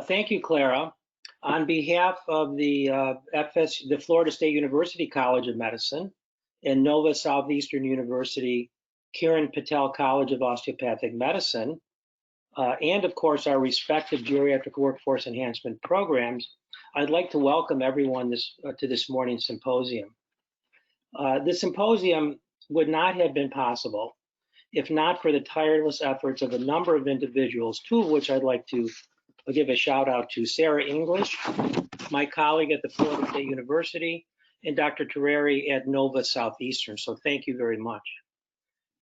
Thank you, Clara. On behalf of the Florida State University College of Medicine and Nova Southeastern University Kiran Patel College of Osteopathic Medicine, and of course our respective geriatric workforce enhancement programs, I'd like to welcome everyone to this morning's symposium. This symposium would not have been possible if not for the tireless efforts of a number of individuals, two of which I'd like to give a shout out to: Sarah English, my colleague at the Florida State University, and Dr. Tewary at Nova Southeastern. So thank you very much.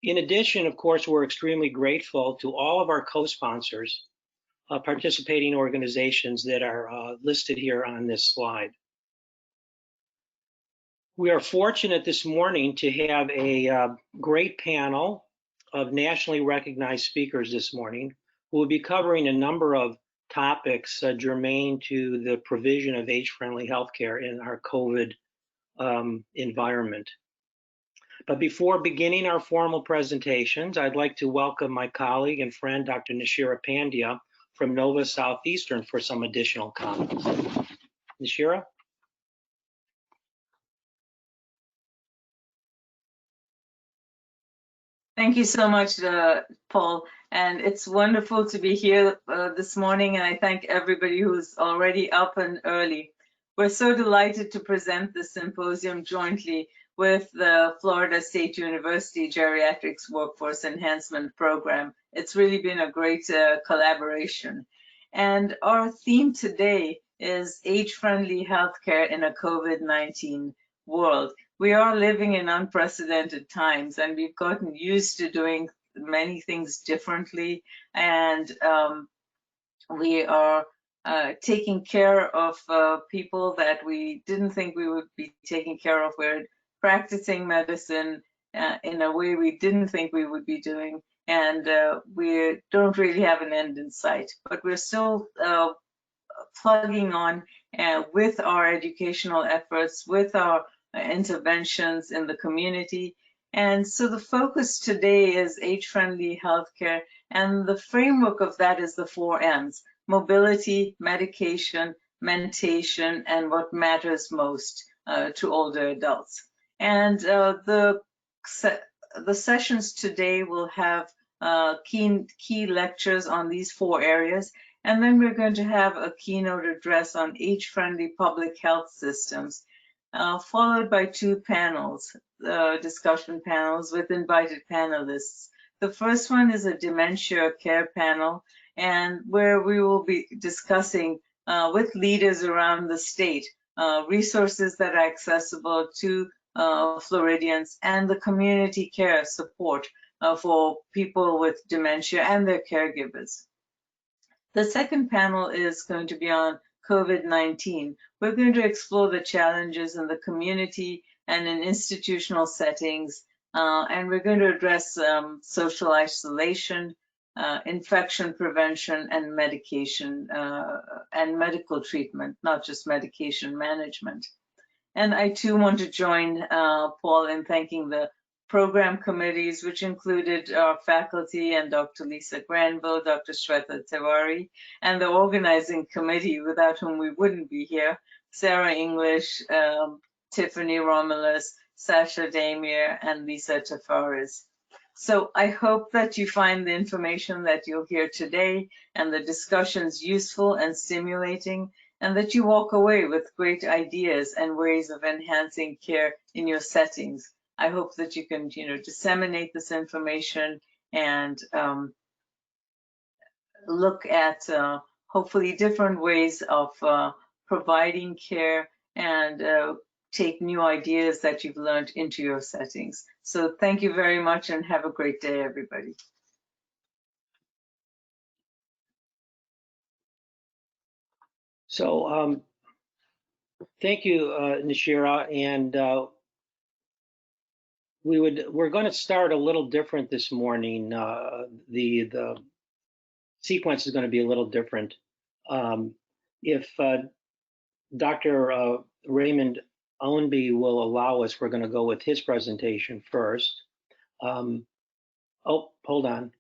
In addition, of course, we're extremely grateful to all of our co-sponsors, participating organizations that are listed here on this slide. We are fortunate this morning to have a great panel of nationally recognized speakers this morning who will be covering a number of topics germane to the provision of age-friendly healthcare in our COVID environment. But before beginning our formal presentations, I'd like to welcome my colleague and friend, Dr. Nishira Pandya from Nova Southeastern for some additional comments. Nishira? Thank you so much, Paul. And it's wonderful to be here this morning, and I thank everybody who's already up and early. We're so delighted to present this symposium jointly with the Florida State University Geriatrics Workforce Enhancement Program. It's really been a great collaboration. And our theme today is age-friendly healthcare in a COVID-19 world. We are living in unprecedented times, and we've gotten used to doing many things differently, and we are taking care of people that we didn't think we would be taking care of. We're practicing medicine in a way we didn't think we would be doing, and we don't really have an end in sight, but we're still plugging on with our educational efforts, with our interventions in the community. And so the focus today is age-friendly healthcare, and the framework of that is the 4 M's: mobility, medication, mentation, and what matters most to older adults. And the sessions today will have key lectures on these 4 areas, and then we're going to have a keynote address on age-friendly public health systems, followed by 2 panels, discussion panels with invited panelists. The first one is a dementia care panel, and where we will be discussing with leaders around the state resources that are accessible to Floridians and the community care support for people with dementia and their caregivers. The second panel is going to be on COVID-19. We're going to explore the challenges in the community and in institutional settings, and we're going to address social isolation, infection prevention, and medication and medical treatment, not just medication management. And I too want to join Paul in thanking the program committees, which included our faculty and Dr. Lisa Granville, Dr. Sweta Tewary, and the organizing committee, without whom we wouldn't be here: Sarah English, Tiffany Romulus, Sasha Damier, and Lisa Tafaris. So I hope that you find the information that you'll hear today and the discussions useful and stimulating, and that you walk away with great ideas and ways of enhancing care in your settings. I hope that you can, disseminate this information and look at hopefully different ways of providing care and take new ideas that you've learned into your settings. So thank you very much and have a great day, everybody. So thank you, Nishira, and we're going to start a little different this morning. The sequence is going to be a little different. If Dr. Raymond Ownby will allow us, we're going to go with his presentation first. Oh, hold on.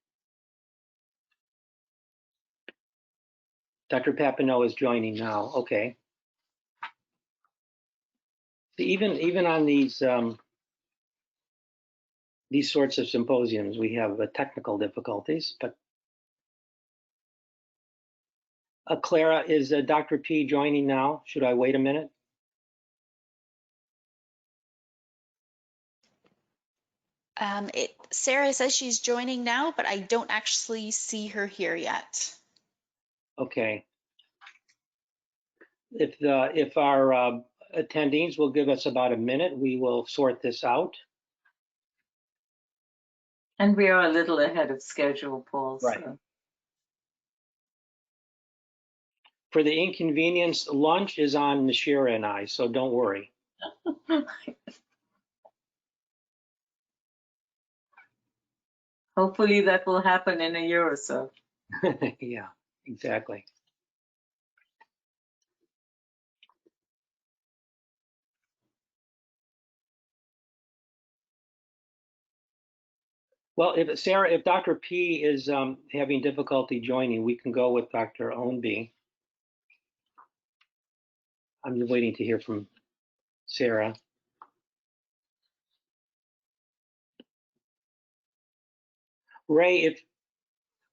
Dr. Papineau is joining now. Okay. Even on these sorts of symposiums, we have technical difficulties. But Clara, is Dr. P joining now? Should I wait a minute? Sarah says she's joining now, but I don't actually see her here yet. Okay. If our attendees will give us about a minute, we will sort this out. And we are a little ahead of schedule, Paul. Right. So. For the inconvenience, lunch is on Nashira and I, so don't worry. Hopefully that will happen in a year or so. Yeah, exactly. Well, if Dr. P is having difficulty joining, we can go with Dr. Ownby. I'm just waiting to hear from Sarah. Ray,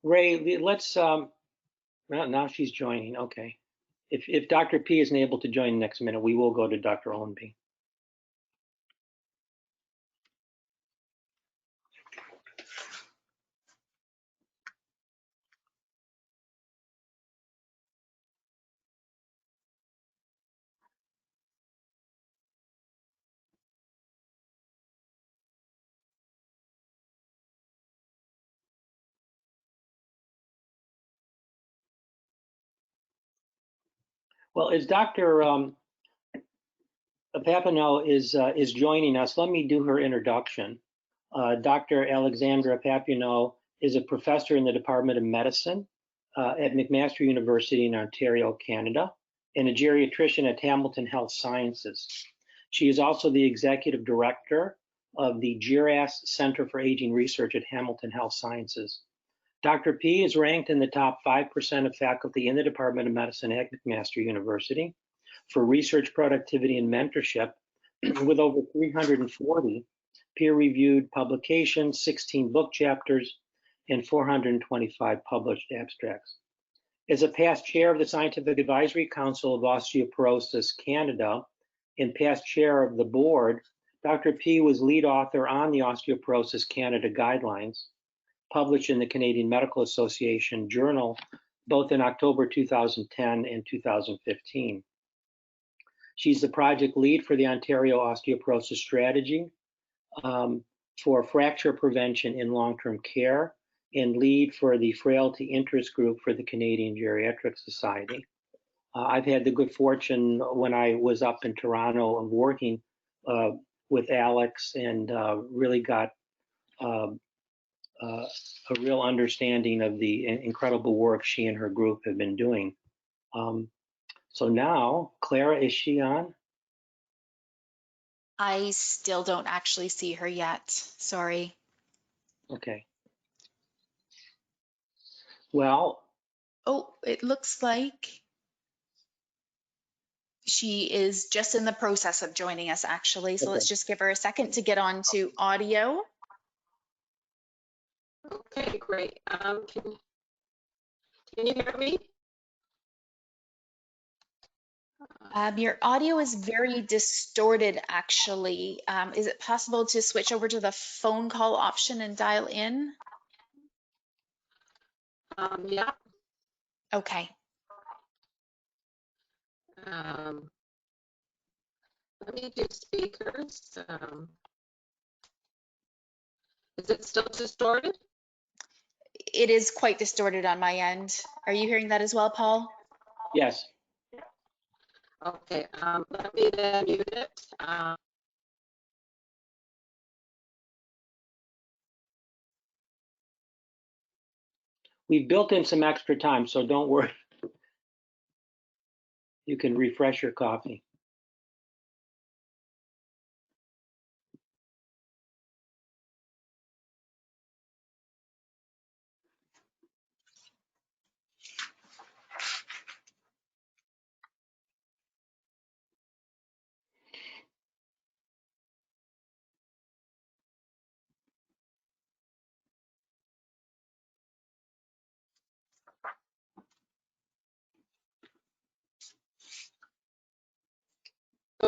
let's well, now she's joining. Okay. If Dr. P isn't able to join next minute, we will go to Dr. Ownby. Well, as Dr. Papineau is joining us, let me do her introduction. Dr. Alexandra Papineau is a professor in the Department of Medicine at McMaster University in Ontario, Canada, and a geriatrician at Hamilton Health Sciences. She is also the executive director of the GERAS Center for Aging Research at Hamilton Health Sciences. Dr. P is ranked in the top 5% of faculty in the Department of Medicine at McMaster University for research productivity and mentorship with over 340 peer-reviewed publications, 16 book chapters, and 425 published abstracts. As a past chair of the Scientific Advisory Council of Osteoporosis Canada and past chair of the board, Dr. P was lead author on the Osteoporosis Canada guidelines, published in the Canadian Medical Association Journal, both in October 2010 and 2015. She's the project lead for the Ontario Osteoporosis Strategy for fracture prevention in long-term care and lead for the Frailty Interest Group for the Canadian Geriatric Society. I've had the good fortune when I was up in Toronto of working with Alex and really got a real understanding of the incredible work she and her group have been doing. So now, Clara, is she on? I still don't actually see her yet. Sorry. Okay. Well. Oh, it looks like she is just in the process of joining us, actually. So let's just give her a second to get on to audio. Okay, great. Can you hear me? Your audio is very distorted, actually. Is it possible to switch over to the phone call option and dial in? Yeah. Okay. Let me do speakers. Is it still distorted? It is quite distorted on my end. Are you hearing that as well, Paul? Yes. Okay, let me then mute it. We've built in some extra time, so don't worry. You can refresh your coffee.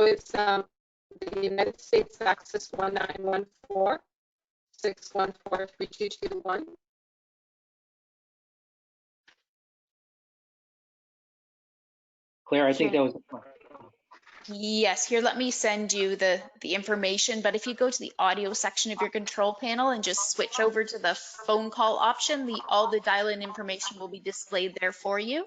it's the United States Access 1914-614-3221. Claire, I think that was. Yes, here, let me send you the information, but if you go to the audio section of your control panel and just switch over to the phone call option, all the dial-in information will be displayed there for you.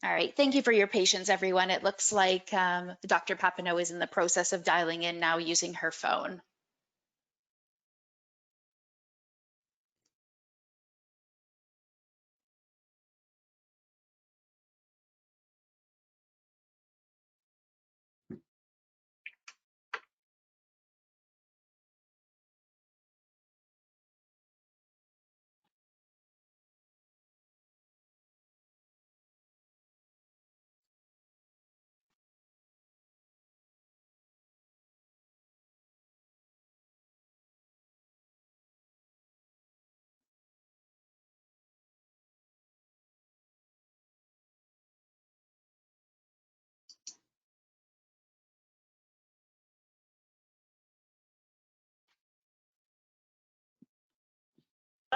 All right, thank you for your patience, everyone. It looks like Dr. Papineau is in the process of dialing in now using her phone.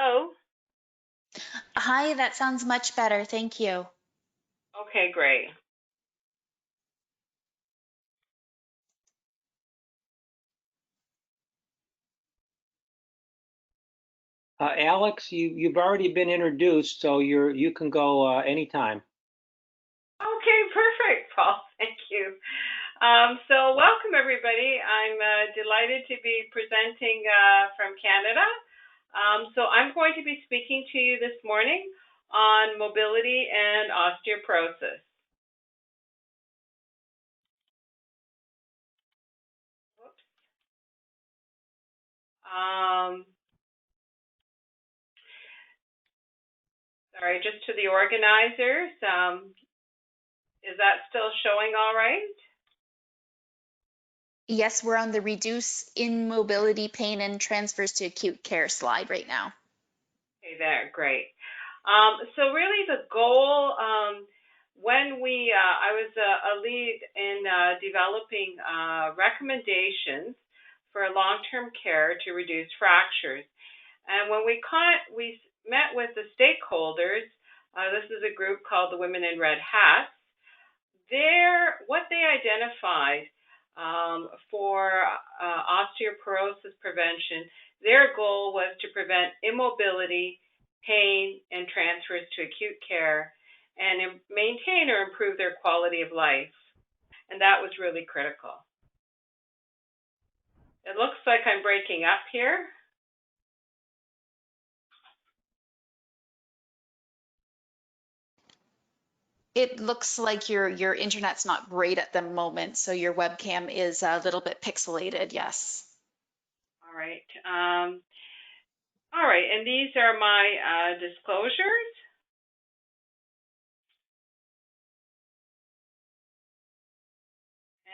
Hello. Hi, that sounds much better. Thank you. Okay, great. Alex, you've already been introduced, so you can go anytime. Okay, perfect, Paul. Thank you. So welcome, everybody. I'm delighted to be presenting from Canada. So I'm going to be speaking to you this morning on mobility and osteoporosis. Whoops. Sorry, just to the organizers. Is that still showing all right? Yes, we're on the reduce immobility, pain, and transfers to acute care slide right now. Okay, there, great. So really the goal, when I was a lead in developing recommendations for long-term care to reduce fractures. And when we met with the stakeholders, this is a group called the Women in Red Hats, what they identified for osteoporosis prevention, their goal was to prevent immobility, pain, and transfers to acute care, and maintain or improve their quality of life. And that was really critical. It looks like I'm breaking up here. It looks like your internet's not great at the moment, so your webcam is a little bit pixelated, yes. All right. All right, and these are my disclosures.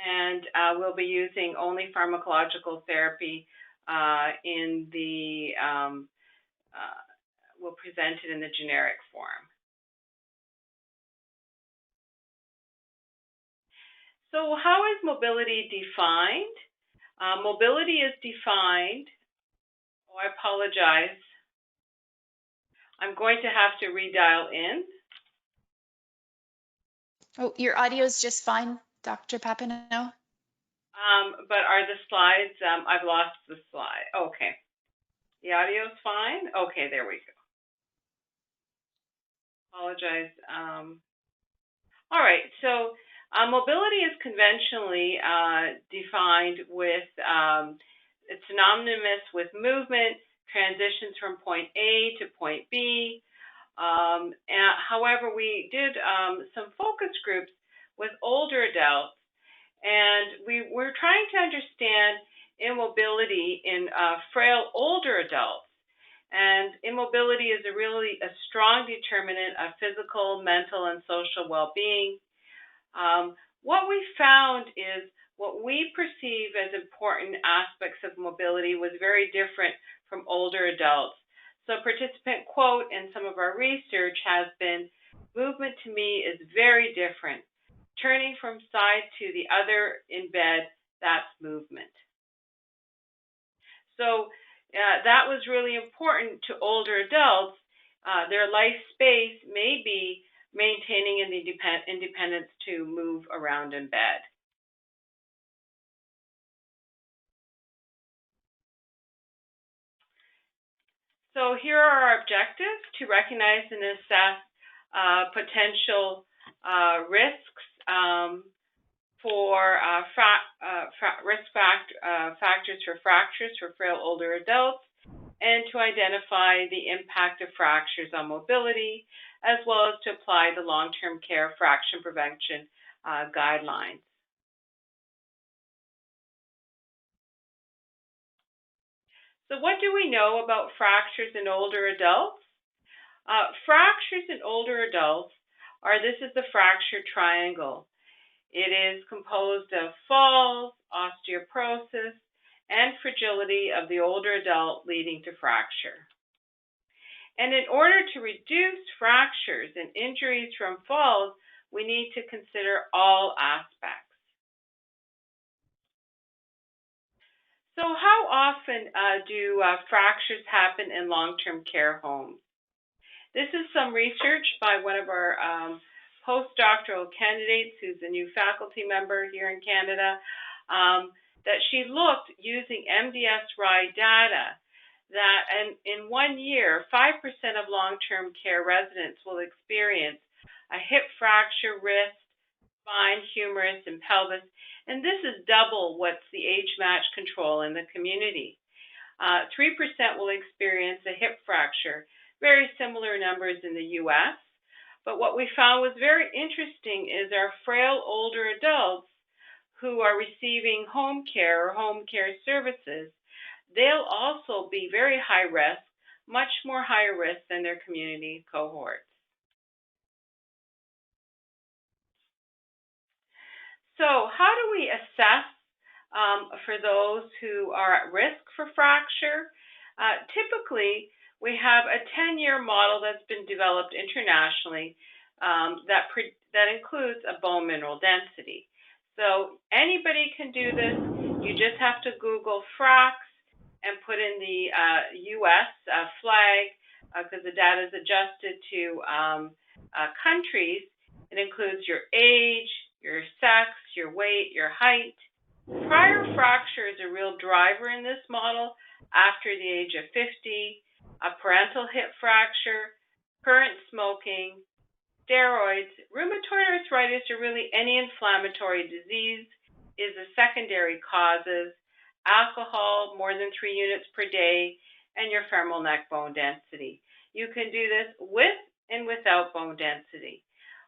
And we'll be using only pharmacological therapy we'll present it in the generic form. So how is mobility defined? Mobility is defined, oh, I apologize. I'm going to have to redial in. Oh, your audio is just fine, Dr. Papineau. But are the slides, I've lost the slide. Okay. The audio's fine? Okay, there we go. Apologize. All right, so mobility is conventionally defined with, it's synonymous with movement, transitions from point A to point B. However, we did some focus groups with older adults, and we were trying to understand immobility in frail older adults. And immobility is really a strong determinant of physical, mental, and social well-being. What we found is what we perceive as important aspects of mobility was very different from older adults. So participant quote in some of our research has been, movement to me is very different. Turning from side to the other in bed, that's movement. So that was really important to older adults. Their life space may be maintaining an independence to move around in bed. So here are our objectives: to recognize and assess potential risks for factors for fractures for frail older adults, and to identify the impact of fractures on mobility, as well as to apply the long-term care fracture prevention guidelines. So what do we know about fractures in older adults? Fractures in older adults this is the fracture triangle. It is composed of falls, osteoporosis, and fragility of the older adult leading to fracture. And in order to reduce fractures and injuries from falls, we need to consider all aspects. So how often do fractures happen in long-term care homes? This is some research by one of our postdoctoral candidates, who's a new faculty member here in Canada, that she looked using MDS-RI data that in 1 year, 5% of long-term care residents will experience a hip fracture, wrist, spine, humerus, and pelvis, and this is double what's the age-matched control in the community. 3% will experience a hip fracture, very similar numbers in the U.S., but what we found was very interesting is our frail older adults who are receiving home care or home care services, they'll also be very high risk, much more higher risk than their community cohorts. So how do we assess for those who are at risk for fracture? Typically, we have a 10-year model that's been developed internationally that includes a bone mineral density. So anybody can do this. You just have to Google FRAX and put in the U.S. flag because the data is adjusted to countries. It includes your age, your sex, your weight, your height. Prior fracture is a real driver in this model after the age of 50, a parental hip fracture, current smoking, steroids, rheumatoid arthritis, or really any inflammatory disease is the secondary causes, alcohol, more than 3 units per day, and your femoral neck bone density. You can do this with and without bone density.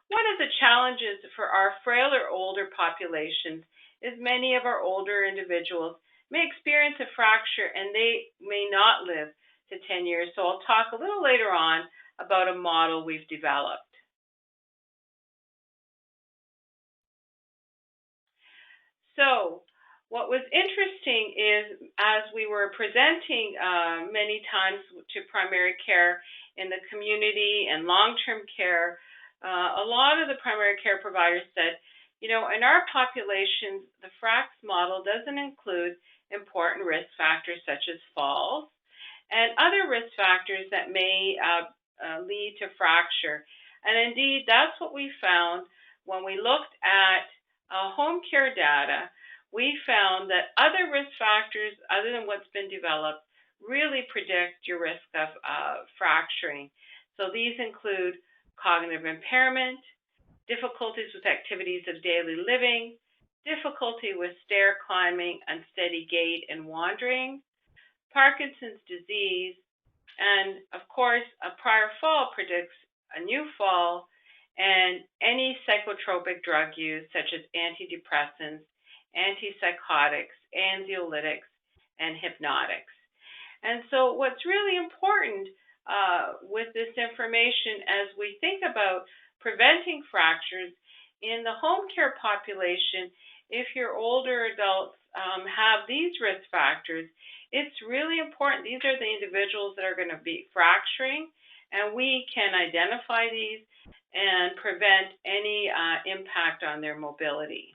One of the challenges for our frailer older populations is many of our older individuals may experience a fracture and they may not live to 10 years. So I'll talk a little later on about a model we've developed. So what was interesting is as we were presenting many times to primary care in the community and long-term care, a lot of the primary care providers said, you know, in our populations, the FRAX model doesn't include important risk factors such as falls and other risk factors that may lead to fracture. And indeed, that's what we found when we looked at home care data. We found that other risk factors, other than what's been developed, really predict your risk of fracturing. So these include cognitive impairment, difficulties with activities of daily living, difficulty with stair climbing, unsteady gait and wandering, Parkinson's disease, and of course, a prior fall predicts a new fall, and any psychotropic drug use such as antidepressants, antipsychotics, anxiolytics, and hypnotics. And so what's really important with this information as we think about preventing fractures in the home care population, if your older adults have these risk factors, it's really important. These are the individuals that are going to be fracturing, and we can identify these and prevent any impact on their mobility.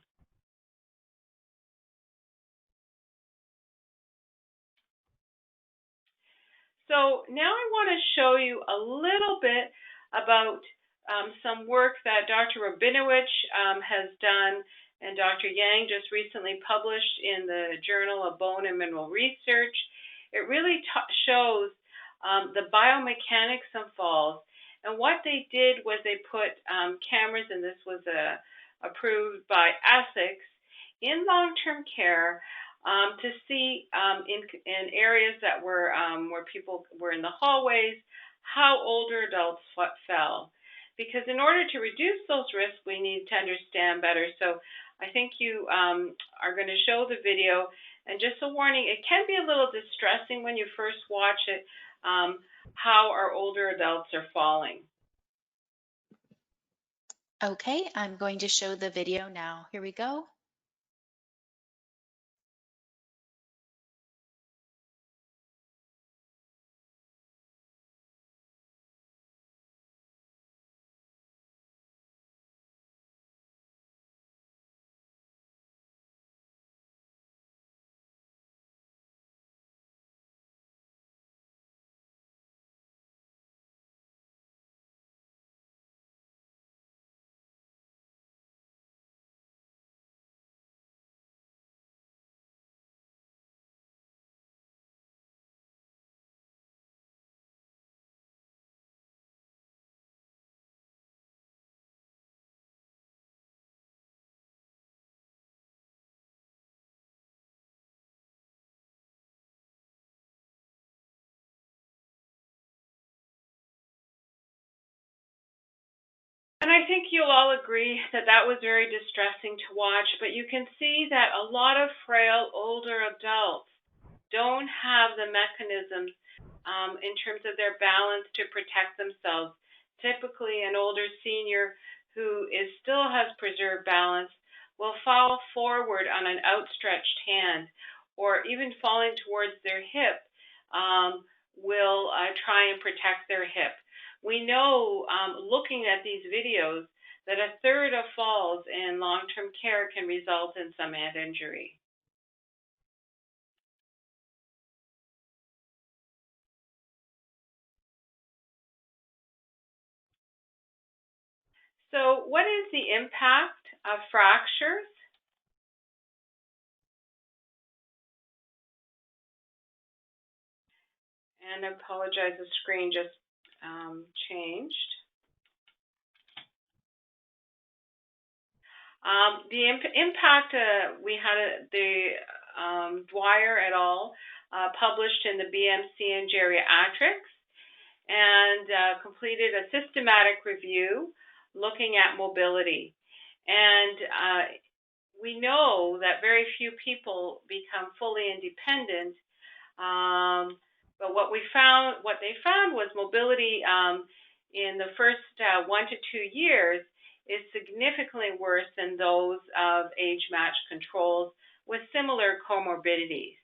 So now I want to show you a little bit about some work that Dr. Rabinowitz has done and Dr. Yang just recently published in the Journal of Bone and Mineral Research. It really shows the biomechanics of falls. And what they did was they put cameras, and this was approved by Essex, in long-term care to see in areas that were where people were in the hallways, how older adults fell. Because in order to reduce those risks, we need to understand better. So I think you are going to show the video. And just a warning, it can be a little distressing when you first watch it, how our older adults are falling. Okay, I'm going to show the video now. Here we go. And I think you'll all agree that that was very distressing to watch, but you can see that a lot of frail older adults don't have the mechanisms in terms of their balance to protect themselves. Typically, an older senior who still has preserved balance will fall forward on an outstretched hand, or even falling towards their hip will try and protect their hip. We know, looking at these videos, that a third of falls in long-term care can result in some head injury. So what is the impact of fractures? And I apologize, the screen just changed. The impact, we had the Beier et al. Published in the BMC in Geriatrics and completed a systematic review looking at mobility. And we know that very few people become fully independent, but what they found was mobility in the first 1 to 2 years is significantly worse than those of age-matched controls with similar comorbidities.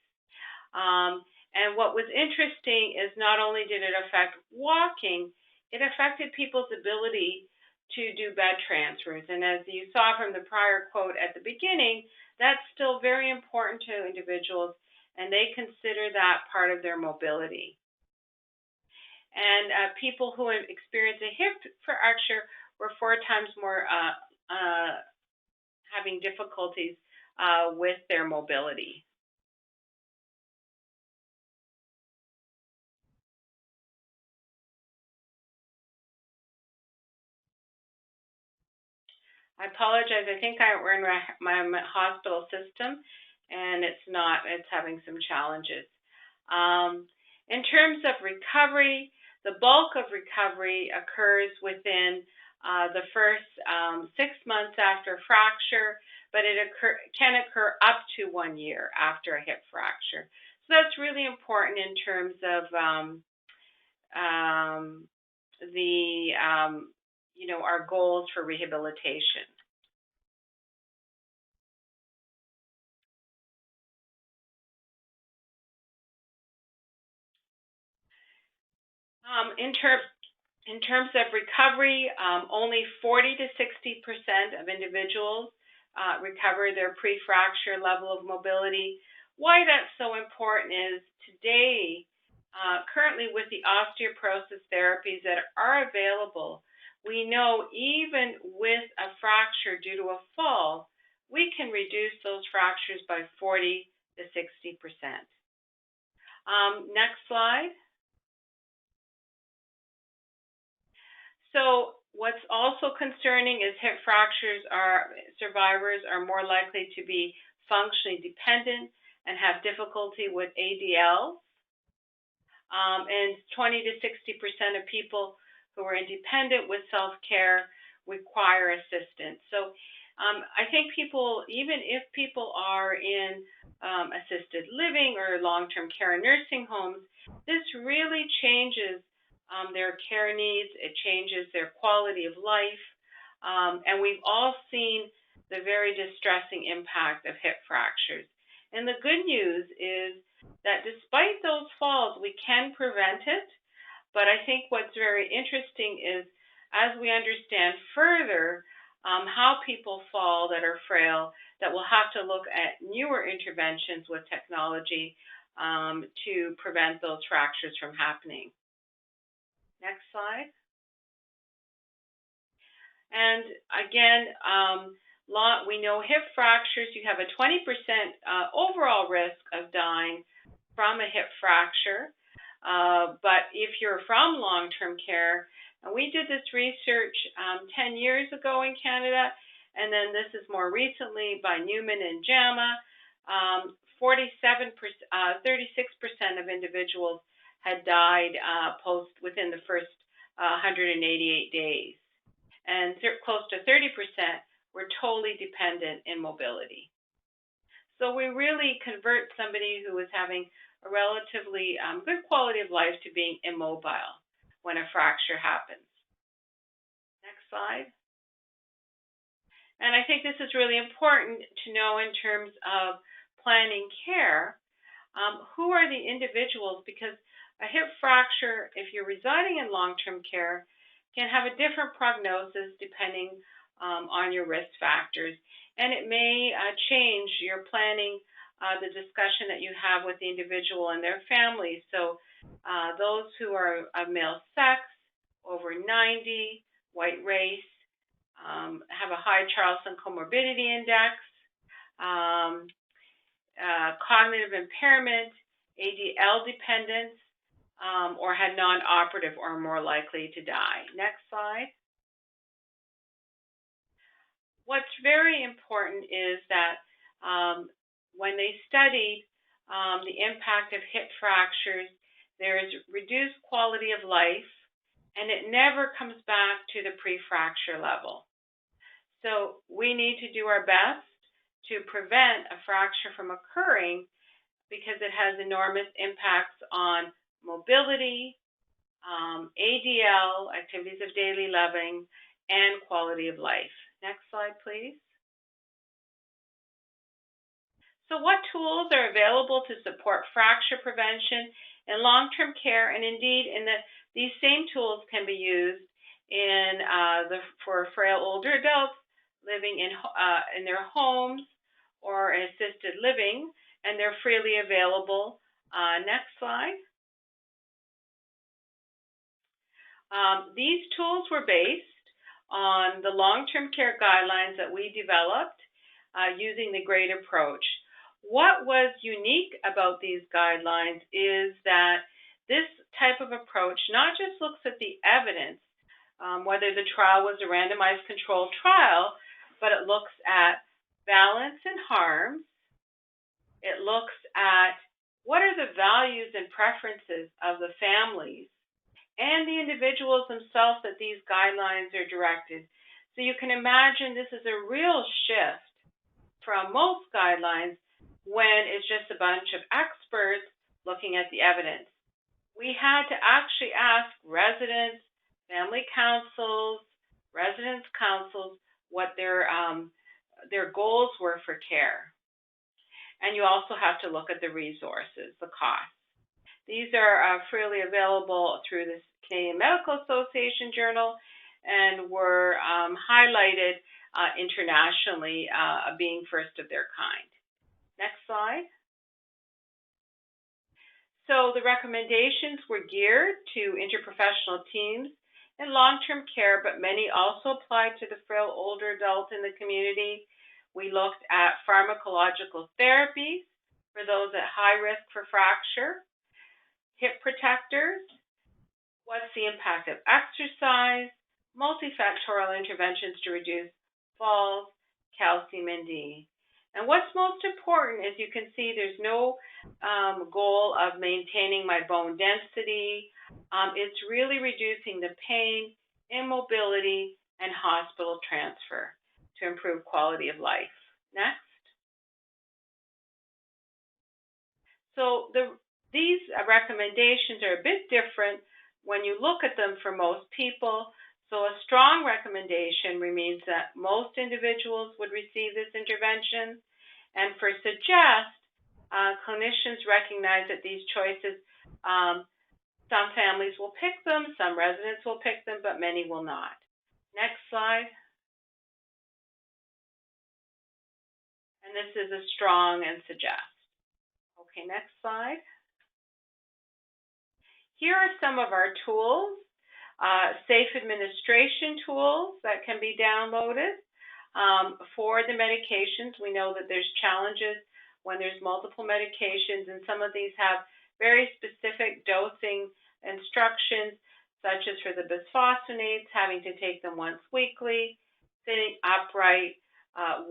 And what was interesting is not only did it affect walking, it affected people's ability to do bed transfers. And as you saw from the prior quote at the beginning, that's still very important to individuals, and they consider that part of their mobility. And people who experience a hip fracture were 4 times more having difficulties with their mobility. I apologize. I think we're in my hospital system, and it's having some challenges. In terms of recovery, the bulk of recovery occurs within the first 6 months after fracture, but it can occur up to 1 year after a hip fracture. So that's really important in terms of our goals for rehabilitation. In terms of recovery, only 40 to 60% of individuals recover their pre-fracture level of mobility. Why that's so important is today, currently with the osteoporosis therapies that are available, we know even with a fracture due to a fall, we can reduce those fractures by 40 to 60%. Next slide. So what's also concerning is hip fractures survivors are more likely to be functionally dependent and have difficulty with ADLs. And 20 to 60% of people who are independent with self-care require assistance. So I think people, even if people are in assisted living or long-term care and nursing homes, this really changes their care needs, it changes their quality of life, and we've all seen the very distressing impact of hip fractures. And the good news is that despite those falls, we can prevent it, but I think what's very interesting is as we understand further how people fall that are frail, that we'll have to look at newer interventions with technology to prevent those fractures from happening. Next slide. And again, we know hip fractures, you have a 20% overall risk of dying from a hip fracture. But if you're from long-term care, and we did this research 10 years ago in Canada, and then this is more recently by Newman and JAMA, 36% of individuals had died within the first 188 days. And close to 30% were totally dependent in mobility. So we really convert somebody who is having a relatively good quality of life to being immobile when a fracture happens. Next slide. And I think this is really important to know in terms of planning care. Who are the individuals? Because a hip fracture, if you're residing in long-term care, can have a different prognosis depending on your risk factors. And it may change your planning, the discussion that you have with the individual and their families. So those who are of male sex, over 90, white race, have a high Charlson comorbidity index, cognitive impairment, ADL dependence, or had non-operative or are more likely to die. Next slide. What's very important is that when they studied the impact of hip fractures, there is reduced quality of life, and it never comes back to the pre-fracture level. So we need to do our best to prevent a fracture from occurring because it has enormous impacts on mobility, ADL, activities of daily living, and quality of life. Next slide, please. So what tools are available to support fracture prevention in long-term care? And indeed, these same tools can be used for frail older adults living in their homes or in assisted living, and they're freely available. Next slide. These tools were based on the long-term care guidelines that we developed using the GRADE approach. What was unique about these guidelines is that this type of approach not just looks at the evidence, whether the trial was a randomized controlled trial, but it looks at balance and harms. It looks at what are the values and preferences of the families and the individuals themselves that these guidelines are directed. So you can imagine this is a real shift from most guidelines when it's just a bunch of experts looking at the evidence. We had to actually ask residents, family councils, residents' councils what their goals were for care. And you also have to look at the resources, the costs. These are freely available through the Canadian Medical Association Journal and were highlighted internationally, being first of their kind. Next slide. So the recommendations were geared to interprofessional teams in long-term care, but many also applied to the frail older adult in the community. We looked at pharmacological therapies for those at high risk for fracture, hip protectors, what's the impact of exercise, multifactorial interventions to reduce falls, calcium, and D. And what's most important is you can see there's no goal of maintaining my bone density. It's really reducing the pain, immobility, and hospital transfer to improve quality of life. Next. So these recommendations are a bit different when you look at them for most people. So a strong recommendation remains that most individuals would receive this intervention. And for suggest, clinicians recognize that these choices, some families will pick them, some residents will pick them, but many will not. Next slide. And this is a strong and suggest. Okay, next slide. Here are some of our tools. Safe administration tools that can be downloaded for the medications. We know that there's challenges when there's multiple medications, and some of these have very specific dosing instructions, such as for the bisphosphonates, having to take them once weekly, sitting upright,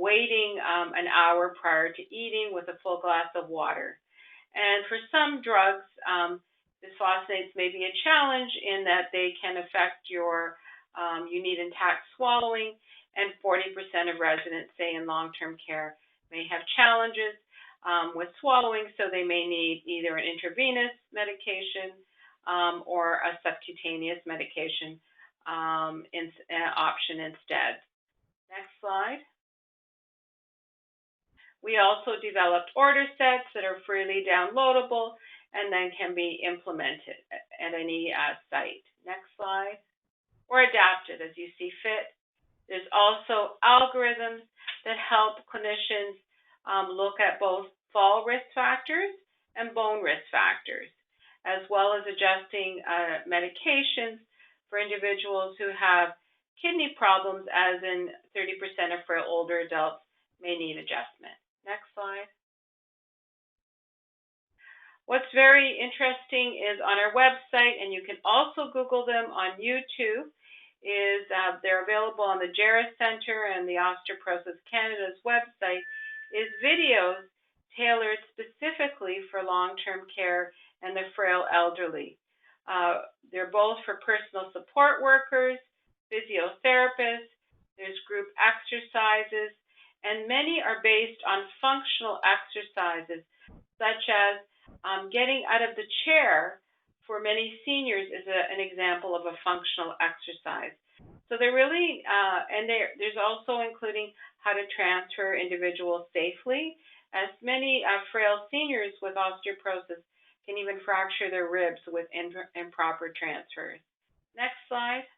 waiting an hour prior to eating with a full glass of water. And for some drugs, bisphosphonates may be a challenge in that they can affect your, you need intact swallowing, and 40% of residents, say in long-term care, may have challenges with swallowing, so they may need either an intravenous medication or a subcutaneous medication option instead. Next slide. We also developed order sets that are freely downloadable and then can be implemented at any site. Next slide. Or adapted as you see fit. There's also algorithms that help clinicians look at both fall risk factors and bone risk factors, as well as adjusting medications for individuals who have kidney problems, as in 30% of frail older adults may need adjustment. Next slide. What's very interesting is on our website, and you can also Google them on YouTube, is they're available on the Jarrah Center and the Osteoporosis Canada's website, is videos tailored specifically for long-term care and the frail elderly. They're both for personal support workers, physiotherapists, there's group exercises, and many are based on functional exercises, such as getting out of the chair for many seniors is an example of a functional exercise. So they're really, there's also including how to transfer individuals safely, as many frail seniors with osteoporosis can even fracture their ribs with improper transfers. Next slide.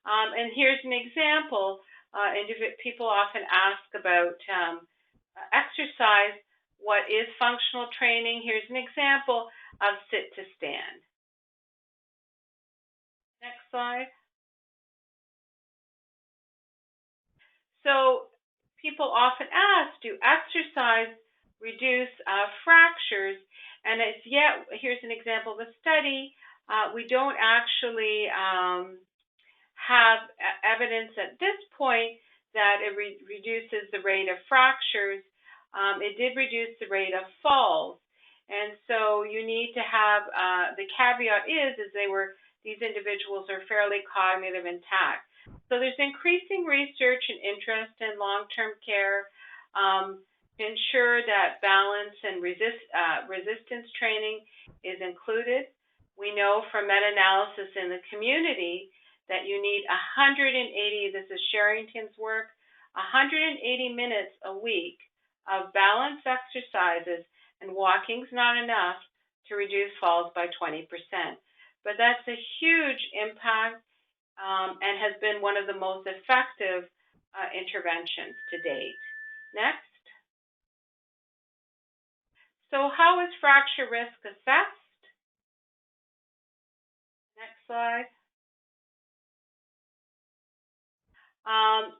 And here's an example. People often ask about exercise. What is functional training? Here's an example of sit to stand. Next slide. So people often ask, do exercise reduce fractures? And it's yet, here's an example of a study. We don't actually have evidence at this point that it reduces the rate of fractures. It did reduce the rate of falls. And so you need to have, the caveat is these individuals are fairly cognitive intact. So there's increasing research and interest in long-term care to ensure that balance and resistance training is included. We know from meta-analysis in the community that you need 180, this is Sherrington's work, 180 minutes a week of balanced exercises and walking's not enough to reduce falls by 20%. But that's a huge impact and has been one of the most effective interventions to date. Next. So how is fracture risk assessed? Next slide.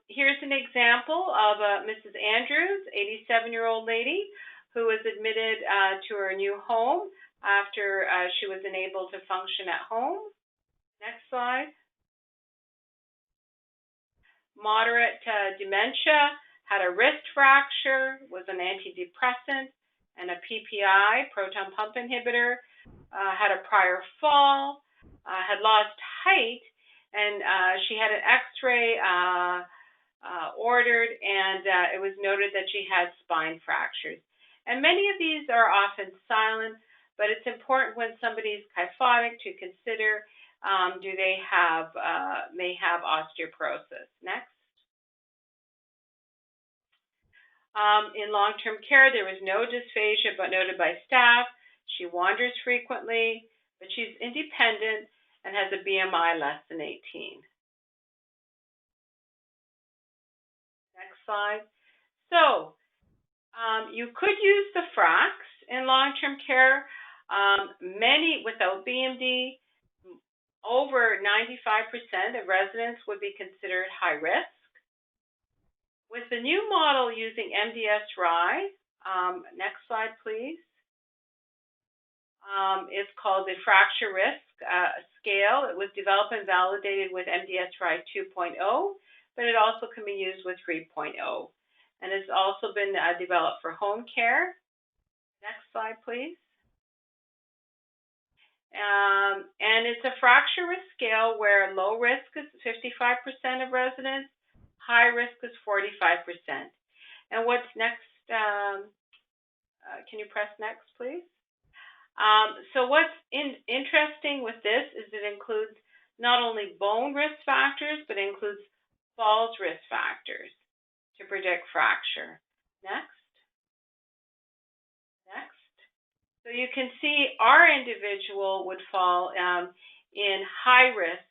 Here's an example of Mrs. Andrews, 87-year-old lady, who was admitted to her new home after she was unable to function at home. Next slide. Moderate dementia, had a wrist fracture, was an antidepressant and a PPI, proton pump inhibitor, had a prior fall, had lost height, and she had an X-ray ordered, and it was noted that she had spine fractures. And many of these are often silent, but it's important when somebody is kyphotic to consider do they have may have osteoporosis. Next. In long-term care, there was no dysphagia but noted by staff. She wanders frequently, but she's independent and has a BMI less than 18. Next slide. So you could use the FRAX in long-term care. Many without BMD, over 95% of residents would be considered high risk. With the new model using MDS-RI, next slide please, it's called the fracture risk scale. It was developed and validated with MDS-RI 2.0, but it also can be used with 3.0. And it's also been developed for home care. Next slide please. And it's a fracture risk scale where low risk is 55% of residents, high risk is 45%. And what's next? Can you press next, please? So what's interesting with this is it includes not only bone risk factors, but it includes falls risk factors to predict fracture. Next. Next. So you can see our individual would fall in high risk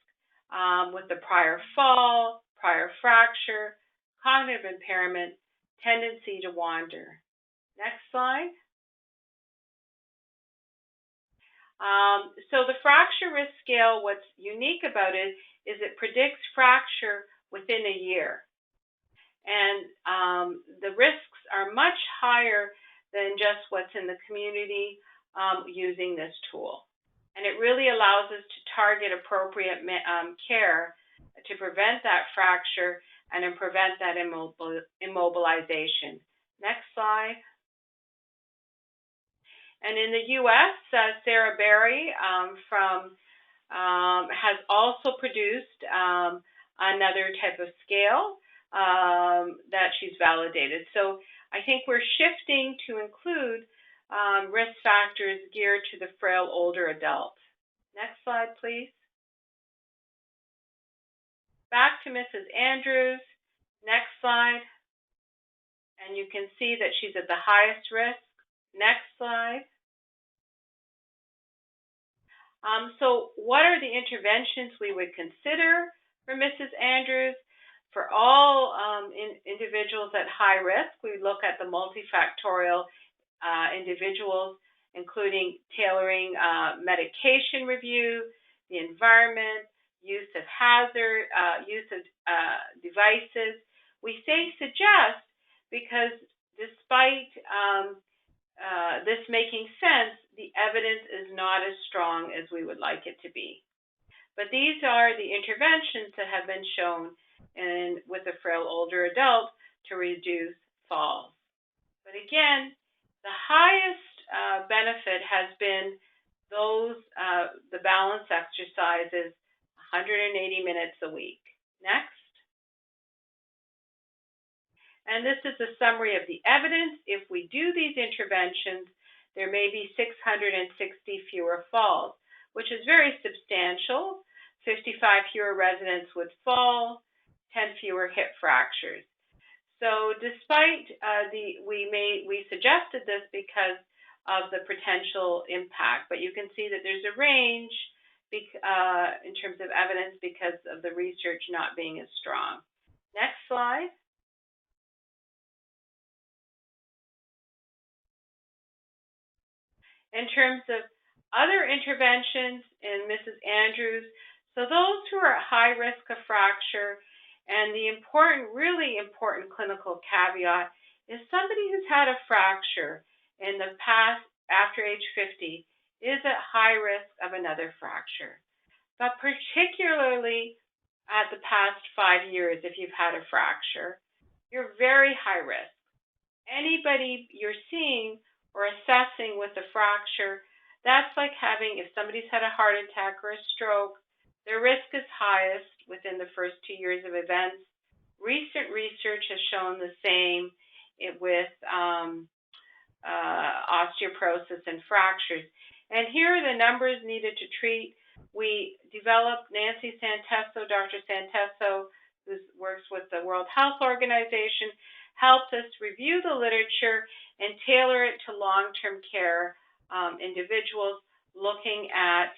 with the prior fall, prior fracture, cognitive impairment, tendency to wander. Next slide. So the fracture risk scale, what's unique about it is it predicts fracture within a year. And the risks are much higher than just what's in the community using this tool. And it really allows us to target appropriate care to prevent that fracture and to prevent that immobilization. Next slide. And in the U.S., Sarah Berry has also produced another type of scale that she's validated. So I think we're shifting to include risk factors geared to the frail older adult. Next slide, please. Back to Mrs. Andrews. Next slide. And you can see that she's at the highest risk. Next slide. So what are the interventions we would consider for Mrs. Andrews? For all individuals at high risk, we look at the multifactorial individuals, including tailoring medication review, the environment, use of hazard, use of devices. We say suggest because despite this making sense, the evidence is not as strong as we would like it to be. But these are the interventions that have been shown with a frail older adult to reduce falls. But again, the highest benefit has been those the balance exercises, 180 minutes a week. Next. And this is a summary of the evidence. If we do these interventions, there may be 660 fewer falls, which is very substantial. 55 fewer residents would fall, 10 fewer hip fractures. So despite we suggested this because of the potential impact, but you can see that there's a range in terms of evidence because of the research not being as strong. Next slide. In terms of other interventions in Mrs. Andrews, so those who are at high risk of fracture, and the important, really important clinical caveat is somebody who's had a fracture in the past, after age 50, is at high risk of another fracture. But particularly at the past 5 years, if you've had a fracture, you're very high risk. Anybody you're seeing or assessing with a fracture, that's like having, if somebody's had a heart attack or a stroke, their risk is highest within the first 2 years of events. Recent research has shown the same with osteoporosis and fractures. And here are the numbers needed to treat. We developed, Nancy Santesso, Dr. Santesso, who works with the World Health Organization, helped us review the literature and tailor it to long-term care individuals looking at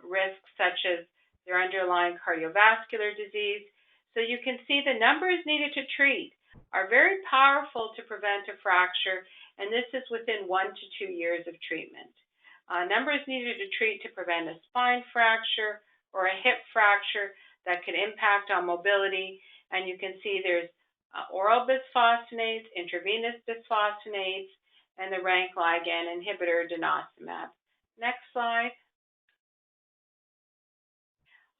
risks such as their underlying cardiovascular disease. So you can see the numbers needed to treat are very powerful to prevent a fracture, and this is within 1 to 2 years of treatment. Numbers needed to treat to prevent a spine fracture or a hip fracture that could impact on mobility, and you can see there's oral bisphosphonates, intravenous bisphosphonates, and the rank ligand inhibitor denosumab. Next slide.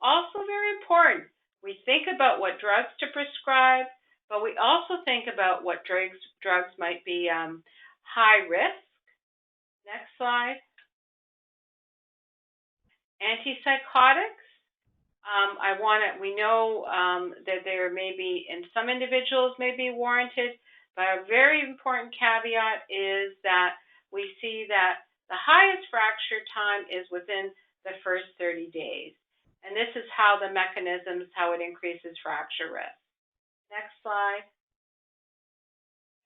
Also very important, we think about what drugs to prescribe, but we also think about what drugs might be high risk. Next slide. Antipsychotics. We know that there may be, in some individuals may be warranted, but a very important caveat is that we see that the highest fracture time is within the first 30 days. And this is how the mechanisms, how it increases fracture risk. Next slide.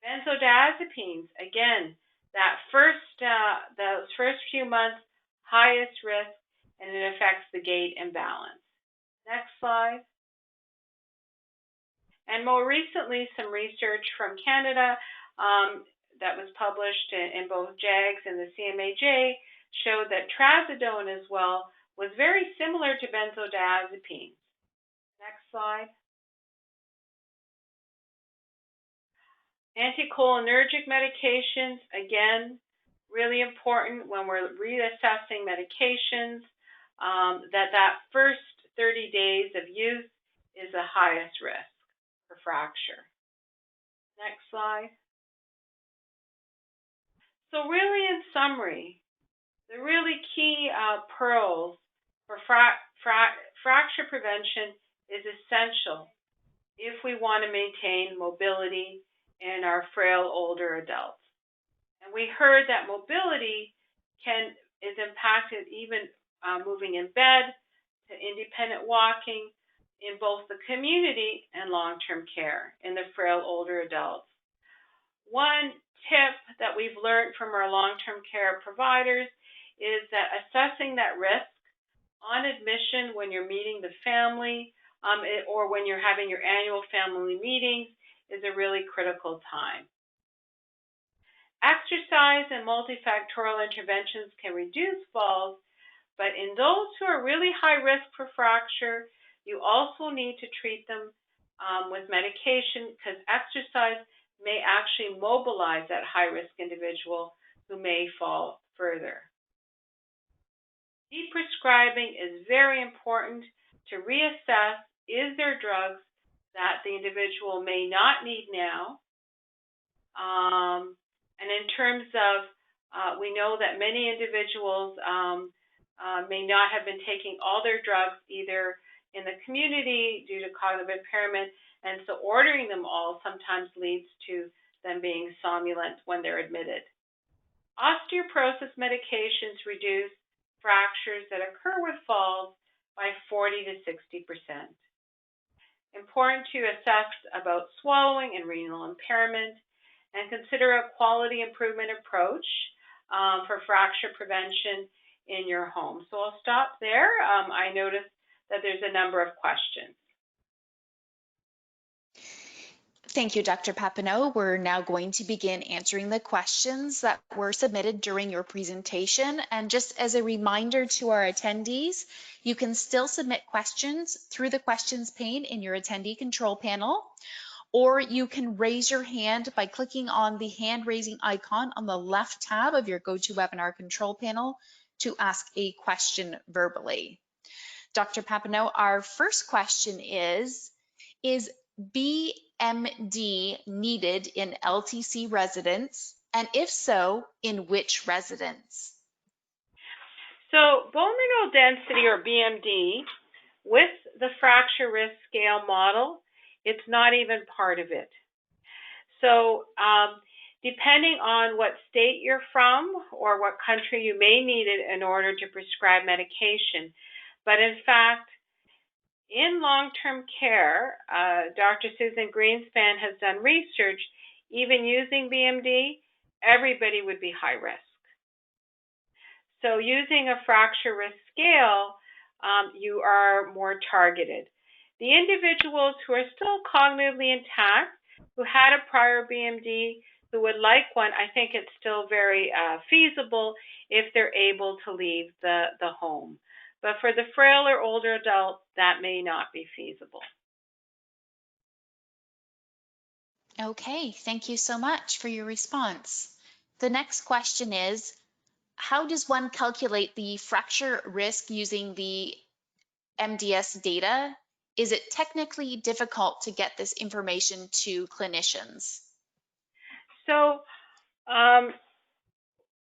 Benzodiazepines, again, those first few months, highest risk, and it affects the gait and balance. Next slide. And more recently, some research from Canada that was published in both JAGS and the CMAJ showed that Trazodone as well was very similar to benzodiazepines. Next slide. Anticholinergic medications, again, really important when we're reassessing medications, that first 30 days of use is the highest risk for fracture. Next slide. So really, in summary, the really key pearls for fracture prevention is essential if we want to maintain mobility in our frail older adults. And we heard that mobility is impacted even moving in bed to independent walking in both the community and long-term care in the frail older adults. One tip that we've learned from our long-term care providers is that assessing that risk on admission when you're meeting the family or when you're having your annual family meetings is a really critical time. Exercise and multifactorial interventions can reduce falls, but in those who are really high risk for fracture, you also need to treat them with medication because exercise may actually mobilize that high-risk individual who may fall further. Deprescribing is very important to reassess, is there drugs that the individual may not need now? And in terms of, we know that many individuals may not have been taking all their drugs either in the community due to cognitive impairment, and so ordering them all sometimes leads to them being somnolent when they're admitted. Osteoporosis medications reduce fractures that occur with falls by 40 to 60%. Important to assess about swallowing and renal impairment and consider a quality improvement approach for fracture prevention in your home. So I'll stop there. I noticed that there's a number of questions. Thank you, Dr. Papineau. We're now going to begin answering the questions that were submitted during your presentation. And just as a reminder to our attendees, you can still submit questions through the questions pane in your attendee control panel, or you can raise your hand by clicking on the hand raising icon on the left tab of your GoToWebinar control panel to ask a question verbally. Dr. Papineau, our first question is BMD needed in LTC residents? And if so, in which residents? So bone mineral density, or BMD, with the fracture risk scale model, it's not even part of it. So depending on what state you're from or what country, you may need it in order to prescribe medication. But in fact, in long-term care, Dr. Susan Greenspan has done research, even using BMD, everybody would be high risk. So using a fracture risk scale, you are more targeted. The individuals who are still cognitively intact, who had a prior BMD, who would like one, I think it's still very feasible if they're able to leave the home. But for the frail or older adult, that may not be feasible. Okay, thank you so much for your response. The next question is, how does one calculate the fracture risk using the MDS data? Is it technically difficult to get this information to clinicians? So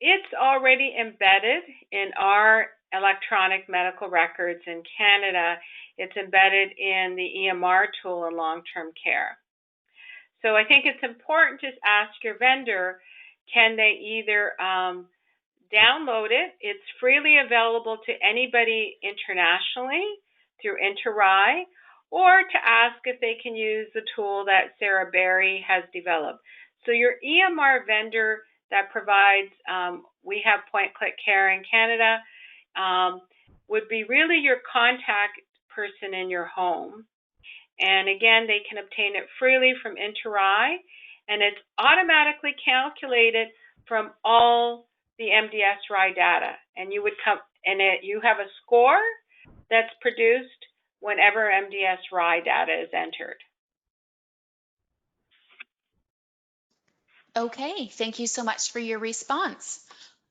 it's already embedded in our electronic medical records in Canada. It's embedded in the EMR tool in long-term care. So I think it's important to ask your vendor, can they either download it? It's freely available to anybody internationally through Tewary, or to ask if they can use the tool that Sarah Beier has developed. So your EMR vendor that provides, we have point-click care in Canada, would be really your contact person in your home. And again, they can obtain it freely from Tewary, and it's automatically calculated from all the MDS-RI data. And you would come, and you have a score that's produced whenever MDS-RI data is entered. Okay, thank you so much for your response.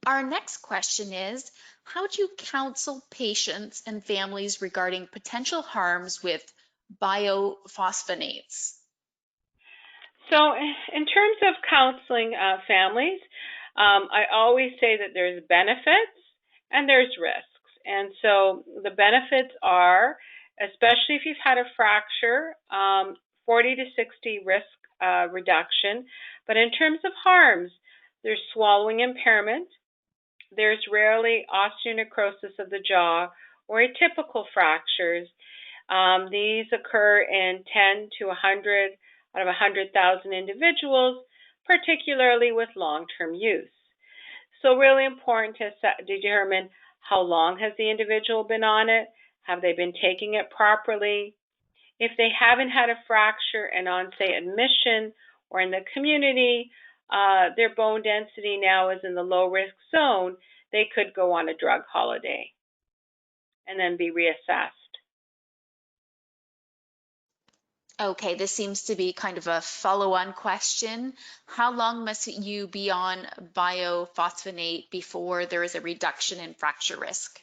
Our next question is, how do you counsel patients and families regarding potential harms with biophosphonates? So in terms of counseling families, I always say that there's benefits and there's risks. And so the benefits are, especially if you've had a fracture, 40 to 60 risk reduction. But in terms of harms, there's swallowing impairment. There's rarely osteonecrosis of the jaw or atypical fractures. These occur in 10 to 100 out of 100,000 individuals, particularly with long-term use. So really important to determine how long has the individual been on it, have they been taking it properly. If they haven't had a fracture and on, say, admission or in the community, their bone density now is in the low-risk zone, they could go on a drug holiday and then be reassessed. Okay, this seems to be kind of a follow-on question. How long must you be on biophosphonate before there is a reduction in fracture risk?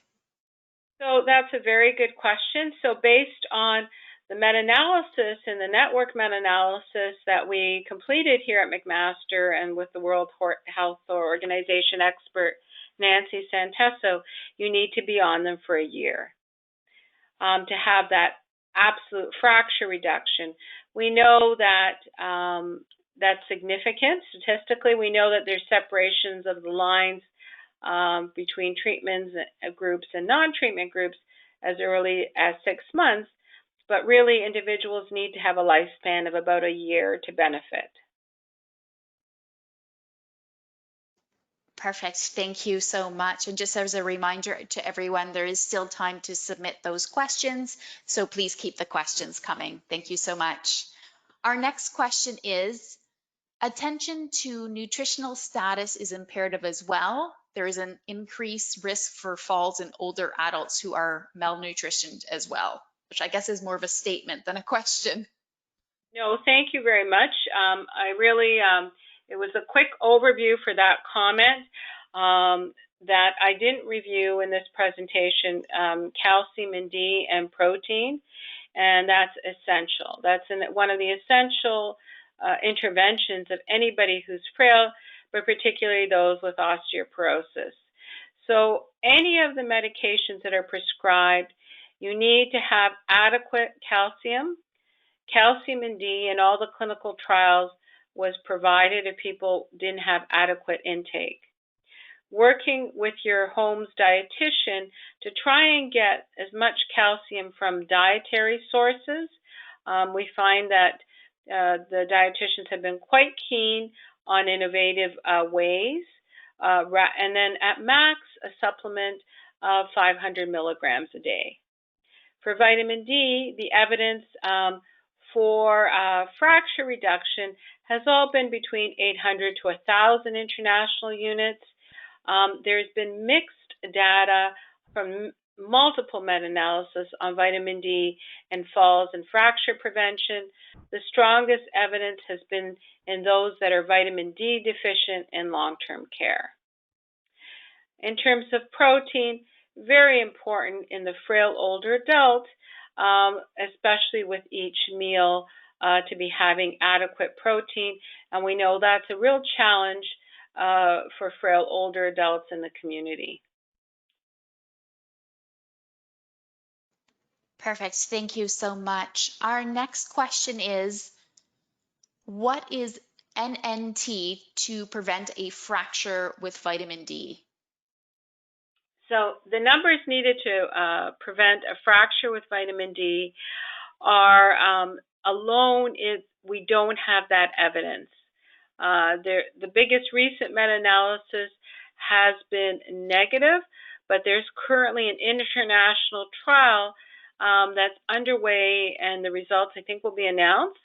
So that's a very good question. So based on the meta-analysis and the network meta-analysis that we completed here at McMaster and with the World Health Organization expert Nancy Santesso, you need to be on them for a year to have that absolute fracture reduction. We know that that's significant. Statistically, we know that there's separations of the lines between treatments groups and non-treatment groups as early as 6 months, but really individuals need to have a lifespan of about a year to benefit. Perfect. Thank you so much. And just as a reminder to everyone, there is still time to submit those questions. So please keep the questions coming. Thank you so much. Our next question is, attention to nutritional status is imperative as well. There is an increased risk for falls in older adults who are malnutritioned as well, which I guess is more of a statement than a question. No, thank you very much. It was a quick overview for that comment that I didn't review in this presentation, calcium and D and protein, and that's essential. That's one of the essential interventions of anybody who's frail, but particularly those with osteoporosis. So any of the medications that are prescribed, you need to have adequate calcium. Calcium and D in all the clinical trials was provided if people didn't have adequate intake. Working with your home's dietitian to try and get as much calcium from dietary sources. We find that the dietitians have been quite keen on innovative ways. And then at max, a supplement of 500 milligrams a day. For vitamin D, the evidence for fracture reduction has all been between 800 to 1,000 international units. There's been mixed data from multiple meta-analysis on vitamin D and falls and fracture prevention. The strongest evidence has been in those that are vitamin D deficient in long-term care. In terms of protein, very important in the frail older adult, especially with each meal, to be having adequate protein. And we know that's a real challenge for frail older adults in the community. Perfect. Thank you so much. Our next question is, what is NNT to prevent a fracture with vitamin D? So the numbers needed to prevent a fracture with vitamin D are alone, we don't have that evidence. The biggest recent meta-analysis has been negative, but there's currently an international trial that's underway, and the results I think will be announced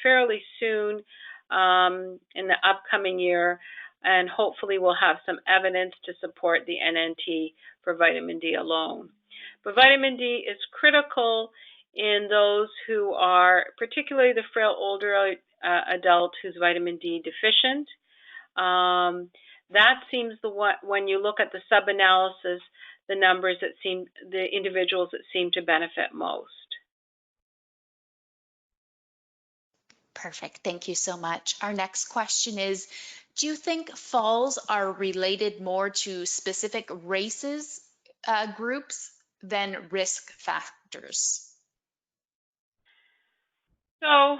fairly soon in the upcoming year, and hopefully we'll have some evidence to support the NNT for vitamin D alone. But vitamin D is critical in those who are, particularly the frail older adult who's vitamin D deficient. That seems when you look at the sub-analysis, the numbers that the individuals that seem to benefit most. Perfect. Thank you so much. Our next question is, do you think falls are related more to specific races, groups than risk factors? So,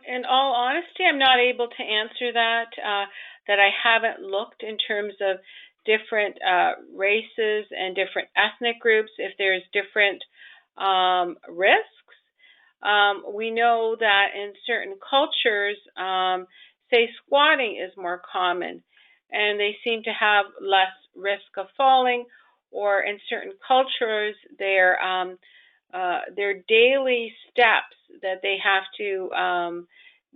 in all honesty, I'm not able to answer that, that I haven't looked in terms of different races and different ethnic groups, if there's different risks. We know that in certain cultures, say squatting is more common, and they seem to have less risk of falling, or in certain cultures, their daily steps that they have to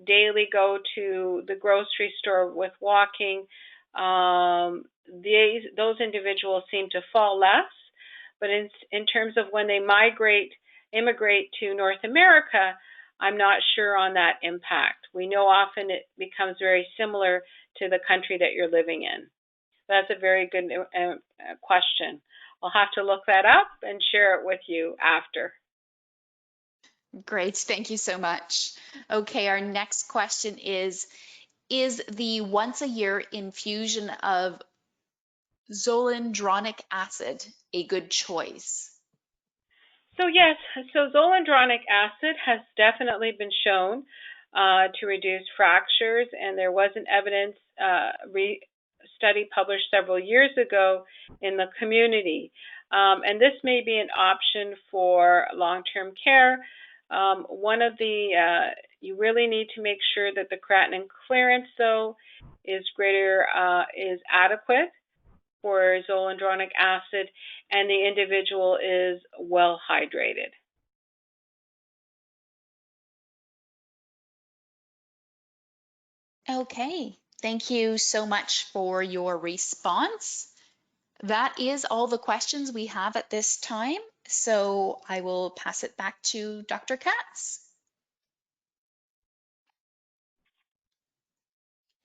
daily go to the grocery store with walking, those individuals seem to fall less. But in terms of when they immigrate to North America, I'm not sure on that impact. We know often it becomes very similar to the country that you're living in. That's a very good question. I'll have to look that up and share it with you after. Great, thank you so much. Okay, our next question is the once a year infusion of zoledronic acid a good choice? So yes, so zoledronic acid has definitely been shown to reduce fractures, and there was an evidence study published several years ago in the community. And this may be an option for long-term care. One of the, you really need to make sure that the creatinine clearance, though, is adequate for zoledronic acid, and the individual is well hydrated. Okay, thank you so much for your response. That is all the questions we have at this time, so I will pass it back to Dr. Katz.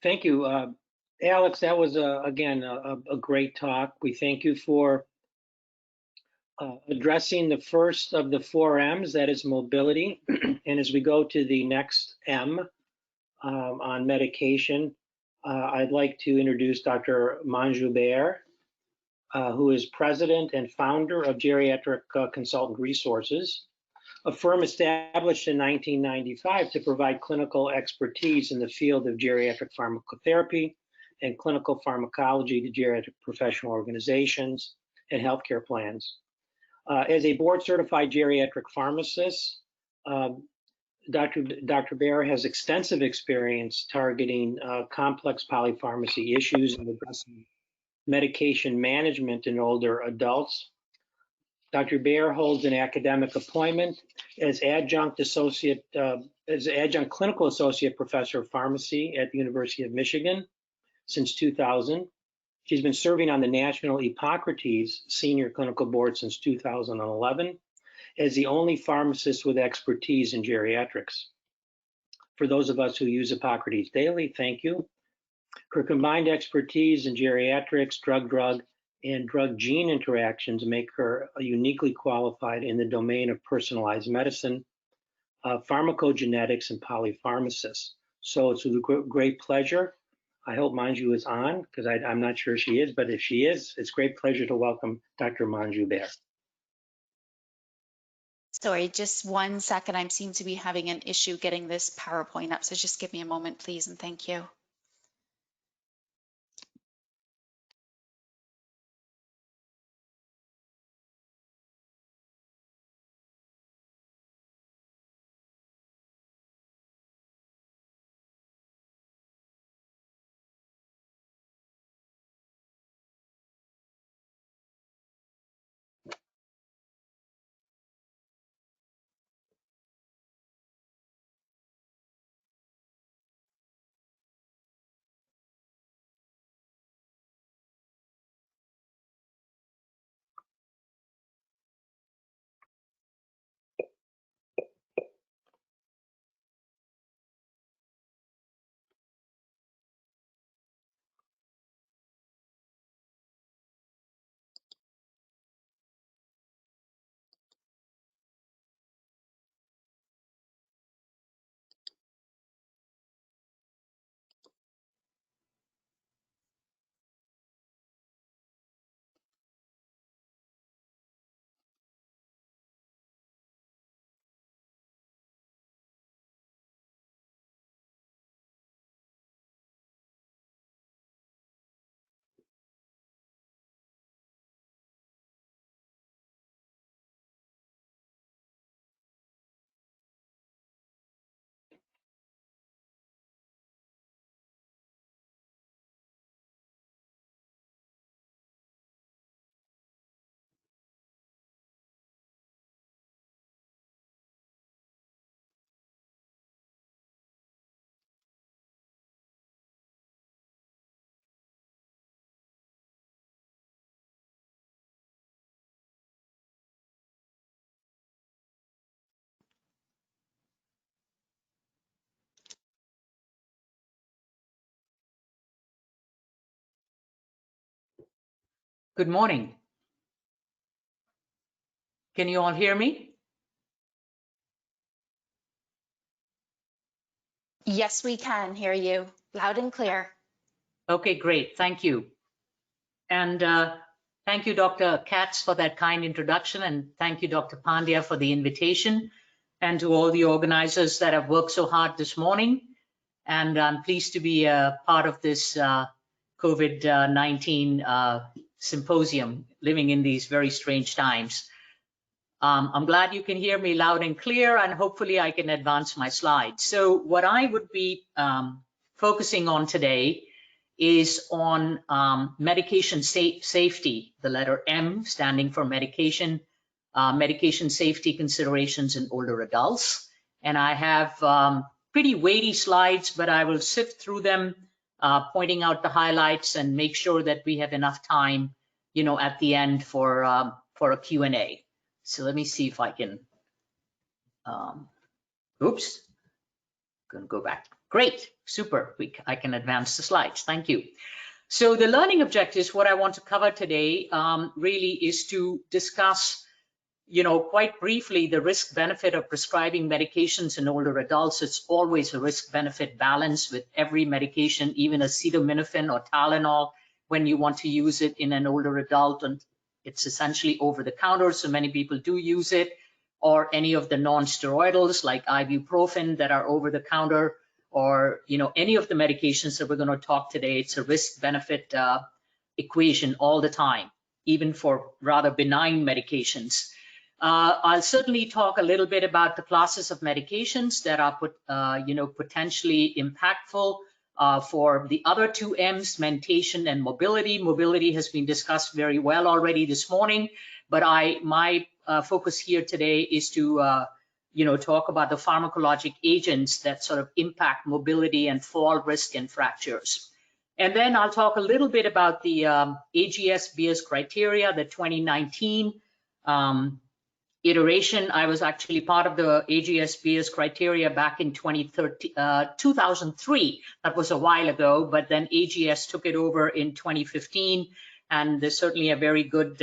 Thank you. Alex, that was, again, a great talk. We thank you for addressing the first of the 4 M's, that is mobility. And as we go to the next M on medication, I'd like to introduce Dr. Manju Beier, who is president and founder of Geriatric Consultant Resources, a firm established in 1995 to provide clinical expertise in the field of geriatric pharmacotherapy and clinical pharmacology to geriatric professional organizations and healthcare plans. As a board-certified geriatric pharmacist, Dr. Beier has extensive experience targeting complex polypharmacy issues and addressing medication management in older adults. Dr. Beier holds an academic appointment as adjunct clinical associate professor of pharmacy at the University of Michigan since 2000. She's been serving on the National Hippocrates Senior Clinical Board since 2011 as the only pharmacist with expertise in geriatrics. For those of us who use Hippocrates daily, thank you. Her combined expertise in geriatrics, drug-drug, and drug-gene interactions make her uniquely qualified in the domain of personalized medicine, pharmacogenetics, and polypharmacists. So it's with great pleasure. I hope Manju is on, because I'm not sure she is, but if she is, it's great pleasure to welcome Dr. Manju Beier. Sorry, just 1 second. I seem to be having an issue getting this PowerPoint up, so just give me a moment, please, and thank you. Good morning. Can you all hear me? Yes, we can hear you loud and clear. Okay, great. Thank you. And thank you, Dr. Katz, for that kind introduction. And thank you, Dr. Pandya, for the invitation, and to all the organizers that have worked so hard this morning. And I'm pleased to be a part of this COVID-19 symposium, living in these very strange times. I'm glad you can hear me loud and clear, and hopefully I can advance my slides. So what I would be focusing on today is on medication safety, the letter M standing for medication, medication safety considerations in older adults. And I have pretty weighty slides, but I will sift through them, pointing out the highlights and make sure that we have enough time, at the end for a Q&A. So let me see if I can, oops, gonna go back. Great, super, I can advance the slides, thank you. So the learning objectives, what I want to cover today really is to discuss, quite briefly, the risk benefit of prescribing medications in older adults. It's always a risk benefit balance with every medication, even acetaminophen or Tylenol, when you want to use it in an older adult, and it's essentially over the counter, so many people do use it, or any of the non-steroidals like ibuprofen that are over the counter, or any of the medications that we're going to talk today. It's a risk benefit equation all the time, even for rather benign medications. I'll certainly talk a little bit about the classes of medications that are potentially impactful for the other two M's, mentation and mobility. Mobility has been discussed very well already this morning, but my focus here today is to talk about the pharmacologic agents that sort of impact mobility and fall risk and fractures. And then I'll talk a little bit about the AGS-Beers criteria, the 2019 iteration. I was actually part of the AGS-Beers criteria back in 2003. That was a while ago, but then AGS took it over in 2015, and there's certainly a very good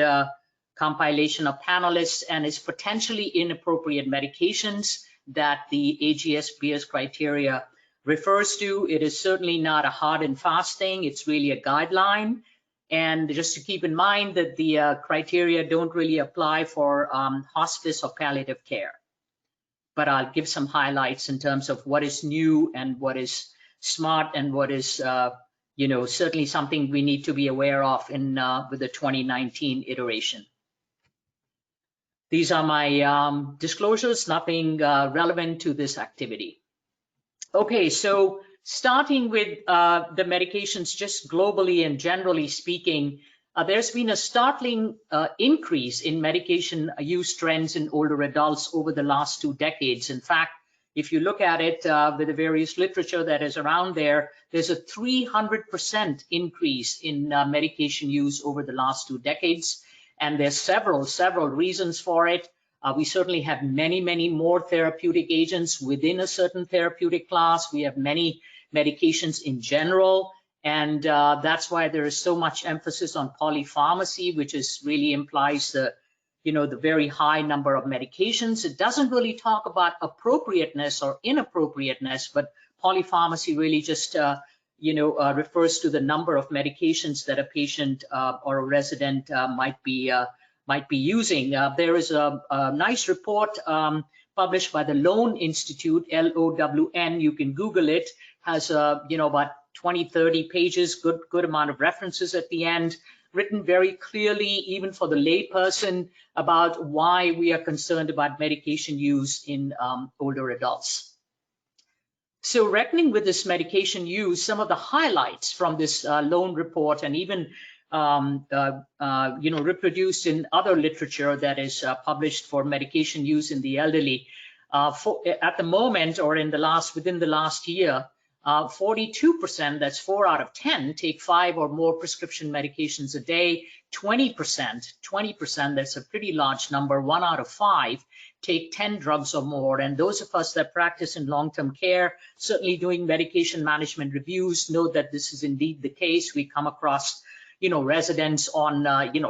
compilation of panelists, and it's potentially inappropriate medications that the AGS-Beers criteria refers to. It is certainly not a hard and fast thing. It's really a guideline. And just to keep in mind that the criteria don't really apply for hospice or palliative care. But I'll give some highlights in terms of what is new and what is smart and what is, certainly something we need to be aware of with the 2019 iteration. These are my disclosures, nothing relevant to this activity. Okay, so starting with the medications just globally and generally speaking, there's been a startling increase in medication use trends in older adults over the last 2 decades. In fact, if you look at it with the various literature that is around there, there's a 300% increase in medication use over the last 2 decades. And there's several reasons for it. We certainly have many more therapeutic agents within a certain therapeutic class. We have many medications in general, and that's why there is so much emphasis on polypharmacy, which really implies the very high number of medications. It doesn't really talk about appropriateness or inappropriateness, but polypharmacy really just refers to the number of medications that a patient or a resident might be using. There is a nice report published by the Lown Institute, LOWN. You can Google it. Has about 20-30 pages, good amount of references at the end, written very clearly, even for the lay person, about why we are concerned about medication use in older adults. So reckoning with this medication use, some of the highlights from this Lown report, and even reproduced in other literature that is published for medication use in the elderly, at the moment or within the last year, 42%, that's 4 out of 10, take 5 or more prescription medications a day. 20%, that's a pretty large number, 1 out of 5, take 10 drugs or more. And those of us that practice in long-term care, certainly doing medication management reviews, know that this is indeed the case. We come across residents on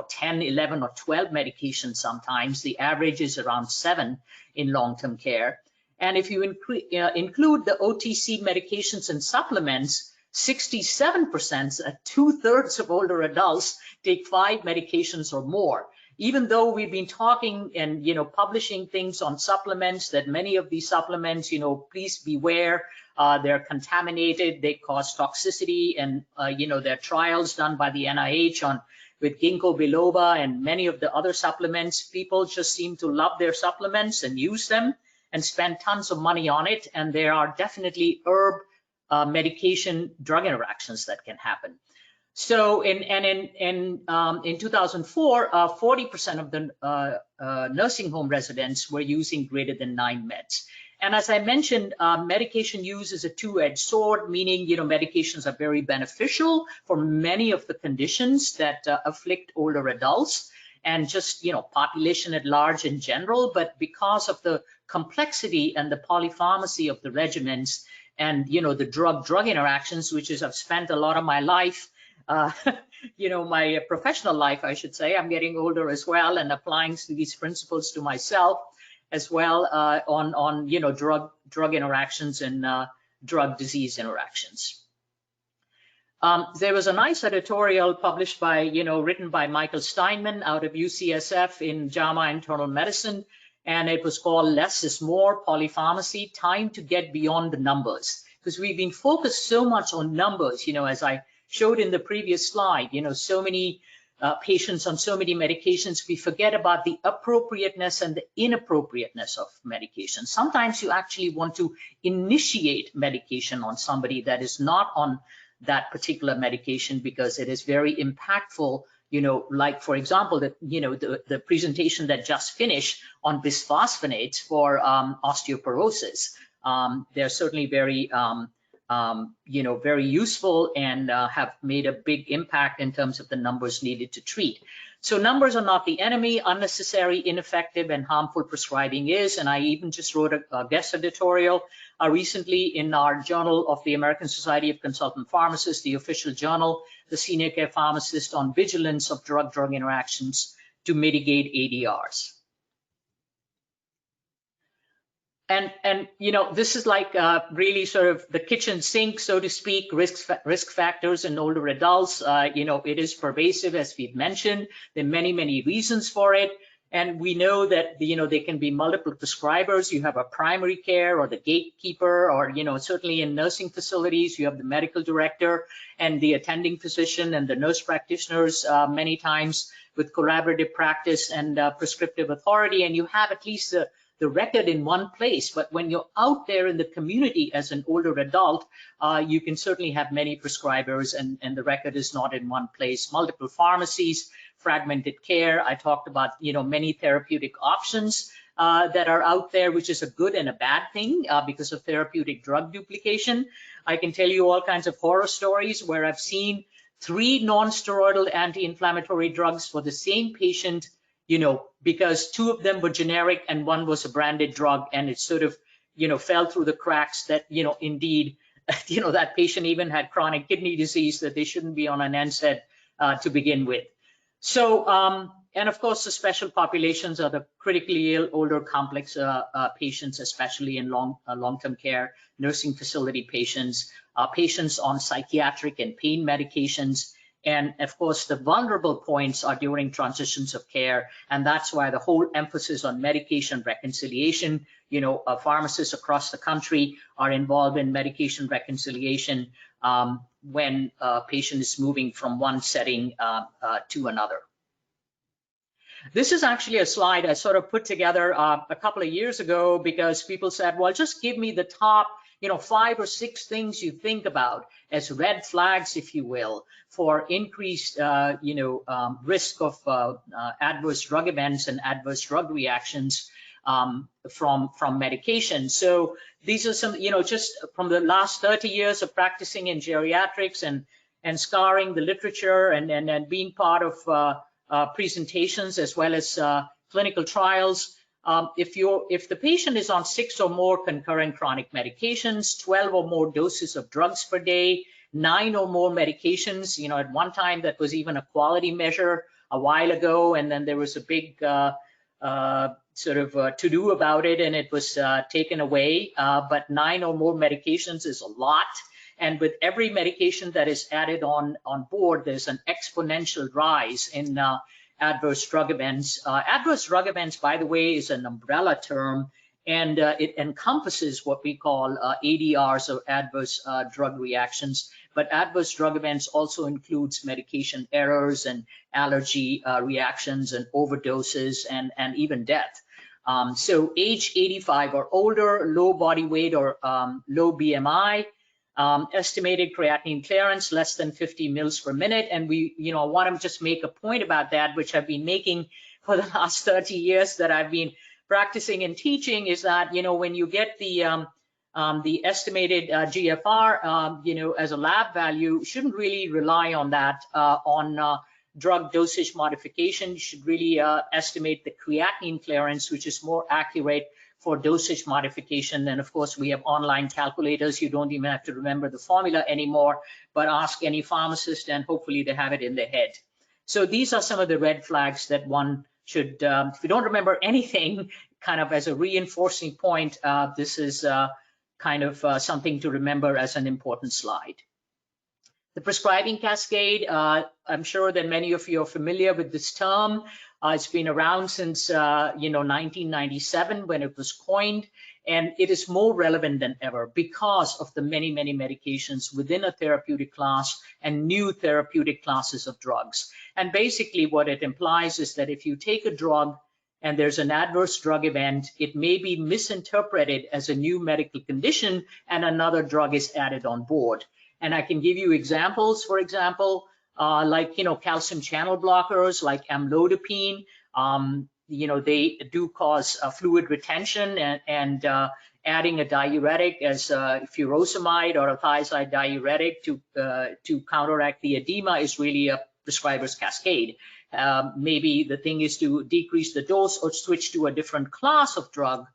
10, 11 or 12 medications sometimes. The average is around 7 in long-term care. And if you include the OTC medications and supplements, 67%, 2/3 of older adults take 5 medications or more. Even though we've been talking and publishing things on supplements, that many of these supplements, please beware, they're contaminated, they cause toxicity, and there are trials done by the NIH with ginkgo biloba and many of the other supplements. People just seem to love their supplements and use them and spend tons of money on it. And there are definitely herb medication drug interactions that can happen. So in 2004, 40% of the nursing home residents were using greater than 9 meds. And as I mentioned, medication use is a two-edged sword, meaning, medications are very beneficial for many of the conditions that afflict older adults and just, population at large in general. But because of the complexity and the polypharmacy of the regimens and, the drug-drug interactions, which is I've spent a lot of my life, my professional life, I should say, I'm getting older as well, and applying these principles to myself as well on drug interactions and drug disease interactions. There was a nice editorial published by, written by Michael Steinman out of UCSF in JAMA Internal Medicine, and it was called Less is More, Polypharmacy, Time to Get Beyond the Numbers. Because we've been focused so much on numbers, as I showed in the previous slide, so many patients on so many medications, we forget about the appropriateness and the inappropriateness of medication. Sometimes you actually want to initiate medication on somebody that is not on that particular medication because it is very impactful, like for example, the presentation that just finished on bisphosphonates for osteoporosis. They're certainly very very useful and have made a big impact in terms of the numbers needed to treat. So numbers are not the enemy. Unnecessary, ineffective, and harmful prescribing is. And I even just wrote a guest editorial recently in our Journal of the American Society of Consultant Pharmacists, the official journal, the senior care pharmacist, on vigilance of drug-drug interactions to mitigate ADRs. And this is like really sort of the kitchen sink, so to speak, risk factors in older adults. It is pervasive, as we've mentioned. There are many, many reasons for it. And we know that, there can be multiple prescribers. You have a primary care or the gatekeeper, or, certainly in nursing facilities, you have the medical director and the attending physician and the nurse practitioners many times with collaborative practice and prescriptive authority. And you have at least the record in one place. But when you're out there in the community as an older adult, you can certainly have many prescribers, and the record is not in one place. Multiple pharmacies, fragmented care. I talked about, many therapeutic options that are out there, which is a good and a bad thing because of therapeutic drug duplication. I can tell you all kinds of horror stories where I've seen 3 non-steroidal anti-inflammatory drugs for the same patient, because 2 of them were generic and 1 was a branded drug, and it sort of, fell through the cracks that, indeed, that patient even had chronic kidney disease that they shouldn't be on an NSAID to begin with. So, and of course, the special populations are the critically ill, older, complex patients, especially in long-term care, nursing facility patients, patients on psychiatric and pain medications. And of course, the vulnerable points are during transitions of care. And that's why the whole emphasis on medication reconciliation, pharmacists across the country are involved in medication reconciliation when a patient is moving from one setting to another. This is actually a slide I sort of put together a couple of years ago because people said, well, just give me the top 5 or 6 things you think about as red flags, if you will, for increased, risk of adverse drug events and adverse drug reactions from medication. So these are some, just from the last 30 years of practicing in geriatrics and scouring the literature and being part of presentations as well as clinical trials. If the patient is on 6 or more concurrent chronic medications, 12 or more doses of drugs per day, 9 or more medications, at one time that was even a quality measure a while ago, and then there was a big sort of to-do about it, and it was taken away. But 9 or more medications is a lot. And with every medication that is added on board, there's an exponential rise in adverse drug events. Adverse drug events, by the way, is an umbrella term, and it encompasses what we call ADRs, or adverse drug reactions. But adverse drug events also includes medication errors and allergy reactions and overdoses and even death. So age 85 or older, low body weight or low BMI, Estimated creatinine clearance less than 50 mils per minute. And we, I want to just make a point about that, which I've been making for the last 30 years that I've been practicing and teaching, is that, when you get the estimated GFR, as a lab value, you shouldn't really rely on that on drug dosage modification. You should really estimate the creatinine clearance, which is more accurate for dosage modification. And of course, we have online calculators. You don't even have to remember the formula anymore, but ask any pharmacist and hopefully they have it in their head. So these are some of the red flags that one should, if you don't remember anything, kind of as a reinforcing point, this is kind of something to remember as an important slide. The prescribing cascade, I'm sure that many of you are familiar with this term. It's been around since 1997 when it was coined, and it is more relevant than ever because of the many medications within a therapeutic class and new therapeutic classes of drugs. And basically what it implies is that if you take a drug and there's an adverse drug event, it may be misinterpreted as a new medical condition and another drug is added on board. And I can give you examples, for example, like, calcium channel blockers like amlodipine. They do cause fluid retention, and adding a diuretic as furosemide or a thiazide diuretic to counteract the edema is really a prescriber's cascade. Maybe the thing is to decrease the dose or switch to a different class of drug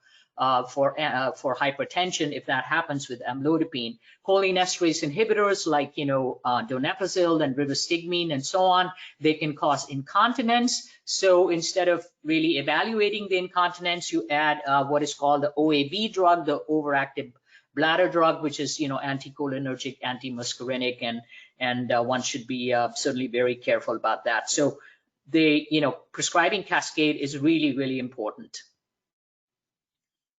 for hypertension if that happens with amlodipine. Cholinesterase inhibitors like donepezil and rivastigmine and so on, they can cause incontinence. So instead of really evaluating the incontinence, you add what is called the OAB drug, the overactive bladder drug, which is anticholinergic, antimuscarinic, and one should be certainly very careful about that. So the prescribing cascade is really important.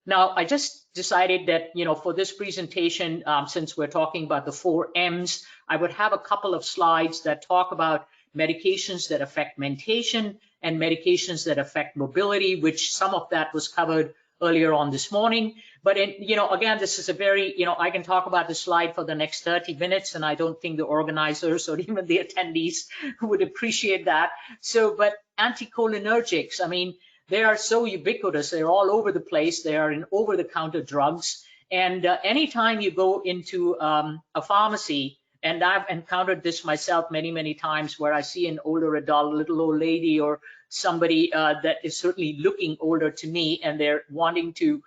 Now, I just decided that, for this presentation, since we're talking about the 4 M's, I would have a couple of slides that talk about medications that affect mentation and medications that affect mobility, which some of that was covered earlier on this morning. But, again, this is a very, I can talk about this slide for the next 30 minutes, and I don't think the organizers or even the attendees would appreciate that. So, but anticholinergics, I mean, they are so ubiquitous. They're all over the place. They are in over-the-counter drugs. And anytime you go into a pharmacy, and I've encountered this myself many times, where I see an older adult, little old lady, or somebody that is certainly looking older to me, and they're wanting to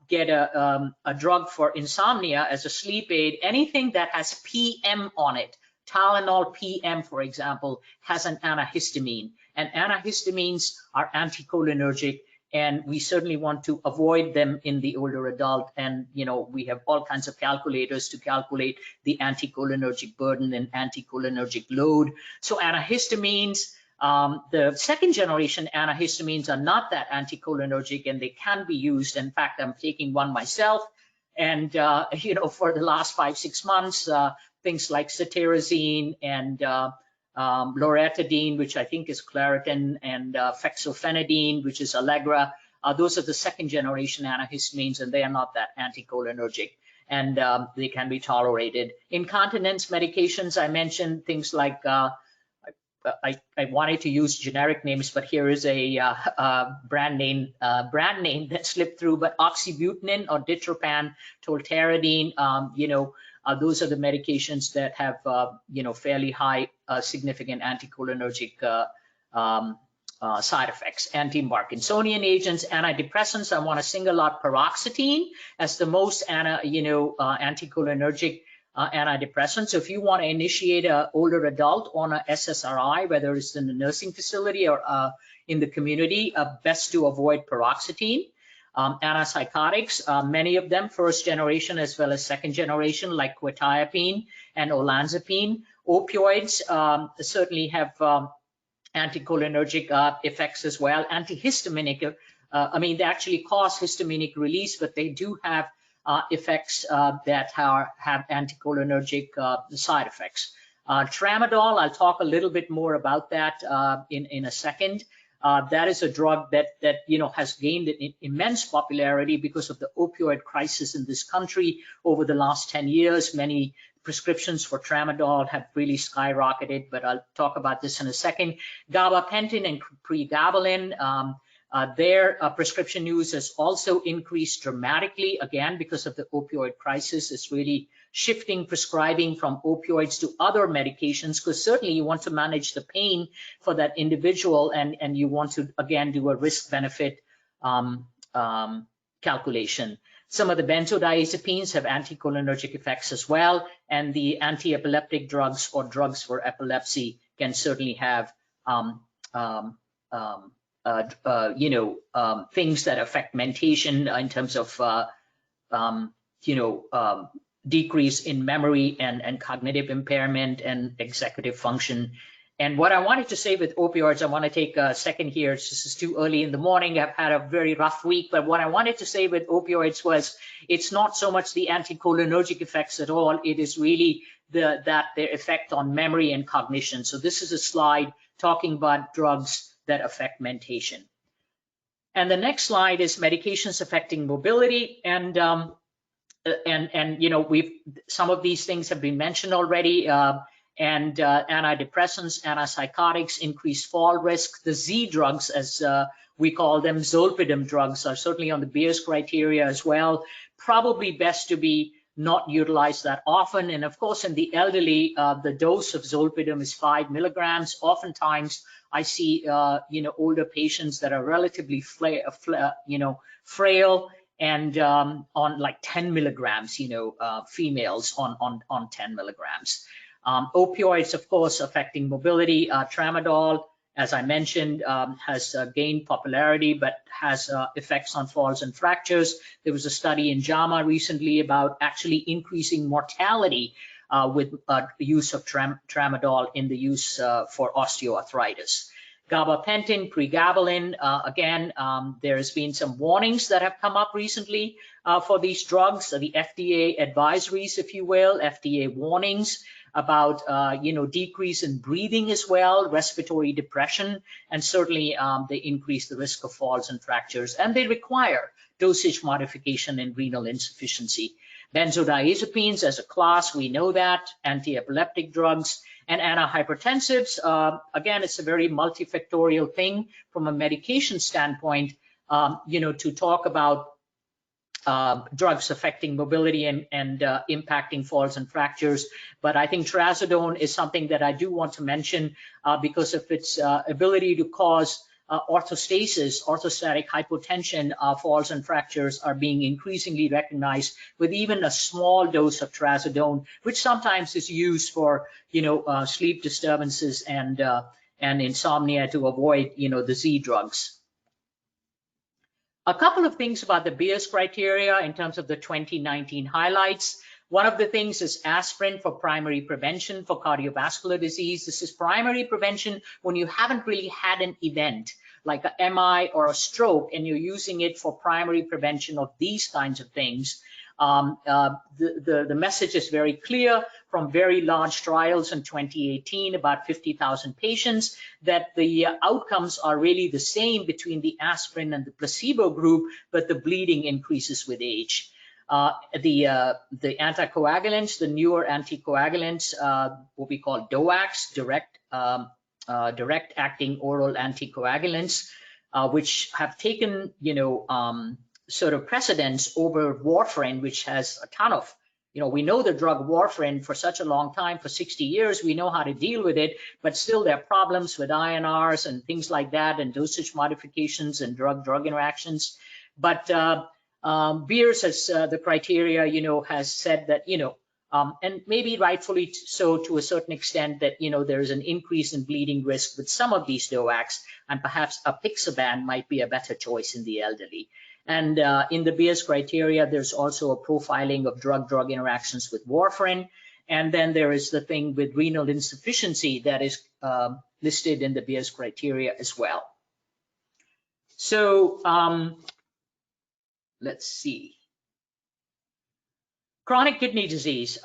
get a drug for insomnia as a sleep aid, anything that has PM on it, Tylenol PM, for example, has an antihistamine. And antihistamines are anticholinergic, and we certainly want to avoid them in the older adult. And, we have all kinds of calculators to calculate the anticholinergic burden and anticholinergic load. So antihistamines, the second generation antihistamines are not that anticholinergic, and they can be used. In fact, I'm taking one myself. And, for the last 5-6 months, things like cetirizine and loratadine, which I think is Claritin, and fexofenadine, which is Allegra. Those are the second generation antihistamines, and they are not that anticholinergic, and they can be tolerated. Incontinence medications, I mentioned things like, I wanted to use generic names, but here is a brand name that slipped through, but oxybutynin or ditropan, tolterodine, those are the medications that have, fairly high significant anticholinergic side effects. Anti-Parkinsonian agents, antidepressants, I want to single out paroxetine as the most anticholinergic antidepressant. So if you want to initiate an older adult on a SSRI, whether it's in the nursing facility or in the community, best to avoid paroxetine. Antipsychotics, many of them first generation as well as second generation, like quetiapine and olanzapine. Opioids certainly have anticholinergic effects as well. Antihistaminic, they actually cause histaminic release, but they do have effects that have anticholinergic side effects. Tramadol, I'll talk a little bit more about that in a second. That is a drug that has gained an immense popularity because of the opioid crisis in this country over the last 10 years. Many prescriptions for tramadol have really skyrocketed, but I'll talk about this in a second. Gabapentin and pregabalin, their prescription use has also increased dramatically, again, because of the opioid crisis. It's really shifting prescribing from opioids to other medications, because certainly you want to manage the pain for that individual, and you want to, again, do a risk-benefit calculation. Some of the benzodiazepines have anticholinergic effects as well, and the anti-epileptic drugs or drugs for epilepsy can certainly have things that affect mentation in terms of decrease in memory and cognitive impairment and executive function. And what I wanted to say with opioids, I want to take a second here. This is too early in the morning. I've had a very rough week, but what I wanted to say with opioids was it's not so much the anticholinergic effects at all. It is really their effect on memory and cognition. So this is a slide talking about drugs that affect mentation. And the next slide is medications affecting mobility. And some of these things have been mentioned already. And antidepressants, antipsychotics, increased fall risk. The Z drugs, as we call them, zolpidem drugs, are certainly on the Beier's criteria as well. Probably best to be not utilized that often. And of course, in the elderly, the dose of zolpidem is 5 milligrams. Oftentimes, I see older patients that are relatively frail and on like 10 milligrams, females on 10 milligrams. Opioids, of course, affecting mobility. Tramadol, as I mentioned, has gained popularity, but has effects on falls and fractures. There was a study in JAMA recently about actually increasing mortality with the use of tramadol in the use for osteoarthritis. Gabapentin, pregabalin, again, there's been some warnings that have come up recently for these drugs. The FDA advisories, if you will, FDA warnings about decrease in breathing as well, respiratory depression, and certainly they increase the risk of falls and fractures, and they require dosage modification in renal insufficiency. Benzodiazepines as a class, we know that, anti-epileptic drugs, and antihypertensives, again, it's a very multifactorial thing from a medication standpoint, to talk about drugs affecting mobility and impacting falls and fractures. But I think Trazodone is something that I do want to mention because of its ability to cause orthostasis, orthostatic hypotension. Falls and fractures are being increasingly recognized with even a small dose of Trazodone, which sometimes is used for sleep disturbances and insomnia to avoid the Z drugs. A couple of things about the Beier's criteria in terms of the 2019 highlights. One of the things is aspirin for primary prevention for cardiovascular disease. This is primary prevention when you haven't really had an event like a MI or a stroke, and you're using it for primary prevention of these kinds of things. The message is very clear from very large trials in 2018, about 50,000 patients, that the outcomes are really the same between the aspirin and the placebo group, but the bleeding increases with age. The anticoagulants, the newer anticoagulants, what we call DOACs, direct acting oral anticoagulants, which have taken sort of precedence over warfarin, which has a ton of, we know the drug warfarin for such a long time, for 60 years, we know how to deal with it, but still there are problems with INRs and things like that, and dosage modifications and drug-drug interactions. But Beier's has the criteria, has said that, and maybe rightfully so to a certain extent, that, there is an increase in bleeding risk with some of these DOACs, and perhaps apixaban might be a better choice in the elderly. And in the Beier's criteria, there's also a profiling of drug-drug interactions with warfarin. And then there is the thing with renal insufficiency that is listed in the Beier's criteria as well. So let's see. Chronic kidney disease.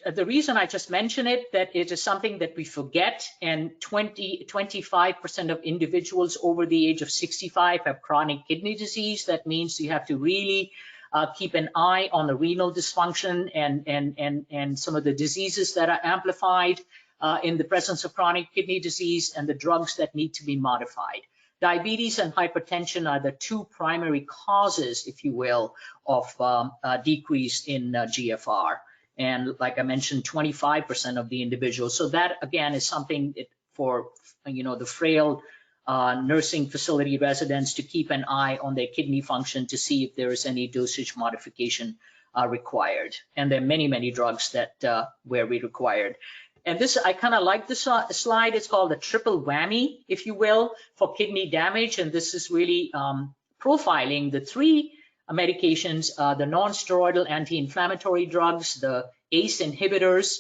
the reason I just mention it, that it is something that we forget, and 25% of individuals over the age of 65 have chronic kidney disease. That means you have to really keep an eye on the renal dysfunction and some of the diseases that are amplified in the presence of chronic kidney disease, and the drugs that need to be modified. Diabetes and hypertension are the two primary causes, if you will, of decrease in GFR. And like I mentioned, 25% of the individuals. So that, again, is something for, the frail nursing facility residents to keep an eye on their kidney function to see if there is any dosage modification required. And there are many, many drugs that where we required. And this, I kind of like this slide. It's called the triple whammy, if you will, for kidney damage. And this is really profiling the three medications, the non-steroidal anti-inflammatory drugs, the ACE inhibitors,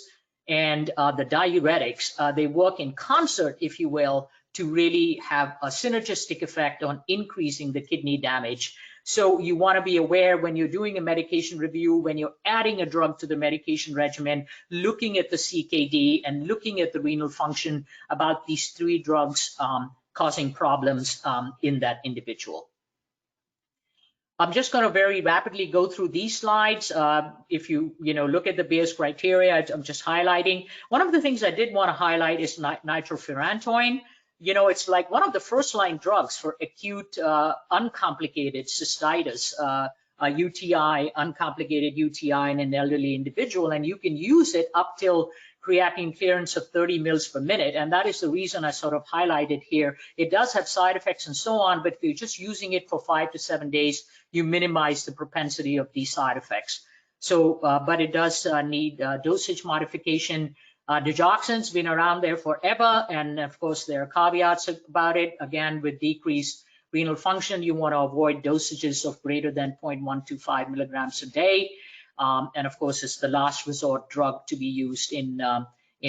and the diuretics. They work in concert, if you will, to really have a synergistic effect on increasing the kidney damage. So you want to be aware when you're doing a medication review, when you're adding a drug to the medication regimen, looking at the CKD and looking at the renal function about these three drugs causing problems in that individual. I'm just going to very rapidly go through these slides. If you look at the Beier's criteria, I'm just highlighting. One of the things I did want to highlight is nitrofurantoin. It's like one of the first-line drugs for acute uncomplicated cystitis, UTI, uncomplicated UTI in an elderly individual, and you can use it up till creatinine clearance of 30 mils per minute, and that is the reason I sort of highlighted here. It does have side effects and so on, but if you're just using it for 5 to 7 days, you minimize the propensity of these side effects. So, but it does need dosage modification. Digoxin's been around there forever, and of course there are caveats about it. Again, with decreased renal function, you want to avoid dosages of greater than 0.125 milligrams a day. And of course, it's the last resort drug to be used in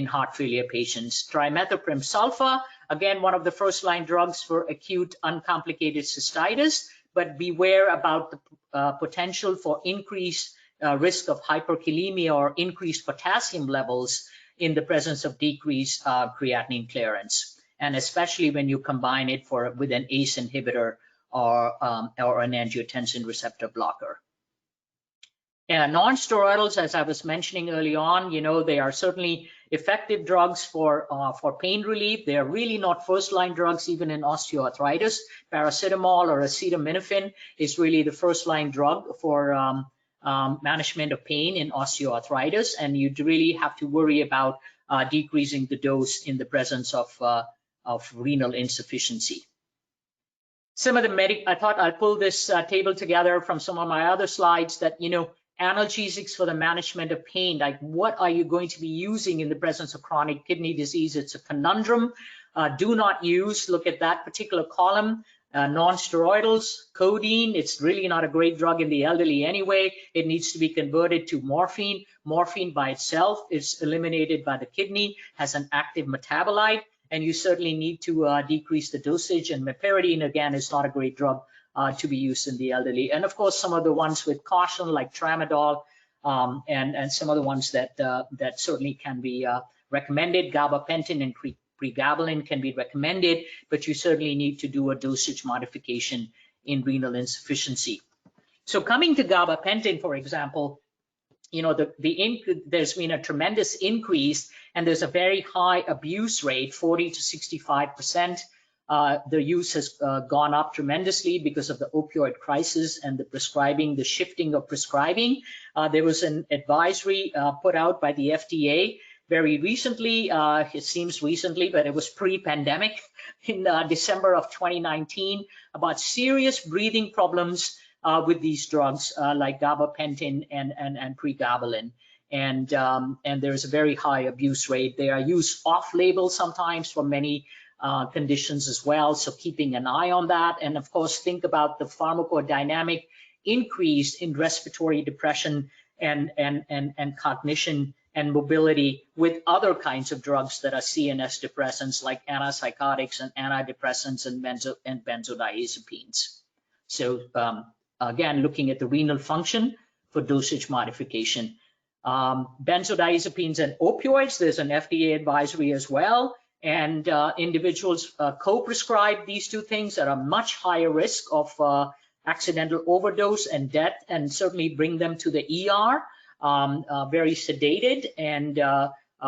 heart failure patients. Trimethoprim sulfa, again, one of the first-line drugs for acute uncomplicated cystitis, but beware about the potential for increased risk of hyperkalemia or increased potassium levels in the presence of decreased creatinine clearance, and especially when you combine it with an ACE inhibitor or an angiotensin receptor blocker. Non-steroidals, as I was mentioning early on, they are certainly effective drugs for pain relief. They are really not first-line drugs, even in osteoarthritis. Paracetamol or acetaminophen is really the first-line drug for management of pain in osteoarthritis, and you really have to worry about decreasing the dose in the presence of renal insufficiency. Some of the I thought I'd pull this table together from some of my other slides that, analgesics for the management of pain, like what are you going to be using in the presence of chronic kidney disease? It's a conundrum. Do not use, look at that particular column, non-steroidals, codeine. It's really not a great drug in the elderly anyway. It needs to be converted to morphine. Morphine by itself is eliminated by the kidney, has an active metabolite, and you certainly need to decrease the dosage. And meperidine, again, is not a great drug to be used in the elderly. And of course, some of the ones with caution, like tramadol, and some of the ones that certainly can be recommended. Gabapentin and pregabalin can be recommended, but you certainly need to do a dosage modification in renal insufficiency. So coming to gabapentin, for example, there's been a tremendous increase, and there's a very high abuse rate, 40 to 65%. The use has gone up tremendously because of the opioid crisis and the shifting of prescribing. There was an advisory put out by the FDA very recently, it seems recently, but it was pre-pandemic, in December of 2019, about serious breathing problems with these drugs like gabapentin and pregabalin. And there's a very high abuse rate. They are used off-label sometimes for many conditions as well, so keeping an eye on that. And of course, think about the pharmacodynamic increase in respiratory depression and cognition and mobility with other kinds of drugs that are CNS depressants like antipsychotics and antidepressants and benzodiazepines. So again, looking at the renal function for dosage modification. Benzodiazepines and opioids, there's an FDA advisory as well. And individuals co-prescribe these two things at a much higher risk of accidental overdose and death, and certainly bring them to the ER, very sedated and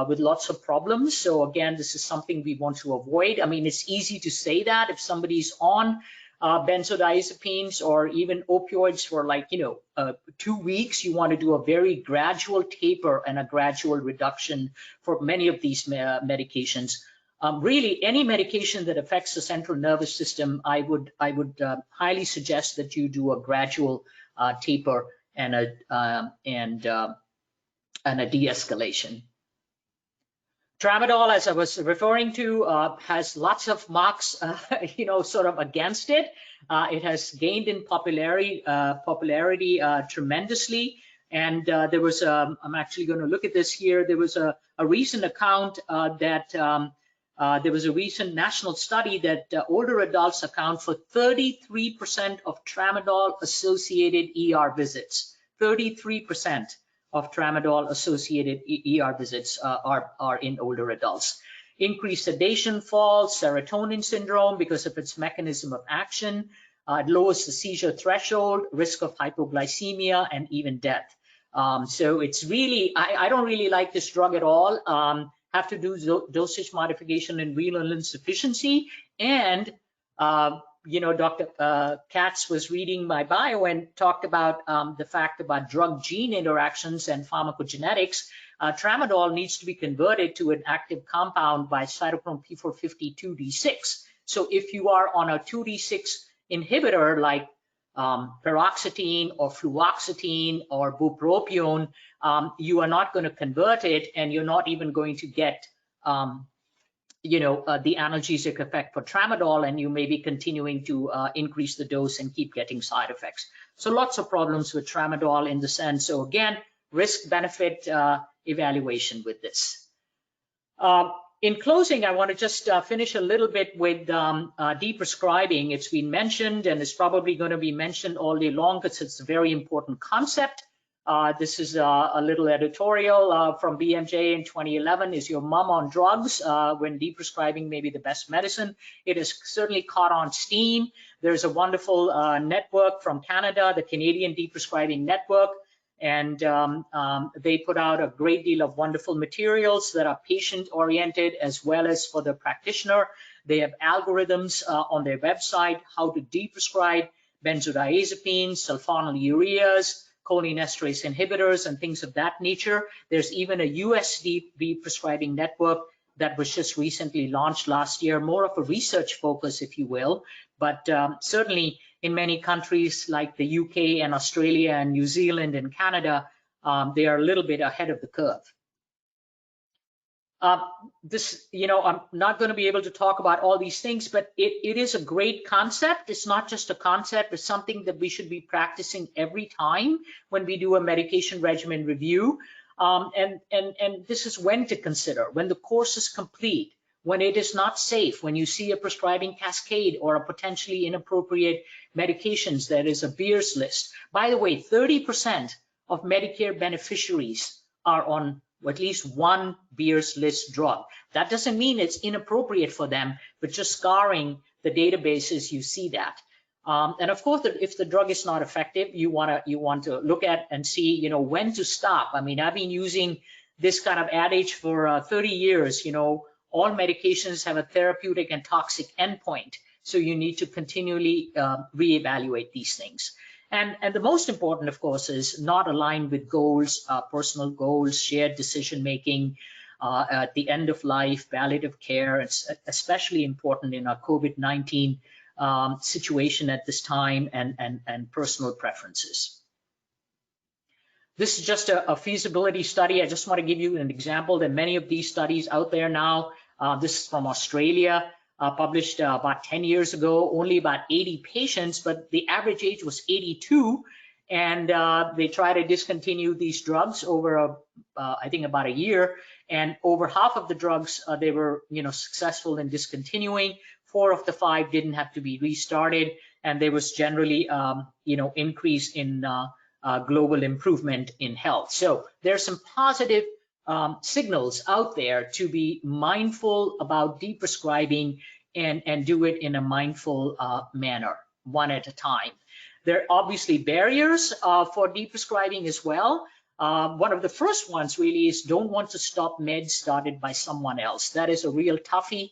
with lots of problems. So again, this is something we want to avoid. I mean, it's easy to say that if somebody's on benzodiazepines or even opioids for 2 weeks, you want to do a very gradual taper and a gradual reduction for many of these medications. Really, any medication that affects the central nervous system, I would highly suggest that you do a gradual taper and a de-escalation. Tramadol, as I was referring to, has lots of marks, sort of against it. It has gained in popularity tremendously. And there was, I'm actually going to look at this here. There was a recent account that there was a recent national study that older adults account for 33% of tramadol-associated ER visits. 33% of tramadol-associated ER visits are in older adults. Increased sedation, falls, serotonin syndrome because of its mechanism of action. It lowers the seizure threshold, risk of hypoglycemia, and even death. So it's really, I don't really like this drug at all. Have to do dosage modification and renal insufficiency. And, Dr. Katz was reading my bio and talked about the fact about drug-gene interactions and pharmacogenetics. Tramadol needs to be converted to an active compound by cytochrome P452D6. So if you are on a 2D6 inhibitor like paroxetine or fluoxetine or bupropion, you are not going to convert it, and you're not even going to get the analgesic effect for tramadol, and you may be continuing to increase the dose and keep getting side effects. So lots of problems with tramadol in the sense. So again, risk-benefit evaluation with this. In closing, I want to just finish a little bit with deprescribing. It's been mentioned, and it's probably going to be mentioned all day long because it's a very important concept. This is a little editorial from BMJ in 2011. Is your mom on drugs when deprescribing may be the best medicine? It has certainly caught on steam. There's a wonderful network from Canada, the Canadian Deprescribing Network, and they put out a great deal of wonderful materials that are patient-oriented as well as for the practitioner. They have algorithms on their website how to deprescribe benzodiazepines, sulfonylureas, cholinesterase inhibitors, and things of that nature. There's even a US deprescribing network that was just recently launched last year, more of a research focus, if you will, but certainly in many countries like the UK and Australia and New Zealand and Canada, they are a little bit ahead of the curve. I'm not going to be able to talk about all these things, but it is a great concept. It's not just a concept, it's something that we should be practicing every time when we do a medication regimen review. And this is when to consider, when the course is complete, when it is not safe, when you see a prescribing cascade or a potentially inappropriate medications, there is a Beier's list. By the way, 30% of Medicare beneficiaries are on at least one Beier's list drug. That doesn't mean it's inappropriate for them, but just scouring the databases, you see that. And of course, if the drug is not effective, you want to look at and see, when to stop. I mean, I've been using this kind of adage for 30 years. All medications have a therapeutic and toxic endpoint, so you need to continually reevaluate these things. And the most important, of course, is not aligned with goals, personal goals, shared decision-making at the end of life, palliative care. It's especially important in our COVID-19 situation at this time, and personal preferences. This is just a feasibility study. I just want to give you an example. There are many of these studies out there now. This is from Australia. Published about 10 years ago, only about 80 patients, but the average age was 82, and they try to discontinue these drugs over, I think, about a year, and over half of the drugs they were, successful in discontinuing. 4 of the 5 didn't have to be restarted, and there was generally, increase in global improvement in health. So there's some positive signals out there to be mindful about deprescribing and do it in a mindful manner, one at a time. There are obviously barriers for deprescribing as well. One of the first ones really is don't want to stop meds started by someone else. That is a real toughie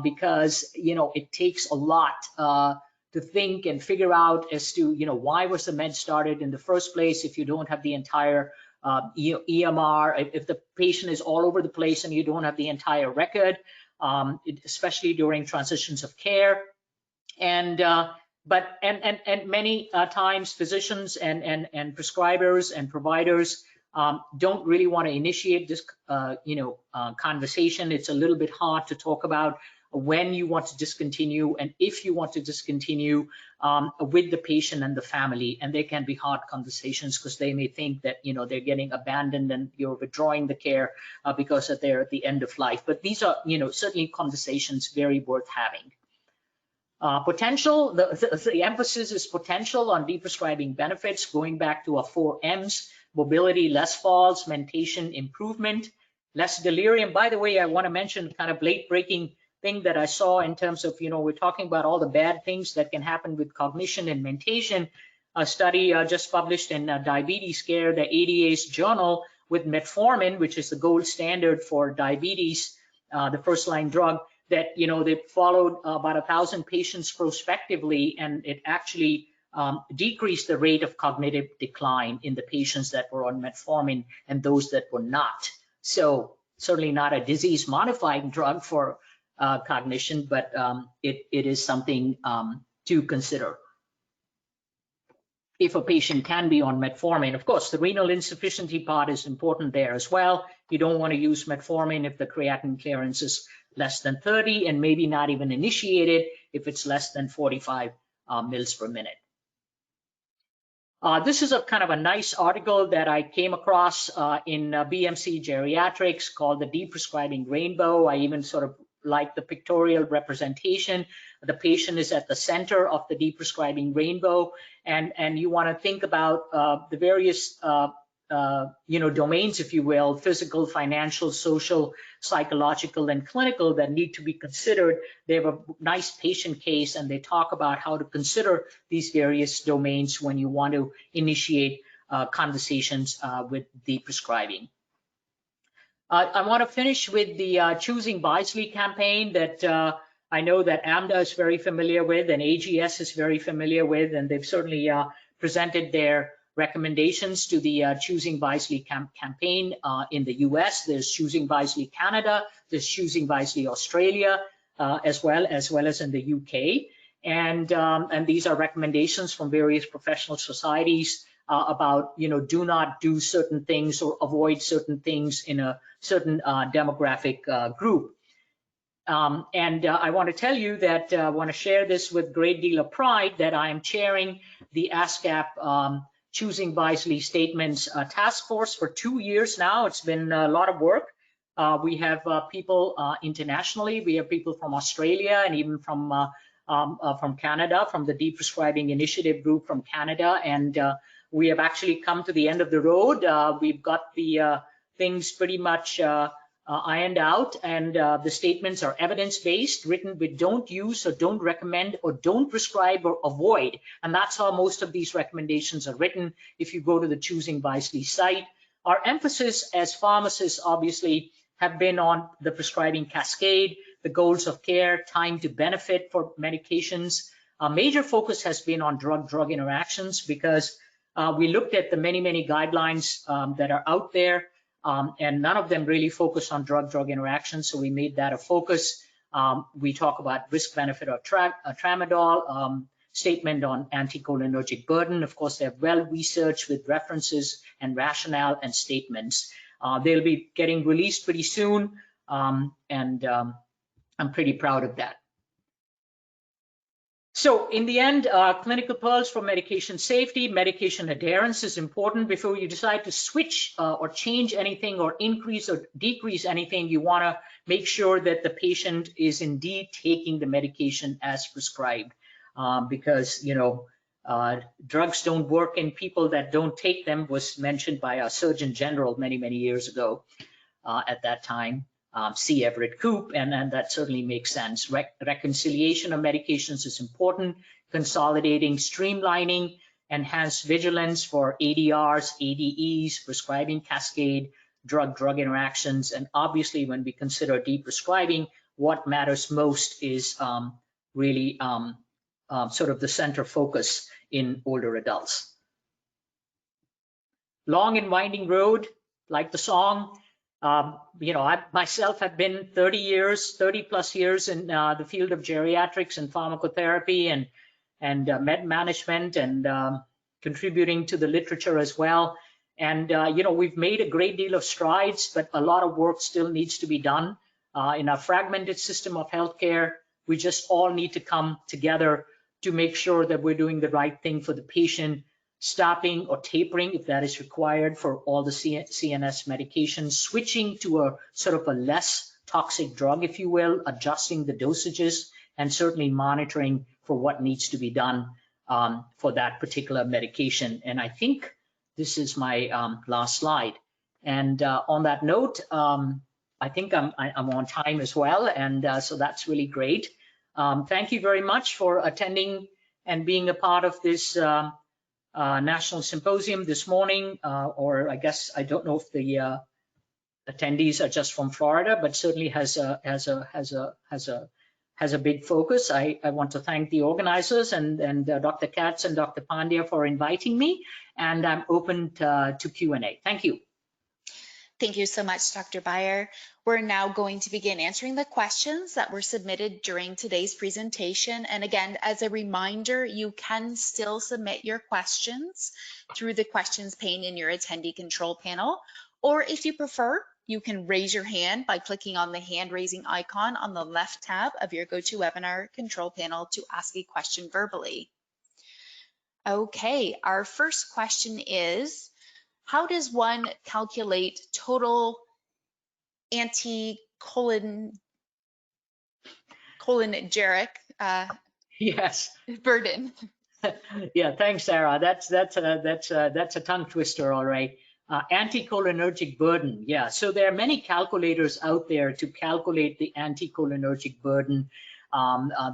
because, it takes a lot to think and figure out as to, why was the med started in the first place if you don't have the entire EMR, if the patient is all over the place and you don't have the entire record, especially during transitions of care. And many times physicians and prescribers and providers don't really want to initiate this conversation. It's a little bit hard to talk about when you want to discontinue and if you want to discontinue with the patient and the family. And they can be hard conversations because they may think that they're getting abandoned and you're withdrawing the care because they're at the end of life. But these are certainly conversations very worth having. Potential, the emphasis is potential on deprescribing benefits, going back to our 4 M's: mobility, less falls, mentation, improvement, less delirium. By the way, I want to mention kind of late breaking thing that I saw in terms of, we're talking about all the bad things that can happen with cognition and mentation. A study just published in Diabetes Care, the ADA's journal, with metformin, which is the gold standard for diabetes, the first-line drug, that they followed about 1,000 patients prospectively, and it actually decreased the rate of cognitive decline in the patients that were on metformin and those that were not. So certainly not a disease-modifying drug for cognition, but it is something to consider. If a patient can be on metformin, of course, the renal insufficiency part is important there as well. You don't want to use metformin if the creatinine clearance is less than 30 and maybe not even initiated if it's less than 45 mils per minute. This is a kind of a nice article that I came across in BMC Geriatrics called the Deprescribing Rainbow. I even sort of like the pictorial representation. The patient is at the center of the deprescribing rainbow, and you want to think about the various domains, if you will, physical, financial, social, psychological, and clinical that need to be considered. They have a nice patient case, and they talk about how to consider these various domains when you want to initiate conversations with deprescribing. I want to finish with the Choosing Wisely campaign that I know that AMDA is very familiar with and AGS is very familiar with, and they've certainly presented their recommendations to the Choosing Wisely campaign in the US. There's Choosing Wisely Canada, there's Choosing Wisely Australia, as well as in the UK. And these are recommendations from various professional societies about, do not do certain things or avoid certain things in a certain demographic group. I want to tell you that I want to share this with a great deal of pride that I am chairing the ASCAP Choosing Wisely Statements Task Force for 2 years now. It's been a lot of work. We have people internationally. We have people from Australia and even from Canada, from the Deprescribing Initiative group from Canada. And we have actually come to the end of the road. We've got the things pretty much ironed out, and the statements are evidence-based, written with don't use or don't recommend or don't prescribe or avoid. And that's how most of these recommendations are written if you go to the Choosing Wisely site. Our emphasis as pharmacists obviously have been on the prescribing cascade, the goals of care, time to benefit for medications. A major focus has been on drug-drug interactions because we looked at the many guidelines that are out there, and none of them really focus on drug-drug interactions, so we made that a focus. We talk about risk-benefit of tramadol, statement on anticholinergic burden. Of course, they're well-researched with references and rationale and statements. They'll be getting released pretty soon, and I'm pretty proud of that. So in the end, clinical pearls for medication safety, medication adherence is important. Before you decide to switch or change anything or increase or decrease anything, you want to make sure that the patient is indeed taking the medication as prescribed, because drugs don't work in people that don't take them was mentioned by our Surgeon General many, many years ago at that time, C. Everett Koop, and that certainly makes sense. Reconciliation of medications is important, consolidating, streamlining, enhanced vigilance for ADRs, ADEs, prescribing cascade, drug-drug interactions, and obviously when we consider deprescribing, what matters most is really sort of the center focus in older adults. Long and winding road, like the song. I myself have been 30 plus years in the field of geriatrics and pharmacotherapy and med management and contributing to the literature as well. And, we've made a great deal of strides, but a lot of work still needs to be done. In our fragmented system of healthcare, we just all need to come together to make sure that we're doing the right thing for the patient, stopping or tapering if that is required for all the CNS medications, switching to a sort of a less toxic drug, if you will, adjusting the dosages, and certainly monitoring for what needs to be done for that particular medication. And I think this is my last slide. And on that note, I think I'm on time as well, and so that's really great. Thank you very much for attending and being a part of this National Symposium this morning, or I guess I don't know if the attendees are just from Florida, but certainly has a big focus. I want to thank the organizers and Dr. Katz and Dr. Pandya for inviting me, and I'm open to Q&A. Thank you. Thank you so much, Dr. Beier. We're now going to begin answering the questions that were submitted during today's presentation. And again, as a reminder, you can still submit your questions through the questions pane in your attendee control panel. Or if you prefer, you can raise your hand by clicking on the hand raising icon on the left tab of your GoToWebinar control panel to ask a question verbally. Okay, our first question is, how does one calculate total anticholinergic yes burden? Yeah, thanks, Sarah. That's a tongue twister, all right. Anticholinergic burden. Yeah, so there are many calculators out there to calculate the anticholinergic burden.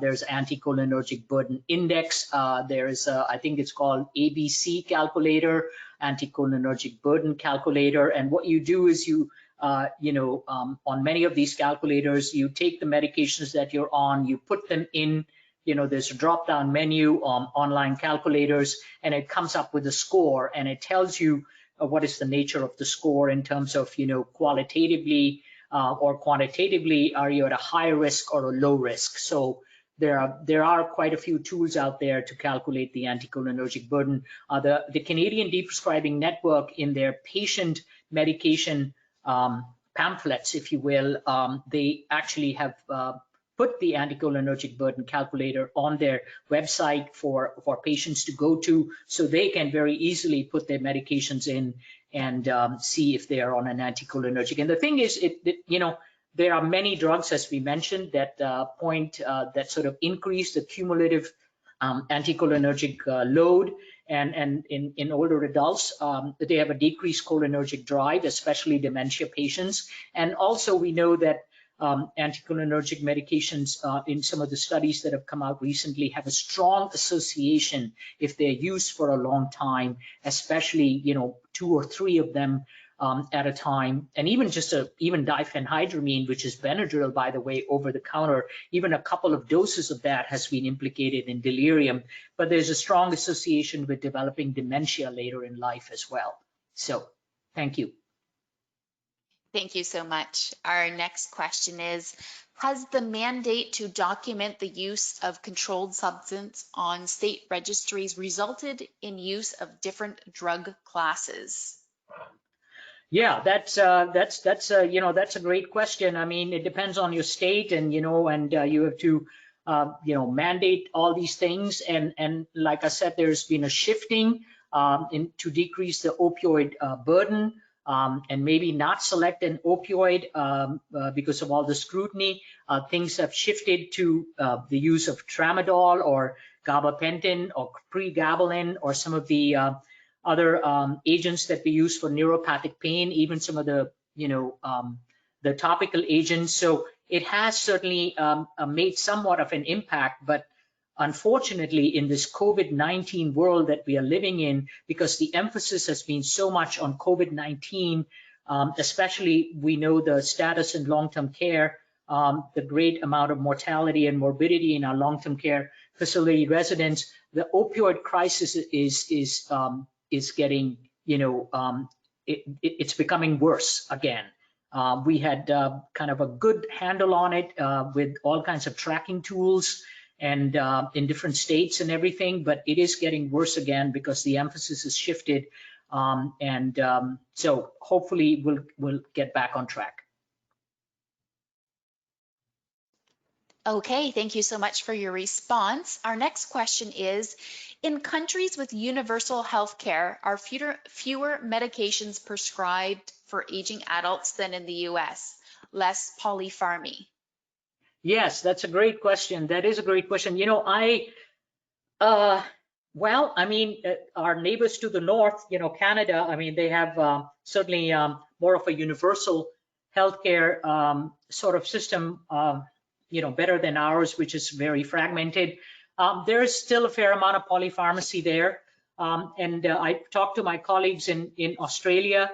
There's anticholinergic burden index. There's I think it's called ABC calculator, anticholinergic burden calculator. And what you do is you on many of these calculators, you take the medications that you're on, you put them in, there's a drop-down menu on online calculators, and it comes up with a score, and it tells you what is the nature of the score in terms of, qualitatively or quantitatively, are you at a high risk or a low risk? So there are quite a few tools out there to calculate the anticholinergic burden. The Canadian Deprescribing Network, in their patient medication pamphlets, if you will, they actually have put the anticholinergic burden calculator on their website for patients to go to, so they can very easily put their medications in and see if they are on an anticholinergic. And the thing is, there are many drugs, as we mentioned, that that sort of increase the cumulative anticholinergic load. And in older adults, they have a decreased cholinergic drive, especially dementia patients. And also we know that anticholinergic medications in some of the studies that have come out recently have a strong association if they're used for a long time, especially 2 or 3 of them at a time. And even even diphenhydramine, which is Benadryl, by the way, over the counter, even a couple of doses of that has been implicated in delirium. But there's a strong association with developing dementia later in life as well. So thank you. Thank you so much. Our next question is, has the mandate to document the use of controlled substance on state registries resulted in use of different drug classes? Yeah, that's a great question. I mean, it depends on your state, and you have to mandate all these things. And like I said, there's been a shifting to decrease the opioid burden. and maybe not select an opioid because of all the scrutiny. Things have shifted to the use of tramadol or gabapentin or pregabalin or some of the other agents that we use for neuropathic pain, even some of the, the topical agents. So it has certainly made somewhat of an impact, but unfortunately in this COVID-19 world that we are living in, because the emphasis has been so much on COVID-19, especially we know the status in long-term care, the great amount of mortality and morbidity in our long-term care facility residents, the opioid crisis is getting, it's becoming worse again. We had kind of a good handle on it with all kinds of tracking tools and in different states and everything, but it is getting worse again because the emphasis has shifted. So hopefully we'll get back on track. Okay, thank you so much for your response. Our next question is, in countries with universal health care, are fewer medications prescribed for aging adults than in the US? Less polypharmacy? Yes, that's a great question. That is a great question. Well, I mean, our neighbors to the north, Canada, I mean, they have certainly more of a universal healthcare sort of system, better than ours, which is very fragmented. There is still a fair amount of polypharmacy there. I talked to my colleagues in Australia.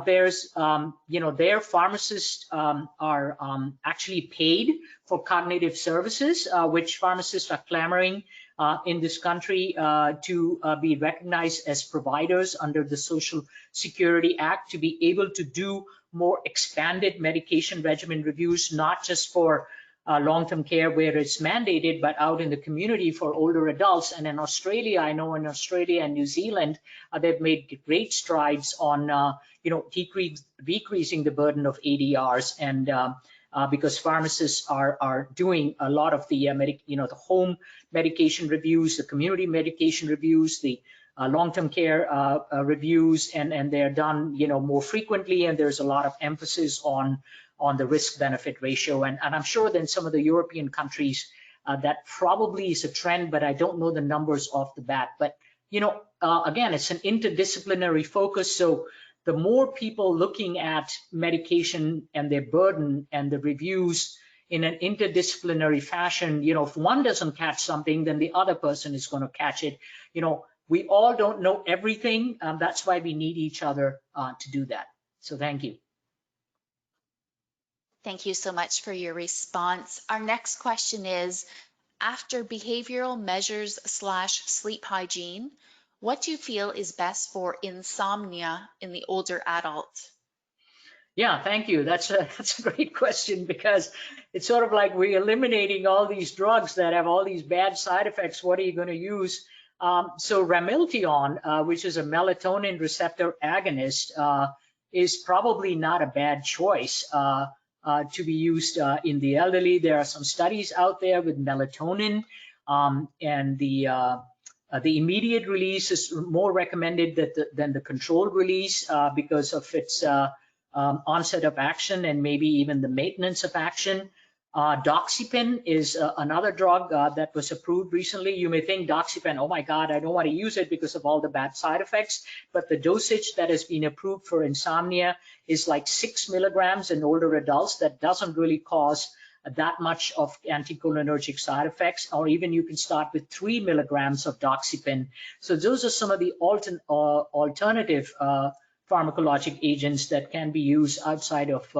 There's, their pharmacists are actually paid for cognitive services, which pharmacists are clamoring in this country to be recognized as providers under the Social Security Act, to be able to do more expanded medication regimen reviews, not just for long-term care where it's mandated, but out in the community for older adults. And in Australia, I know in Australia and New Zealand, they've made great strides on, decreasing the burden of ADRs, and because pharmacists are doing a lot of the, the home medication reviews, the community medication reviews, the long-term care reviews, and they're done, more frequently, and there's a lot of emphasis on the risk-benefit ratio. And I'm sure that in some of the European countries, that probably is a trend, but I don't know the numbers off the bat. But, again, it's an interdisciplinary focus. So the more people looking at medication and their burden and the reviews in an interdisciplinary fashion, if one doesn't catch something, then the other person is going to catch it. We all don't know everything. That's why we need each other to do that. So thank you. Thank you so much for your response. Our next question is, after behavioral measures / sleep hygiene, what do you feel is best for insomnia in the older adult? Yeah, thank you. That's a great question, because it's sort of like we're eliminating all these drugs that have all these bad side effects. What are you going to use? So Ramiltion, which is a melatonin receptor agonist, is probably not a bad choice to be used in the elderly. There are some studies out there with melatonin, and the immediate release is more recommended than the controlled release because of its onset of action and maybe even the maintenance of action. Doxepin is another drug that was approved recently. You may think doxepin, oh my God, I don't want to use it because of all the bad side effects, but the dosage that has been approved for insomnia is like 6 milligrams in older adults. That doesn't really cause that much of anticholinergic side effects, or even you can start with 3 milligrams of doxepin. So those are some of the alternative pharmacologic agents that can be used outside of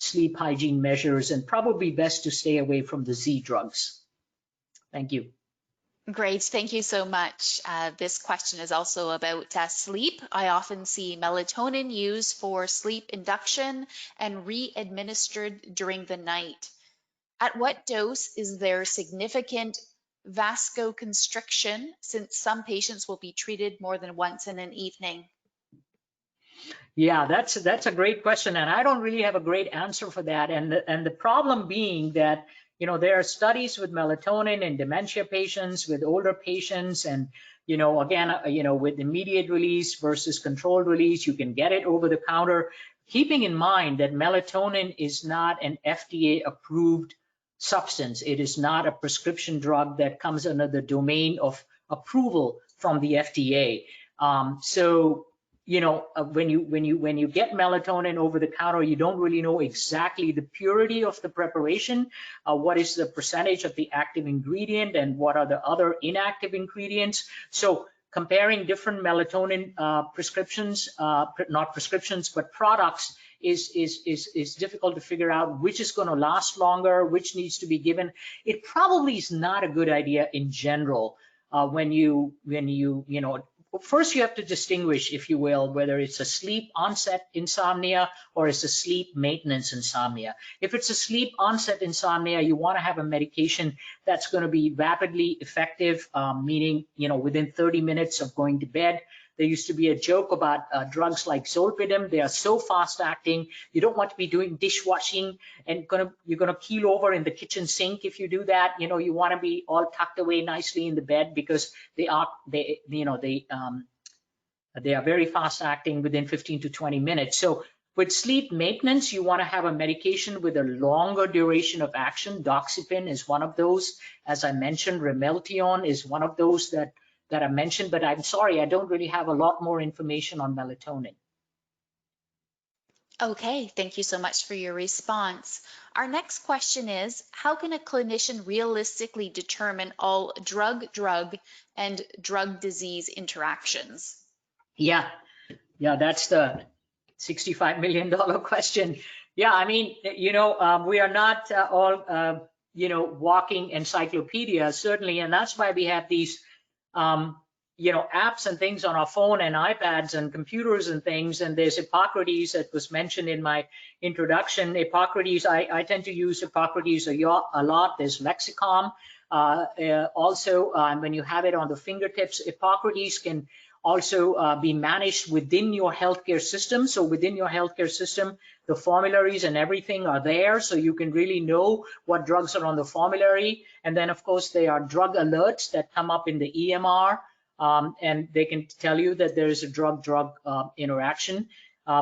sleep hygiene measures, and probably best to stay away from the Z drugs. Thank you. Great, thank you so much. This question is also about sleep. I often see melatonin used for sleep induction and re-administered during the night. At what dose is there significant vasoconstriction, since some patients will be treated more than once in an evening? Yeah, that's a great question, and I don't really have a great answer for that. And the problem being that, there are studies with melatonin in dementia patients, with older patients, and again, with immediate release versus controlled release, you can get it over the counter, keeping in mind that melatonin is not an FDA approved substance. It is not a prescription drug that comes under the domain of approval from the FDA. So when you get melatonin over the counter, you don't really know exactly the purity of the preparation, what is the percentage of the active ingredient, and what are the other inactive ingredients. So comparing different melatonin prescriptions, not prescriptions, but products, is difficult to figure out which is going to last longer, which needs to be given. It probably is not a good idea in general first you have to distinguish, if you will, whether it's a sleep onset insomnia or it's a sleep maintenance insomnia. If it's a sleep onset insomnia, you want to have a medication that's going to be rapidly effective, meaning, within 30 minutes of going to bed. There used to be a joke about drugs like Zolpidem. They are so fast acting. You don't want to be doing dishwashing and you're gonna keel over in the kitchen sink if you do that. You want to be all tucked away nicely in the bed, because they are very fast acting within 15 to 20 minutes. So with sleep maintenance, you want to have a medication with a longer duration of action. Doxepin is one of those. As I mentioned, Remeltion is one of those that I mentioned, but I'm sorry, I don't really have a lot more information on melatonin. Okay, thank you so much for your response. Our next question is, how can a clinician realistically determine all drug-drug and drug-disease interactions? Yeah, that's the $65 million question. Yeah, I mean, we are not all, walking encyclopedias, certainly, and that's why we have these apps and things on our phone and iPads and computers and things. And there's Hippocrates that was mentioned in my introduction. Hippocrates, I tend to use Hippocrates a lot. There's Lexicon also, when you have it on the fingertips. Hippocrates can also be managed within your healthcare system. So within your healthcare system, the formularies and everything are there, so you can really know what drugs are on the formulary. And then, of course, there are drug alerts that come up in the EMR, and they can tell you that there is a drug-drug interaction.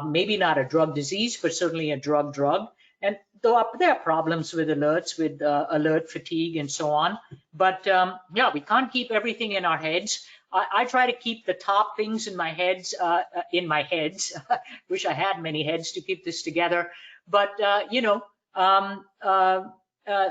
Maybe not a drug disease, but certainly a drug-drug. And there are problems with alerts, with alert fatigue and so on. But yeah, we can't keep everything in our heads. I try to keep the top things in my heads. Wish I had many heads to keep this together. But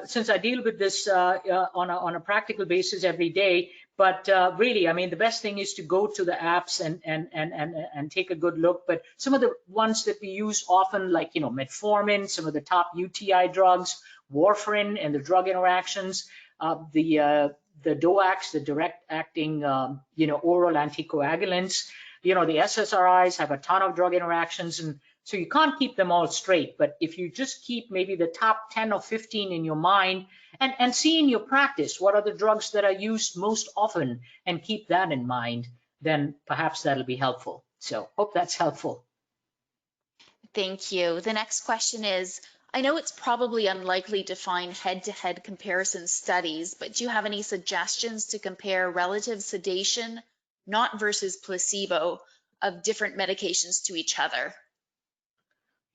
since I deal with this on a practical basis every day, but really, I mean, the best thing is to go to the apps and take a good look. But some of the ones that we use often, like metformin, some of the top UTI drugs, warfarin and the drug interactions, the DOACs, the direct-acting, oral anticoagulants. The SSRIs have a ton of drug interactions, and so you can't keep them all straight. But if you just keep maybe the top 10 or 15 in your mind and see in your practice what are the drugs that are used most often and keep that in mind, then perhaps that'll be helpful. So hope that's helpful. Thank you. The next question is, I know it's probably unlikely to find head-to-head comparison studies, but do you have any suggestions to compare relative sedation, not versus placebo, of different medications to each other?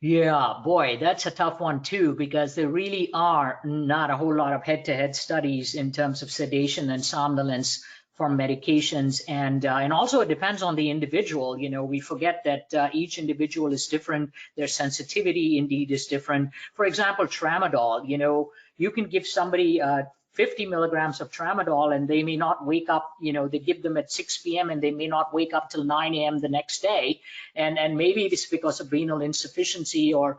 Yeah, boy, that's a tough one too, because there really are not a whole lot of head-to-head studies in terms of sedation and somnolence from medications, and also it depends on the individual. We forget that each individual is different. Their sensitivity indeed is different. For example, tramadol. You can give somebody 50 milligrams of tramadol and they may not wake up. They give them at 6 p.m. and they may not wake up till 9 a.m. the next day, and maybe it's because of renal insufficiency or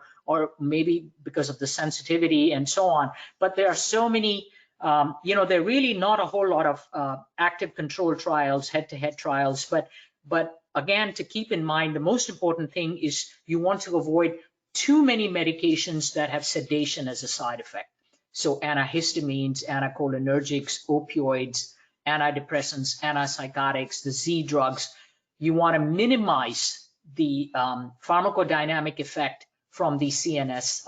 maybe because of the sensitivity and so on. But there are so many. There are really not a whole lot of active control trials, head-to-head trials, but again, to keep in mind, the most important thing is you want to avoid too many medications that have sedation as a side effect. So antihistamines, anticholinergics, opioids, antidepressants, antipsychotics, the Z drugs. You want to minimize the pharmacodynamic effect from the CNS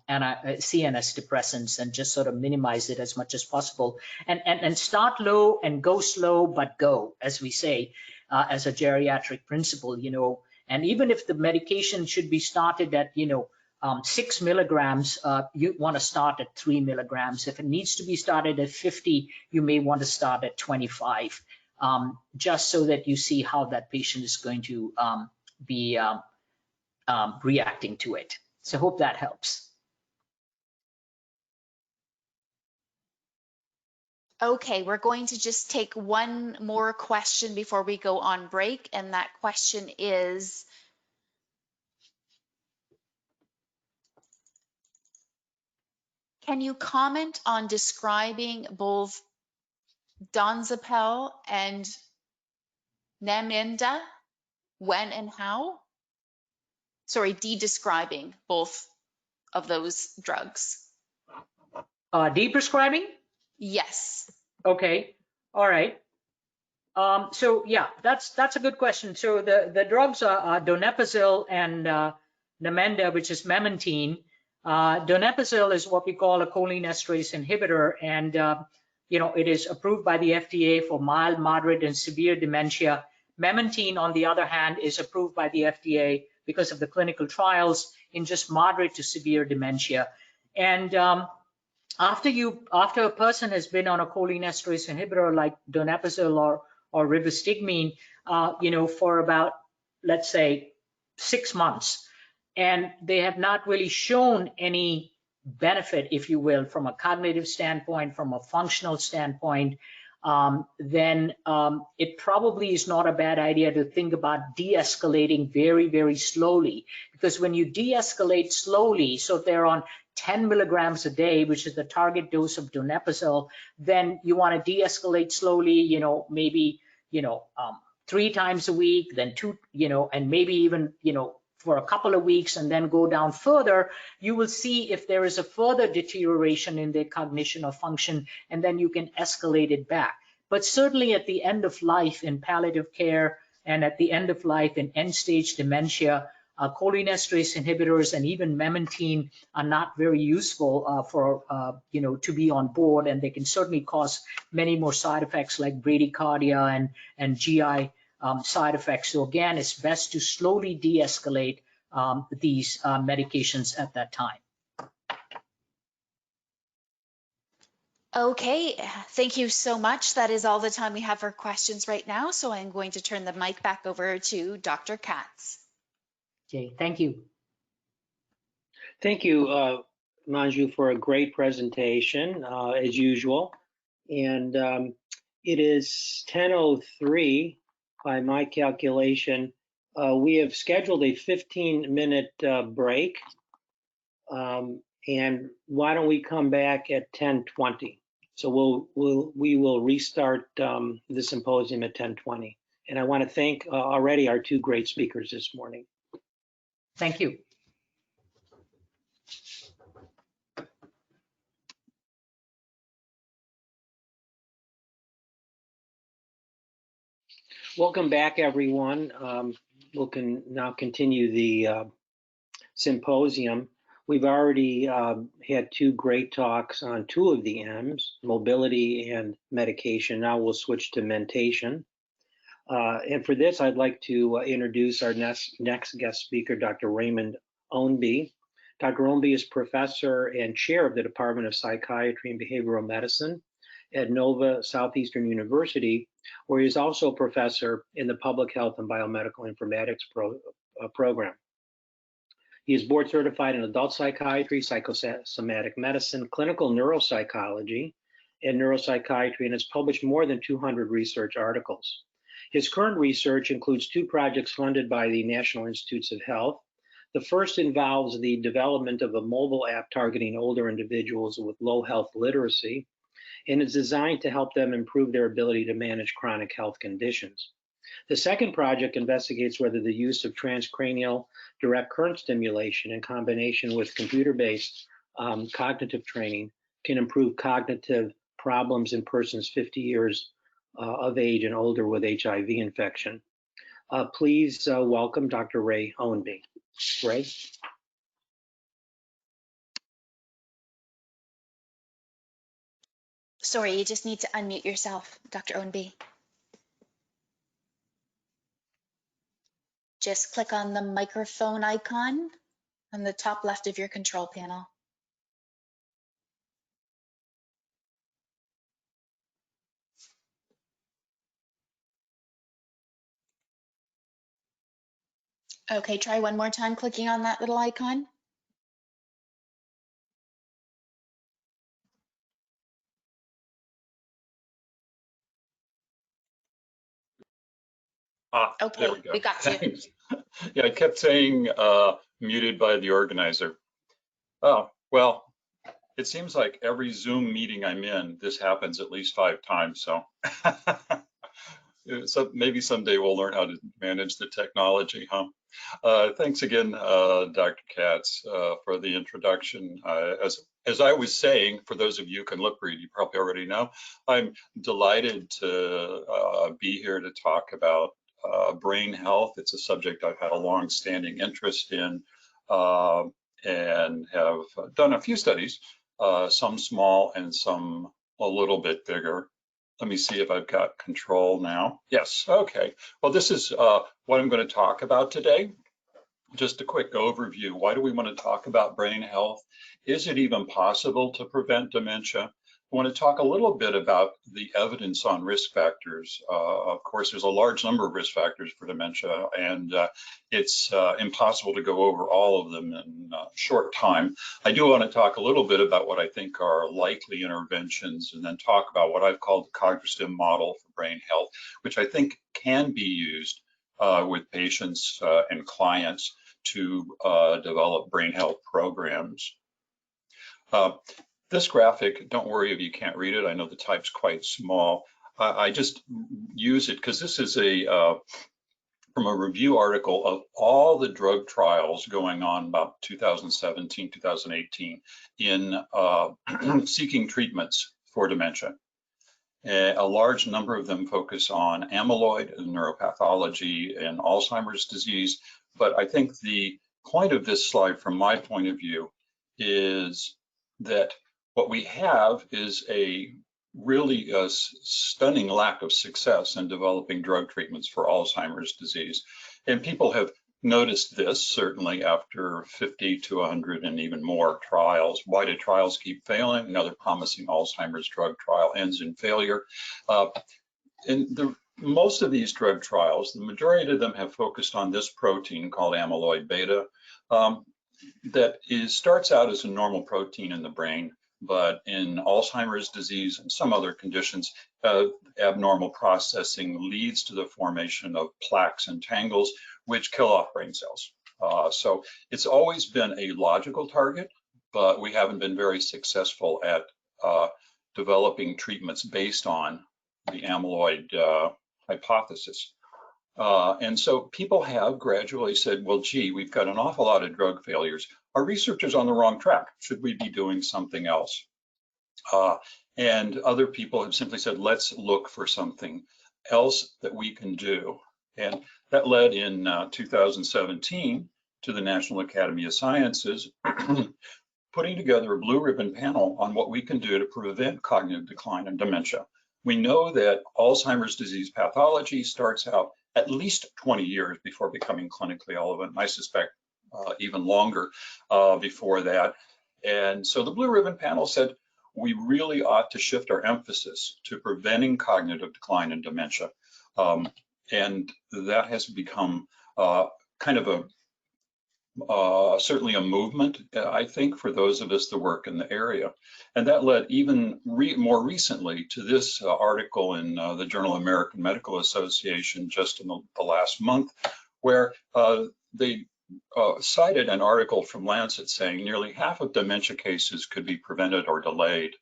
CNS depressants and just sort of minimize it as much as possible. And start low and go slow, but go, as we say, as a geriatric principle, you know. And even if the medication should be started at, 6 milligrams, you want to start at 3 milligrams. If it needs to be started at 50, you may want to start at 25, just so that you see how that patient is going to be reacting to it. So hope that helps. Okay, we're going to just take one more question before we go on break, and that question is, can you comment on describing both donzepel and Namenda, when and how? Sorry, de-describing both of those drugs. De-prescribing? Yes. Okay, all right. So yeah, that's a good question. So the drugs are donepezil and Namenda, which is memantine. Donepezil is what we call a cholinesterase inhibitor, and it is approved by the FDA for mild, moderate, and severe dementia. Memantine, on the other hand, is approved by the FDA because of the clinical trials in just moderate to severe dementia. And after a person has been on a cholinesterase inhibitor like donepezil or rivastigmine, for about, let's say, 6 months, and they have not really shown any benefit, if you will, from a cognitive standpoint, from a functional standpoint, then it probably is not a bad idea to think about de-escalating very, very slowly. Because when you de-escalate slowly, so if they're on 10 milligrams a day, which is the target dose of donepezil, then you want to de-escalate slowly, maybe, 3 times a week, then 2, and maybe even, for a couple of weeks, and then go down further. You will see if there is a further deterioration in their cognition or function, and then you can escalate it back. But certainly at the end of life in palliative care and at the end of life in end-stage dementia, cholinesterase inhibitors and even memantine are not very useful to be on board, and they can certainly cause many more side effects like bradycardia and GI side effects. So again, it's best to slowly de-escalate these medications at that time. Okay, thank you so much. That is all the time we have for questions right now. So I'm going to turn the mic back over to Dr. Katz. Okay, thank you. Thank you, Manju, for a great presentation, as usual. And it is 10:03 by my calculation. We have scheduled a 15-minute break. And why don't we come back at 10:20? So we will restart the symposium at 10:20. And I want to thank already our 2 great speakers this morning. Thank you. Welcome back, everyone. We can now continue the symposium. We've already had 2 great talks on 2 of the M's, mobility and medication. Now we'll switch to mentation. And for this, I'd like to introduce our next guest speaker, Dr. Raymond Ownby. Dr. Ownby is professor and chair of the Department of Psychiatry and Behavioral Medicine at Nova Southeastern University, where he is also a professor in the Public Health and Biomedical Informatics program. He is board certified in adult psychiatry, psychosomatic medicine, clinical neuropsychology, and neuropsychiatry, and has published more than 200 research articles. His current research includes 2 projects funded by the National Institutes of Health. The first involves the development of a mobile app targeting older individuals with low health literacy, and is designed to help them improve their ability to manage chronic health conditions. The second project investigates whether the use of transcranial direct current stimulation in combination with computer-based cognitive training can improve cognitive problems in persons 50 years of age and older with HIV infection. Please welcome Dr. Ray Ownby. Ray? Sorry, you just need to unmute yourself, Dr. Ownby. Just click on the microphone icon on the top left of your control panel. Okay, try one more time clicking on that little icon. Okay, there we go. we got you. Thanks. Yeah, I kept saying muted by the organizer. Oh, well, it seems like every Zoom meeting I'm in, this happens at least 5 times. So, so maybe someday we'll learn how to manage the technology, huh? Thanks again, Dr. Katz, for the introduction. As I was saying, for those of you who can lip read, you probably already know, I'm delighted to be here to talk about brain health. It's a subject I've had a long-standing interest in and have done a few studies, some small and some a little bit bigger. Let me see if I've got control now. Yes, okay. Well, this is what I'm going to talk about today. Just a quick overview. Why do we want to talk about brain health? Is it even possible to prevent dementia? I want to talk a little bit about the evidence on risk factors. Of course, there's a large number of risk factors for dementia, and it's impossible to go over all of them in a short time. I do want to talk a little bit about what I think are likely interventions, and then talk about what I've called the Cogtrastim model for brain health, which I think can be used with patients and clients to develop brain health programs. This graphic, don't worry if you can't read it. I know the type's quite small. I just use it because this is from a review article of all the drug trials going on about 2017, 2018 in seeking treatments for dementia. A large number of them focus on amyloid and neuropathology and Alzheimer's disease. But I think the point of this slide, from my point of view, is that what we have is a really stunning lack of success in developing drug treatments for Alzheimer's disease. And people have noticed this, certainly after 50 to 100 and even more trials. Why do trials keep failing? Another promising Alzheimer's drug trial ends in failure. Most of these drug trials, the majority of them have focused on this protein called amyloid beta that starts out as a normal protein in the brain, but in Alzheimer's disease and some other conditions, abnormal processing leads to the formation of plaques and tangles, which kill off brain cells. So it's always been a logical target, but we haven't been very successful at developing treatments based on the amyloid hypothesis. And so people have gradually said, well, gee, we've got an awful lot of drug failures. Our research is on the wrong track. Should we be doing something else? And other people have simply said, let's look for something else that we can do. And that led in 2017 to the National Academy of Sciences putting together a blue ribbon panel on what we can do to prevent cognitive decline and dementia. We know that Alzheimer's disease pathology starts out at least 20 years before becoming clinically relevant. I suspect even longer before that. And so the blue ribbon panel said, we really ought to shift our emphasis to preventing cognitive decline and dementia. And that has become kind of certainly a movement, I think, for those of us that work in the area. And that led even more recently to this article in the Journal of American Medical Association just in the last month, where they cited an article from Lancet saying nearly half of dementia cases could be prevented or delayed.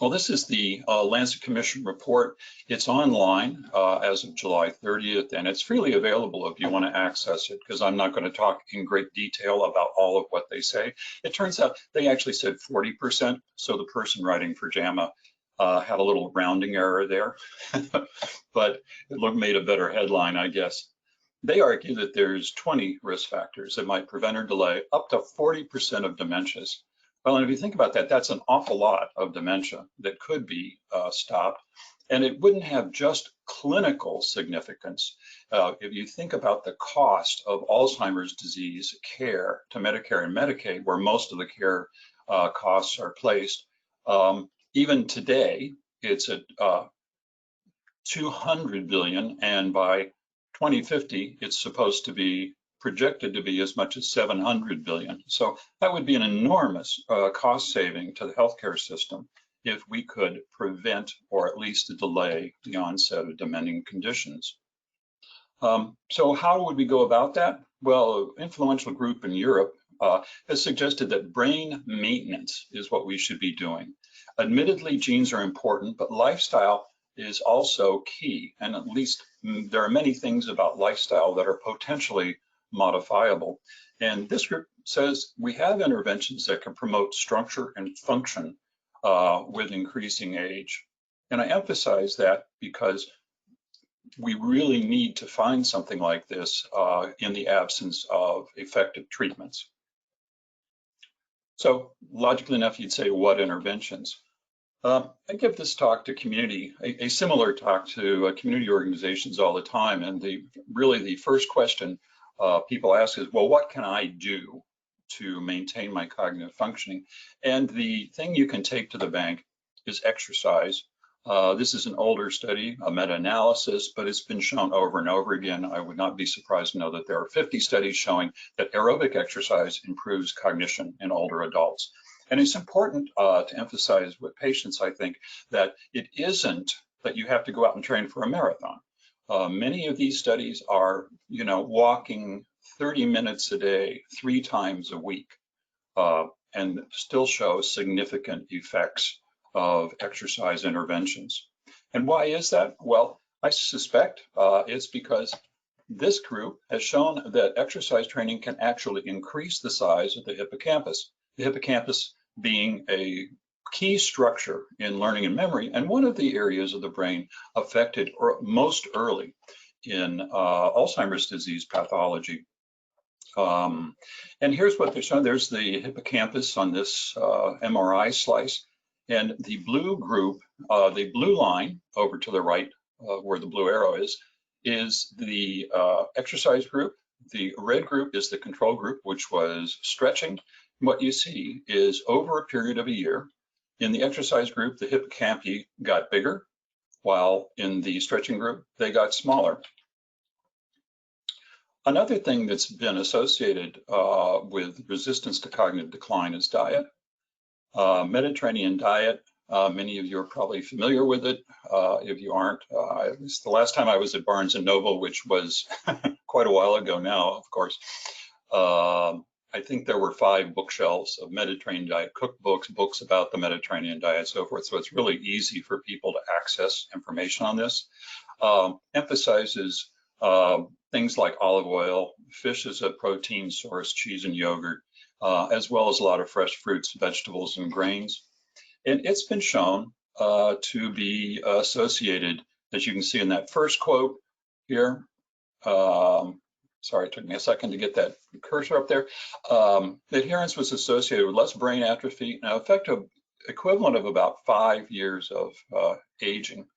Well, this is the Lancet Commission report. It's online as of July 30th, and it's freely available if you want to access it, because I'm not going to talk in great detail about all of what they say. It turns out they actually said 40%, so the person writing for JAMA had a little rounding error there, but it made a better headline, I guess. They argue that there's 20 risk factors that might prevent or delay up to 40% of dementias. Well, and if you think about that, that's an awful lot of dementia that could be stopped. And it wouldn't have just clinical significance. If you think about the cost of Alzheimer's disease care to Medicare and Medicaid, where most of the care costs are placed, even today, it's at $200 billion, and by 2050, it's supposed to be projected to be as much as $700 billion. So that would be an enormous cost saving to the healthcare system if we could prevent or at least delay the onset of dementing conditions. So how would we go about that? Well, an influential group in Europe has suggested that brain maintenance is what we should be doing. Admittedly, genes are important, but lifestyle is also key. And at least there are many things about lifestyle that are potentially modifiable. And this group says we have interventions that can promote structure and function with increasing age. And I emphasize that because we really need to find something like this in the absence of effective treatments. So logically enough, you'd say, what interventions? I give this talk to community, a similar talk to community organizations all the time. And really the first question people ask is, well, what can I do to maintain my cognitive functioning? And the thing you can take to the bank is exercise. This is an older study, a meta-analysis, but it's been shown over and over again. I would not be surprised to know that there are 50 studies showing that aerobic exercise improves cognition in older adults. And it's important to emphasize with patients, I think, that it isn't that you have to go out and train for a marathon. Many of these studies are, walking 30 minutes a day, 3 times a week, and still show significant effects of exercise interventions. And why is that? Well, I suspect it's because this group has shown that exercise training can actually increase the size of the hippocampus. The hippocampus being a key structure in learning and memory, and one of the areas of the brain affected most early in Alzheimer's disease pathology. And here's what they're showing. There's the hippocampus on this MRI slice, and the blue group, the blue line over to the right, where the blue arrow is the exercise group. The red group is the control group, which was stretching. What you see is over a period of a year, in the exercise group, the hippocampi got bigger, while in the stretching group, they got smaller. Another thing that's been associated with resistance to cognitive decline is diet. Mediterranean diet, many of you are probably familiar with it. If you aren't, at least the last time I was at Barnes & Noble, which was quite a while ago now, of course, I think there were 5 bookshelves of Mediterranean diet cookbooks, books about the Mediterranean diet, so forth. So it's really easy for people to access information on this. Emphasizes things like olive oil, fish as a protein source, cheese and yogurt, as well as a lot of fresh fruits, vegetables, and grains. And it's been shown to be associated, as you can see in that first quote here. Sorry, it took me a second to get that cursor up there. Adherence was associated with less brain atrophy, an effective equivalent of about 5 years of aging.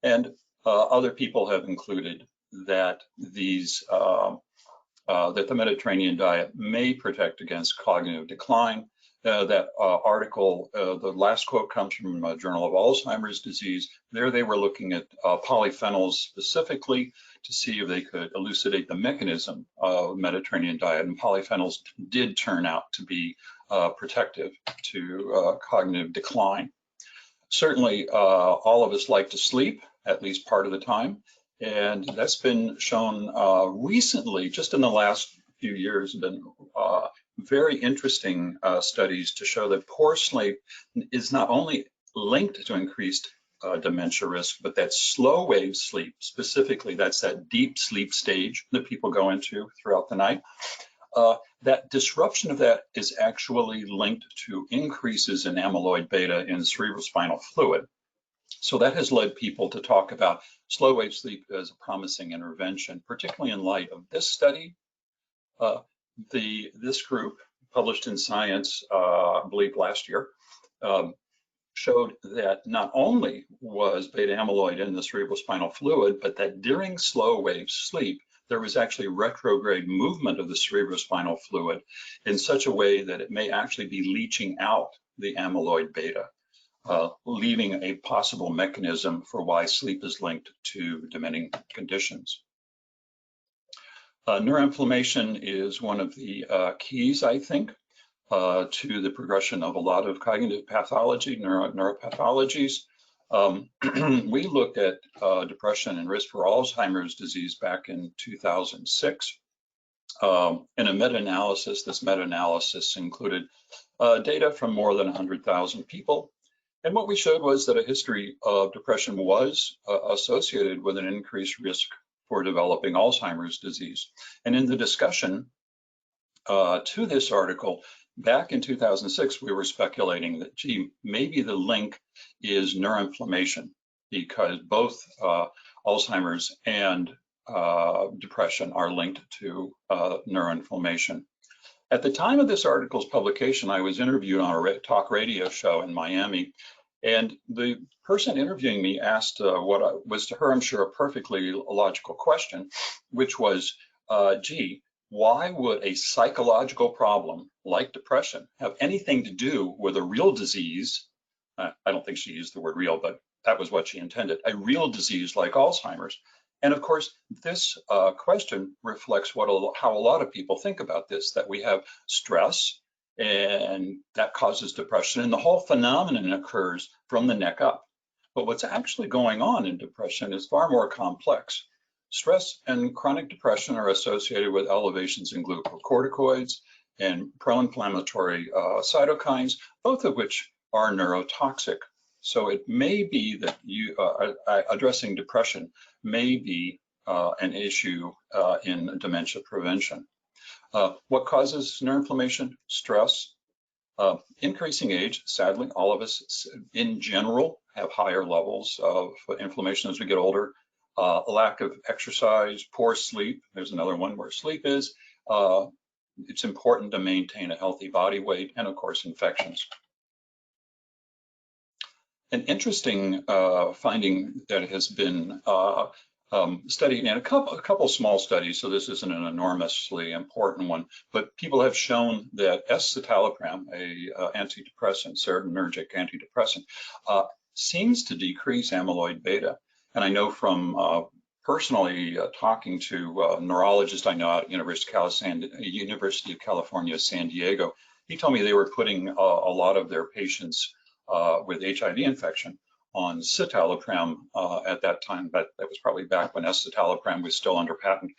And other people have included that these that the Mediterranean diet may protect against cognitive decline. That article, the last quote comes from a Journal of Alzheimer's Disease. There they were looking at polyphenols specifically to see if they could elucidate the mechanism of Mediterranean diet, and polyphenols did turn out to be protective to cognitive decline. Certainly, all of us like to sleep at least part of the time, and that's been shown recently, just in the last few years, been very interesting studies to show that poor sleep is not only linked to increased dementia risk, but that slow wave sleep, specifically, that's that deep sleep stage that people go into throughout the night. That disruption of that is actually linked to increases in amyloid beta in cerebrospinal fluid. So that has led people to talk about slow wave sleep as a promising intervention, particularly in light of this study. This group published in Science, I believe last year, showed that not only was beta amyloid in the cerebrospinal fluid, but that during slow wave sleep, there was actually retrograde movement of the cerebrospinal fluid in such a way that it may actually be leaching out the amyloid beta, leaving a possible mechanism for why sleep is linked to dementing conditions. Neuroinflammation is one of the keys, I think, to the progression of a lot of cognitive pathology, neuropathologies. We looked at depression and risk for Alzheimer's disease back in 2006 in a meta-analysis. This meta-analysis included data from more than 100,000 people. And what we showed was that a history of depression was associated with an increased risk for developing Alzheimer's disease. And in the discussion to this article, back in 2006, we were speculating that, gee, maybe the link is neuroinflammation, because both Alzheimer's and depression are linked to neuroinflammation. At the time of this article's publication, I was interviewed on a talk radio show in Miami, and the person interviewing me asked what was to her, I'm sure, a perfectly logical question, which was, gee, why would a psychological problem like depression have anything to do with a real disease? I don't think she used the word real, but that was what she intended, a real disease like Alzheimer's. And of course, this question reflects how a lot of people think about this, that we have stress and that causes depression, and the whole phenomenon occurs from the neck up. But what's actually going on in depression is far more complex. Stress and chronic depression are associated with elevations in glucocorticoids and pro-inflammatory cytokines, both of which are neurotoxic. So it may be that addressing depression may be an issue in dementia prevention. What causes neuroinflammation? Stress. Increasing age, sadly, all of us in general have higher levels of inflammation as we get older. A lack of exercise, poor sleep, there's another one where sleep is. It's important to maintain a healthy body weight, and of course, infections. An interesting finding that has been studied in a couple small studies, so this isn't an enormously important one, but people have shown that escitalopram, a antidepressant, serotonergic antidepressant, seems to decrease amyloid beta. And I know from personally talking to a neurologist I know at University of California, San Diego, he told me they were putting a lot of their patients with HIV infection on citalopram at that time, but that was probably back when escitalopram was still under patent,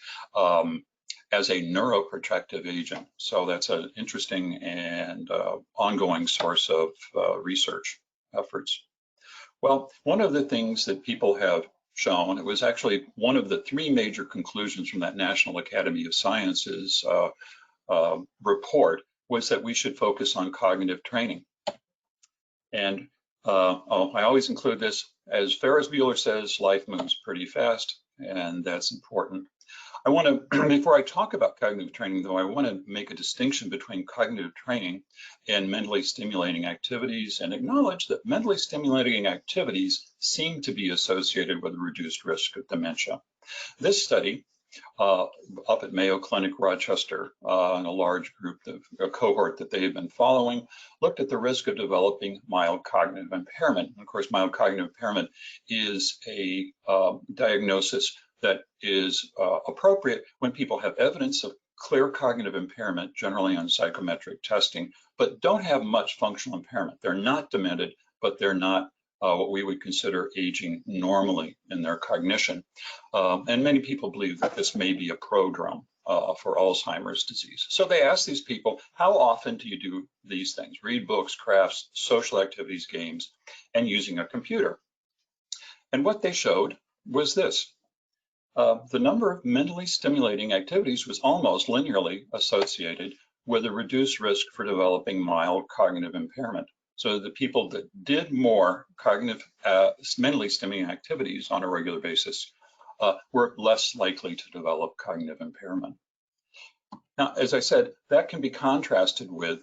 as a neuroprotective agent. So that's an interesting and ongoing source of research efforts. Well, one of the things that people have shown, it was actually one of the three major conclusions from that National Academy of Sciences report, was that we should focus on cognitive training. And I always include this, as Ferris Bueller says, life moves pretty fast, and that's important. I want to, before I talk about cognitive training though, I want to make a distinction between cognitive training and mentally stimulating activities, and acknowledge that mentally stimulating activities seem to be associated with a reduced risk of dementia. This study up at Mayo Clinic Rochester, in a large group, a cohort that they had been following, looked at the risk of developing mild cognitive impairment. And of course, mild cognitive impairment is a diagnosis that is appropriate when people have evidence of clear cognitive impairment, generally on psychometric testing, but don't have much functional impairment. They're not demented, but they're not what we would consider aging normally in their cognition. And many people believe that this may be a prodrome for Alzheimer's disease. So they asked these people, how often do you do these things? Read books, crafts, social activities, games, and using a computer. And what they showed was this. The number of mentally stimulating activities was almost linearly associated with a reduced risk for developing mild cognitive impairment. So the people that did more cognitive, mentally stimulating activities on a regular basis were less likely to develop cognitive impairment. Now, as I said, that can be contrasted with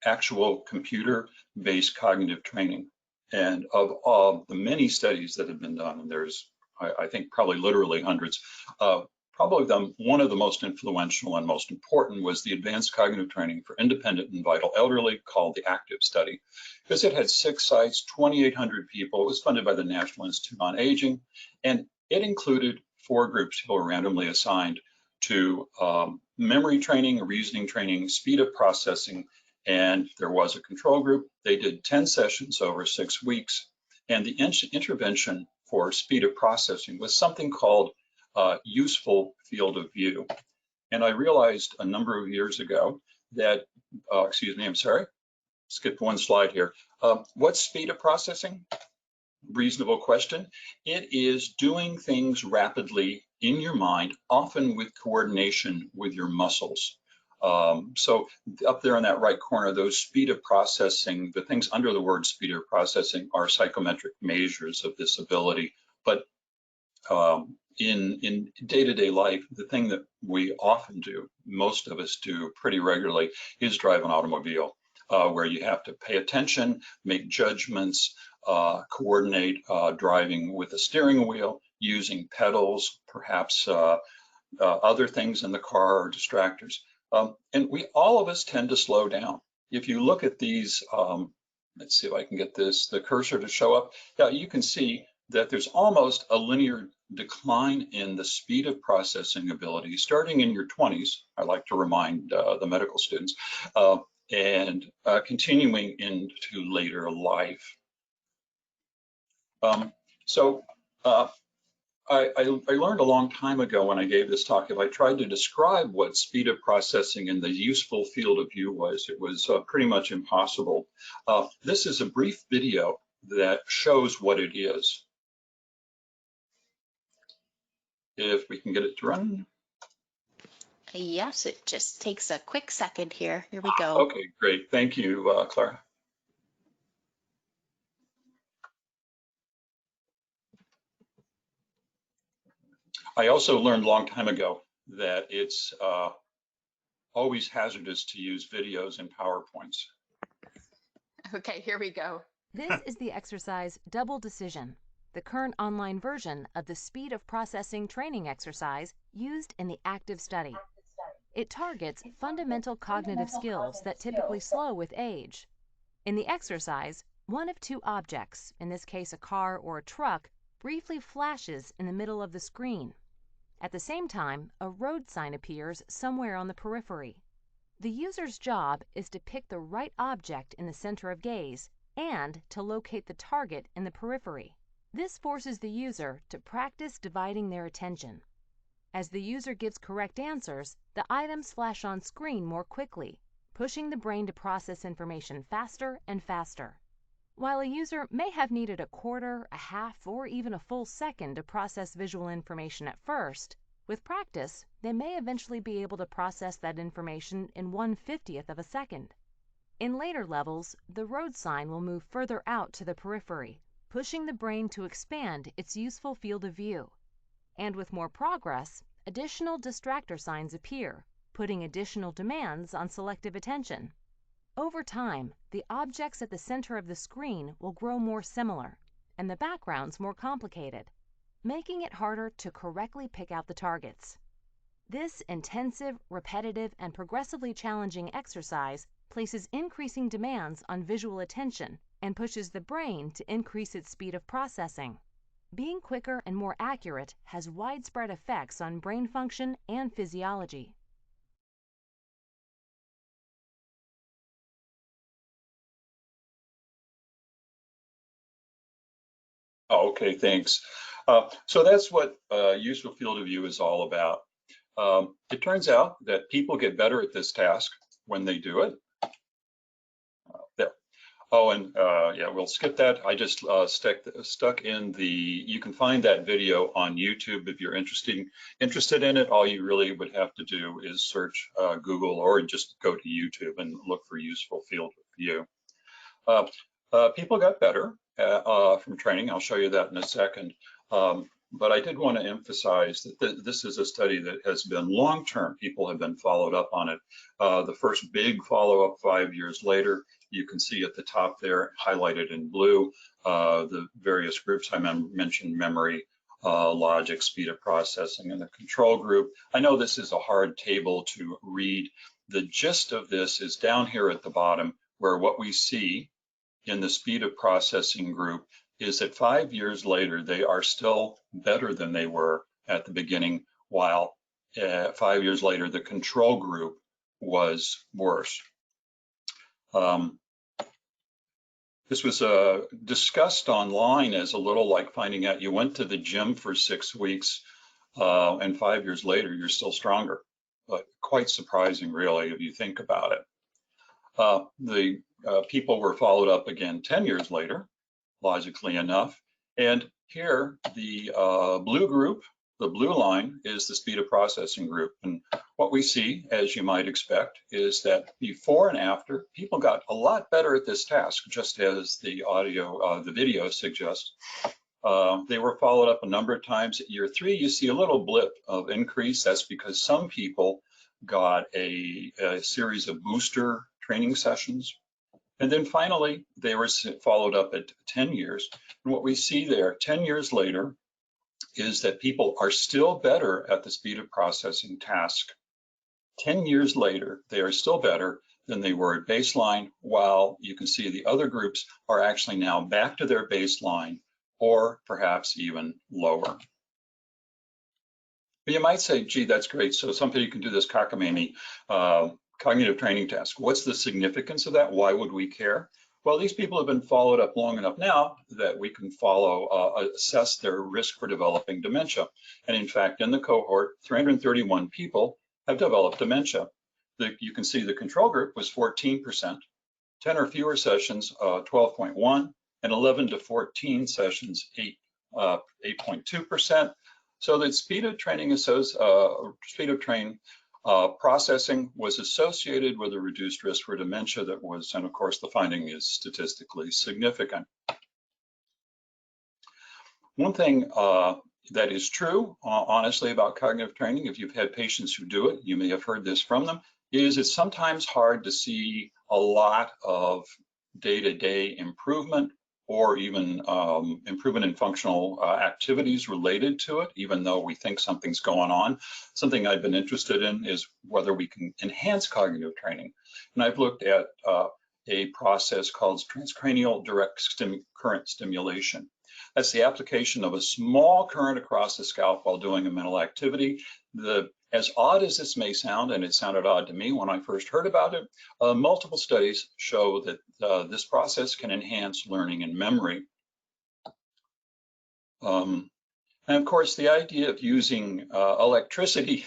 actual computer-based cognitive training. And of the many studies that have been done, and there's, I think, probably literally hundreds, probably one of the most influential and most important was the Advanced Cognitive Training for Independent and Vital Elderly, called the ACTIVE study, because it had 6 sites, 2,800 people. It was funded by the National Institute on Aging, and it included 4 groups. People were randomly assigned to memory training, reasoning training, speed of processing, and there was a control group. They did 10 sessions over 6 weeks, and the intervention for speed of processing was something called useful field of view. And I realized a number of years ago that, excuse me, I'm sorry, skipped one slide here. What's speed of processing? Reasonable question. It is doing things rapidly in your mind, often with coordination with your muscles. So up there in that right corner, those speed of processing, the things under the word speed of processing are psychometric measures of this ability. But in day-to-day life, the thing that we often do, most of us do pretty regularly, is drive an automobile, where you have to pay attention, make judgments, coordinate driving with a steering wheel, using pedals, perhaps other things in the car or distractors. And all of us tend to slow down. If you look at these, let's see if I can get the cursor to show up. Yeah, you can see that there's almost a linear decline in the speed of processing ability, starting in your 20s, I like to remind the medical students, and continuing into later life. I learned a long time ago when I gave this talk, if I tried to describe what speed of processing in the useful field of view was, it was pretty much impossible. This is a brief video that shows what it is. If we can get it to run. Yes, it just takes a quick second here. Here we go. Okay, great. Thank you, Clara. I also learned a long time ago that it's always hazardous to use videos in PowerPoints. Okay, here we go. This is the exercise Double Decision, the current online version of the speed of processing training exercise used in the ACTIVE study. It targets fundamental cognitive skills that typically slow with age. In the exercise, one of 2 objects, in this case a car or a truck, briefly flashes in the middle of the screen. At the same time, a road sign appears somewhere on the periphery. The user's job is to pick the right object in the center of gaze and to locate the target in the periphery. This forces the user to practice dividing their attention. As the user gives correct answers, the items flash on screen more quickly, pushing the brain to process information faster and faster. While a user may have needed a quarter, a half, or even a full second to process visual information at first, with practice, they may eventually be able to process that information in 1/50th of a second. In later levels, the road sign will move further out to the periphery, pushing the brain to expand its useful field of view. And with more progress, additional distractor signs appear, putting additional demands on selective attention. Over time, the objects at the center of the screen will grow more similar, and the backgrounds more complicated, making it harder to correctly pick out the targets. This intensive, repetitive, and progressively challenging exercise places increasing demands on visual attention and pushes the brain to increase its speed of processing. Being quicker and more accurate has widespread effects on brain function and physiology. Oh, okay, thanks. So that's what useful field of view is all about. It turns out that people get better at this task when they do it. There. Oh, and yeah, we'll skip that. I just stuck in the, you can find that video on YouTube if you're interested in it. All you really would have to do is search Google or just go to YouTube and look for useful field of view. People got better from training. I'll show you that in a second. But I did want to emphasize that this is a study that has been long-term. People have been followed up on it. The first big follow-up 5 years later, you can see at the top there, highlighted in blue, the various groups I mentioned: memory, logic, speed of processing, and the control group. I know this is a hard table to read. The gist of this is down here at the bottom, where what we see in the speed of processing group is that 5 years later, they are still better than they were at the beginning, while 5 years later, the control group was worse. This was discussed online as a little like finding out you went to the gym for 6 weeks and 5 years later, you're still stronger. But quite surprising, really, if you think about it. The people were followed up again 10 years later, logically enough. And here, the blue group, the blue line, is the speed of processing group. And what we see, as you might expect, is that before and after, people got a lot better at this task, just as the video suggests. They were followed up a number of times. At year 3, you see a little blip of increase. That's because some people got a series of booster training sessions. And then finally, they were followed up at 10 years. And what we see there 10 years later is that people are still better at the speed of processing task. 10 years later, they are still better than they were at baseline, while you can see the other groups are actually now back to their baseline or perhaps even lower. But you might say, gee, that's great. So somebody can do this cockamamie cognitive training task. What's the significance of that? Why would we care? Well, these people have been followed up long enough now that we can assess their risk for developing dementia. And in fact, in the cohort, 331 people have developed dementia. You can see the control group was 14%, 10 or fewer sessions, 12.1, and 11 to 14 sessions, 8.2%. So the speed of training processing was associated with a reduced risk for dementia that was, and of course the finding is statistically significant. One thing that is true, honestly, about cognitive training, if you've had patients who do it, you may have heard this from them, is it's sometimes hard to see a lot of day-to-day improvement or even improvement in functional activities related to it, even though we think something's going on. Something I've been interested in is whether we can enhance cognitive training. And I've looked at a process called transcranial direct current stimulation. That's the application of a small current across the scalp while doing a mental activity. As odd as this may sound, and it sounded odd to me when I first heard about it, multiple studies show that this process can enhance learning and memory. And of course, the idea of using electricity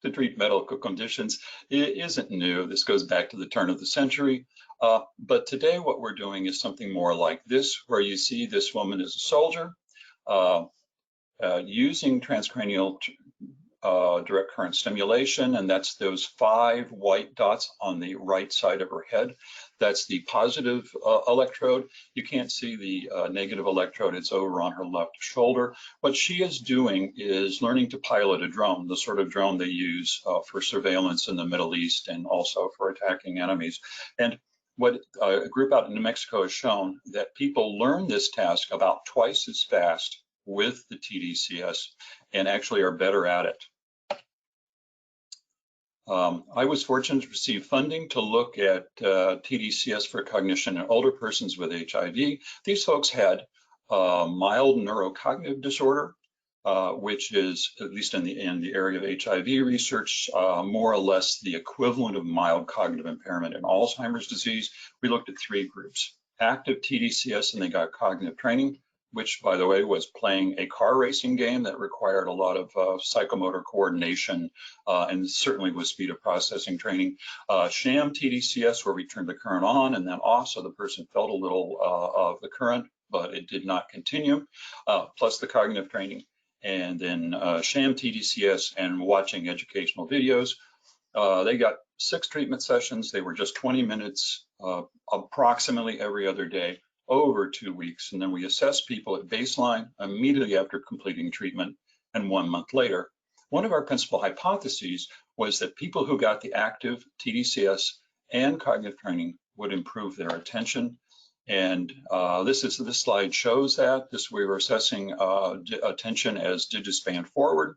to treat medical conditions isn't new. This goes back to the turn of the century. But today what we're doing is something more like this, where you see this woman is a soldier using transcranial direct current stimulation, and that's those 5 white dots on the right side of her head. That's the positive electrode. You can't see the negative electrode. It's over on her left shoulder. What she is doing is learning to pilot a drone, the sort of drone they use for surveillance in the Middle East and also for attacking enemies. And what a group out in New Mexico has shown that people learn this task about twice as fast with the TDCS and actually are better at it. I was fortunate to receive funding to look at TDCS for cognition in older persons with HIV. These folks had mild neurocognitive disorder, which is, at least in the area of HIV research, more or less the equivalent of mild cognitive impairment in Alzheimer's disease. We looked at 3 groups: active TDCS, and they got cognitive training, which, by the way, was playing a car racing game that required a lot of psychomotor coordination and certainly with speed of processing training. Sham TDCS, where we turned the current on and then off, so the person felt a little of the current, but it did not continue, plus the cognitive training. And then sham TDCS and watching educational videos. They got 6 treatment sessions. They were just 20 minutes, approximately every other day. over 2 weeks. And then we assess people at baseline immediately after completing treatment and 1 month later. One of our principal hypotheses was that people who got the active TDCS and cognitive training would improve their attention. And this slide shows that. We were assessing attention as digits span forward.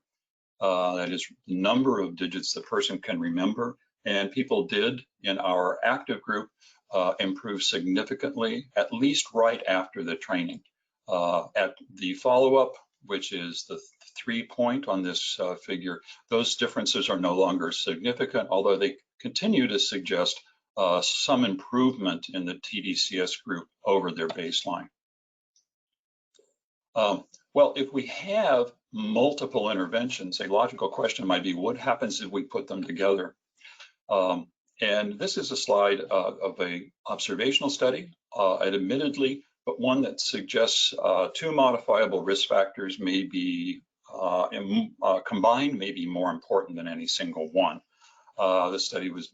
That is the number of digits the person can remember. And people did, in our active group, improve significantly, at least right after the training. At the follow-up, which is the 3-point on this figure, those differences are no longer significant, although they continue to suggest some improvement in the TDCS group over their baseline. Well, if we have multiple interventions, a logical question might be, what happens if we put them together? And this is a slide of an observational study, admittedly, but one that suggests 2 modifiable risk factors may be combined, may be more important than any single one. The study was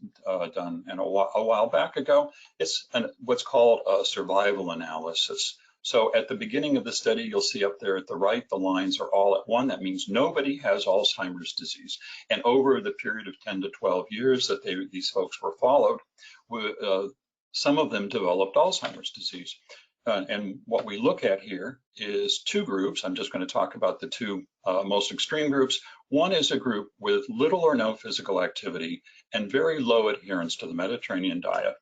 done a while back ago. It's what's called a survival analysis. So at the beginning of the study, you'll see up there at the right, the lines are all at 1. That means nobody has Alzheimer's disease. And over the period of 10 to 12 years that these folks were followed, some of them developed Alzheimer's disease. And what we look at here is 2 groups. I'm just going to talk about the 2 most extreme groups. One is a group with little or no physical activity and very low adherence to the Mediterranean diet,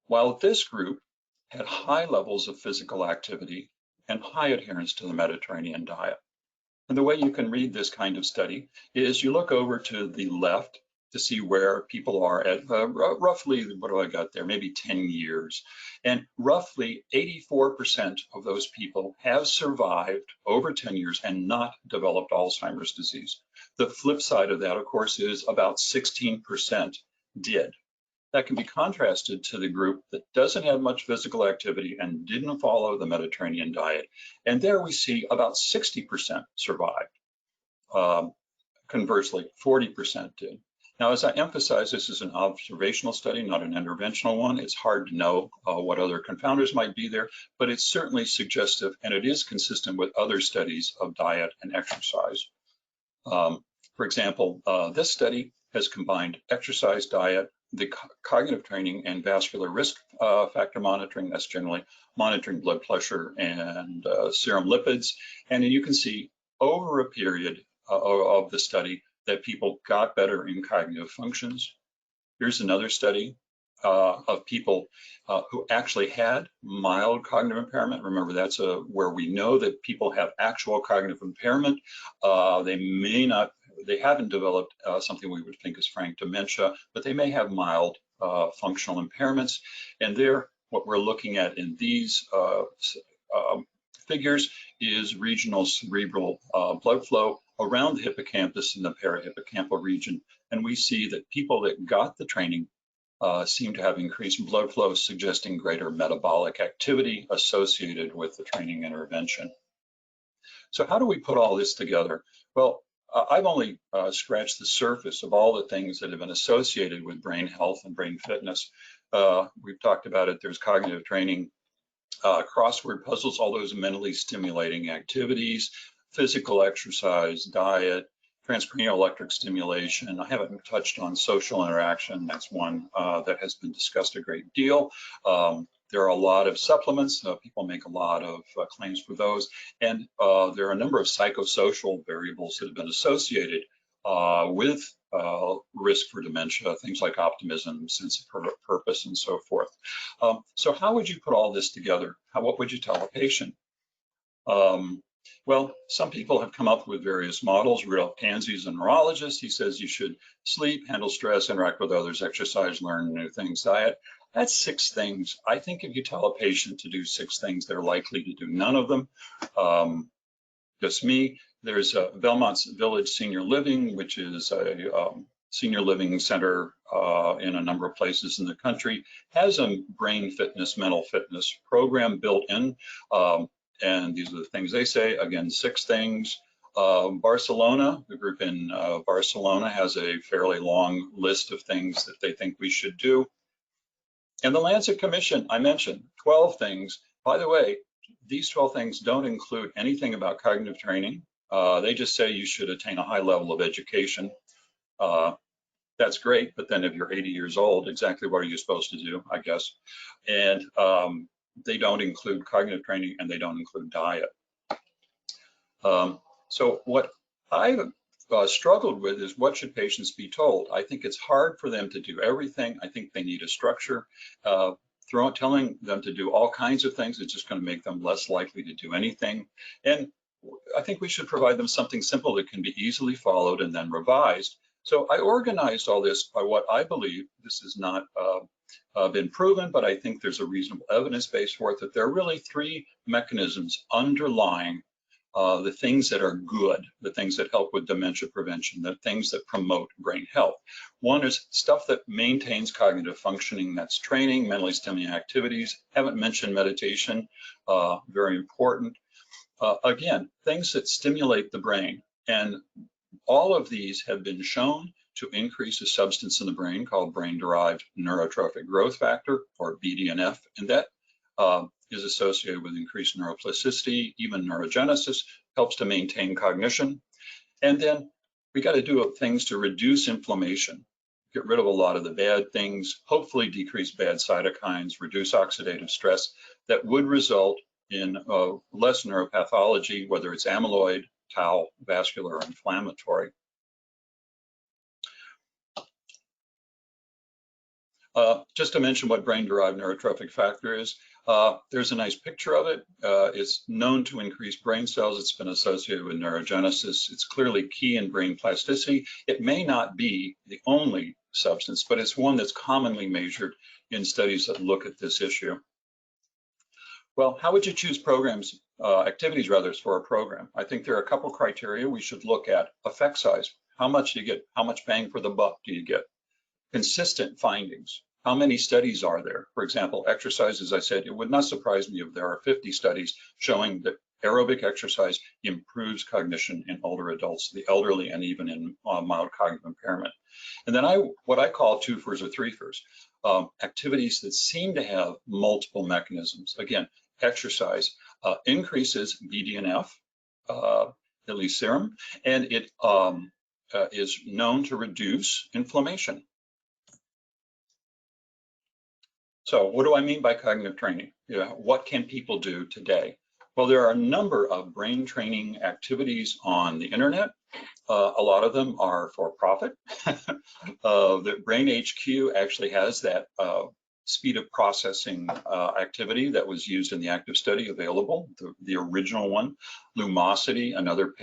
while this group had high levels of physical activity and high adherence to the Mediterranean diet. And the way you can read this kind of study is you look over to the left to see where people are at roughly, what do I got there, maybe 10 years. And roughly 84% of those people have survived over 10 years and not developed Alzheimer's disease. The flip side of that, of course, is about 16% did. That can be contrasted to the group that doesn't have much physical activity and didn't follow the Mediterranean diet. And there we see about 60% survived. Conversely, 40% did. Now, as I emphasize, this is an observational study, not an interventional one. It's hard to know what other confounders might be there, but it's certainly suggestive, and it is consistent with other studies of diet and exercise. For example, this study has combined exercise, diet, the cognitive training, and vascular risk factor monitoring. That's generally monitoring blood pressure and serum lipids. And you can see over a period of the study that people got better in cognitive functions. Here's another study of people who actually had mild cognitive impairment. Remember, that's where we know that people have actual cognitive impairment. They haven't developed something we would think is frank dementia, but they may have mild functional impairments. And there, what we're looking at in these figures is regional cerebral blood flow around the hippocampus and the parahippocampal region. And we see that people that got the training seem to have increased blood flow, suggesting greater metabolic activity associated with the training intervention. So how do we put all this together? Well, I've only scratched the surface of all the things that have been associated with brain health and brain fitness. We've talked about it. There's cognitive training, crossword puzzles, all those mentally stimulating activities, physical exercise, diet, transcranial electric stimulation. I haven't touched on social interaction. That's one that has been discussed a great deal. There are a lot of supplements. People make a lot of claims for those. And there are a number of psychosocial variables that have been associated with risk for dementia, things like optimism, sense of purpose, and so forth. So how would you put all this together? What would you tell a patient? Well, some people have come up with various models. Rudolph Tanzi is a neurologist. He says you should sleep, handle stress, interact with others, exercise, learn new things, diet. That's 6 things. I think if you tell a patient to do 6 things, they're likely to do none of them. Just me. There's Belmont's Village Senior Living, which is a senior living center in a number of places in the country, has a brain fitness, mental fitness program built in. And these are the things they say. Again, 6 things. Barcelona, the group in Barcelona has a fairly long list of things that they think we should do. And the Lancet Commission, I mentioned 12 things. By the way, these 12 things don't include anything about cognitive training. They just say you should attain a high level of education. That's great, but then if you're 80 years old, exactly what are you supposed to do, I guess? And they don't include cognitive training, and they don't include diet. So what I've struggled with is, what should patients be told? I think it's hard for them to do everything. I think they need a structure. Telling them to do all kinds of things is just going to make them less likely to do anything. And I think we should provide them something simple that can be easily followed and then revised. So I organized all this by what I believe, this has not been proven, but I think there's a reasonable evidence base for it, that there are really 3 mechanisms underlying the things that are good, the things that help with dementia prevention, the things that promote brain health. One is stuff that maintains cognitive functioning, that's training, mentally stimulating activities. Haven't mentioned meditation, very important. Again, things that stimulate the brain. And all of these have been shown to increase a substance in the brain called brain-derived neurotrophic growth factor, or BDNF, and that is associated with increased neuroplasticity, even neurogenesis, helps to maintain cognition. And then we got to do things to reduce inflammation, get rid of a lot of the bad things, hopefully decrease bad cytokines, reduce oxidative stress that would result in less neuropathology, whether it's amyloid, tau, vascular, or inflammatory. Just to mention what brain-derived neurotrophic factor is, there's a nice picture of it. It's known to increase brain cells. It's been associated with neurogenesis. It's clearly key in brain plasticity. It may not be the only substance, but it's one that's commonly measured in studies that look at this issue. Well, how would you choose programs, activities rather, for a program? I think there are a couple criteria we should look at. Effect size. How much do you get? How much bang for the buck do you get? Consistent findings. How many studies are there? For example, exercise, as I said, it would not surprise me if there are 50 studies showing that aerobic exercise improves cognition in older adults, the elderly, and even in mild cognitive impairment. And then what I call twofers or threefers, activities that seem to have multiple mechanisms. Again, exercise increases BDNF, at least serum, and it is known to reduce inflammation. So what do I mean by cognitive training? What can people do today? Well, there are a number of brain training activities on the internet. A lot of them are for profit. The Brain HQ actually has that speed of processing activity that was used in the active study available, the original one. Lumosity, another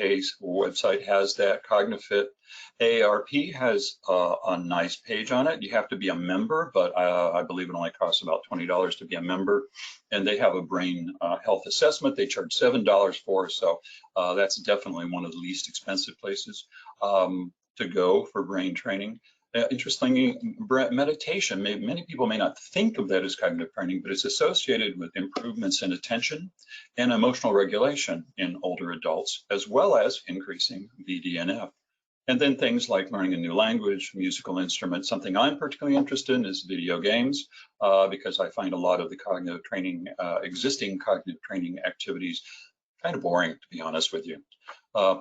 website, has that. CogniFit. AARP has a nice page on it. You have to be a member, but I believe it only costs about $20 to be a member. And they have a brain health assessment they charge $7 for, so that's definitely one of the least expensive places to go for brain training. Interestingly, meditation, many people may not think of that as cognitive training, but it's associated with improvements in attention and emotional regulation in older adults, as well as increasing BDNF. And then things like learning a new language, musical instrument. Something I'm particularly interested in is video games, because I find a lot of the cognitive training, existing cognitive training activities kind of boring, to be honest with you.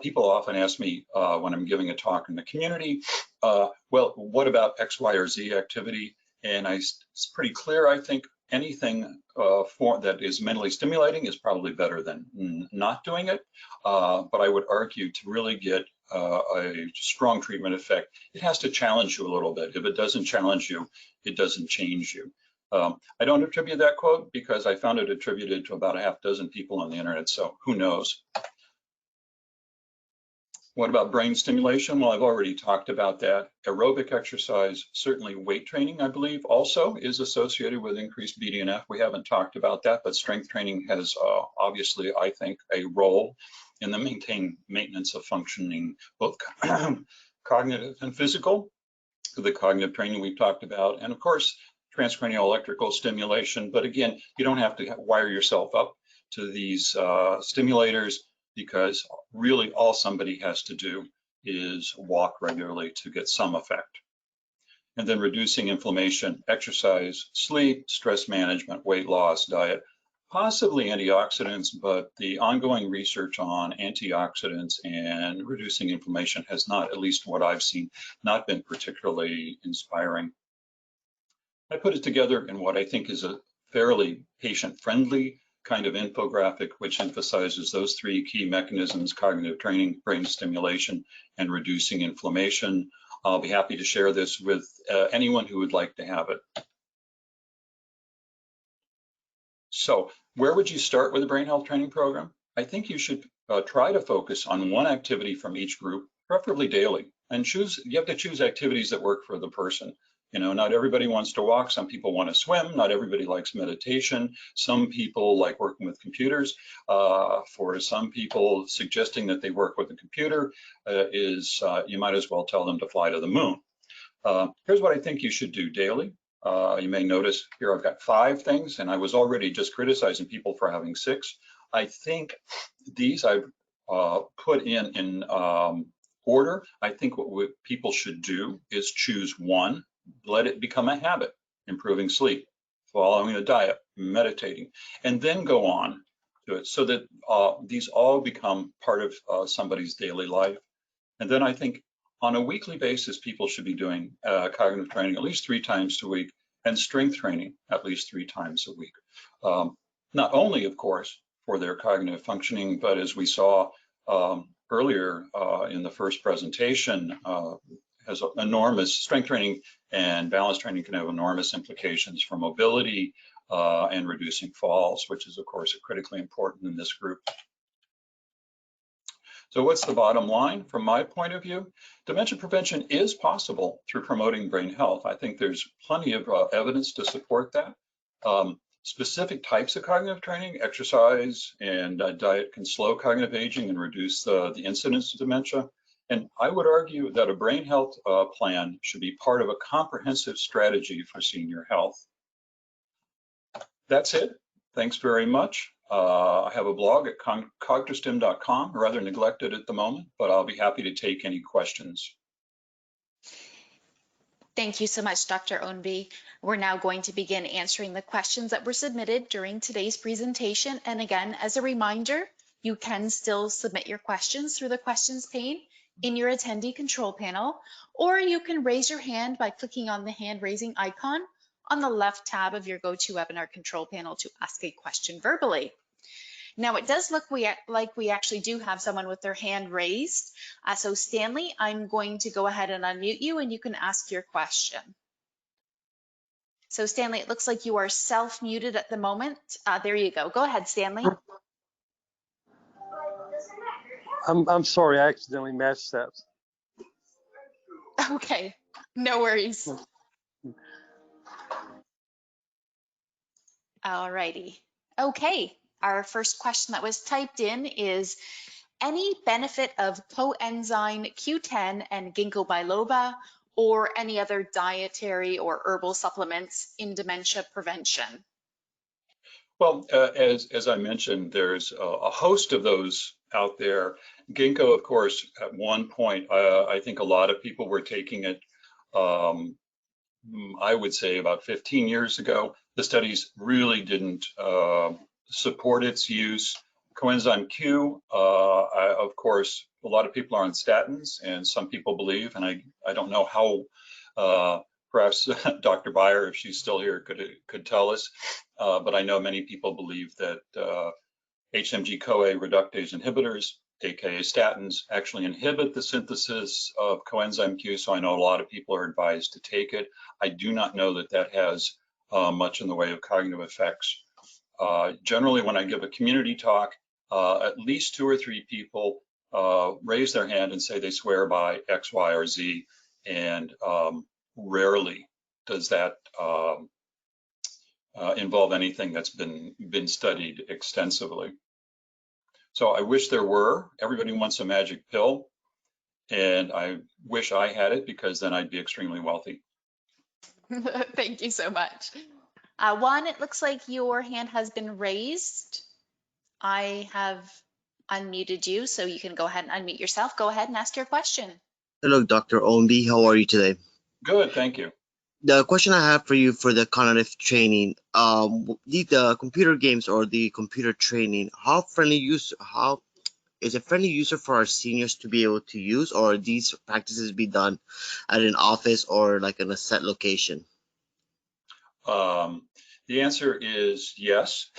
People often ask me when I'm giving a talk in the community, well, what about X, Y, or Z activity? And it's pretty clear, I think anything that is mentally stimulating is probably better than not doing it. But I would argue to really get a strong treatment effect, it has to challenge you a little bit. If it doesn't challenge you, it doesn't change you. I don't attribute that quote because I found it attributed to about a half dozen people on the internet, so who knows? What about brain stimulation? Well, I've already talked about that. Aerobic exercise, certainly weight training, I believe, also is associated with increased BDNF. We haven't talked about that, but strength training has obviously, I think, a role in the maintenance of functioning, both cognitive and physical. The cognitive training we've talked about, and of course, transcranial electrical stimulation. But again, you don't have to wire yourself up to these stimulators, because really all somebody has to do is walk regularly to get some effect. And then reducing inflammation, exercise, sleep, stress management, weight loss, diet. possibly antioxidants, but the ongoing research on antioxidants and reducing inflammation has not, at least what I've seen, not been particularly inspiring. I put it together in what I think is a fairly patient-friendly kind of infographic, which emphasizes those three key mechanisms: cognitive training, brain stimulation, and reducing inflammation. I'll be happy to share this with anyone who would like to have it. So where would you start with a brain health training program? I think you should try to focus on one activity from each group, preferably daily, and you have to choose activities that work for the person. You know, not everybody wants to walk. Some people want to swim. Not everybody likes meditation. Some people like working with computers. For some people, suggesting that they work with a computer you might as well tell them to fly to the moon. Here's what I think you should do daily. You may notice here I've got 5 things, and I was already just criticizing people for having 6. I think these I've put in order. I think what people should do is choose one, let it become a habit: improving sleep, following a diet, meditating, and then go on to it, so that these all become part of somebody's daily life. And then I think on a weekly basis, people should be doing cognitive training at least 3 times a week, and strength training at least 3 times a week. Not only, of course, for their cognitive functioning, but as we saw earlier in the first presentation, has enormous strength training and balance training can have enormous implications for mobility and reducing falls, which is, of course, critically important in this group. So what's the bottom line from my point of view? Dementia prevention is possible through promoting brain health. I think there's plenty of evidence to support that. Specific types of cognitive training, exercise, and diet can slow cognitive aging and reduce the incidence of dementia. And I would argue that a brain health plan should be part of a comprehensive strategy for senior health. That's it. Thanks very much. I have a blog at Cogtrastim.com, rather neglected at the moment, but I'll be happy to take any questions. Thank you so much, Dr. Ownby. We're now going to begin answering the questions that were submitted during today's presentation. And again, as a reminder, you can still submit your questions through the questions pane in your attendee control panel, or you can raise your hand by clicking on the hand raising icon on the left tab of your GoToWebinar control panel to ask a question verbally. Now, it does look like we actually do have someone with their hand raised. So Stanley, I'm going to go ahead and unmute you and you can ask your question. So Stanley, it looks like you are self-muted at the moment. There you go. Go ahead, Stanley. I'm sorry, I accidentally matched that. Okay, no worries. All righty. Okay, our first question that was typed in is, any benefit of coenzyme Q10 and ginkgo biloba or any other dietary or herbal supplements in dementia prevention? Well, as I mentioned, there's a host of those out there. Ginkgo, of course, at one point, I think a lot of people were taking it, I would say about 15 years ago. The studies really didn't support its use. Coenzyme Q, of course, a lot of people are on statins, and some people believe, and I don't know how, perhaps Dr. Beier, if she's still here, could tell us, but I know many people believe that HMG-CoA reductase inhibitors, aka statins, actually inhibit the synthesis of coenzyme Q, so I know a lot of people are advised to take it. I do not know that that has much in the way of cognitive effects. Generally, when I give a community talk, at least 2 or 3 people raise their hand and say they swear by X, Y, or Z, and rarely does that involve anything that's been studied extensively. So I wish there were. Everybody wants a magic pill, and I wish I had it, because then I'd be extremely wealthy. Thank you so much. Juan, it looks like your hand has been raised. I have unmuted you, so you can go ahead and unmute yourself. Go ahead and ask your question. Hello, Dr. Ownby. How are you today? Good, thank you. The question I have for you for the cognitive training, the computer games or the computer training, how is it friendly user for our seniors to be able to use, or are these practices be done at an office or like in a set location? The answer is yes.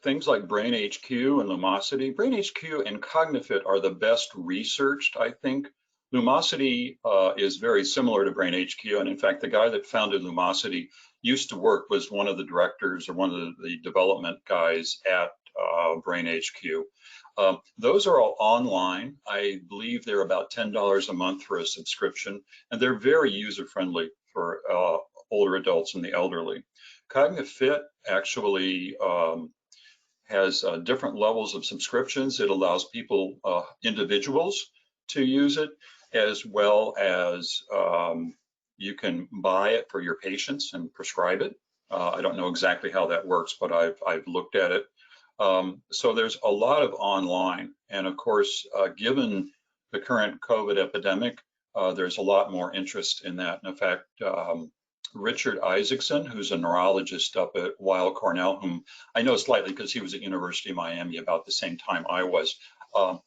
Things like Brain HQ and Lumosity, Brain HQ and CogniFit are the best researched, I think. Lumosity is very similar to Brain HQ, and in fact, the guy that founded Lumosity used to was one of the directors or one of the development guys at Brain HQ. Those are all online. I believe they're about $10 a month for a subscription, and they're very user-friendly for older adults and the elderly. CogniFit actually has different levels of subscriptions. It allows people, individuals, to use it, as well as you can buy it for your patients and prescribe it. I don't know exactly how that works, but I've looked at it. So there's a lot of online, and of course, given the current COVID epidemic, there's a lot more interest in that. And in fact, Richard Isaacson, who's a neurologist up at Weill Cornell, whom I know slightly because he was at University of Miami about the same time I was,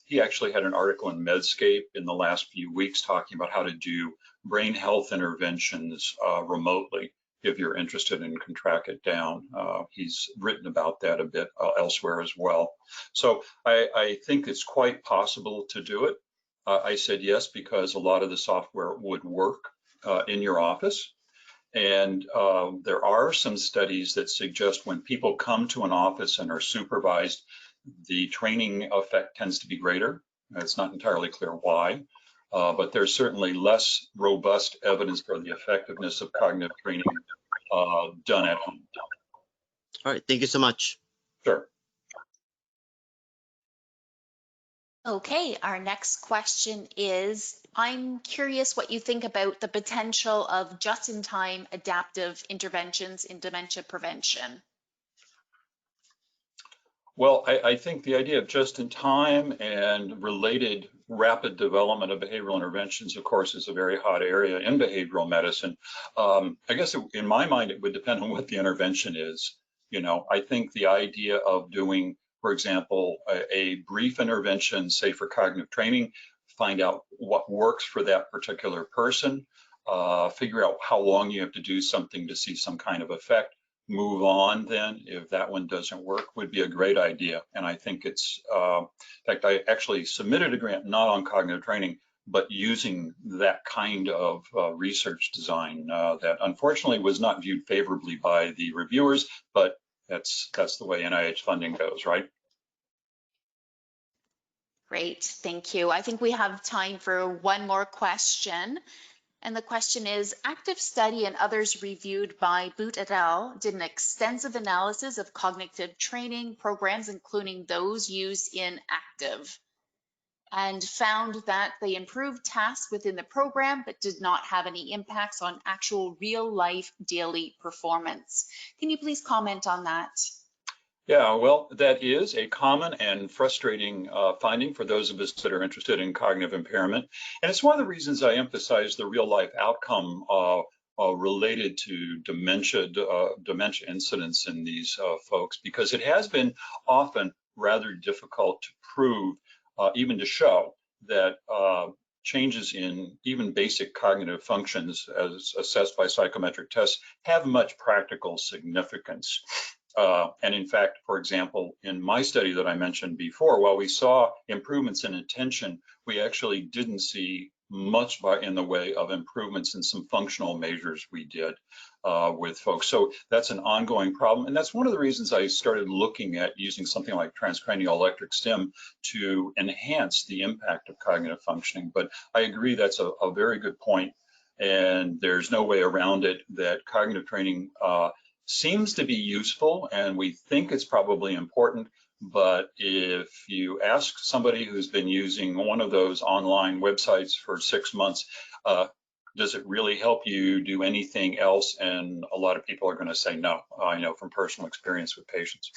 he actually had an article in Medscape in the last few weeks talking about how to do brain health interventions remotely. If you're interested and can track it down, he's written about that a bit elsewhere as well. So I think it's quite possible to do it. I said yes because a lot of the software would work in your office. And there are some studies that suggest when people come to an office and are supervised, the training effect tends to be greater. It's not entirely clear why. But there's certainly less robust evidence for the effectiveness of cognitive training done at home. All right, thank you so much. Sure. Okay, our next question is, I'm curious what you think about the potential of just-in-time adaptive interventions in dementia prevention. Well, I think the idea of just-in-time and related rapid development of behavioral interventions, of course, is a very hot area in behavioral medicine. I guess in my mind, it would depend on what the intervention is. You know, I think the idea of doing, for example, a brief intervention, say for cognitive training, find out what works for that particular person, figure out how long you have to do something to see some kind of effect, move on then if that one doesn't work, would be a great idea. And I think it's, in fact, I actually submitted a grant not on cognitive training, but using that kind of research design that unfortunately was not viewed favorably by the reviewers, but that's the way NIH funding goes, right? Great, thank you. I think we have time for one more question. And the question is, Active Study and others reviewed by Boot et al. Did an extensive analysis of cognitive training programs, including those used in Active, and found that they improved tasks within the program, but did not have any impacts on actual real-life daily performance. Can you please comment on that? Yeah, well, that is a common and frustrating finding for those of us that are interested in cognitive impairment. And it's one of the reasons I emphasize the real life outcome related to dementia incidents in these folks, because it has been often rather difficult to prove, even to show that changes in even basic cognitive functions as assessed by psychometric tests have much practical significance. And in fact, for example, in my study that I mentioned before, while we saw improvements in attention, we actually didn't see much in the way of improvements in some functional measures we did with folks. So that's an ongoing problem. And that's one of the reasons I started looking at using something like transcranial electric stim to enhance the impact of cognitive functioning. But I agree that's a very good point. And there's no way around it that cognitive training seems to be useful, and we think it's probably important, but if you ask somebody who's been using one of those online websites for 6 months, does it really help you do anything else? And a lot of people are going to say no. I know from personal experience with patients.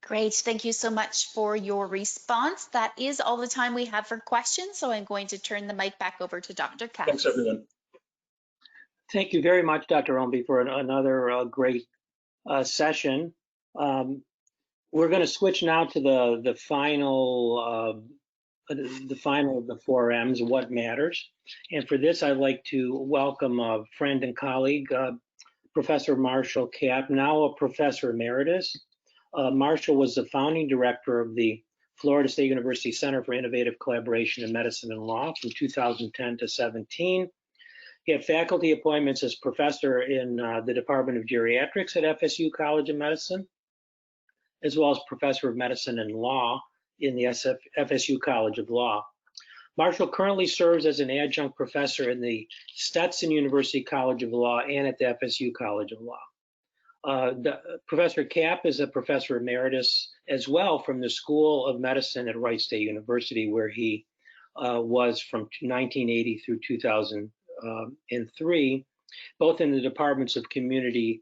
Great. Thank you so much for your response. That is all the time we have for questions. So I'm going to turn the mic back over to Dr. Katz. Thanks, everyone. Thank you very much, Dr. Ownby, for another great session. We're going to switch now to the final of the 4 M's, what matters. And for this, I'd like to welcome a friend and colleague, Professor Marshall Kapp, now a Professor Emeritus. Marshall was the founding director of the Florida State University Center for Innovative Collaboration in Medicine and Law from 2010 to 17. He had faculty appointments as professor in the Department of Geriatrics at FSU College of Medicine, as well as professor of medicine and law in the FSU College of Law. Marshall currently serves as an adjunct professor in the Stetson University College of Law and at the FSU College of Law. Professor Kapp is a professor emeritus as well from the School of Medicine at Wright State University, where he was from 1980 through 2003, both in the departments of community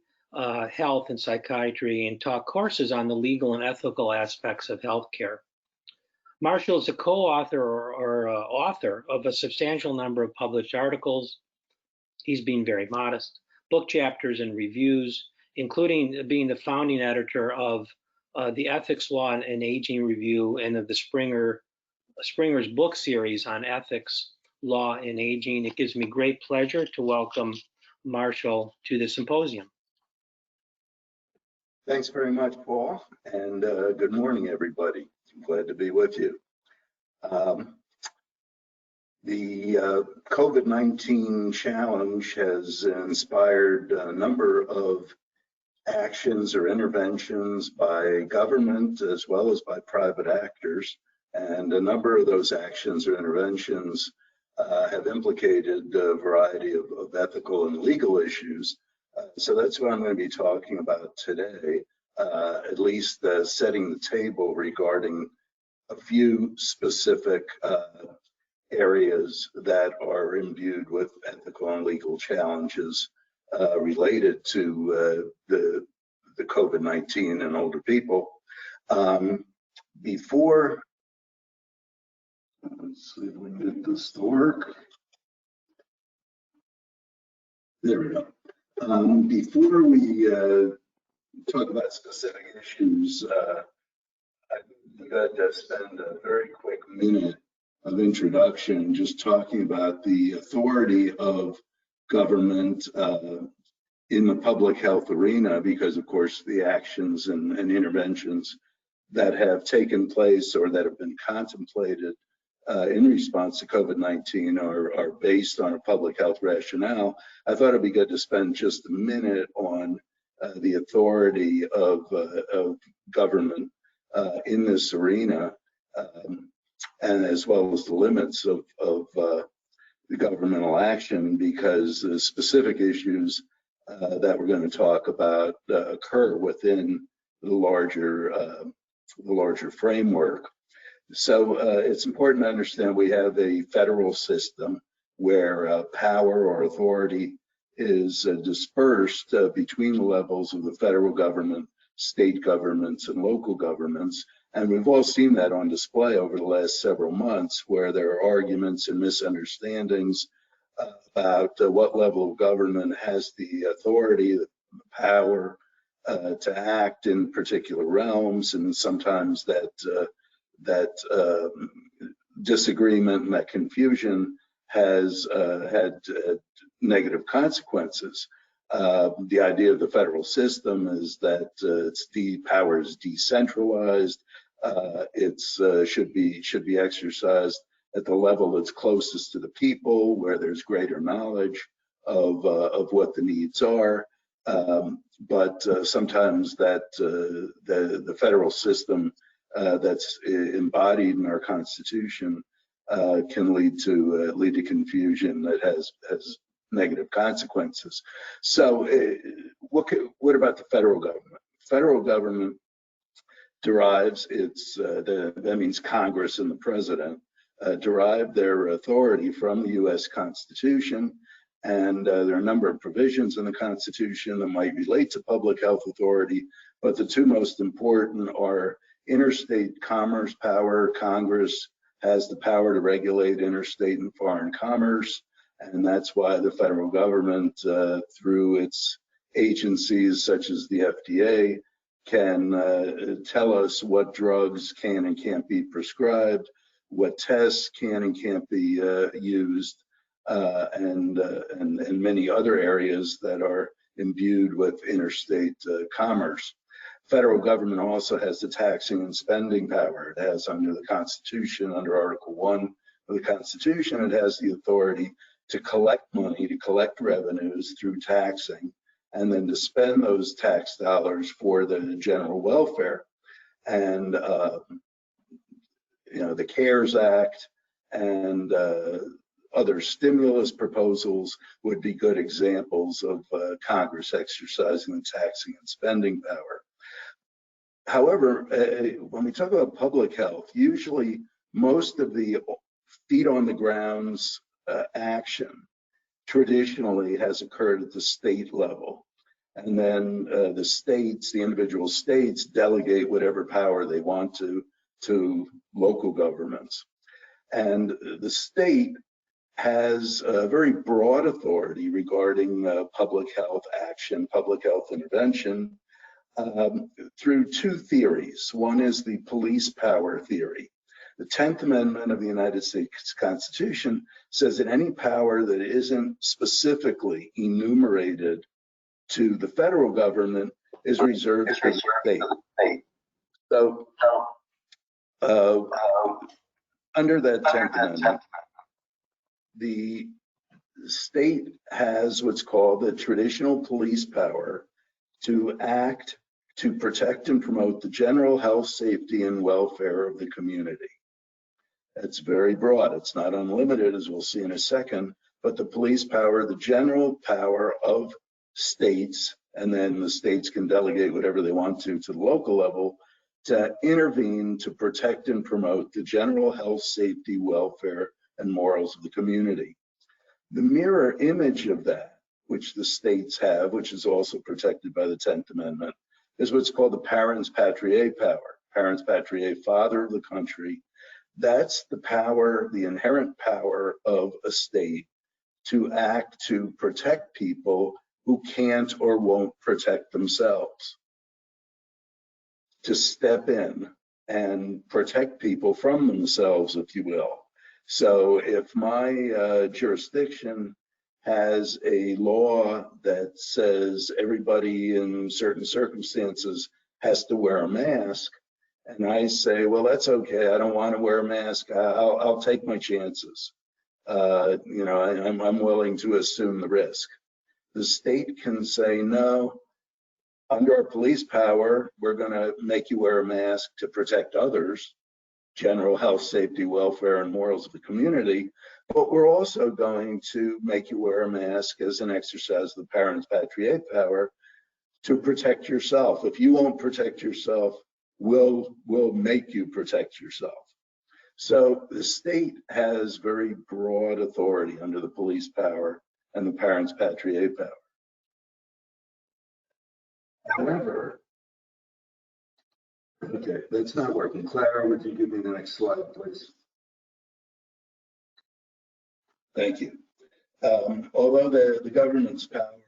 health and psychiatry, and taught courses on the legal and ethical aspects of healthcare. Marshall is a co-author or author of a substantial number of published articles. He's been very modest, book chapters and reviews, including being the founding editor of the Ethics, Law, and Aging Review and of the Springer's book series on ethics, law, and aging. It gives me great pleasure to welcome Marshall to the symposium. Thanks very much, Paul, and good morning, everybody. I'm glad to be with you. The COVID-19 challenge has inspired a number of actions or interventions by government as well as by private actors, and a number of those actions or interventions have implicated a variety of ethical and legal issues. So that's what I'm going to be talking about today, at least setting the table regarding a few specific areas that are imbued with ethical and legal challenges related to the COVID-19 and older people. Before, let's see if we can get this to work. There we go. Before we talk about specific issues, I'd like to spend a very quick minute of introduction just talking about the authority of government in the public health arena, because of course the actions and interventions that have taken place or that have been contemplated in response to COVID-19 are based on a public health rationale. I thought it'd be good to spend just a minute on the authority of government in this arena, and as well as the limits of the governmental action, because the specific issues that we're going to talk about occur within the larger framework. So it's important to understand we have a federal system where power or authority is dispersed between the levels of the federal government, state governments, and local governments. And we've all seen that on display over the last several months, where there are arguments and misunderstandings about what level of government has the authority, the power to act in particular realms, and sometimes that disagreement and that confusion has had negative consequences. The idea of the federal system is that power is decentralized. It should be exercised at the level that's closest to the people, where there's greater knowledge of what the needs are. But sometimes that the federal system that's embodied in our Constitution can lead to confusion that has negative consequences. So what about the federal government? Federal government derives that means Congress and the president derive their authority from the U.S. Constitution. And there are a number of provisions in the Constitution that might relate to public health authority, but the two most important are interstate commerce power. Congress has the power to regulate interstate and foreign commerce, and that's why the federal government, through its agencies such as the FDA, can tell us what drugs can and can't be prescribed, what tests can and can't be used, and many other areas that are imbued with interstate commerce. Federal government also has the taxing and spending power. It has under the Constitution, under Article 1 of the Constitution, it has the authority to collect money, to collect revenues through taxing, and then to spend those tax dollars for the general welfare. And you know, the CARES Act and other stimulus proposals would be good examples of Congress exercising the taxing and spending power. However, when we talk about public health, usually most of the feet on the grounds action traditionally has occurred at the state level. And then the states, the individual states, delegate whatever power they want to local governments. And the state has a very broad authority regarding public health action, public health intervention, through two theories. One is the police power theory. The 10th Amendment of the United States Constitution says that any power that isn't specifically enumerated to the federal government is reserved for the state. So under that 10th Amendment, the state has what's called the traditional police power to act to protect and promote the general health, safety, and welfare of the community. It's very broad. It's not unlimited, as we'll see in a second, but the police power, the general power of states, and then the states can delegate whatever they want to the local level to intervene to protect and promote the general health, safety, welfare, and morals of the community. The mirror image of that, which the states have, which is also protected by the 10th Amendment, is what's called the parens patriae power. Parens patriae, father of the country. That's the power, the inherent power of a state to act to protect people who can't or won't protect themselves, to step in and protect people from themselves, if you will. So if my jurisdiction has a law that says everybody in certain circumstances has to wear a mask, and I say, well, that's okay, I don't want to wear a mask, I'll take my chances. You know, I'm willing to assume the risk. The state can say, no, under our police power, we're going to make you wear a mask to protect others, general health, safety, welfare, and morals of the community, but we're also going to make you wear a mask as an exercise of the parens patriae power to protect yourself. If you won't protect yourself, we'll make you protect yourself. So the state has very broad authority under the police power and the parens patriae power. However, okay, that's not working. Clara, would you give me the next slide, please? Thank you. Although the government's power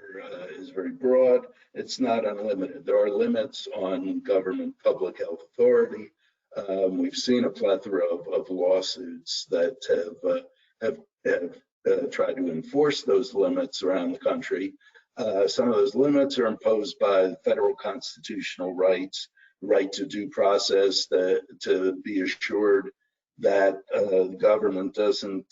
is very broad, it's not unlimited. There are limits on government public health authority. We've seen a plethora of lawsuits that have tried to enforce those limits around the country. Some of those limits are imposed by federal constitutional rights, right to due process, to be assured that the government doesn't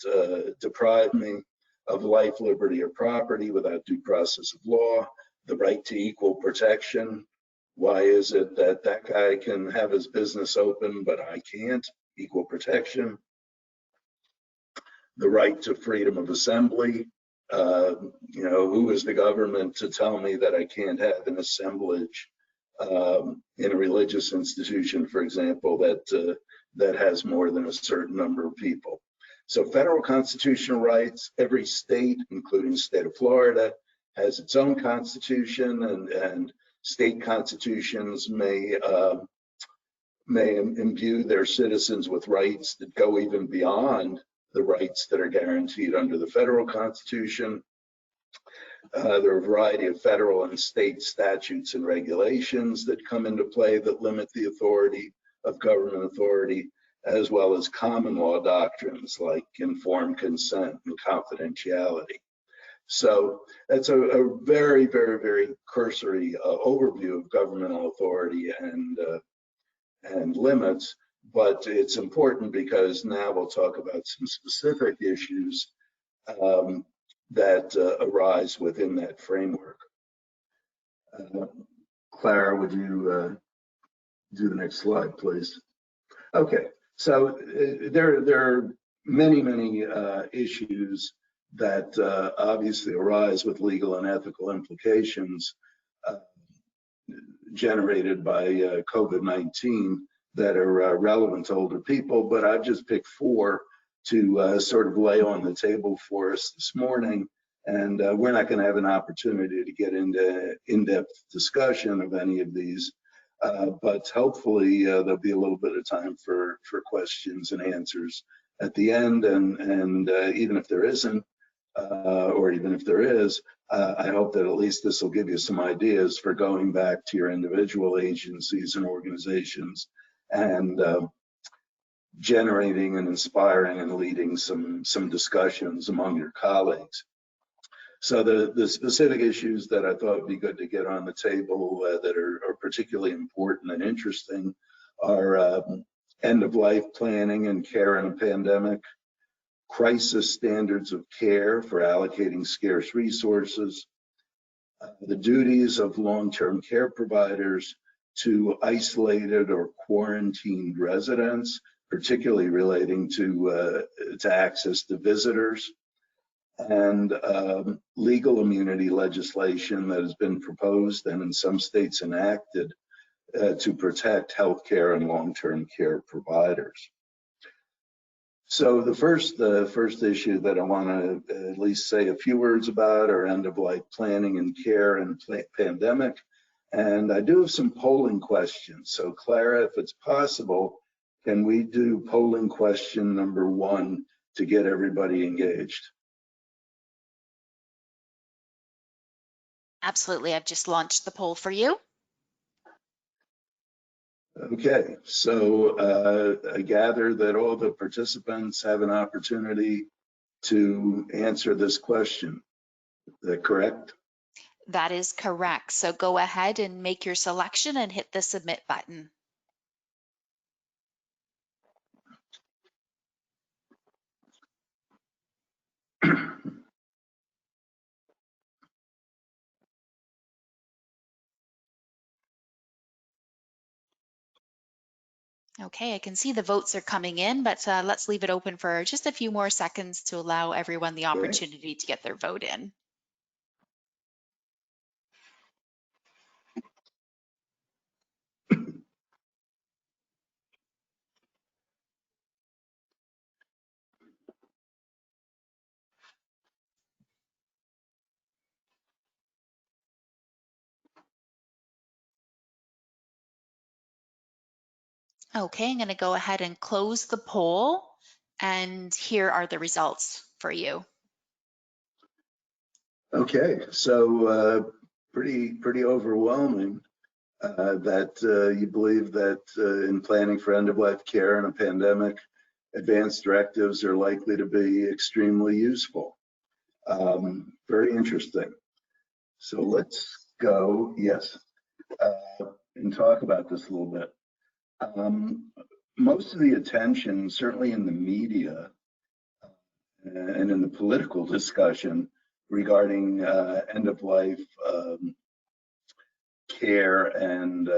deprive me of life, liberty, or property without due process of law, the right to equal protection. Why is it that that guy can have his business open, but I can't? Equal protection. The right to freedom of assembly. You know, who is the government to tell me that I can't have an assemblage in a religious institution, for example, that has more than a certain number of people? So federal constitutional rights, every state, including the state of Florida, has its own constitution, and State constitutions may imbue their citizens with rights that go even beyond the rights that are guaranteed under the federal constitution. There are a variety of federal and state statutes and regulations that come into play that limit the authority of government authority, as well as common law doctrines like informed consent and confidentiality. So that's a very, very, very cursory overview of governmental authority and limits, but it's important because now we'll talk about some specific issues that arise within that framework. Clara, would you do the next slide, please? Okay, so there are many, many issues that obviously arise with legal and ethical implications generated by COVID-19 that are relevant to older people, but I've just picked 4 to sort of lay on the table for us this morning. And we're not going to have an opportunity to get into in-depth discussion of any of these, but hopefully there'll be a little bit of time for questions and answers at the end. And even if there isn't, or even if there is, I hope that at least this will give you some ideas for going back to your individual agencies and organizations and generating and inspiring and leading some discussions among your colleagues. So the specific issues that I thought would be good to get on the table that are particularly important and interesting are end-of-life planning and care in a pandemic, crisis standards of care for allocating scarce resources, the duties of long-term care providers to isolated or quarantined residents, particularly relating to access to visitors, and legal immunity legislation that has been proposed and in some states enacted to protect healthcare and long-term care providers. So the first issue that I want to at least say a few words about are end-of-life planning and care in pandemic. And I do have some polling questions. So Clara, if it's possible, can we do polling question number 1 to get everybody engaged? Absolutely. I've just launched the poll for you. Okay, so I gather that all the participants have an opportunity to answer this question. Is that correct? That is correct. So go ahead and make your selection and hit the submit button. Okay, I can see the votes are coming in, but let's leave it open for just a few more seconds to allow everyone the opportunity to get their vote in. Okay, I'm going to go ahead and close the poll, and here are the results for you. Okay, so pretty overwhelming that you believe that in planning for end-of-life care in a pandemic, advanced directives are likely to be extremely useful. Very interesting. So let's go, yes, and talk about this a little bit. Most of the attention, certainly in the media and in the political discussion regarding end-of-life care and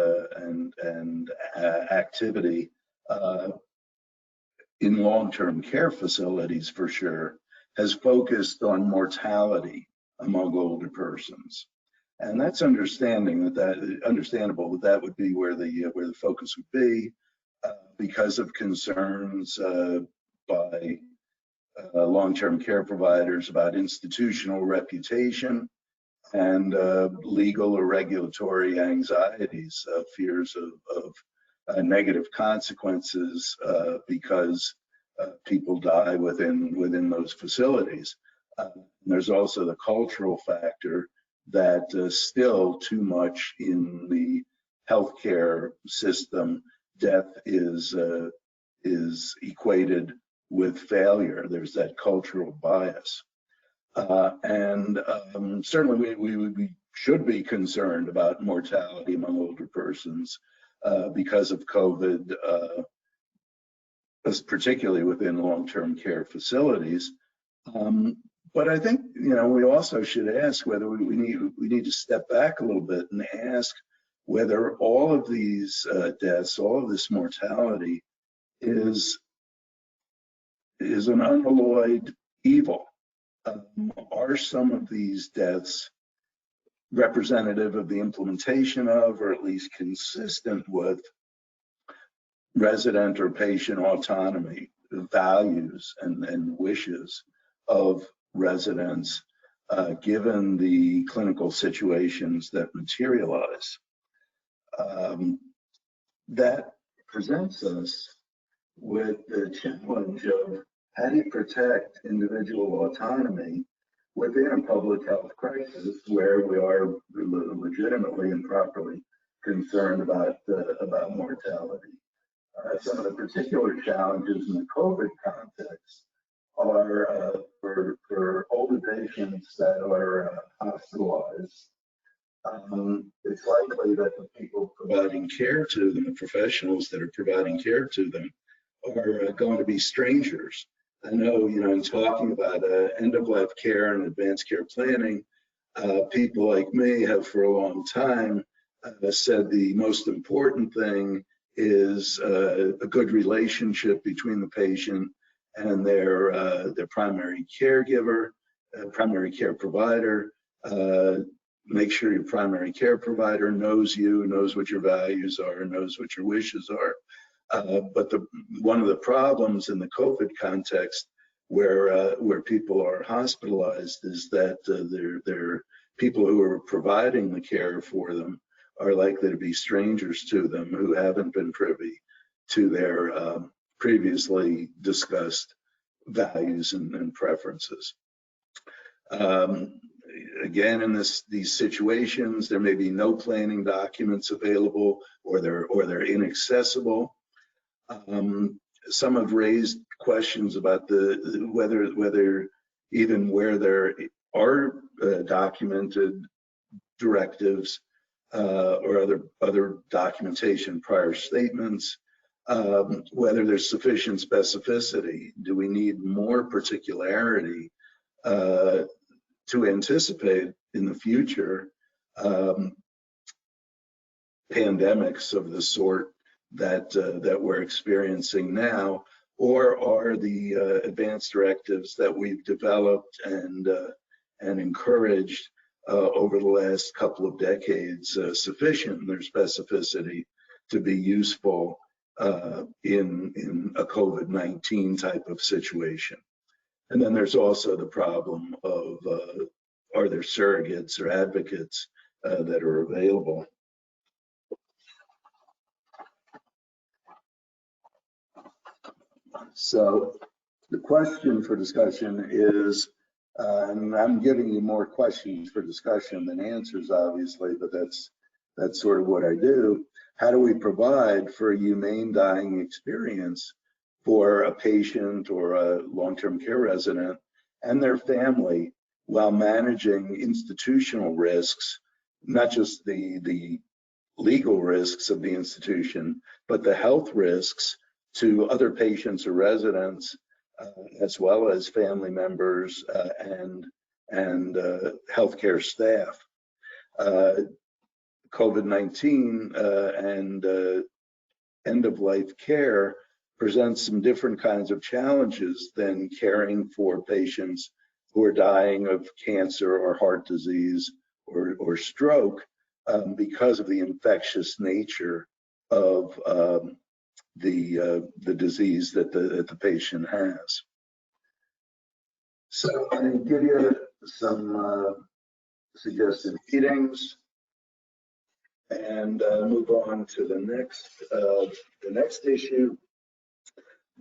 activity in long-term care facilities, for sure, has focused on mortality among older persons. And that's understandable that would be where the focus would be because of concerns by long-term care providers about institutional reputation and legal or regulatory anxieties, fears of negative consequences because people die within those facilities. There's also the cultural factor that still too much in the healthcare system, death is equated with failure. There's that cultural bias. Certainly we should be concerned about mortality among older persons because of COVID, particularly within long-term care facilities. But I think, we also should ask whether we need to step back a little bit and ask whether all of these deaths, all of this mortality is an unalloyed evil. Are some of these deaths representative of the implementation of, or at least consistent with, resident or patient autonomy, values and wishes of residents, given the clinical situations that materialize? That presents us with the challenge of how do you protect individual autonomy within a public health crisis where we are legitimately and properly concerned about mortality. Some of the particular challenges in the COVID context are for older patients that are hospitalized. It's likely that the people providing care to them, the professionals that are providing care to them, are going to be strangers. I know, in talking about end-of-life care and advanced care planning, people like me have for a long time said the most important thing is a good relationship between the patient and their primary caregiver, primary care provider. Make sure your primary care provider knows you, knows what your values are, knows what your wishes are. But one of the problems in the COVID context where people are hospitalized is that their people who are providing the care for them are likely to be strangers to them who haven't been privy to their previously discussed values and preferences. Again, in these situations, there may be no planning documents available, or they're inaccessible. Some have raised questions about whether even where there are documented directives or other documentation, prior statements, whether there's sufficient specificity. Do we need more particularity to anticipate in the future pandemics of the sort that we're experiencing now, or are the advanced directives that we've developed and encouraged over the last couple of decades sufficient in their specificity to be useful in a COVID-19 type of situation? And then there's also the problem of are there surrogates or advocates that are available? So the question for discussion is, and I'm giving you more questions for discussion than answers, obviously, but that's sort of what I do. How do we provide for a humane dying experience for a patient or a long-term care resident and their family while managing institutional risks, not just the legal risks of the institution, but the health risks to other patients or residents, as well as family members and healthcare staff. COVID-19 and end-of-life care presents some different kinds of challenges than caring for patients who are dying of cancer or heart disease or stroke because of the infectious nature of the disease that the patient has. So I'm going to give you some suggested meetings, and move on to the next issue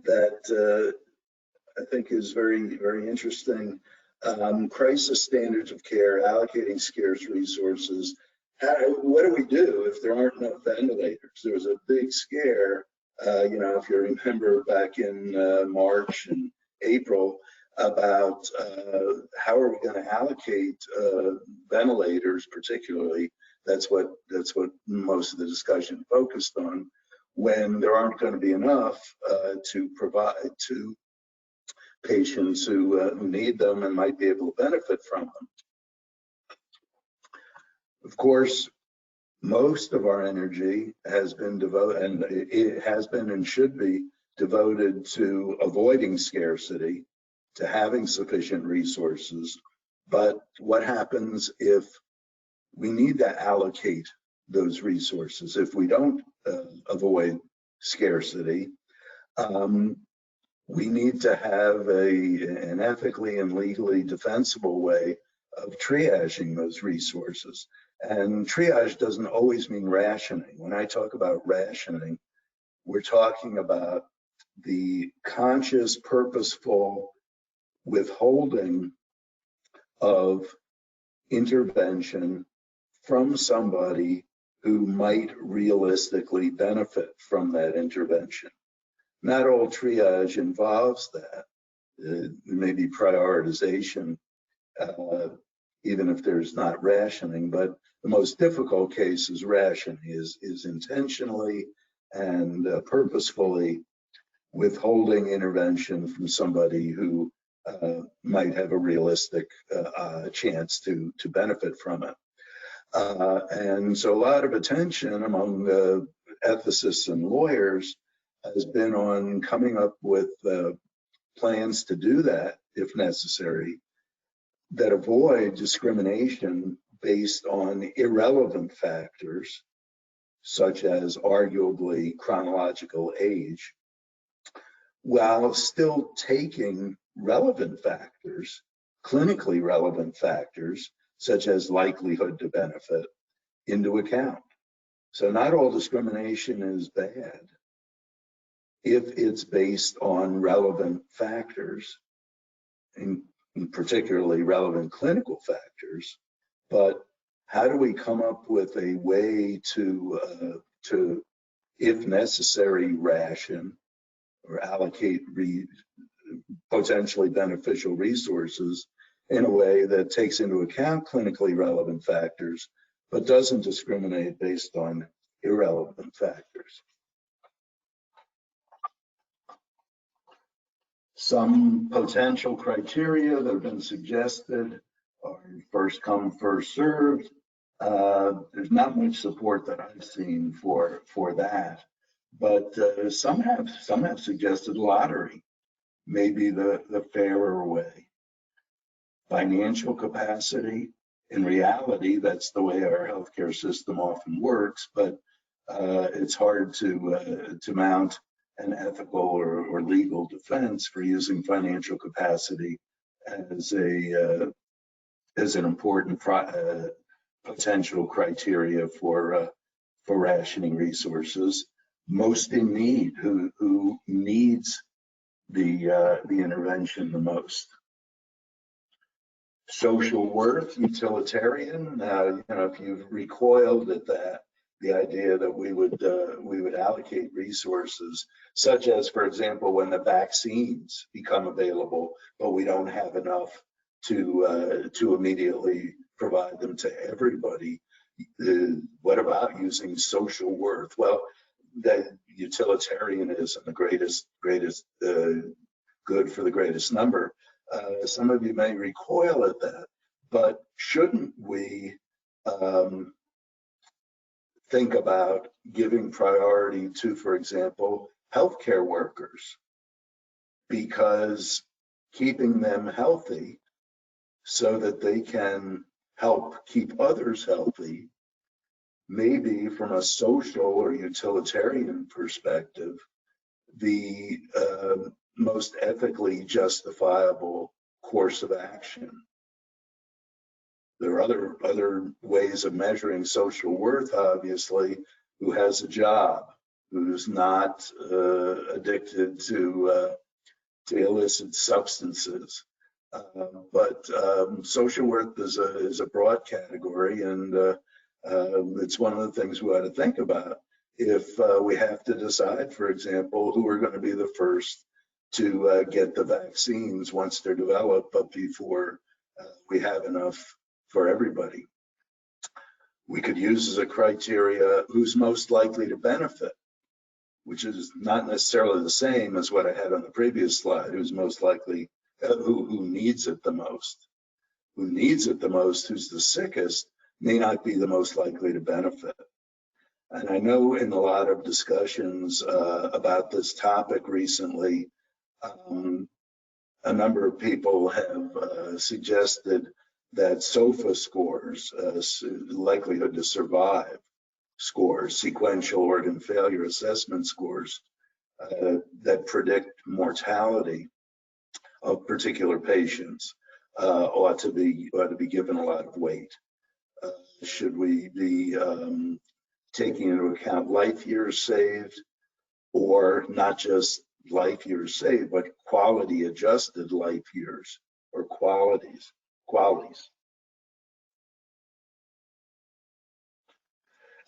that I think is very, very interesting. Crisis standards of care, allocating scarce resources. What do we do if there aren't enough ventilators? There was a big scare, if you remember back in March and April, about how are we going to allocate ventilators, particularly. That's what most of the discussion focused on, when there aren't going to be enough to provide to patients who need them and might be able to benefit from them. Of course, most of our energy has been devoted, and it has been and should be devoted to avoiding scarcity, to having sufficient resources. But what happens if we need to allocate those resources? If we don't avoid scarcity, we need to have an ethically and legally defensible way of triaging those resources. And triage doesn't always mean rationing. When I talk about rationing, we're talking about the conscious, purposeful withholding of intervention from somebody who might realistically benefit from that intervention. Not all triage involves that. There may be prioritization, even if there's not rationing, but the most difficult case is rationing, is intentionally and purposefully withholding intervention from somebody who might have a realistic chance to benefit from it. And so a lot of attention among ethicists and lawyers has been on coming up with plans to do that, if necessary, that avoid discrimination based on irrelevant factors, such as arguably chronological age, while still taking relevant factors, clinically relevant factors, such as likelihood to benefit, into account. So not all discrimination is bad if it's based on relevant factors, and particularly relevant clinical factors. But how do we come up with a way to if necessary, ration or allocate potentially beneficial resources in a way that takes into account clinically relevant factors, but doesn't discriminate based on irrelevant factors? Some potential criteria that have been suggested are first come, first served. There's not much support that I've seen for that, but some have suggested lottery may be the fairer way. Financial capacity, in reality, that's the way our healthcare system often works, but it's hard to mount an ethical or legal defense for using financial capacity as an important potential criteria for rationing resources. Most in need, who needs the intervention the most. Social worth, utilitarian. If you've recoiled at that, the idea that we would allocate resources, such as, for example, when the vaccines become available, but we don't have enough to immediately provide them to everybody. What about using social worth? Well, that utilitarianism, the greatest good for the greatest number. Some of you may recoil at that, but shouldn't we think about giving priority to, for example, healthcare workers, because keeping them healthy so that they can help keep others healthy, maybe from a social or utilitarian perspective, the most ethically justifiable course of action. There are other ways of measuring social worth, obviously. Who has a job, who's not addicted to illicit substances. But social worth is a broad category, and it's one of the things we ought to think about. If we have to decide, for example, who are going to be the first to get the vaccines once they're developed, but before we have enough for everybody. We could use as a criteria who's most likely to benefit, which is not necessarily the same as what I had on the previous slide, who's most likely, who needs it the most. Who needs it the most, who's the sickest, may not be the most likely to benefit. And I know in a lot of discussions about this topic recently, a number of people have suggested that SOFA scores, likelihood to survive scores, sequential organ failure assessment scores, that predict mortality of particular patients, ought to be given a lot of weight. Should we be taking into account life years saved, or not just life years saved, but quality adjusted life years, or qualities.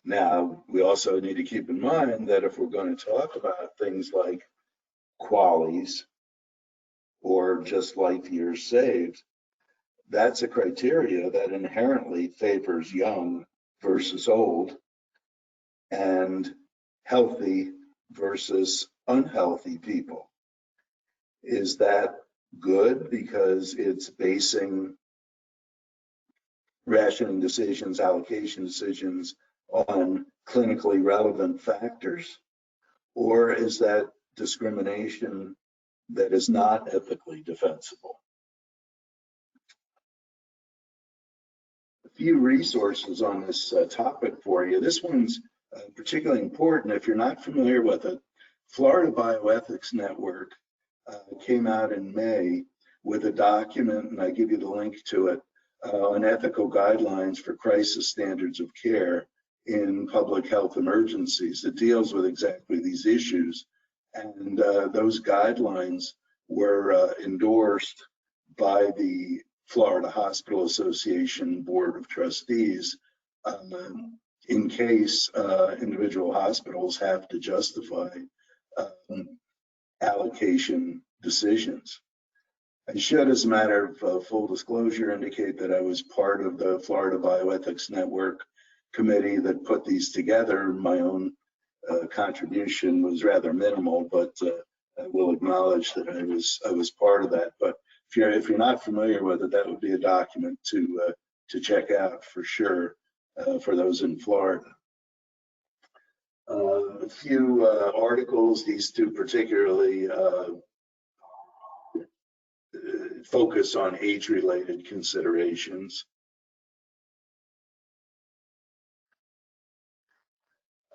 Now, we also need to keep in mind that if we're going to talk about things like qualities or just life years saved, that's a criteria that inherently favors young versus old and healthy versus unhealthy people. Is that good because it's basing rationing decisions, allocation decisions on clinically relevant factors? Or is that discrimination that is not ethically defensible? A few resources on this topic for you. This one's particularly important if you're not familiar with it. Florida Bioethics Network came out in May with a document, and I give you the link to it, on ethical guidelines for crisis standards of care in public health emergencies. It deals with exactly these issues, and those guidelines were endorsed by the Florida Hospital Association Board of Trustees in case individual hospitals have to justify allocation decisions. I should, as a matter of full disclosure, indicate that I was part of the Florida Bioethics Network committee that put these together. My own contribution was rather minimal, but I will acknowledge that I was part of that. But if you're not familiar with it, that would be a document to check out for sure for those in Florida. A few articles, these two particularly focus on age-related considerations.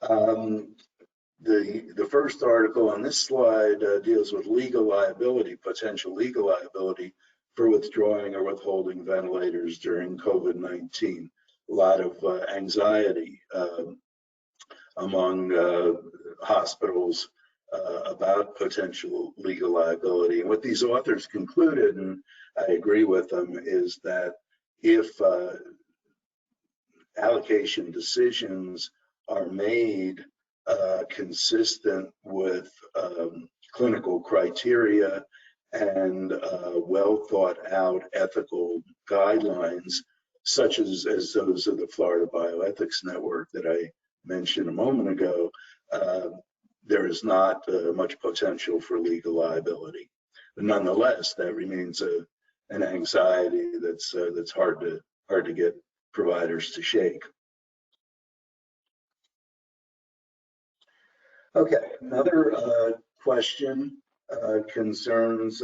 The first article on this slide deals with legal liability, potential legal liability for withdrawing or withholding ventilators during COVID-19. A lot of anxiety among hospitals about potential legal liability. And what these authors concluded, and I agree with them, is that if allocation decisions are made consistent with clinical criteria and well thought out ethical guidelines, such as those of the Florida Bioethics Network that I mentioned a moment ago, there is not much potential for legal liability. But nonetheless, that remains an anxiety that's hard to get providers to shake. Okay, another question concerns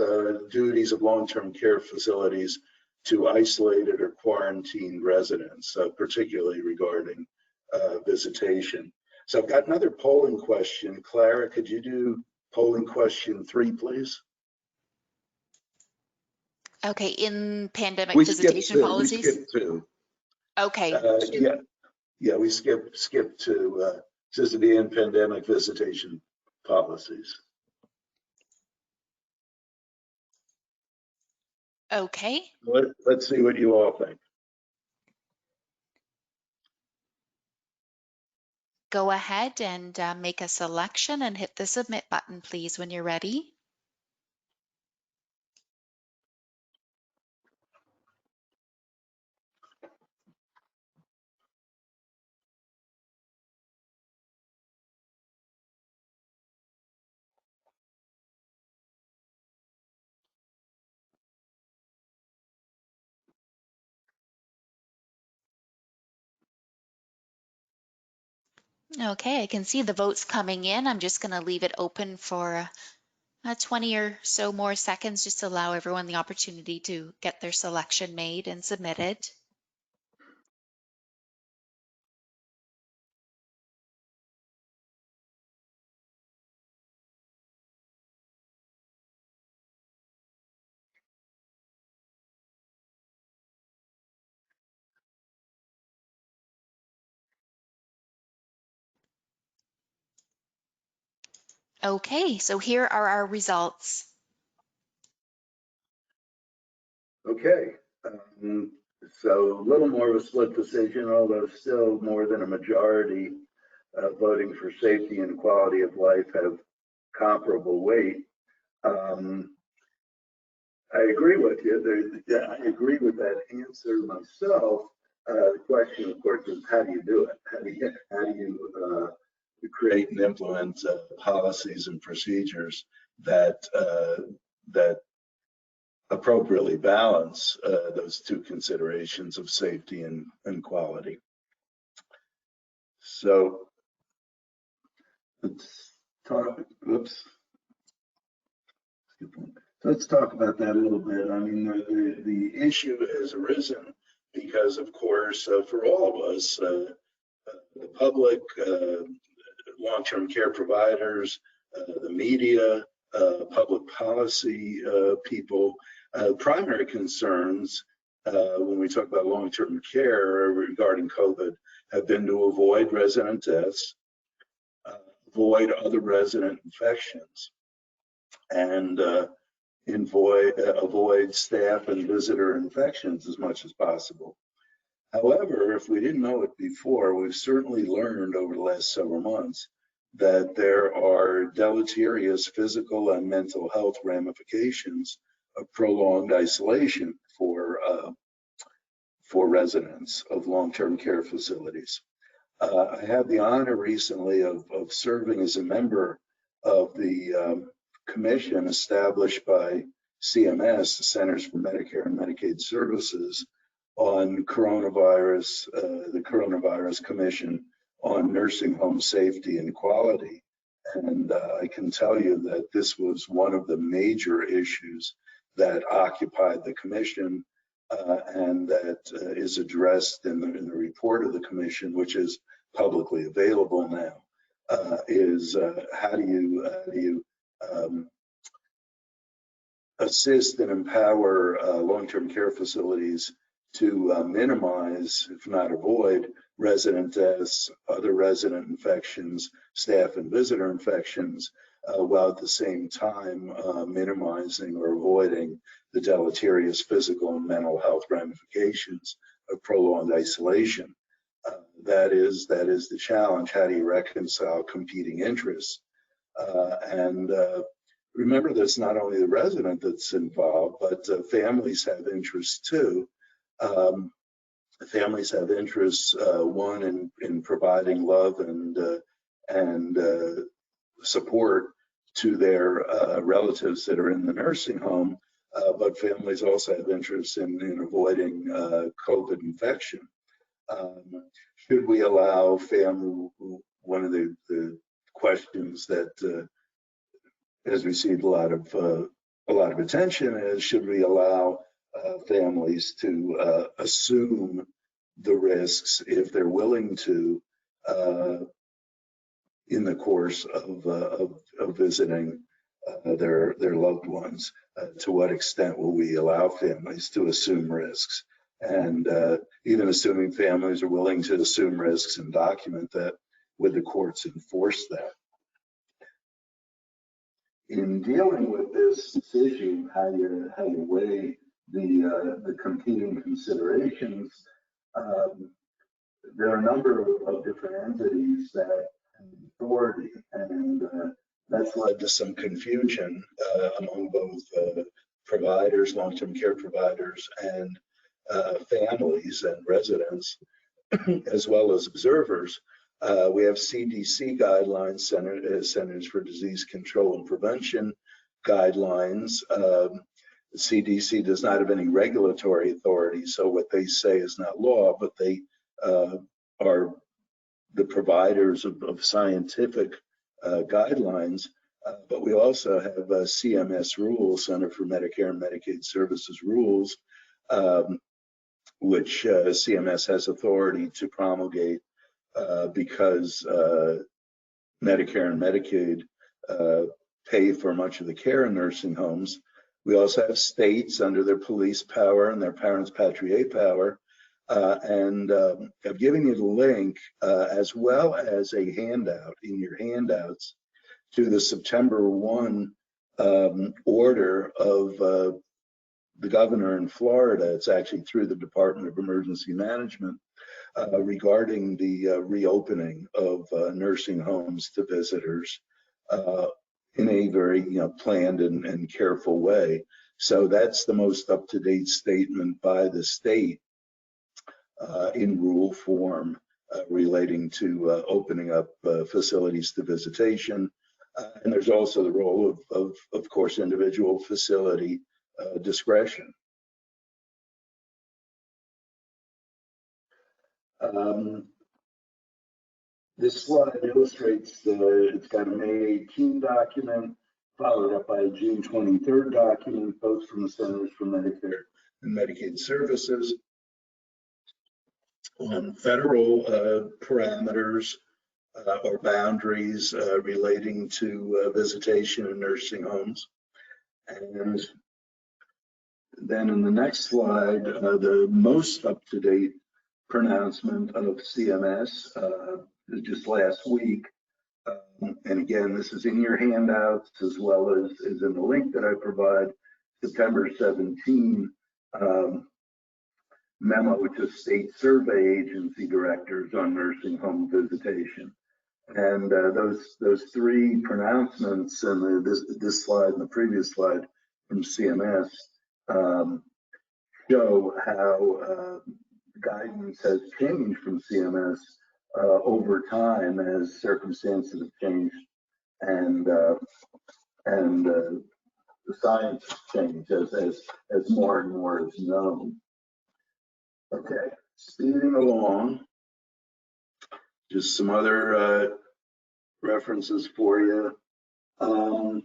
duties of long-term care facilities to isolated or quarantined residents, particularly regarding visitation. So I've got another polling question. Clara, could you do polling question 3, please? Okay, in pandemic visitation policies? We skipped 2. Okay. Yeah, we skipped to cystody and pandemic visitation policies. Okay. Let's see what you all think. Go ahead and make a selection and hit the submit button, please, when you're ready. Okay, I can see the votes coming in. I'm just going to leave it open for 20 or so more seconds just to allow everyone the opportunity to get their selection made and submitted. Okay, so here are our results. Okay, so a little more of a split decision, although still more than a majority voting for safety and quality of life have comparable weight. I agree with you. I agree with that answer myself. The question, of course, is how do you do it? How do you create and implement policies and procedures that appropriately balance those two considerations of safety and quality? So let's talk. Oops. Let's talk about that a little bit. I mean, the issue has arisen because, of course, for all of us, the public, long-term care providers, the media, public policy people, primary concerns when we talk about long-term care regarding COVID have been to avoid resident deaths, avoid other resident infections, and avoid staff and visitor infections as much as possible. However, if we didn't know it before, we've certainly learned over the last several months that there are deleterious physical and mental health ramifications of prolonged isolation for residents of long-term care facilities. I had the honor recently of serving as a member of the commission established by CMS, the Centers for Medicare and Medicaid Services, on coronavirus, the Coronavirus Commission on Nursing Home Safety and Quality. And I can tell you that this was one of the major issues that occupied the commission and that is addressed in the report of the commission, which is publicly available now, is how do you assist and empower long-term care facilities to minimize, if not avoid, resident deaths, other resident infections, staff and visitor infections, while at the same time minimizing or avoiding the deleterious physical and mental health ramifications of prolonged isolation. That is the challenge. How do you reconcile competing interests? Remember that it's not only the resident that's involved, but families have interests too. Families have interests, one in providing love and support to their relatives that are in the nursing home, but families also have interests in avoiding COVID infection. Should we allow family? One of the questions that has received a lot of attention is, should we allow families to assume the risks if they're willing to in the course of visiting their loved ones? To what extent will we allow families to assume risks? and even assuming families are willing to assume risks and document that, would the courts enforce that? In dealing with this issue, how you weigh the competing considerations, there are a number of different entities that have authority, and that's led to some confusion among both providers, long-term care providers, and families and residents, as well as observers. We have CDC guidelines, Centers for Disease Control and Prevention guidelines. CDC does not have any regulatory authority, so what they say is not law, but they are the providers of scientific guidelines. But we also have CMS rules, Center for Medicare and Medicaid Services rules, which CMS has authority to promulgate because Medicare and Medicaid pay for much of the care in nursing homes. We also have states under their police power and their parents patriae power. And I've given you the link as well as a handout in your handouts to the September 1 order of the governor in Florida. It's actually through the Department of Emergency Management regarding the reopening of nursing homes to visitors in a very planned and careful way. So that's the most up-to-date statement by the state in rule form relating to opening up facilities to visitation. And there's also the role of course, individual facility discretion. This slide illustrates it's got a May 18 document, followed up by a June 23rd document, both from the Centers for Medicare and Medicaid Services on federal parameters or boundaries relating to visitation in nursing homes. And then in the next slide, the most up-to-date pronouncement of CMS just last week. And again, this is in your handouts as well as is in the link that I provide, September 17 memo to state survey agency directors on nursing home visitation. And those three pronouncements and this slide and the previous slide from CMS show how guidance has changed from CMS over time as circumstances have changed and the science has changed as more and more is known. Okay, speeding along, just some other references for you. I'm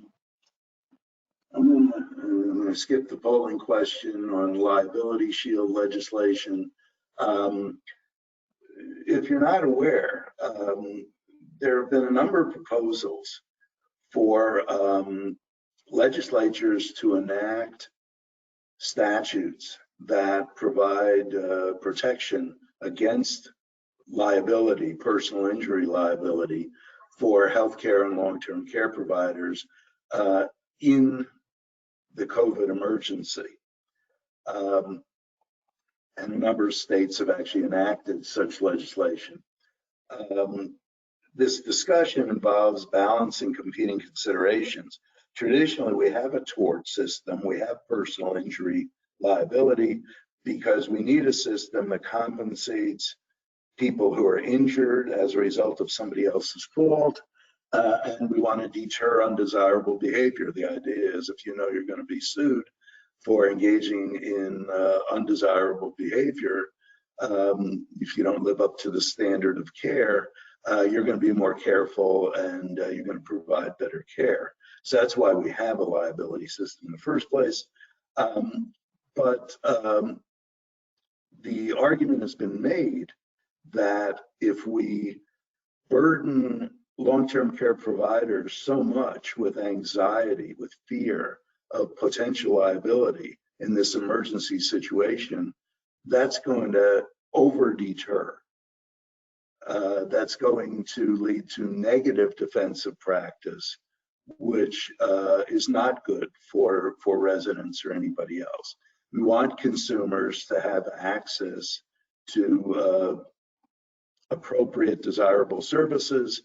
going to skip the polling question on liability shield legislation. If you're not aware, there have been a number of proposals for legislatures to enact statutes that provide protection against liability, personal injury liability for healthcare and long-term care providers in the COVID emergency. And a number of states have actually enacted such legislation. This discussion involves balancing competing considerations. Traditionally, we have a tort system, we have personal injury liability because we need a system that compensates people who are injured as a result of somebody else's fault, and we want to deter undesirable behavior. The idea is if you know you're going to be sued for engaging in undesirable behavior, if you don't live up to the standard of care, you're going to be more careful and you're going to provide better care. So that's why we have a liability system in the first place. But the argument has been made that if we burden long-term care providers so much with anxiety, with fear of potential liability in this emergency situation, that's going to over-deter. That's going to lead to negative defensive practice, which is not good for residents or anybody else. We want consumers to have access to appropriate, desirable services,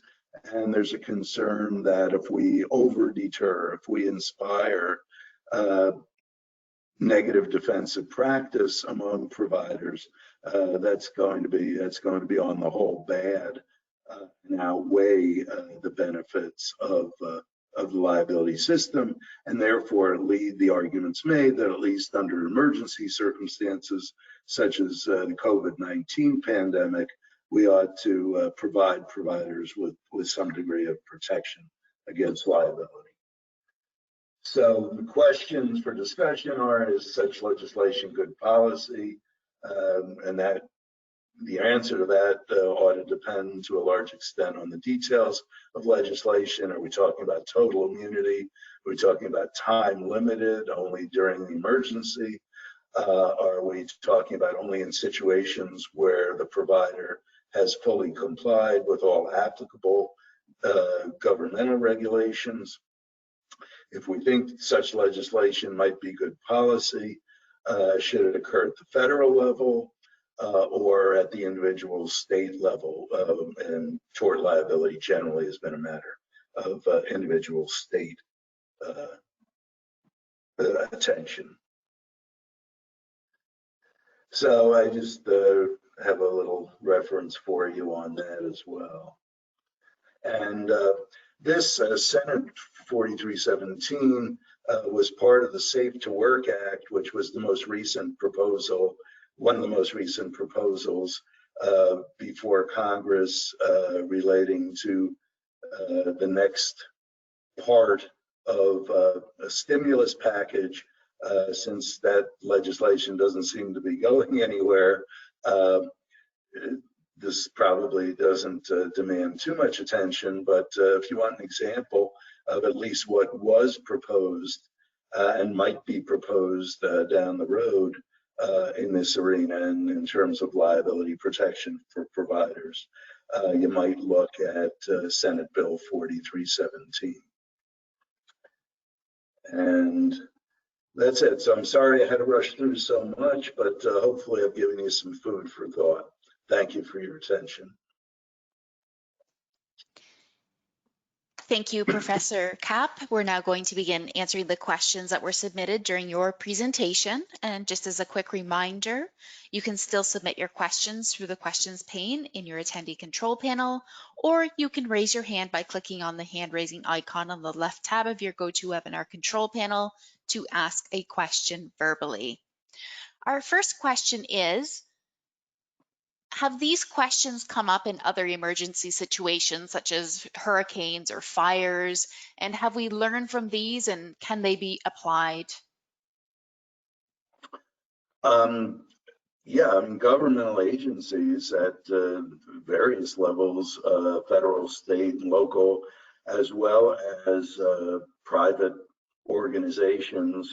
and there's a concern that if we over-deter, if we inspire negative defensive practice among providers, that's going to be on the whole bad and outweigh the benefits of the liability system, and therefore lead the arguments made that at least under emergency circumstances such as the COVID-19 pandemic, we ought to provide providers with some degree of protection against liability. So the questions for discussion are, is such legislation good policy? And that the answer to that ought to depend to a large extent on the details of legislation. Are we talking about total immunity? Are we talking about time limited, only during the emergency? Are we talking about only in situations where the provider has fully complied with all applicable governmental regulations? If we think such legislation might be good policy, should it occur at the federal level or at the individual state level? And tort liability generally has been a matter of individual state attention. So I just have a little reference for you on that as well. And this Senate 4317 was part of the Safe to Work Act, which was the most recent proposal, one of the most recent proposals before Congress relating to the next part of a stimulus package. Since that legislation doesn't seem to be going anywhere, this probably doesn't demand too much attention, but if you want an example of at least what was proposed and might be proposed down the road in this arena and in terms of liability protection for providers, you might look at Senate Bill 4317. And that's it. So I'm sorry I had to rush through so much, but hopefully I've given you some food for thought. Thank you for your attention. Thank you, Professor Kapp. We're now going to begin answering the questions that were submitted during your presentation. And just as a quick reminder, you can still submit your questions through the questions pane in your attendee control panel, or you can raise your hand by clicking on the hand raising icon on the left tab of your GoToWebinar control panel to ask a question verbally. Our first question is, have these questions come up in other emergency situations such as hurricanes or fires? And have we learned from these, and can they be applied? Yeah, I mean, governmental agencies at various levels, federal, state, and local, as well as private organizations,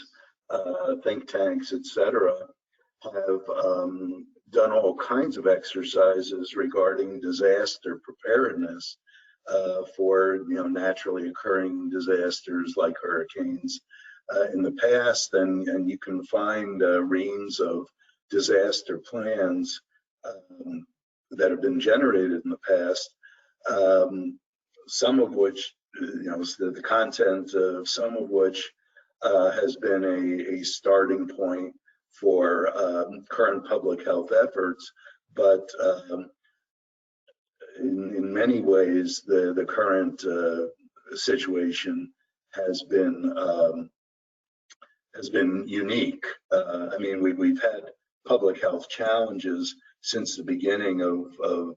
think tanks, etc., have done all kinds of exercises regarding disaster preparedness for naturally occurring disasters like hurricanes in the past, and you can find reams of disaster plans that have been generated in the past, some of which, the content of some of which has been a starting point for current public health efforts, but in many ways, the current situation has been unique. I mean, we've had public health challenges since the beginning of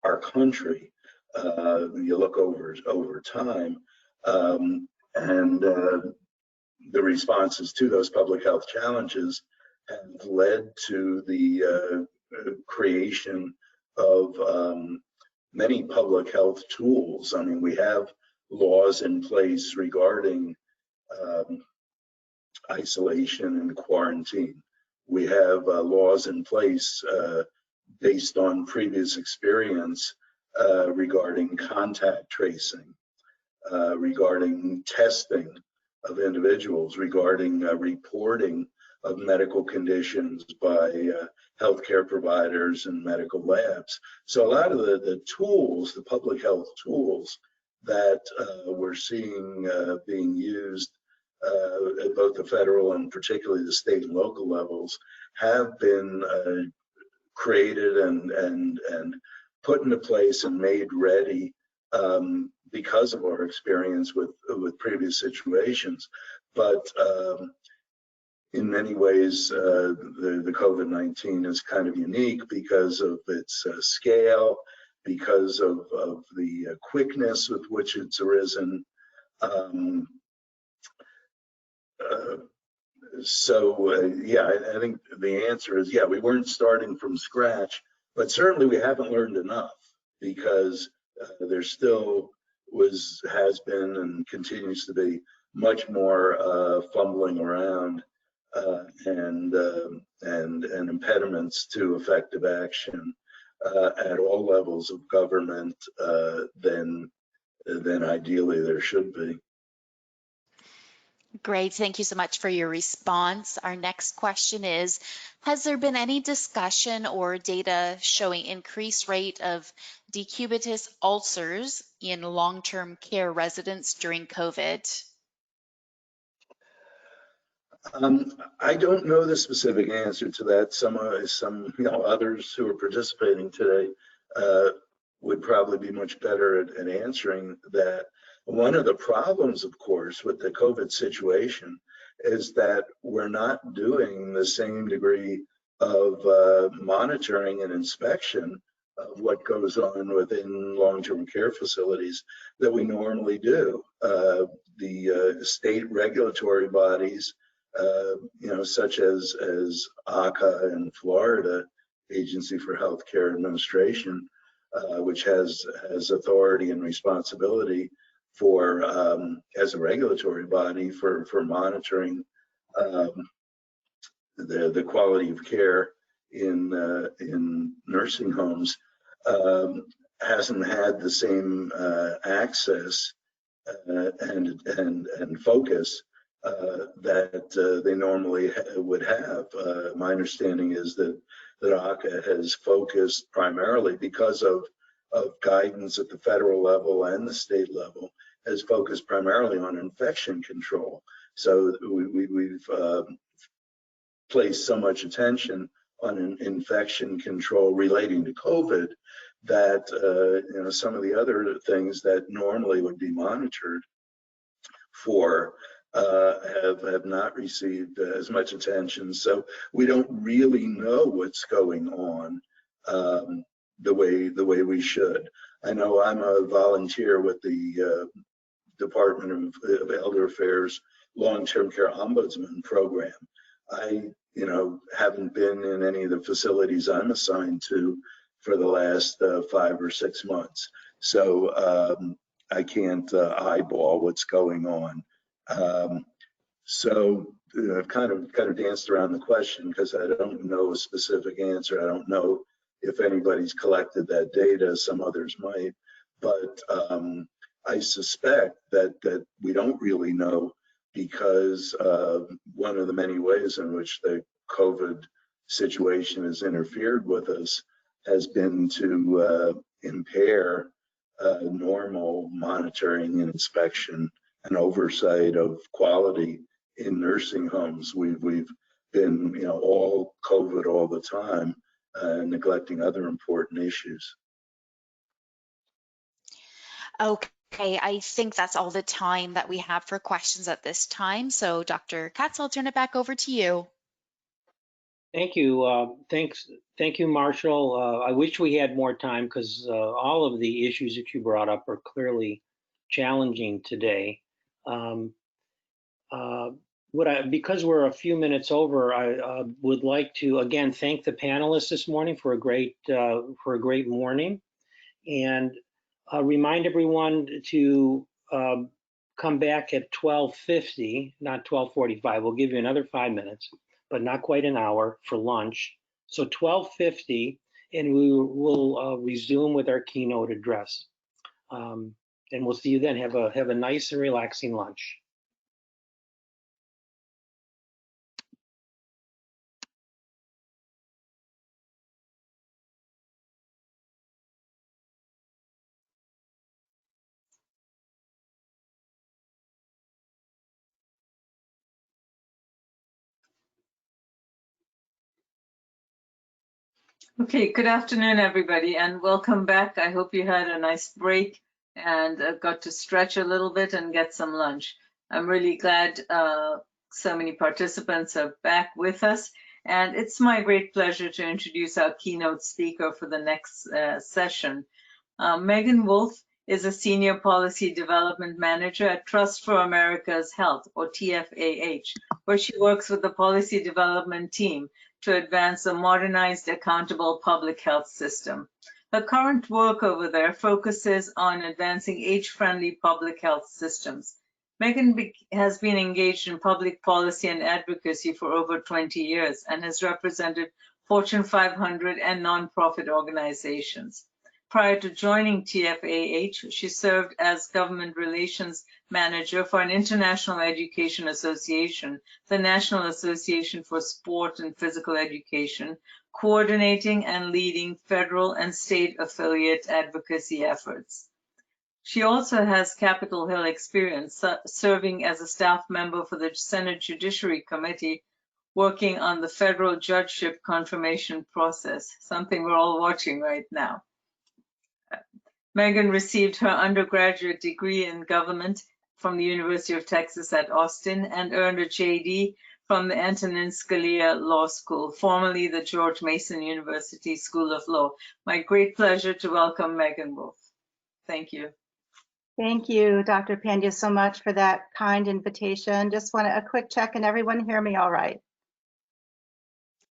our country. You look over time, and the responses to those public health challenges have led to the creation of many public health tools. I mean, we have laws in place regarding isolation and quarantine. we have laws in place based on previous experience regarding contact tracing, regarding testing of individuals, regarding reporting of medical conditions by healthcare providers and medical labs. So a lot of the tools, the public health tools that we're seeing being used at both the federal and particularly the state and local levels have been created and put into place and made ready because of our experience with previous situations. But in many ways, the COVID-19 is kind of unique because of its scale, because of the quickness with which it's arisen. Yeah, I think the answer is, yeah, we weren't starting from scratch, but certainly we haven't learned enough, because there still has been and continues to be much more fumbling around and impediments to effective action at all levels of government than ideally there should be. Great, thank you so much for your response. Our next question is, has there been any discussion or data showing increased rate of decubitus ulcers in long-term care residents during COVID? I don't know the specific answer to that. Some others who are participating today would probably be much better at answering that. One of the problems, of course, with the COVID situation is that we're not doing the same degree of monitoring and inspection of what goes on within long-term care facilities that we normally do. The state regulatory bodies, such as ACA in Florida, Agency for Healthcare Administration, which has authority and responsibility for as a regulatory body for monitoring the quality of care in nursing homes, hasn't had the same access and focus that they normally would have. My understanding is that ACA has focused primarily, because of guidance at the federal level and the state level, has focused primarily on infection control. So we've placed so much attention on infection control relating to COVID that some of the other things that normally would be monitored for have not received as much attention. So we don't really know what's going on the way we should. I know I'm a volunteer with the Department of Elder Affairs Long-Term Care Ombudsman Program. I haven't been in any of the facilities I'm assigned to for the last 5 or 6 months, so I can't eyeball what's going on. So I've kind of danced around the question because I don't know a specific answer. I don't know if anybody's collected that data. Some others might, but I suspect that we don't really know, because one of the many ways in which the COVID situation has interfered with us has been to impair normal monitoring and inspection and oversight of quality in nursing homes. We've been, all COVID all the time, neglecting other important issues. Okay, I think that's all the time that we have for questions at this time. So Dr. Katz, I'll turn it back over to you. Thank you. Thank you, Marshall. I wish we had more time, because all of the issues that you brought up are clearly challenging today. Because we're a few minutes over, I would like to again thank the panelists this morning for a great morning, and remind everyone to come back at 12:50, not 12:45. We'll give you another 5 minutes. but not quite an hour for lunch. So 12:50, and we will resume with our keynote address. And we'll see you then. Have a nice and relaxing lunch. Okay, good afternoon, everybody, and welcome back. I hope you had a nice break and got to stretch a little bit and get some lunch. I'm really glad so many participants are back with us, and it's my great pleasure to introduce our keynote speaker for the next session. Megan Wolfe is a Senior Policy Development Manager at Trust for America's Health, or TFAH, where she works with the policy development team to advance a modernized, accountable public health system. Her current work over there focuses on advancing age-friendly public health systems. Megan has been engaged in public policy and advocacy for over 20 years and has represented Fortune 500 and nonprofit organizations. Prior to joining TFAH, she served as Government Relations Manager for an international education association, the National Association for Sport and Physical Education, coordinating and leading federal and state affiliate advocacy efforts. She also has Capitol Hill experience, serving as a staff member for the Senate Judiciary Committee, working on the federal judgeship confirmation process, something we're all watching right now. Megan received her undergraduate degree in government from the University of Texas at Austin and earned a JD from the Antonin Scalia Law School, formerly the George Mason University School of Law. My great pleasure to welcome Megan Wolfe. Thank you. Thank you, Dr. Pandya, so much for that kind invitation. Just want a quick check. Can everyone hear me all right?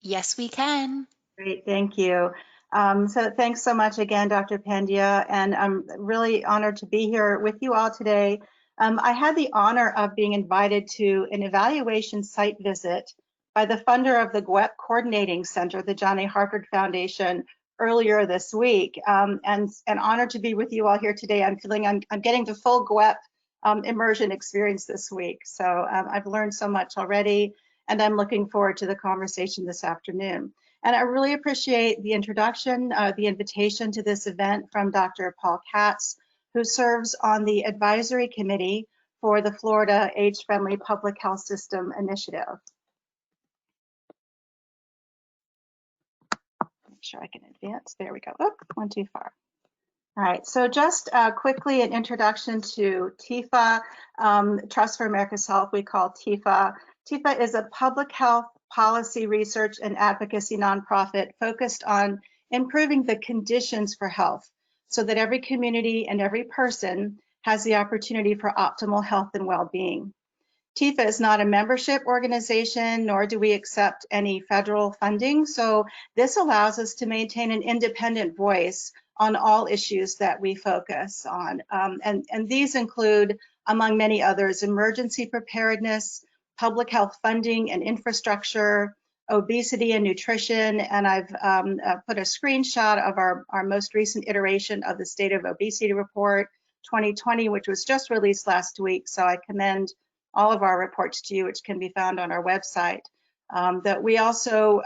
Yes, we can. Great, thank you. So thanks so much again, Dr. Pandya, and I'm really honored to be here with you all today. I had the honor of being invited to an evaluation site visit by the funder of the GWEP Coordinating Center, the John A. Hartford Foundation, earlier this week, and honored to be with you all here today. I'm feeling I'm getting the full GWEP immersion experience this week. So I've learned so much already, and I'm looking forward to the conversation this afternoon. And I really appreciate the introduction, the invitation to this event from Dr. Paul Katz, who serves on the advisory committee for the Florida Age-Friendly Public Health System Initiative. Make sure I can advance. There we go. Oh, went too far. All right, so just quickly an introduction to TIFA, Trust for America's Health, we call TIFA. TIFA is a public health policy research and advocacy nonprofit focused on improving the conditions for health so that every community and every person has the opportunity for optimal health and well-being. TIFA is not a membership organization, nor do we accept any federal funding, so this allows us to maintain an independent voice on all issues that we focus on. And these include, among many others, emergency preparedness, public health funding and infrastructure, obesity and nutrition, and I've put a screenshot of our most recent iteration of the State of Obesity Report 2020, which was just released last week, so I commend all of our reports to you, which can be found on our website. That we also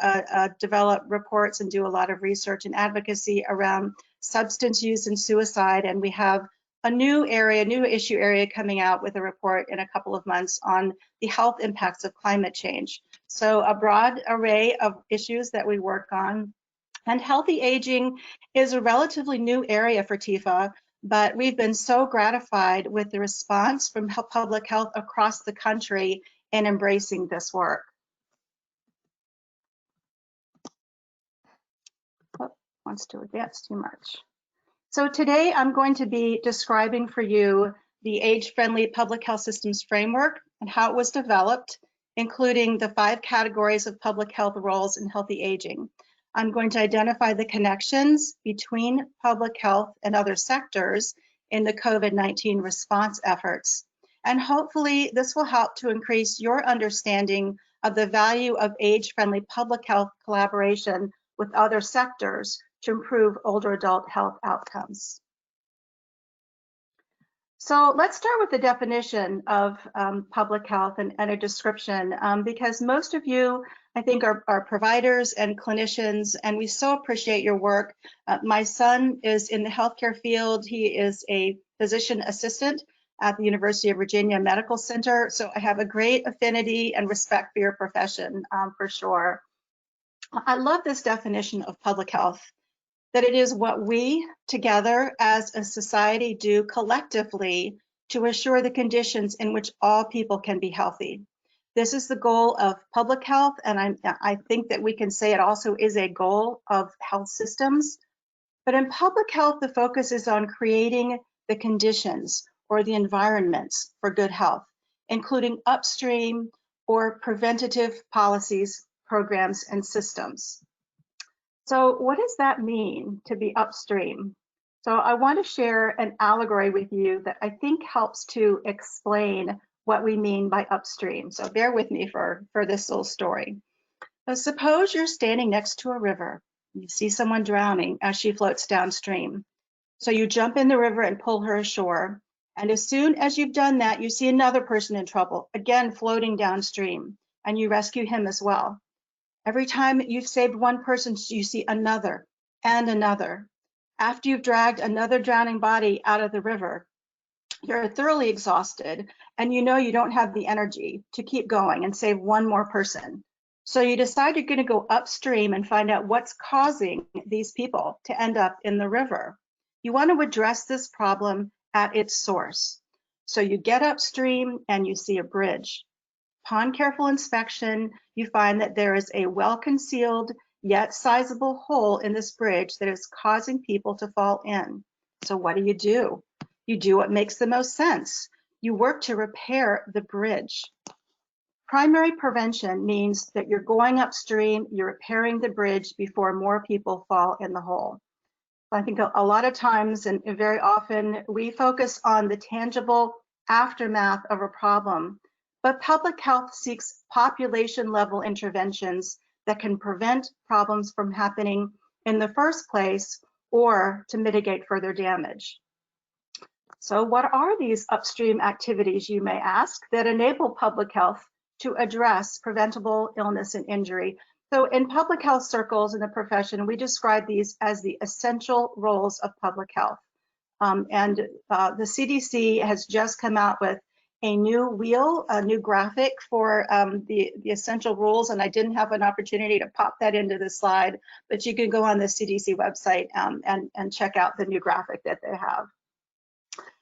develop reports and do a lot of research and advocacy around substance use and suicide, and we have a new issue area coming out with a report in a couple of months on the health impacts of climate change. So a broad array of issues that we work on. And healthy aging is a relatively new area for TIFA, but we've been so gratified with the response from public health across the country in embracing this work. Oh, wants to advance too much. So today I'm going to be describing for you the age-friendly public health systems framework and how it was developed, including the 5 categories of public health roles in healthy aging. I'm going to identify the connections between public health and other sectors in the COVID-19 response efforts. And hopefully this will help to increase your understanding of the value of age-friendly public health collaboration with other sectors to improve older adult health outcomes. So let's start with the definition of public health and a description, because most of you, I think, are providers and clinicians, and we so appreciate your work. My son is in the healthcare field. He is a physician assistant at the University of Virginia Medical Center, so I have a great affinity and respect for your profession, for sure. I love this definition of public health, that it is what we together as a society do collectively to assure the conditions in which all people can be healthy. This is the goal of public health, and I think that we can say it also is a goal of health systems. But in public health, the focus is on creating the conditions or the environments for good health, including upstream or preventative policies, programs, and systems. So what does that mean to be upstream? So I want to share an allegory with you that I think helps to explain what we mean by upstream. So bear with me for this little story. So suppose you're standing next to a river. You see someone drowning as she floats downstream. So you jump in the river and pull her ashore. And as soon as you've done that, you see another person in trouble, again floating downstream, and you rescue him as well. Every time you've saved one person, you see another and another. After you've dragged another drowning body out of the river, you're thoroughly exhausted and you know you don't have the energy to keep going and save one more person. So you decide you're going to go upstream and find out what's causing these people to end up in the river. You want to address this problem at its source. So you get upstream and you see a bridge. Upon careful inspection, you find that there is a well-concealed yet sizable hole in this bridge that is causing people to fall in. So what do? You do what makes the most sense. You work to repair the bridge. Primary prevention means that you're going upstream, you're repairing the bridge before more people fall in the hole. I think a lot of times and very often we focus on the tangible aftermath of a problem, but public health seeks population level interventions that can prevent problems from happening in the first place or to mitigate further damage. So what are these upstream activities, you may ask, that enable public health to address preventable illness and injury? So in public health circles in the profession, we describe these as the essential roles of public health. The CDC has just come out with a new wheel, a new graphic for the essential rules, and I didn't have an opportunity to pop that into the slide, but you can go on the CDC website and check out the new graphic that they have.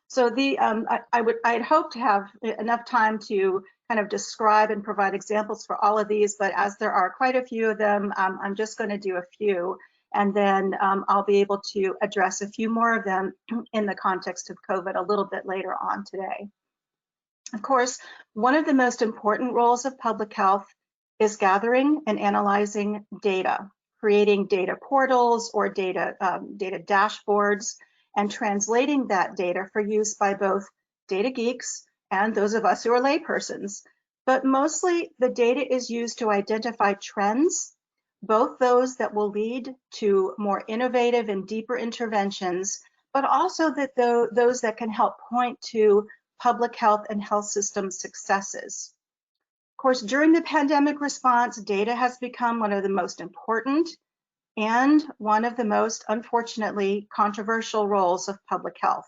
So I'd hope to have enough time to kind of describe and provide examples for all of these, but as there are quite a few of them, I'm just going to do a few, and then I'll be able to address a few more of them in the context of COVID a little bit later on today. Of course, one of the most important roles of public health is gathering and analyzing data, creating data portals or data dashboards, and translating that data for use by both data geeks and those of us who are laypersons. But mostly the data is used to identify trends, both those that will lead to more innovative and deeper interventions, but also that those that can help point to public health and health system successes. Of course, during the pandemic response, data has become one of the most important and one of the most, unfortunately, controversial roles of public health.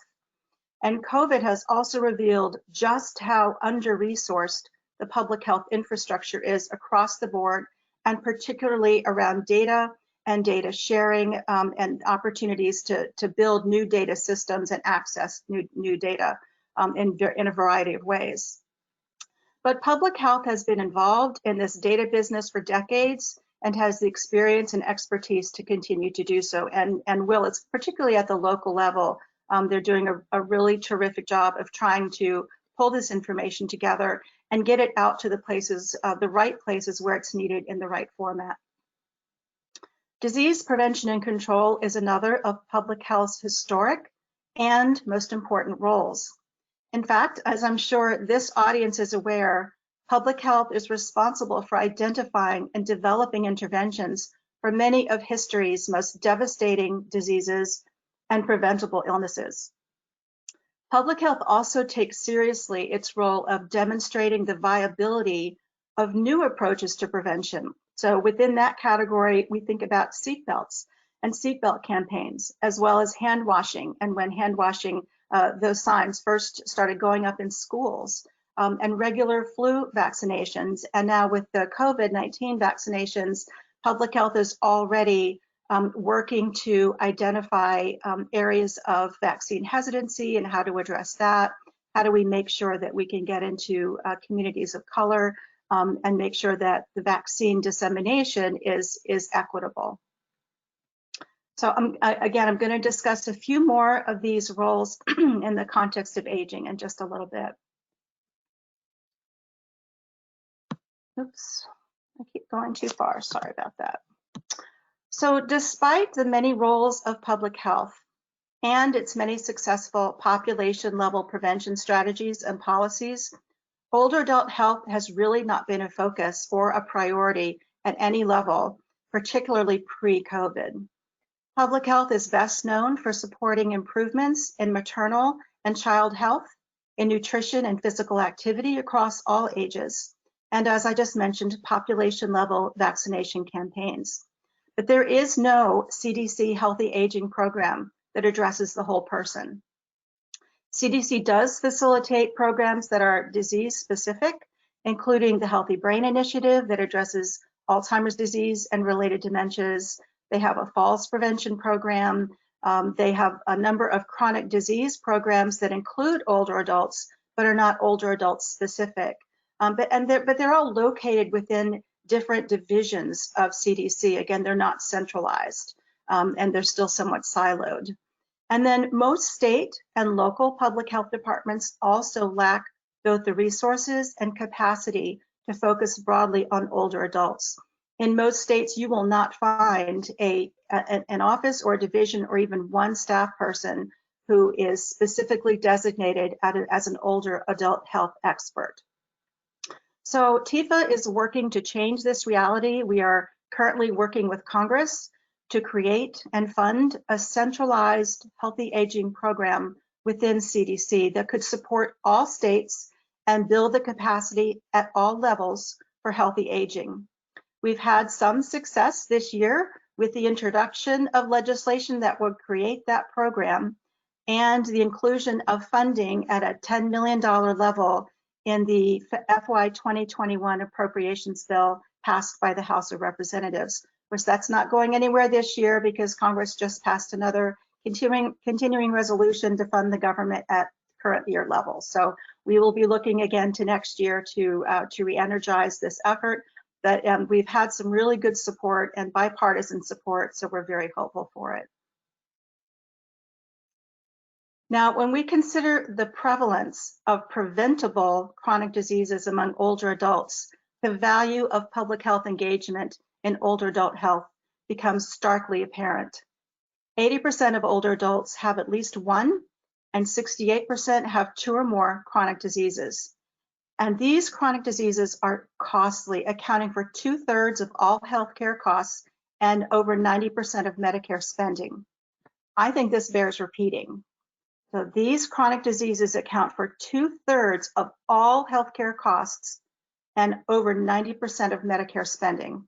And COVID has also revealed just how under-resourced the public health infrastructure is across the board, and particularly around data and data sharing and opportunities to build new data systems and access new data in a variety of ways. But public health has been involved in this data business for decades and has the experience and expertise to continue to do so, and will. It's particularly at the local level. They're doing a really terrific job of trying to pull this information together and get it out to the places, the right places where it's needed in the right format. Disease prevention and control is another of public health's historic and most important roles. In fact, as I'm sure this audience is aware, public health is responsible for identifying and developing interventions for many of history's most devastating diseases and preventable illnesses. Public health also takes seriously its role of demonstrating the viability of new approaches to prevention. So within that category, we think about seatbelts and seatbelt campaigns, as well as hand washing. And when hand washing, those signs first started going up in schools, and regular flu vaccinations. And now with the COVID-19 vaccinations, public health is already working to identify areas of vaccine hesitancy and how to address that. How do we make sure that we can get into communities of color and make sure that the vaccine dissemination is equitable. So again, I'm going to discuss a few more of these roles in the context of aging in just a little bit. Oops, I keep going too far, sorry about that. So despite the many roles of public health and its many successful population level prevention strategies and policies, older adult health has really not been a focus or a priority at any level, particularly pre-COVID. Public health is best known for supporting improvements in maternal and child health, in nutrition and physical activity across all ages, and as I just mentioned, population level vaccination campaigns. But there is no CDC Healthy Aging program that addresses the whole person. CDC does facilitate programs that are disease specific, including the Healthy Brain Initiative that addresses Alzheimer's disease and related dementias. They have a falls prevention program. They have a number of chronic disease programs that include older adults, but are not older adult specific. But they're all located within different divisions of CDC. Again, they're not centralized, and they're still somewhat siloed. And then most state and local public health departments also lack both the resources and capacity to focus broadly on older adults. In most states, you will not find an office or a division or even one staff person who is specifically designated as an older adult health expert. So TIFA is working to change this reality. We are currently working with Congress to create and fund a centralized healthy aging program within CDC that could support all states and build the capacity at all levels for healthy aging. We've had some success this year with the introduction of legislation that would create that program and the inclusion of funding at a $10 million level in the FY 2021 appropriations bill passed by the House of Representatives. Of course, that's not going anywhere this year because Congress just passed another continuing resolution to fund the government at current year level. So we will be looking again to next year to re-energize this effort. But we've had some really good support and bipartisan support, so we're very hopeful for it. Now, when we consider the prevalence of preventable chronic diseases among older adults, the value of public health engagement in older adult health becomes starkly apparent. 80% of older adults have at least one, and 68% have two or more chronic diseases. And these chronic diseases are costly, accounting for 2/3 of all healthcare costs and over 90% of Medicare spending. I think this bears repeating. So these chronic diseases account for 2/3 of all healthcare costs and over 90% of Medicare spending.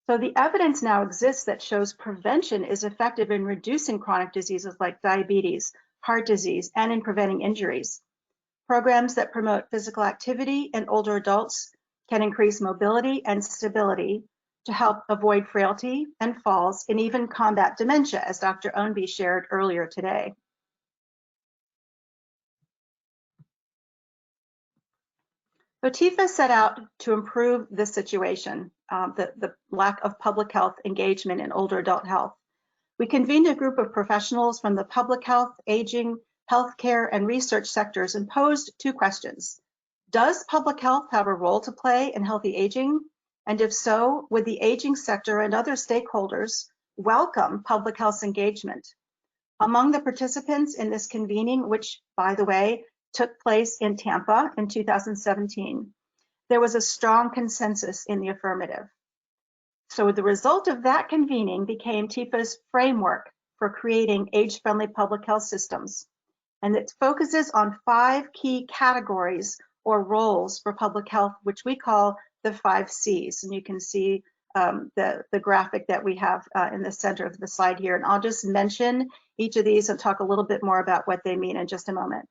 So the evidence now exists that shows prevention is effective in reducing chronic diseases like diabetes, heart disease, and in preventing injuries. Programs that promote physical activity in older adults can increase mobility and stability to help avoid frailty and falls and even combat dementia, as Dr. Ownby shared earlier today. So TIFA set out to improve this situation, the lack of public health engagement in older adult health. We convened a group of professionals from the public health, aging, healthcare, and research sectors and posed two questions. Does public health have a role to play in healthy aging? And if so, would the aging sector and other stakeholders welcome public health engagement? Among the participants in this convening, which, by the way, took place in Tampa in 2017, there was a strong consensus in the affirmative. So the result of that convening became TIFA's framework for creating age-friendly public health systems. And it focuses on 5 key categories or roles for public health, which we call the 5 Cs. And you can see the graphic that we have in the center of the slide here. And I'll just mention each of these and talk a little bit more about what they mean in just a moment.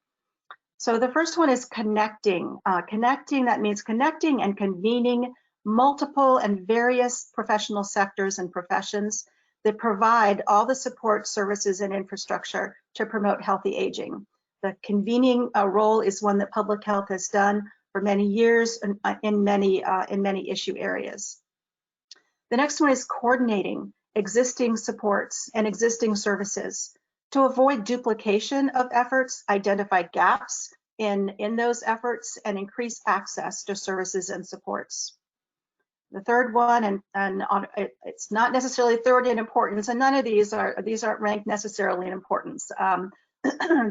So the first one is connecting. Connecting, that means connecting and convening multiple and various professional sectors and professions that provide all the support services and infrastructure to promote healthy aging. The convening role is one that public health has done for many years in many issue areas. The next one is coordinating existing supports and existing services to avoid duplication of efforts, identify gaps in those efforts, and increase access to services and supports. The third one, it's not necessarily third in importance, and none of these aren't ranked necessarily in importance.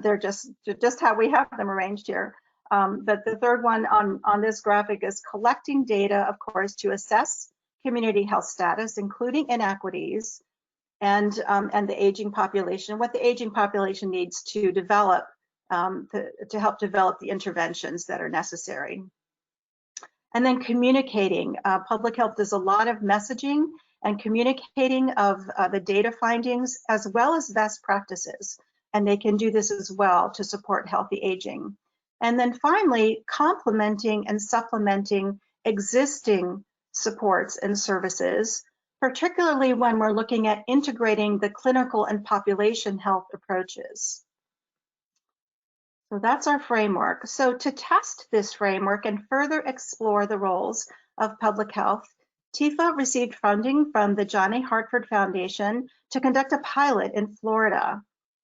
They're just how we have them arranged here. But the third one on this graphic is collecting data, of course, to assess community health status, including inequities and the aging population, what the aging population needs to develop, to help develop the interventions that are necessary. And then communicating. Public health does a lot of messaging and communicating of the data findings as well as best practices. And they can do this as well to support healthy aging. And then finally, complementing and supplementing existing supports and services, particularly when we're looking at integrating the clinical and population health approaches. So that's our framework. So to test this framework and further explore the roles of public health, TIFA received funding from the John A. Hartford Foundation to conduct a pilot in Florida.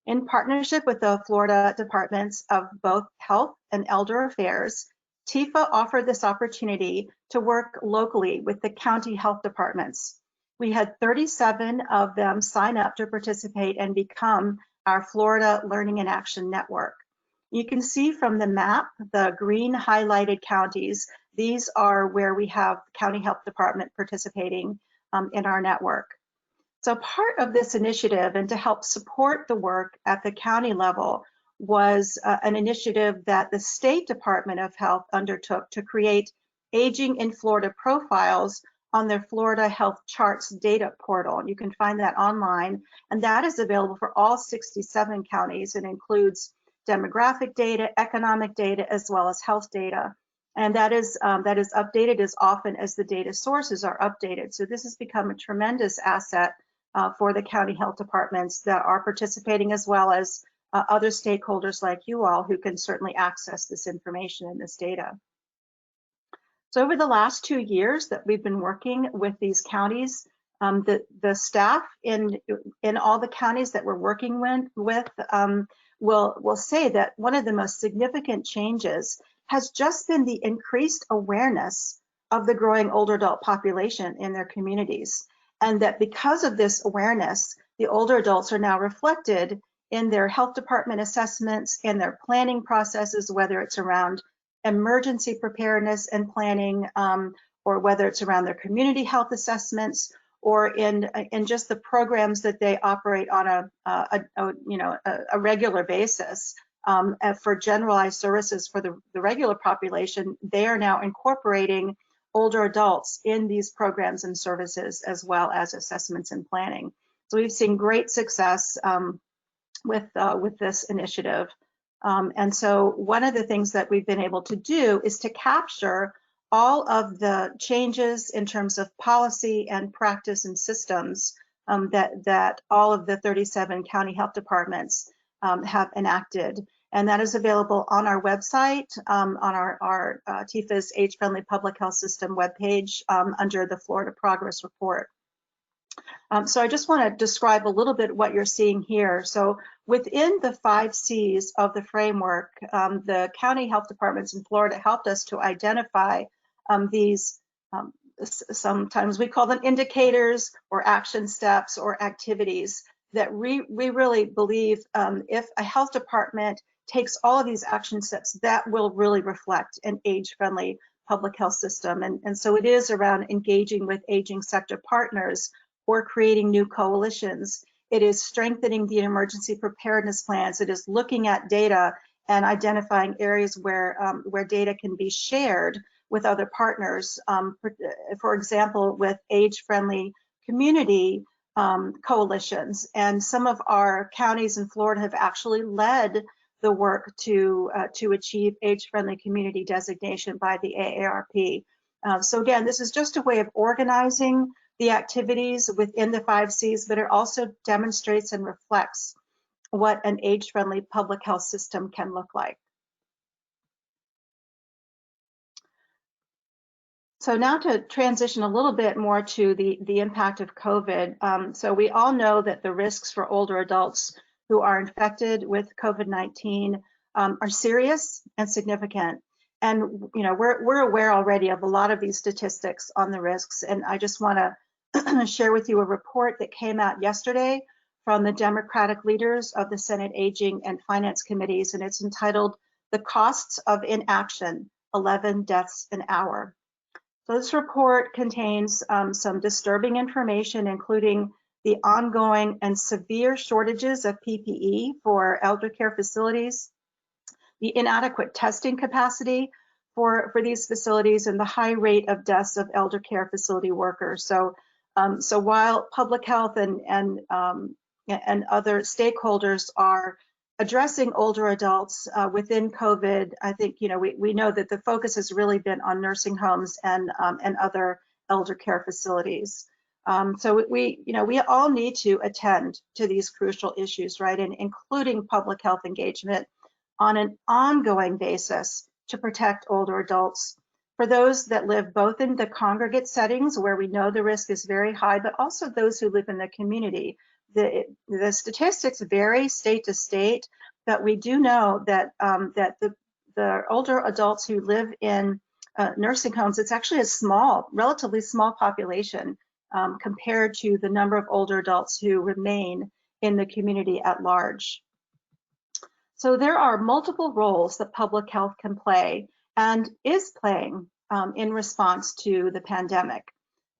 In partnership with the Florida Departments of both Health and Elder Affairs, TIFA offered this opportunity to work locally with the county health departments. We had 37 of them sign up to participate and become our Florida Learning and Action Network. You can see from the map, the green highlighted counties. These are where we have county health department participating in our network. So part of this initiative and to help support the work at the county level was an initiative that the State Department of Health undertook to create Aging in Florida profiles on their Florida Health Charts data portal. And you can find that online, and that is available for all 67 counties and includes demographic data, economic data, as well as health data. And that is updated as often as the data sources are updated. So this has become a tremendous asset for the county health departments that are participating, as well as other stakeholders like you all who can certainly access this information and this data. So over the last 2 years that we've been working with these counties, the staff in all the counties that we're working with will say that one of the most significant changes has just been the increased awareness of the growing older adult population in their communities. And that because of this awareness, the older adults are now reflected in their health department assessments, in their planning processes, whether it's around emergency preparedness and planning, or whether it's around their community health assessments, or in just the programs that they operate on a regular basis. For generalized services for the regular population, they are now incorporating older adults in these programs and services, as well as assessments and planning. So we've seen great success with this initiative. And so one of the things that we've been able to do is to capture all of the changes in terms of policy and practice and systems that all of the 37 county health departments have enacted. And that is available on our website, on our TIFA's Age-Friendly Public Health System webpage under the Florida Progress Report. So I just want to describe a little bit what you're seeing here. So within the 5 C's of the framework, the county health departments in Florida helped us to identify these, sometimes we call them indicators or action steps or activities that we really believe if a health department takes all of these action steps, that will really reflect an age-friendly public health system. And so it is around engaging with aging sector partners or creating new coalitions. It is strengthening the emergency preparedness plans. It is looking at data and identifying areas where data can be shared with other partners. For example, with age-friendly community coalitions. And some of our counties in Florida have actually led the work to achieve age-friendly community designation by the AARP. So again, this is just a way of organizing the activities within the 5 Cs, but it also demonstrates and reflects what an age-friendly public health system can look like. So now to transition a little bit more to the impact of COVID. So we all know that the risks for older adults who are infected with COVID-19 are serious and significant. And we're aware already of a lot of these statistics on the risks. And I just want to share with you a report that came out yesterday from the Democratic leaders of the Senate Aging and Finance Committees, and it's entitled "The Costs of Inaction: 11 Deaths an Hour." So this report contains some disturbing information, including the ongoing and severe shortages of PPE for elder care facilities, the inadequate testing capacity for these facilities, and the high rate of deaths of elder care facility workers. So while public health and other stakeholders are addressing older adults within COVID, I think we know that the focus has really been on nursing homes and other elder care facilities. So we all need to attend to these crucial issues, right, and including public health engagement on an ongoing basis to protect older adults. For those that live both in the congregate settings where we know the risk is very high, but also those who live in the community. The statistics vary state to state, but we do know that the older adults who live in nursing homes, it's actually a relatively small population compared to the number of older adults who remain in the community at large. So there are multiple roles that public health can play and is playing in response to the pandemic.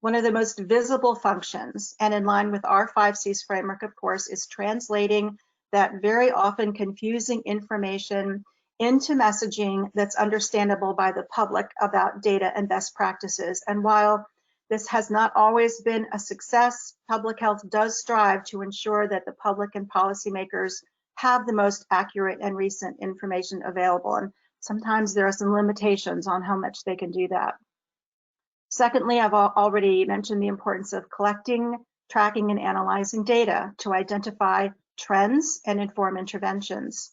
One of the most visible functions, and in line with our 5 Cs framework, of course, is translating that very often confusing information into messaging that's understandable by the public about data and best practices. And while this has not always been a success, public health does strive to ensure that the public and policymakers have the most accurate and recent information available. And sometimes there are some limitations on how much they can do that. Secondly, I've already mentioned the importance of collecting, tracking, and analyzing data to identify trends and inform interventions.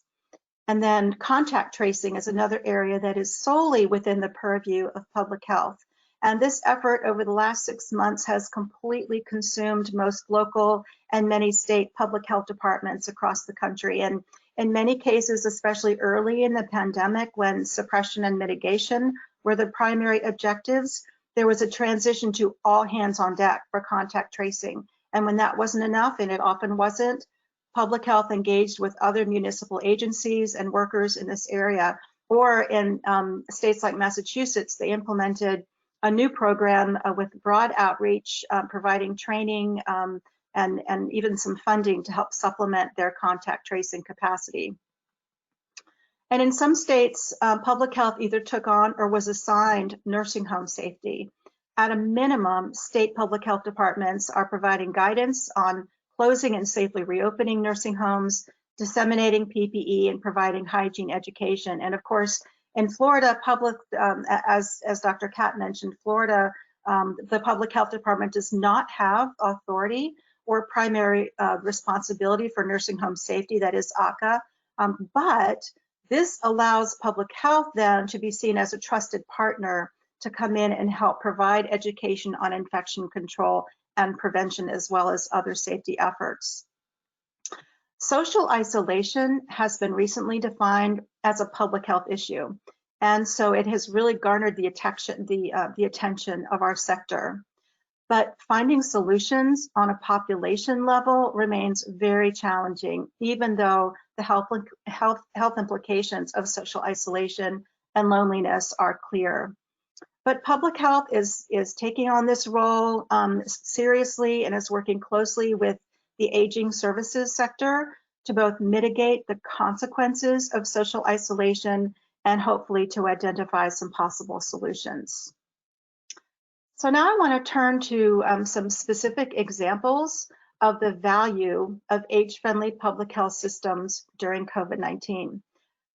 And then contact tracing is another area that is solely within the purview of public health. And this effort over the last 6 months has completely consumed most local and many state public health departments across the country. And in many cases, especially early in the pandemic, when suppression and mitigation were the primary objectives, there was a transition to all hands on deck for contact tracing. And when that wasn't enough, and it often wasn't, public health engaged with other municipal agencies and workers in this area. Or in states like Massachusetts, they implemented a new program with broad outreach, providing training and even some funding to help supplement their contact tracing capacity. And in some states, public health either took on or was assigned nursing home safety. At a minimum, state public health departments are providing guidance on closing and safely reopening nursing homes, disseminating PPE, and providing hygiene education. And of course, in Florida, as Dr. Catt mentioned, Florida, the public health department does not have authority or primary responsibility for nursing home safety, that is ACA, but this allows public health then to be seen as a trusted partner to come in and help provide education on infection control and prevention, as well as other safety efforts. Social isolation has been recently defined as a public health issue, and so it has really garnered the attention of our sector. But finding solutions on a population level remains very challenging, even though the health implications of social isolation and loneliness are clear. But public health is taking on this role seriously and is working closely with the aging services sector to both mitigate the consequences of social isolation and hopefully to identify some possible solutions. So now I want to turn to some specific examples of the value of age-friendly public health systems during COVID-19.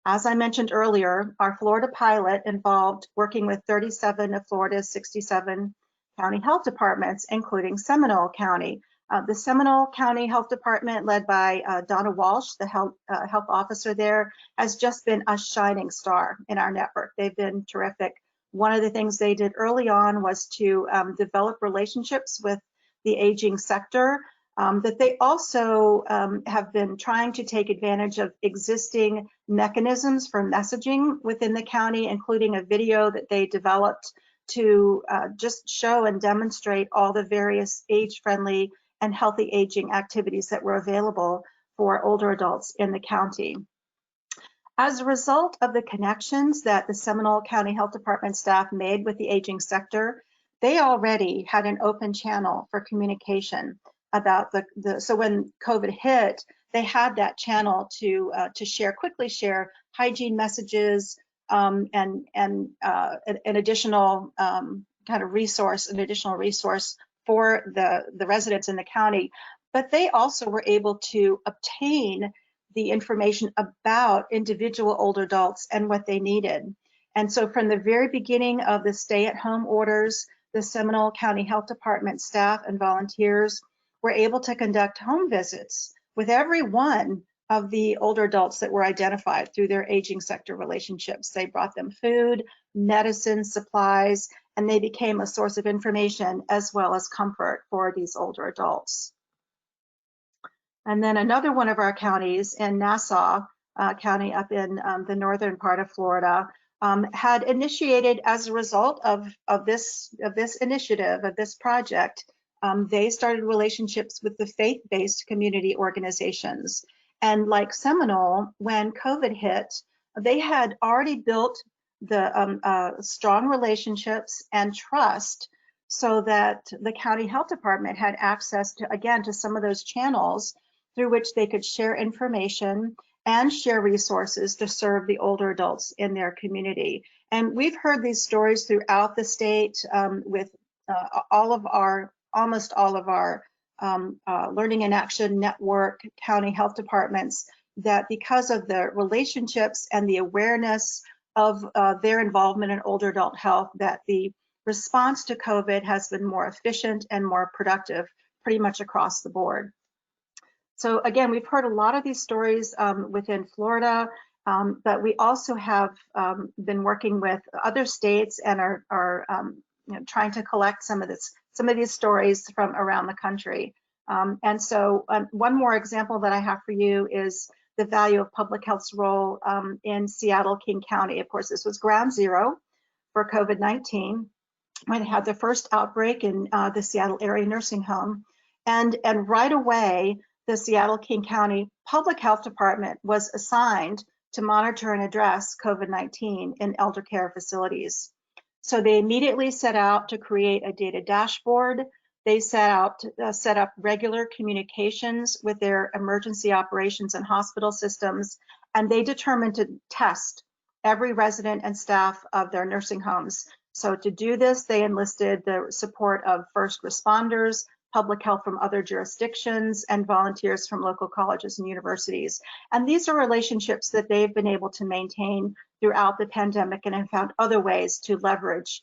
As I mentioned earlier, our Florida pilot involved working with 37 of Florida's 67 county health departments, including Seminole County. The Seminole County Health Department, led by Donna Walsh, the health officer there, has just been a shining star in our network. They've been terrific. One of the things they did early on was to develop relationships with the aging sector, that they also have been trying to take advantage of existing mechanisms for messaging within the county, including a video that they developed to just show and demonstrate all the various age-friendly and healthy aging activities that were available for older adults in the county. As a result of the connections that the Seminole County Health Department staff made with the aging sector, they already had an open channel for communication about so when COVID hit, they had that channel to quickly share hygiene messages and an additional kind of resource, an additional resource for the residents in the county. But they also were able to obtain the information about individual older adults and what they needed. And so from the very beginning of the stay-at-home orders, the Seminole County Health Department staff and volunteers were able to conduct home visits with every one of the older adults that were identified through their aging sector relationships. They brought them food, medicine, supplies, and they became a source of information as well as comfort for these older adults. And then another one of our counties in Nassau County up in the northern part of Florida had initiated, as a result of this initiative, of this project, they started relationships with the faith-based community organizations. And like Seminole, when COVID hit, they had already built the strong relationships and trust so that the county health department had access to, again, to some of those channels through which they could share information and share resources to serve the older adults in their community. And we've heard these stories throughout the state with almost all of our Learning in Action Network county health departments, that because of the relationships and the awareness of their involvement in older adult health, that the response to COVID has been more efficient and more productive pretty much across the board. So again, we've heard a lot of these stories within Florida, but we also have been working with other states and are trying to collect some of these stories from around the country. And so one more example that I have for you is the value of public health's role in Seattle, King County. Of course, this was ground zero for COVID-19 when it had the first outbreak in the Seattle area nursing home. And right away, the Seattle King County Public Health Department was assigned to monitor and address COVID-19 in elder care facilities. So they immediately set out to create a data dashboard. They set up regular communications with their emergency operations and hospital systems, and they determined to test every resident and staff of their nursing homes. So to do this, they enlisted the support of first responders, public health from other jurisdictions, and volunteers from local colleges and universities. And these are relationships that they've been able to maintain throughout the pandemic and have found other ways to leverage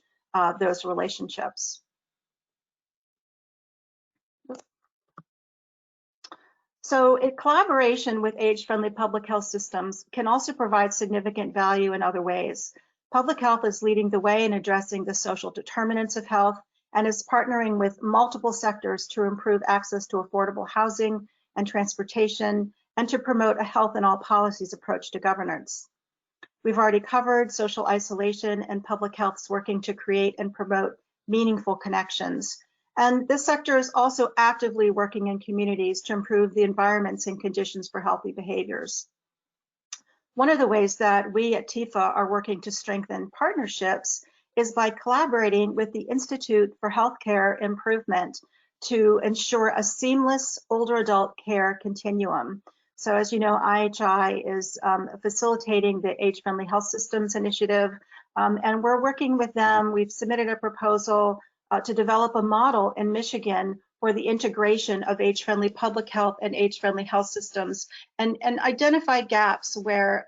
those relationships. So in collaboration with age-friendly public health systems can also provide significant value in other ways. Public health is leading the way in addressing the social determinants of health and is partnering with multiple sectors to improve access to affordable housing and transportation, and to promote a health in all policies approach to governance. We've already covered social isolation and public health's working to create and promote meaningful connections. And this sector is also actively working in communities to improve the environments and conditions for healthy behaviors. One of the ways that we at TIFA are working to strengthen partnerships is by collaborating with the Institute for Healthcare Improvement to ensure a seamless older adult care continuum. So as you know, IHI is facilitating the Age-Friendly Health Systems Initiative, and we're working with them. We've submitted a proposal to develop a model in Michigan for the integration of age-friendly public health and age-friendly health systems, and identify gaps where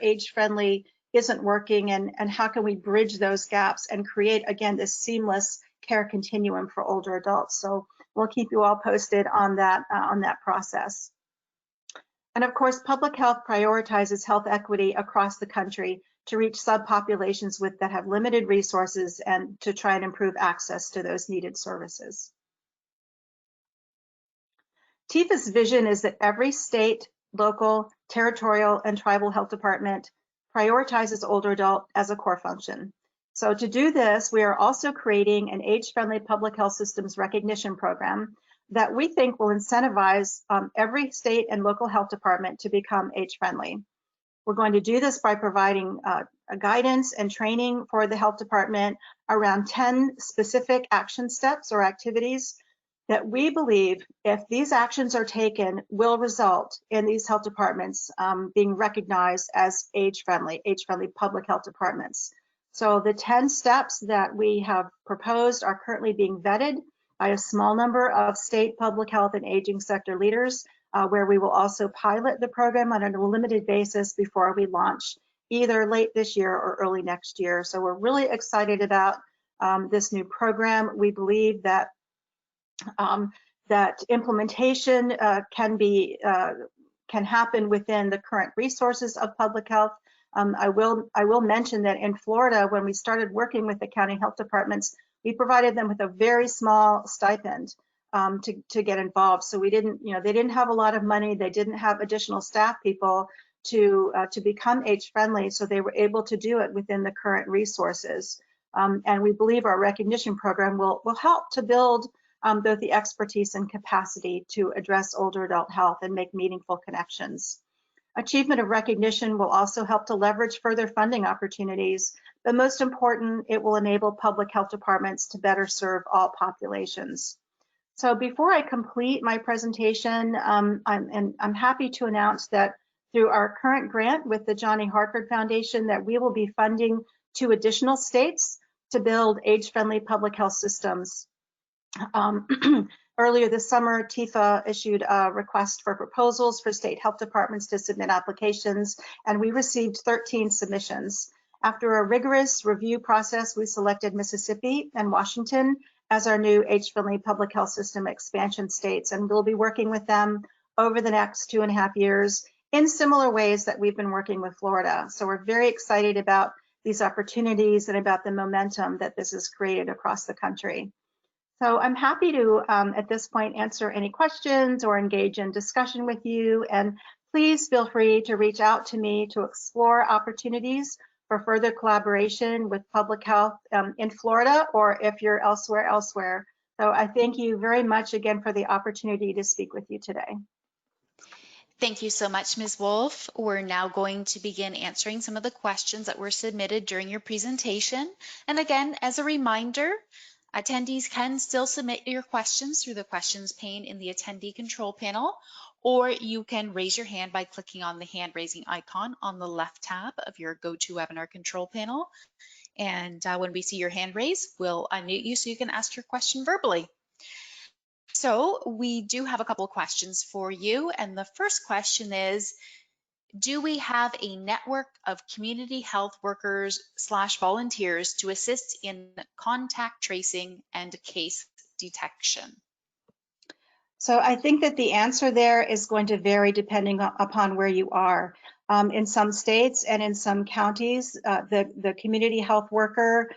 age-friendly isn't working, and how can we bridge those gaps and create, again, this seamless care continuum for older adults. So we'll keep you all posted on that process. And of course, public health prioritizes health equity across the country to reach subpopulations that have limited resources and to try and improve access to those needed services. TIFA's vision is that every state, local, territorial, and tribal health department prioritizes older adult as a core function. So to do this, we are also creating an age-friendly public health systems recognition program that we think will incentivize every state and local health department to become age-friendly. We're going to do this by providing guidance and training for the health department around 10 specific action steps or activities that we believe, if these actions are taken, will result in these health departments being recognized as age-friendly public health departments. So the 10 steps that we have proposed are currently being vetted by a small number of state public health and aging sector leaders, where we will also pilot the program on a limited basis before we launch either late this year or early next year. So we're really excited about this new program. We believe that that implementation can happen within the current resources of public health. I will mention that in Florida, when we started working with the county health departments, we provided them with a very small stipend to get involved. So we didn't, they didn't have a lot of money. They didn't have additional staff people to become age-friendly. So they were able to do it within the current resources. And we believe our recognition program will help to build both the expertise and capacity to address older adult health and make meaningful connections. Achievement of recognition will also help to leverage further funding opportunities, but most important, it will enable public health departments to better serve all populations. So before I complete my presentation, I'm happy to announce that through our current grant with the Johnny Hartford Foundation, that we will be funding 2 additional states to build age-friendly public health systems. Earlier this summer, TIFA issued a request for proposals for state health departments to submit applications, and we received 13 submissions. After a rigorous review process, we selected Mississippi and Washington as our new age-friendly public health system expansion states, and we'll be working with them over the next 2.5 years in similar ways that we've been working with Florida. So we're very excited about these opportunities and about the momentum that this has created across the country. So I'm happy to, at this point, answer any questions or engage in discussion with you. And please feel free to reach out to me to explore opportunities for further collaboration with public health in Florida, or if you're elsewhere. So I thank you very much again for the opportunity to speak with you today. Thank you so much, Ms. Wolfe. We're now going to begin answering some of the questions that were submitted during your presentation. And again, as a reminder, attendees can still submit your questions through the questions pane in the attendee control panel, or you can raise your hand by clicking on the hand raising icon on the left tab of your GoToWebinar control panel. And when we see your hand raised, we'll unmute you so you can ask your question verbally. So we do have a couple of questions for you. And the first question is, do we have a network of community health workers / volunteers to assist in contact tracing and case detection? So I think that the answer there is going to vary depending upon where you are. In some states and in some counties, the community health worker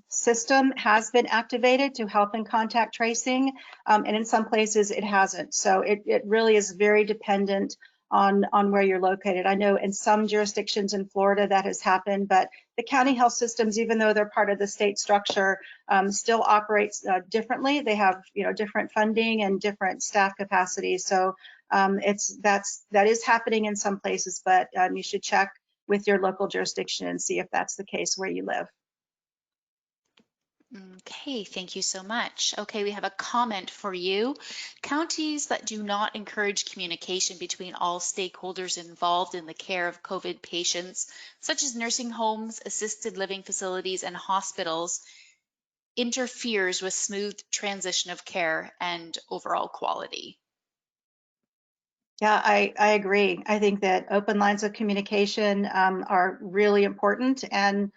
system has been activated to help in contact tracing, and in some places it hasn't. So it really is very dependent on where you're located. I know in some jurisdictions in Florida that has happened, but the county health systems, even though they're part of the state structure, still operates differently. They have different funding and different staff capacity. So that is happening in some places, but you should check with your local jurisdiction and see if that's the case where you live. Okay, thank you so much. Okay, we have a comment for you. Counties that do not encourage communication between all stakeholders involved in the care of COVID patients, such as nursing homes, assisted living facilities, and hospitals, interferes with smooth transition of care and overall quality. Yeah, I agree. I think that open lines of communication are really important, and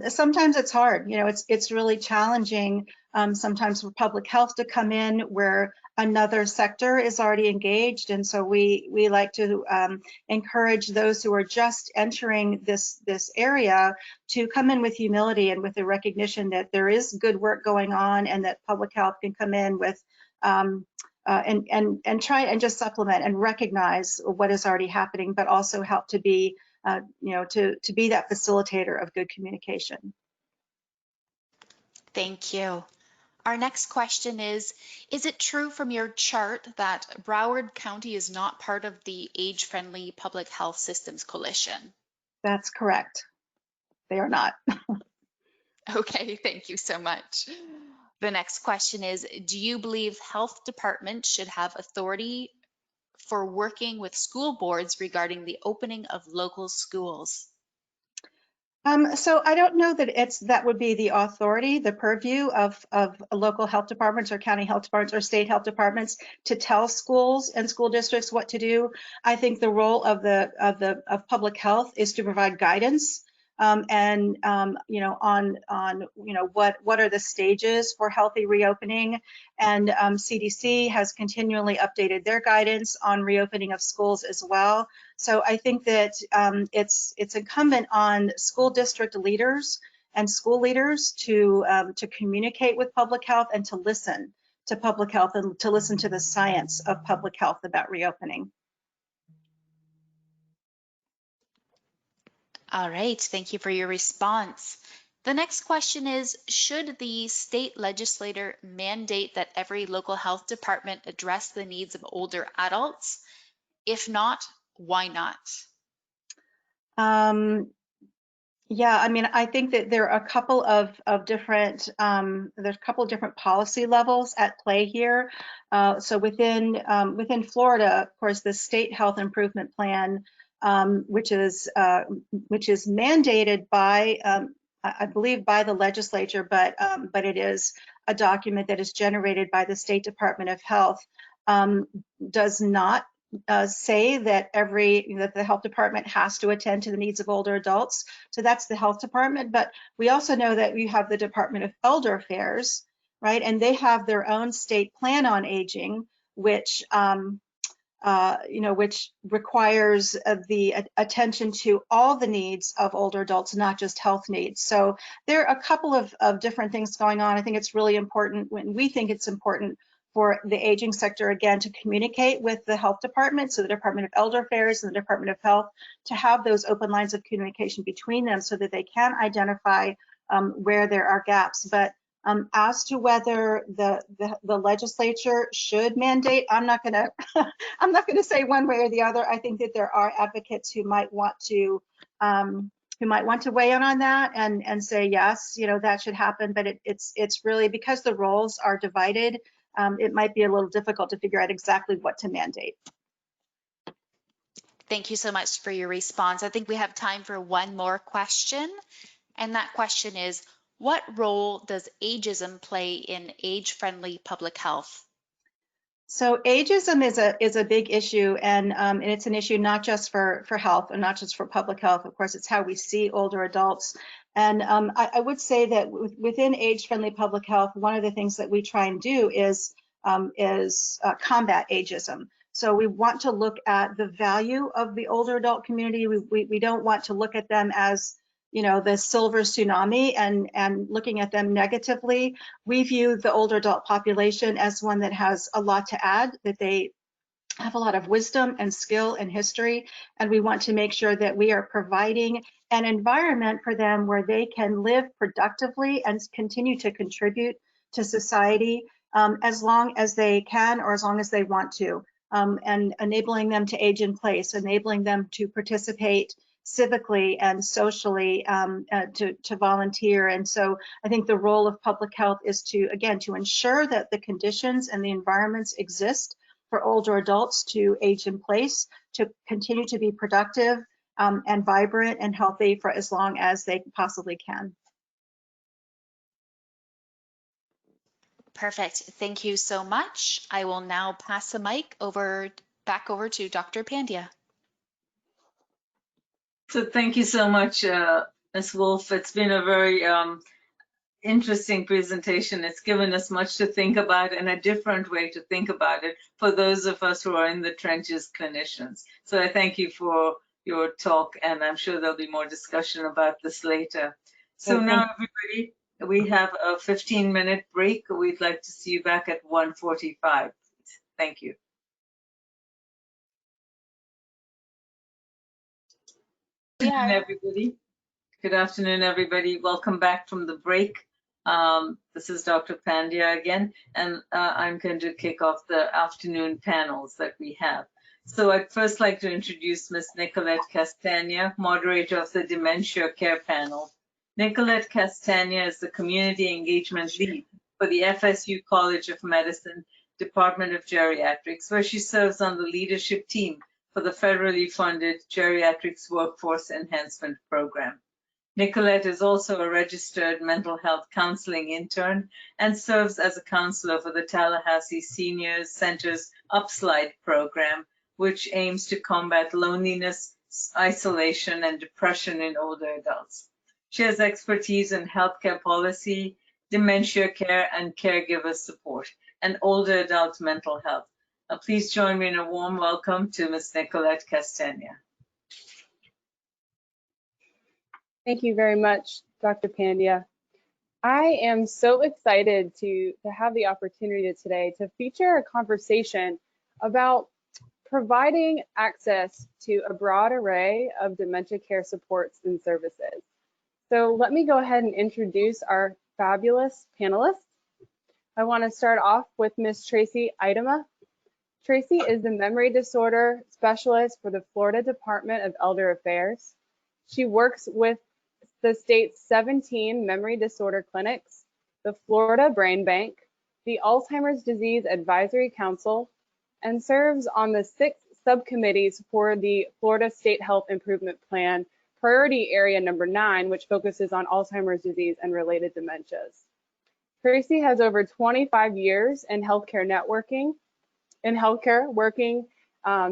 sometimes it's hard. You know, it's really challenging sometimes for public health to come in where another sector is already engaged, and so we like to encourage those who are just entering this area to come in with humility and with the recognition that there is good work going on, and that public health can come in with and try and just supplement and recognize what is already happening, but also help to be, you know, to be that facilitator of good communication. Thank you. Our next question is it true from your chart that Broward County is not part of the Age-Friendly Public Health Systems Coalition? That's correct. They are not. Okay, thank you so much. The next question is, do you believe health departments should have authority for working with school boards regarding the opening of local schools? So I don't know that that would be the authority, the purview of local health departments or county health departments or state health departments to tell schools and school districts what to do. I think the role of public health is to provide guidance and you know, on you know, what are the stages for healthy reopening, and CDC has continually updated their guidance on reopening of schools as well. So I think that it's incumbent on school district leaders and school leaders to communicate with public health and to listen to public health and to listen to the science of public health about reopening. All right, thank you for your response. The next question is, should the state legislator mandate that every local health department address the needs of older adults? If not, why not? Yeah, I mean, I think that there are a couple of different there's a couple of different policy levels at play here. So within Florida, of course, the State Health Improvement Plan, which is mandated by I believe by the legislature, but it is a document that is generated by the State Department of Health, does not say that the health department has to attend to the needs of older adults. So that's the health department. But we also know that we have the Department of Elder Affairs, right? And they have their own state plan on aging, which you know, which requires the attention to all the needs of older adults, not just health needs. So there are a couple of different things going on. I think it's really important, when we think it's important for the aging sector, again, to communicate with the health department, so the Department of Elder Affairs and the Department of Health, to have those open lines of communication between them so that they can identify where there are gaps. But as to whether the legislature should mandate, I'm not going to say one way or the other. I think that there are advocates who might want to weigh in on that and say yes, you know, that should happen. But it's really, because the roles are divided, it might be a little difficult to figure out exactly what to mandate. Thank you so much for your response. I think we have time for one more question. And that question is, what role does ageism play in age-friendly public health? So ageism is a big issue, and it's an issue not just for health and not just for public health. Of course, it's how we see older adults. And I would say that within age-friendly public health, one of the things that we try and do is combat ageism. So we want to look at the value of the older adult community. We don't want to look at them as, you know, the silver tsunami and looking at them negatively. We view the older adult population as one that has a lot to add, that they have a lot of wisdom and skill and history, and we want to make sure that we are providing an environment for them where they can live productively and continue to contribute to society as long as they can or as long as they want to, and enabling them to age in place, enabling them to participate civically and socially to volunteer. And so I think the role of public health is to, again, to ensure that the conditions and the environments exist for older adults to age in place, to continue to be productive and vibrant and healthy for as long as they possibly can. Perfect. Thank you so much. I will now pass the mic back over to Dr. Pandya. So thank you so much, Ms. Wolfe. It's been a very interesting presentation. It's given us much to think about and a different way to think about it for those of us who are in the trenches clinicians. So I thank you for your talk, and I'm sure there'll be more discussion about this later. So now, everybody, we have a 15-minute break. We'd like to see you back at 1:45. Thank you. Good afternoon, everybody. Good afternoon, everybody. Welcome back from the break. This is Dr. Pandya again, and I'm going to kick off the afternoon panels that we have. So I'd first like to introduce Ms. Nicolette Castagna, moderator of the Dementia Care Panel. Nicolette Castagna is the Community Engagement Lead for the FSU College of Medicine, Department of Geriatrics, where she serves on the leadership team for the federally funded Geriatrics Workforce Enhancement Program. Nicolette is also a registered mental health counseling intern and serves as a counselor for the Tallahassee Seniors Center's Upslide program, which aims to combat loneliness, isolation, and depression in older adults. She has expertise in healthcare policy, dementia care, and caregiver support, and older adult mental health. Please join me in a warm welcome to Ms. Nicolette Castagna. Thank you very much, Dr. Pandya. I am so excited to have the opportunity today to feature a conversation about providing access to a broad array of dementia care supports and services. So let me go ahead and introduce our fabulous panelists. I want to start off with Ms. Tracey Aittama. Tracey is the memory disorder specialist for the Florida Department of Elder Affairs. She works with the state's 17 memory disorder clinics, the Florida Brain Bank, the Alzheimer's Disease Advisory Council, and serves on the 6 subcommittees for the Florida State Health Improvement Plan Priority Area Number 9, which focuses on Alzheimer's disease and related dementias. Tracey has over 25 years in healthcare working.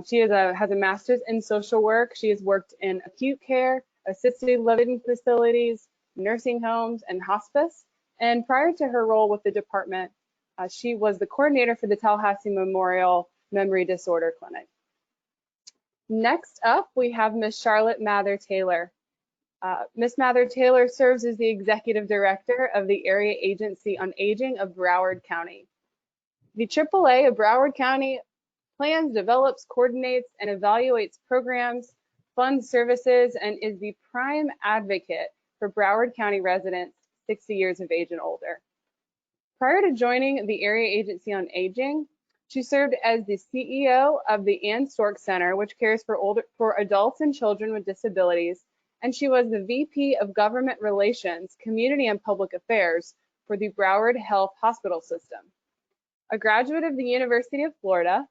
She has a master's in social work. She has worked in acute care, assisted living facilities, nursing homes, and hospice. And prior to her role with the department, she was the coordinator for the Tallahassee Memorial Memory Disorder Clinic. Next up, we have Ms. Charlotte Mather-Taylor. Ms. Mather-Taylor serves as the executive director of the Area Agency on Aging of Broward County. The AAA of Broward County plans, develops, coordinates, and evaluates programs, funds services, and is the prime advocate for Broward County residents 60 years of age and older. Prior to joining the Area Agency on Aging, she served as the CEO of the Ann Stork Center, which cares for adults and children with disabilities, and she was the VP of Government Relations, Community and Public Affairs for the Broward Health Hospital System. A graduate of the University of Florida,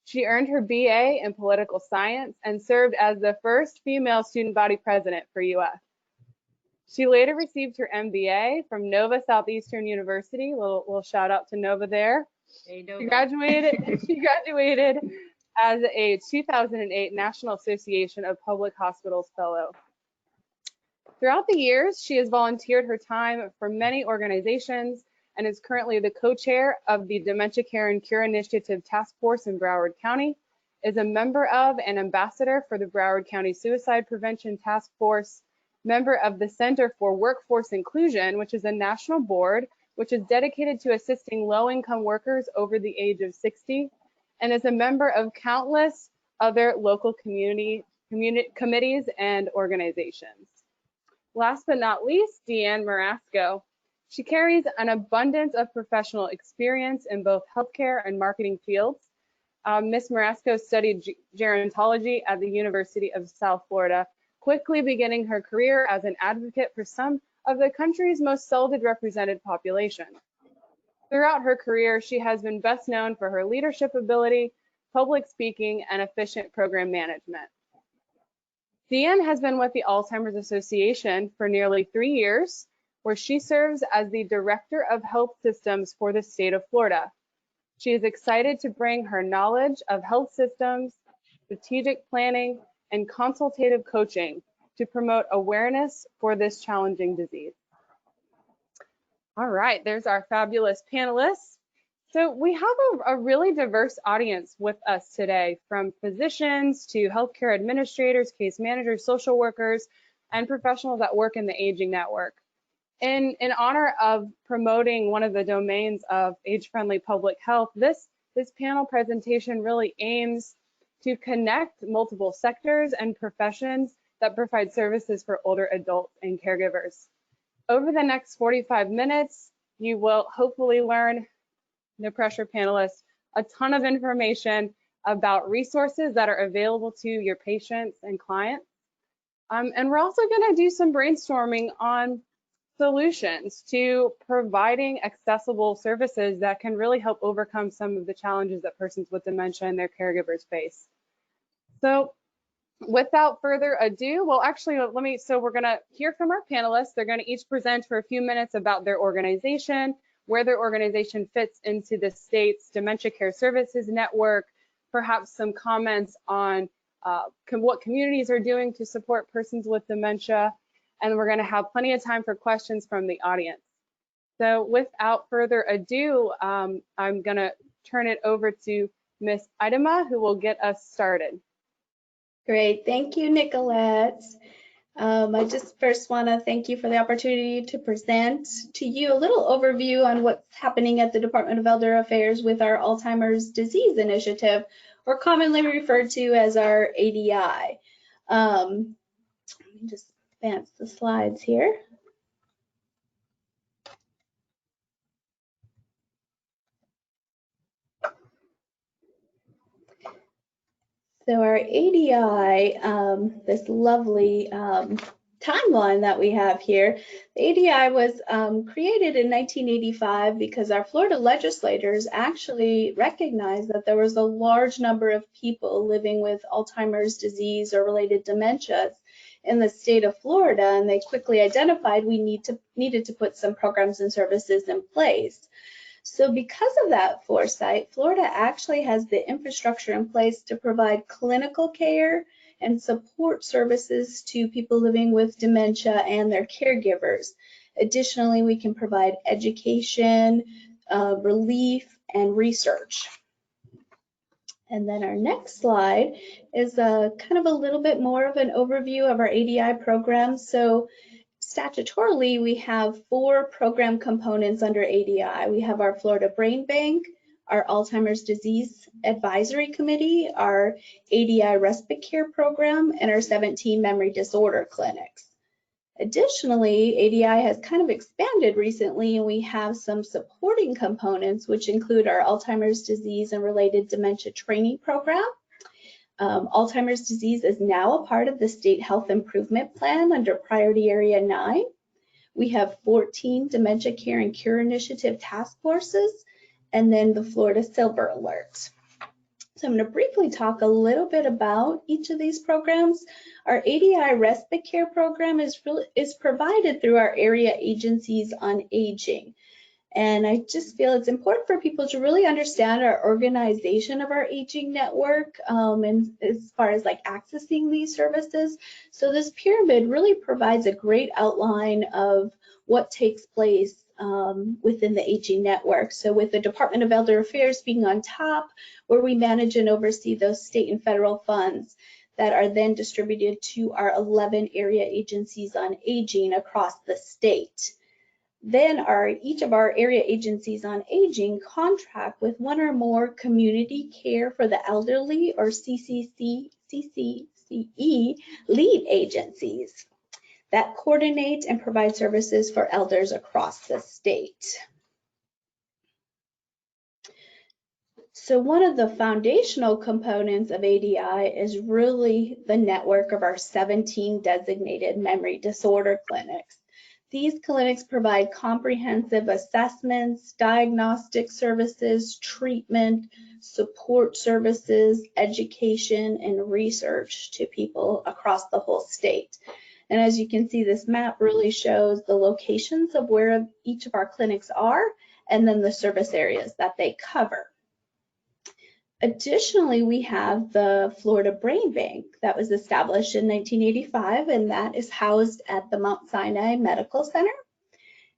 she earned her BA in political science and served as the first female student body president for UF. She later received her MBA from Nova Southeastern University. Little shout out to Nova there. She graduated as a 2008 National Association of Public Hospitals Fellow. Throughout the years, she has volunteered her time for many organizations and is currently the co-chair of the Dementia Care and Cure Initiative Task Force in Broward County, is a member of and ambassador for the Broward County Suicide Prevention Task Force, member of the Center for Workforce Inclusion, which is a national board which is dedicated to assisting low-income workers over the age of 60, and is a member of countless other local committees and organizations. Last but not least, Deann Marasco. She carries an abundance of professional experience in both healthcare and marketing fields. Ms. Marasco studied gerontology at the University of South Florida, quickly beginning her career as an advocate for some of the country's most seldom represented populations. Throughout her career, she has been best known for her leadership ability, public speaking, and efficient program management. Deann has been with the Alzheimer's Association for nearly 3 years, where she serves as the Director of Health Systems for the state of Florida. She is excited to bring her knowledge of health systems, strategic planning, and consultative coaching to promote awareness for this challenging disease. All right, there's our fabulous panelists. So we have a really diverse audience with us today, from physicians to healthcare administrators, case managers, social workers, and professionals that work in the Aging Network. In honor of promoting one of the domains of age-friendly public health, this panel presentation really aims to connect multiple sectors and professions that provide services for older adults and caregivers. Over the next 45 minutes, you will hopefully learn, no pressure panelists, a ton of information about resources that are available to your patients and clients. And we're also going to do some brainstorming on solutions to providing accessible services that can really help overcome some of the challenges that persons with dementia and their caregivers face. So without further ado, well, actually, so we're going to hear from our panelists. They're going to each present for a few minutes about their organization, where their organization fits into the state's dementia care services network, perhaps some comments on what communities are doing to support persons with dementia, and we're going to have plenty of time for questions from the audience. So without further ado, I'm going to turn it over to Ms. Aittama, who will get us started. Great, thank you, Nicolette. I just first want to thank you for the opportunity to present to you a little overview on what's happening at the Department of Elder Affairs with our Alzheimer's Disease Initiative, or commonly referred to as our ADI. Let me just advance the slides here. So our ADI, this lovely timeline that we have here, the ADI was created in 1985 because our Florida legislators actually recognized that there was a large number of people living with Alzheimer's disease or related dementias in the state of Florida, and they quickly identified we needed to put some programs and services in place. So because of that foresight, Florida actually has the infrastructure in place to provide clinical care and support services to people living with dementia and their caregivers. Additionally, we can provide education, relief, and research. And then our next slide is kind of a little bit more of an overview of our ADI program. So statutorily, we have 4 program components under ADI. We have our Florida Brain Bank, our Alzheimer's Disease Advisory Committee, our ADI Respite Care Program, and our 17 memory disorder clinics. Additionally, ADI has kind of expanded recently, and we have some supporting components, which include our Alzheimer's disease and related dementia training program. Alzheimer's disease is now a part of the State Health Improvement Plan under Priority Area 9. We have 14 Dementia Care and Cure Initiative task forces, and then the Florida Silver Alert. So I'm going to briefly talk a little bit about each of these programs. Our ADI Respite Care program is provided through our area agencies on aging. And I just feel it's important for people to really understand our organization of our aging network, and as far as like accessing these services. So this pyramid really provides a great outline of what takes place within the aging network. So with the Department of Elder Affairs being on top, where we manage and oversee those state and federal funds that are then distributed to our 11 area agencies on aging across the state. Then each of our area agencies on aging contract with one or more community care for the elderly, or CCCE lead agencies that coordinate and provide services for elders across the state. So one of the foundational components of ADI is really the network of our 17 designated memory disorder clinics. These clinics provide comprehensive assessments, diagnostic services, treatment, support services, education, and research to people across the whole state. And as you can see, this map really shows the locations of where each of our clinics are, and then the service areas that they cover. Additionally, we have the Florida Brain Bank that was established in 1985, and that is housed at the Mount Sinai Medical Center.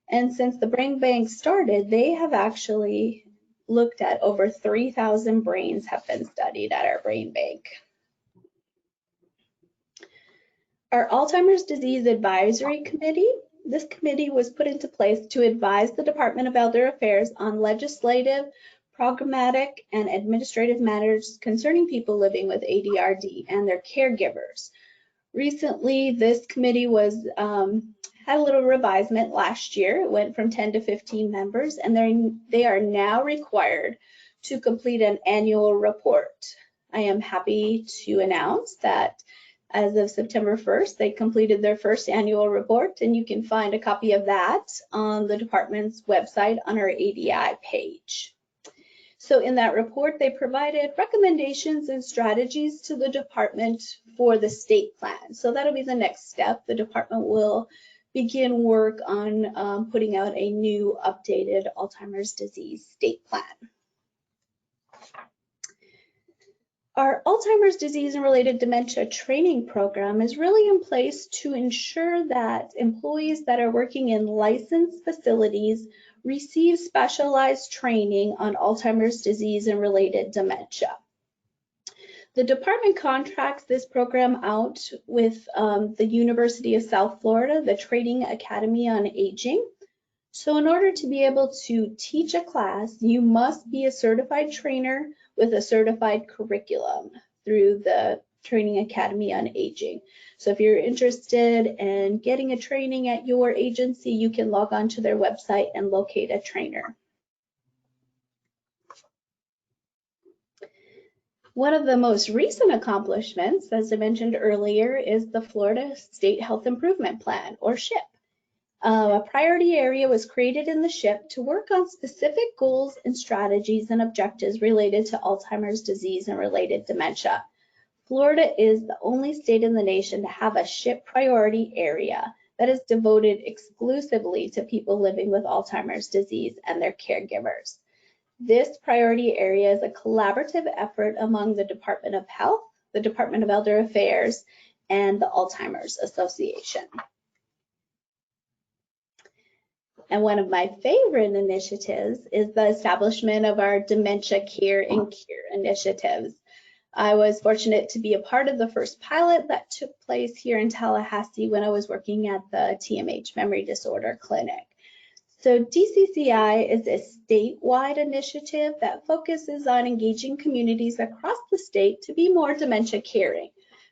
And since the Brain Bank started, they have actually looked at over 3,000 brains have been studied at our brain bank. Our Alzheimer's Disease Advisory Committee, this committee was put into place to advise the Department of Elder Affairs on legislative, programmatic, and administrative matters concerning people living with ADRD and their caregivers. Recently, this committee was had a little revisement last year. It went from 10 to 15 members, and they are now required to complete an annual report. I am happy to announce that as of September 1st, they completed their first annual report, and you can find a copy of that on the department's website on our ADI page. So in that report, they provided recommendations and strategies to the department for the state plan. So that'll be the next step. The department will begin work on putting out a new updated Alzheimer's disease state plan. Our Alzheimer's disease and related dementia training program is really in place to ensure that employees that are working in licensed facilities receive specialized training on Alzheimer's disease and related dementia. The department contracts this program out with the University of South Florida, the Training Academy on Aging. So in order to be able to teach a class, you must be a certified trainer with a certified curriculum through the Training Academy on Aging. So if you're interested in getting a training at your agency, you can log on to their website and locate a trainer. One of the most recent accomplishments, as I mentioned earlier, is the Florida State Health Improvement Plan, or SHIP. A priority area was created in the SHIP to work on specific goals and strategies and objectives related to Alzheimer's disease and related dementia. Florida is the only state in the nation to have a SHIP priority area that is devoted exclusively to people living with Alzheimer's disease and their caregivers. This priority area is a collaborative effort among the Department of Health, the Department of Elder Affairs, and the Alzheimer's Association. And one of my favorite initiatives is the establishment of our Dementia Care and Cure initiatives. I was fortunate to be a part of the first pilot that took place here in Tallahassee when I was working at the TMH Memory Disorder Clinic. So DCCI is a statewide initiative that focuses on engaging communities across the state to be more dementia caring.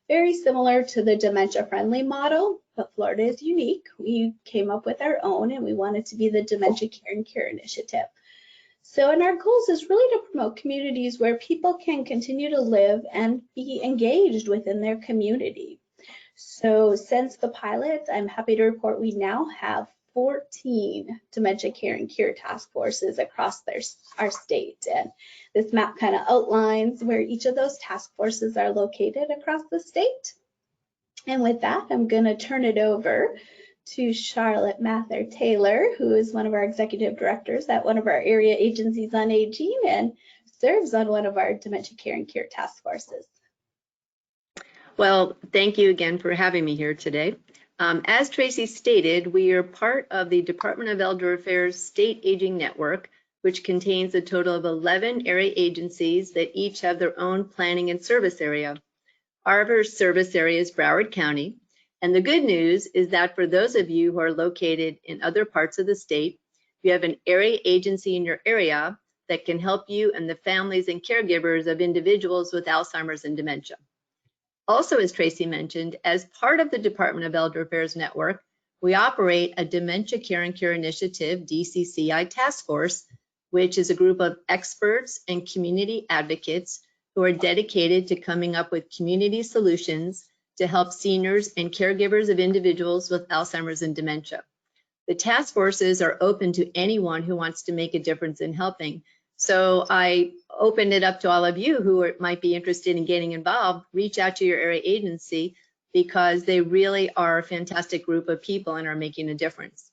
Very similar to the dementia friendly model, but Florida is unique. We came up with our own and we wanted to be the Dementia Care and Cure initiative. So, and our goals is really to promote communities where people can continue to live and be engaged within their community. So since the pilot, I'm happy to report we now have 14 dementia care and cure task forces across our state. And this map kind of outlines where each of those task forces are located across the state. And with that, I'm going to turn it over to Charlotte Mather-Taylor, who is one of our executive directors at one of our area agencies on aging and serves on one of our dementia care and cure task forces. Well, thank you again for having me here today. As Tracey stated, we are part of the Department of Elder Affairs State Aging Network, which contains a total of 11 area agencies that each have their own planning and service area. Our service area is Broward County, and the good news is that for those of you who are located in other parts of the state, you have an area agency in your area that can help you and the families and caregivers of individuals with Alzheimer's and dementia. Also, as Tracey mentioned, as part of the Department of Elder Affairs Network, we operate a Dementia Care and Cure Initiative, DCCI task force, which is a group of experts and community advocates who are dedicated to coming up with community solutions to help seniors and caregivers of individuals with Alzheimer's and dementia. The task forces are open to anyone who wants to make a difference in helping. So I open it up to all of you who might be interested in getting involved. Reach out to your area agency because they really are a fantastic group of people and are making a difference.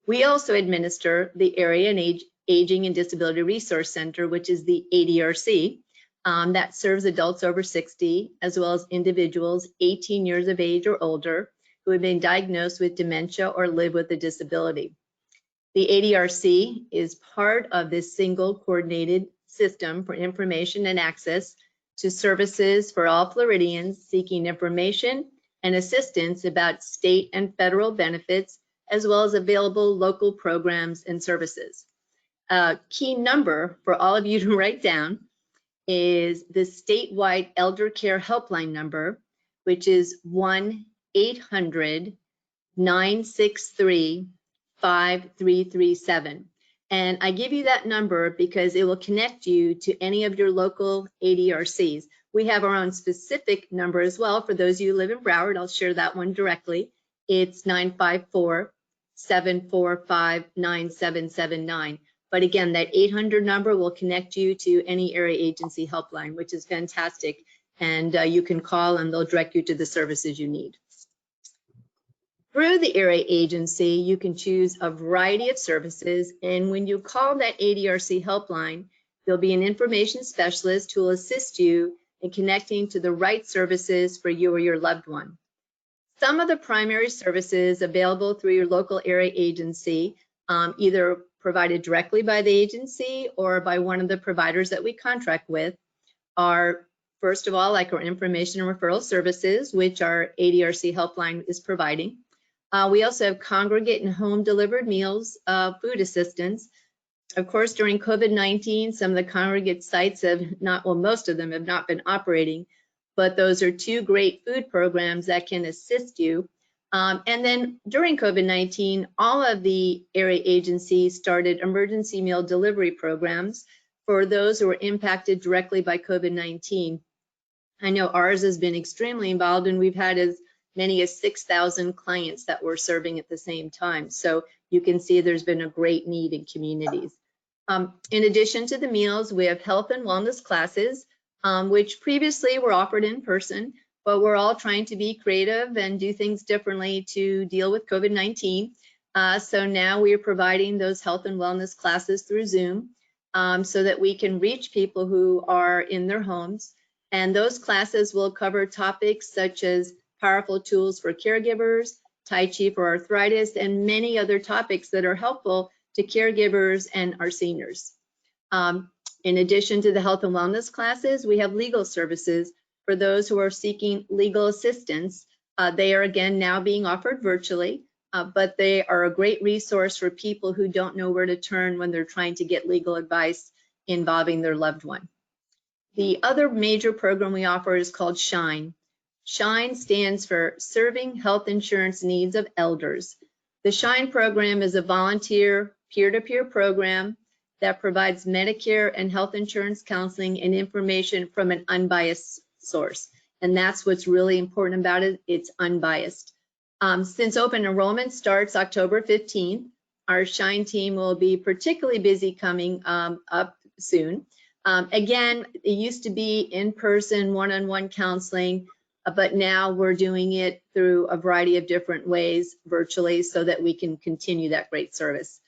We also administer the Area and Aging and Disability Resource Center, which is the ADRC, that serves adults over 60, as well as individuals 18 years of age or older who have been diagnosed with dementia or live with a disability. The ADRC is part of this single coordinated system for information and access to services for all Floridians seeking information and assistance about state and federal benefits, as well as available local programs and services. A key number for all of you to write down is the statewide elder care helpline number, which is 1-800-963-5337. And I give you that number because it will connect you to any of your local ADRCs. We have our own specific number as well for those of you who live in Broward. I'll share that one directly. It's 954-745-9779. But again, that 800 number will connect you to any area agency helpline, which is fantastic. And you can call and they'll direct you to the services you need. Through the area agency, you can choose a variety of services. And when you call that ADRC helpline, there'll be an information specialist who will assist you in connecting to the right services for you or your loved one. Some of the primary services available through your local area agency, either provided directly by the agency or by one of the providers that we contract with, are, first of all, like our information and referral services, which our ADRC helpline is providing. We also have congregate and home delivered meals, food assistance. Of course, during COVID-19, some of the congregate sites have not, well, most of them have not been operating, but those are two great food programs that can assist you. And then during COVID-19, all of the area agencies started emergency meal delivery programs for those who were impacted directly by COVID-19. I know ours has been extremely involved, and we've had as many as 6,000 clients that we're serving at the same time. So you can see there's been a great need in communities. In addition to the meals, we have health and wellness classes, which previously were offered in person, but we're all trying to be creative and do things differently to deal with COVID-19. So now we are providing those health and wellness classes through Zoom so that we can reach people who are in their homes. And those classes will cover topics such as powerful tools for caregivers, Tai Chi for arthritis, and many other topics that are helpful to caregivers and our seniors. In addition to the health and wellness classes, we have legal services for those who are seeking legal assistance. They are again now being offered virtually, but they are a great resource for people who don't know where to turn when they're trying to get legal advice involving their loved one. The other major program we offer is called SHINE. SHINE stands for Serving Health Insurance Needs of Elders. The SHINE program is a volunteer peer-to-peer program that provides Medicare and health insurance counseling and information from an unbiased source. And that's what's really important about it. It's unbiased. Since open enrollment starts October 15th, our SHINE team will be particularly busy coming up soon. Again, it used to be in-person, one-on-one counseling, but now we're doing it through a variety of different ways virtually so that we can continue that great service.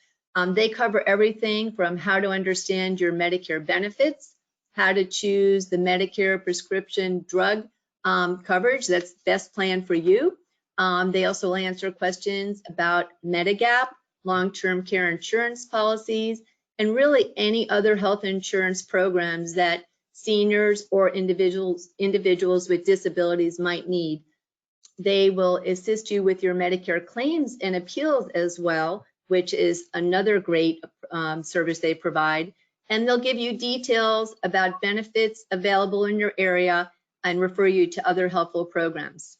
They cover everything from how to understand your Medicare benefits, how to choose the Medicare prescription drug coverage that's best planned for you. They also answer questions about Medigap, long-term care insurance policies, and really any other health insurance programs that seniors or individuals with disabilities might need. They will assist you with your Medicare claims and appeals as well, which is another great service they provide. And they'll give you details about benefits available in your area and refer you to other helpful programs.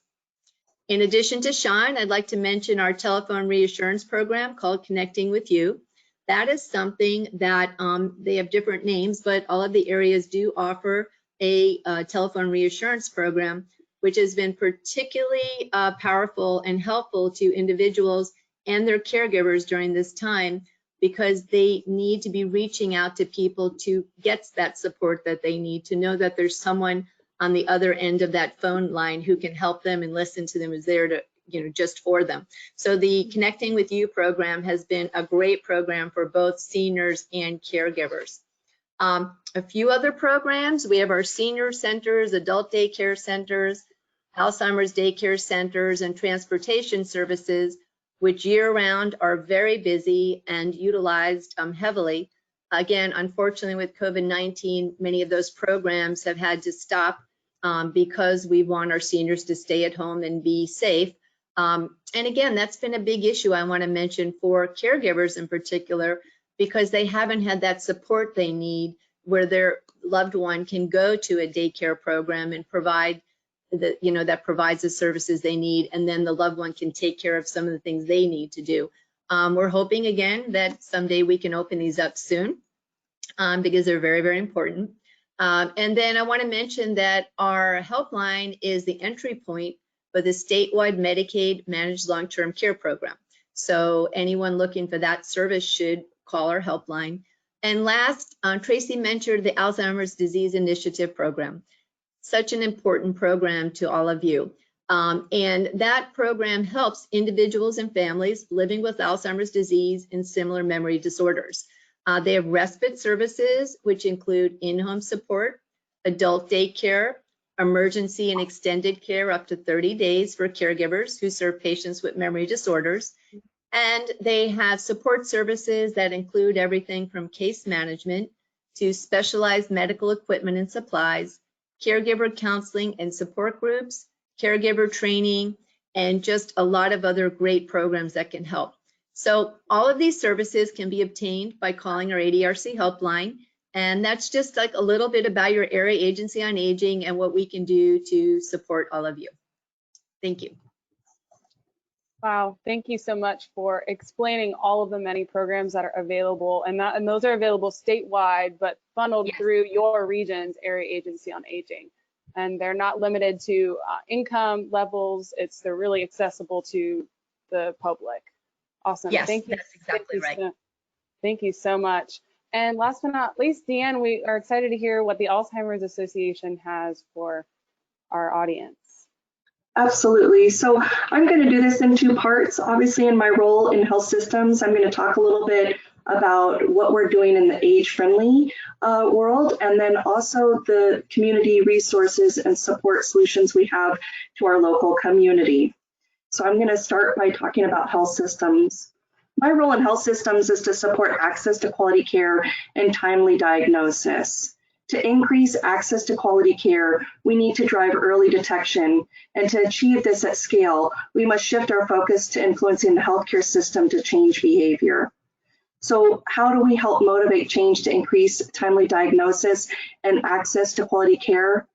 In addition to SHINE, I'd like to mention our telephone reassurance program called Connecting with You. That is something that they have different names, but all of the areas do offer a telephone reassurance program, which has been particularly powerful and helpful to individuals and their caregivers during this time, because they need to be reaching out to people to get that support that they need, to know that there's someone on the other end of that phone line who can help them and listen to them, is there to, just for them. So the Connecting with You program has been a great program for both seniors and caregivers. A few other programs, we have our senior centers, adult daycare centers, Alzheimer's daycare centers, and transportation services, which year-round are very busy and utilized heavily. Again, unfortunately, with COVID-19, many of those programs have had to stop because we want our seniors to stay at home and be safe. And again, that's been a big issue I want to mention for caregivers in particular, because they haven't had that support they need where their loved one can go to a daycare program and provide that provides the services they need, and then the loved one can take care of some of the things they need to do. We're hoping again that someday we can open these up soon because they're very, very important. And then I want to mention that our helpline is the entry point for the statewide Medicaid managed long-term care program. So anyone looking for that service should call our helpline. And last, Tracey mentioned the Alzheimer's Disease Initiative program. Such an important program to all of you. And that program helps individuals and families living with Alzheimer's disease and similar memory disorders. They have respite services, which include in-home support, adult daycare, emergency and extended care up to 30 days for caregivers who serve patients with memory disorders. And they have support services that include everything from case management to specialized medical equipment and supplies, caregiver counseling and support groups, caregiver training, and just a lot of other great programs that can help. So all of these services can be obtained by calling our ADRC helpline. And that's just like a little bit about your area agency on aging and what we can do to support all of you. Thank you. Wow, thank you so much for explaining all of the many programs that are available, and those are available statewide, but funneled through your region's area agency on aging. And they're not limited to income levels. They're really accessible to the public. Awesome. Yes, thank you. That's exactly right. Thank you so much. And last but not least, Deann, we are excited to hear what the Alzheimer's Association has for our audience. Absolutely. So I'm going to do this in two parts. Obviously, in my role in health systems, I'm going to talk a little bit about what we're doing in the age-friendly world, and then also the community resources and support solutions we have to our local community. So I'm going to start by talking about health systems. My role in health systems is to support access to quality care and timely diagnosis. To increase access to quality care, we need to drive early detection, and to achieve this at scale, we must shift our focus to influencing the healthcare system to change behavior. So how do we help motivate change to increase timely diagnosis and access to quality care?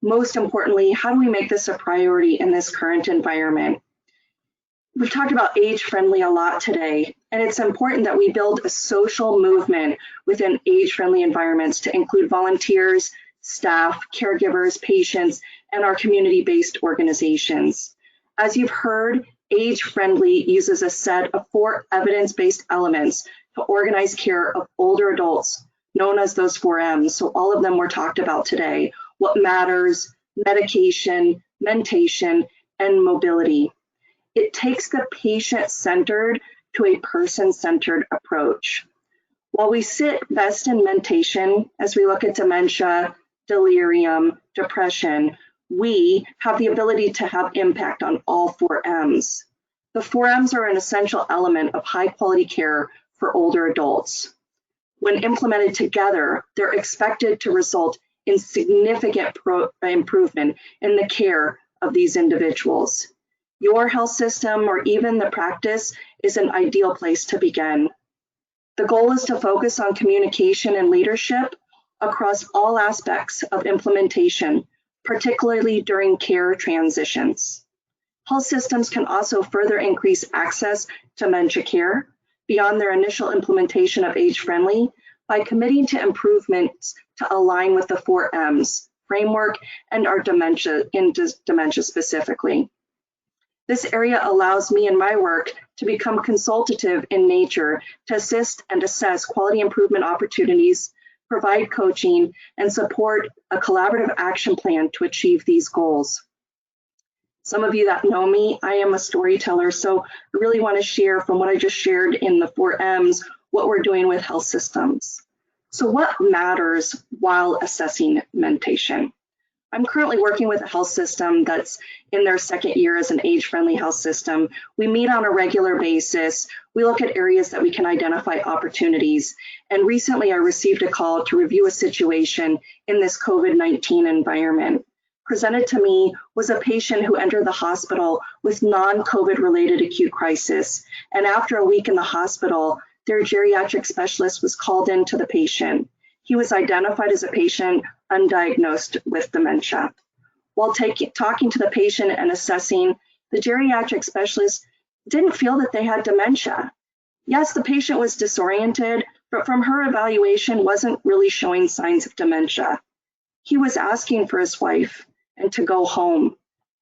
Most importantly, how do we make this a priority in this current environment? We've talked about age-friendly a lot today, and it's important that we build a social movement within age-friendly environments to include volunteers, staff, caregivers, patients, and our community-based organizations. As you've heard, age-friendly uses a set of 4 evidence-based elements to organize care of older adults, known as those 4 M's. So all of them were talked about today: what matters, medication, mentation, and mobility. It takes the patient-centered to a person-centered approach. While we sit best in mentation as we look at dementia, delirium, depression, we have the ability to have impact on all 4 M's. The 4 M's are an essential element of high-quality care for older adults. When implemented together, they're expected to result in significant improvement in the care of these individuals. Your health system, or even the practice, is an ideal place to begin. The goal is to focus on communication and leadership across all aspects of implementation, particularly during care transitions. Health systems can also further increase access to dementia care. beyond their initial implementation of age-friendly by committing to improvements to align with the 4 M's framework and our dementia specifically. This area allows me in my work to become consultative in nature to assist and assess quality improvement opportunities, provide coaching, and support a collaborative action plan to achieve these goals. Some of you that know me, I am a storyteller, so I really want to share from what I just shared in the 4 M's, what we're doing with health systems. So what matters while assessing mentation? I'm currently working with a health system that's in their 2nd year as an age-friendly health system. We meet on a regular basis. We look at areas that we can identify opportunities. And recently I received a call to review a situation in this COVID-19 environment. Presented to me was a patient who entered the hospital with non-COVID related acute crisis. And after a week in the hospital, their geriatric specialist was called in to the patient. He was identified as a patient undiagnosed with dementia. While talking to the patient and assessing, the geriatric specialist didn't feel that they had dementia. Yes, the patient was disoriented, but from her evaluation wasn't really showing signs of dementia. He was asking for his wife and to go home.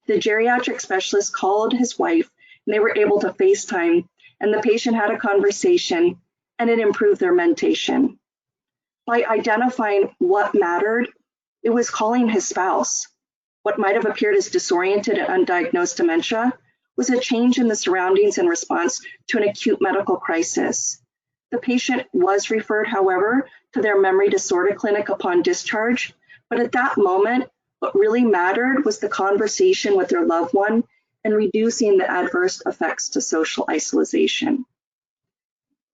The geriatric specialist called his wife and they were able to FaceTime, and the patient had a conversation and it improved their mentation. By identifying what mattered, it was calling his spouse. What might have appeared as disoriented and undiagnosed dementia was a change in the surroundings in response to an acute medical crisis. The patient was referred, however, to their memory disorder clinic upon discharge, but at that moment, what really mattered was the conversation with their loved one and reducing the adverse effects to social isolation.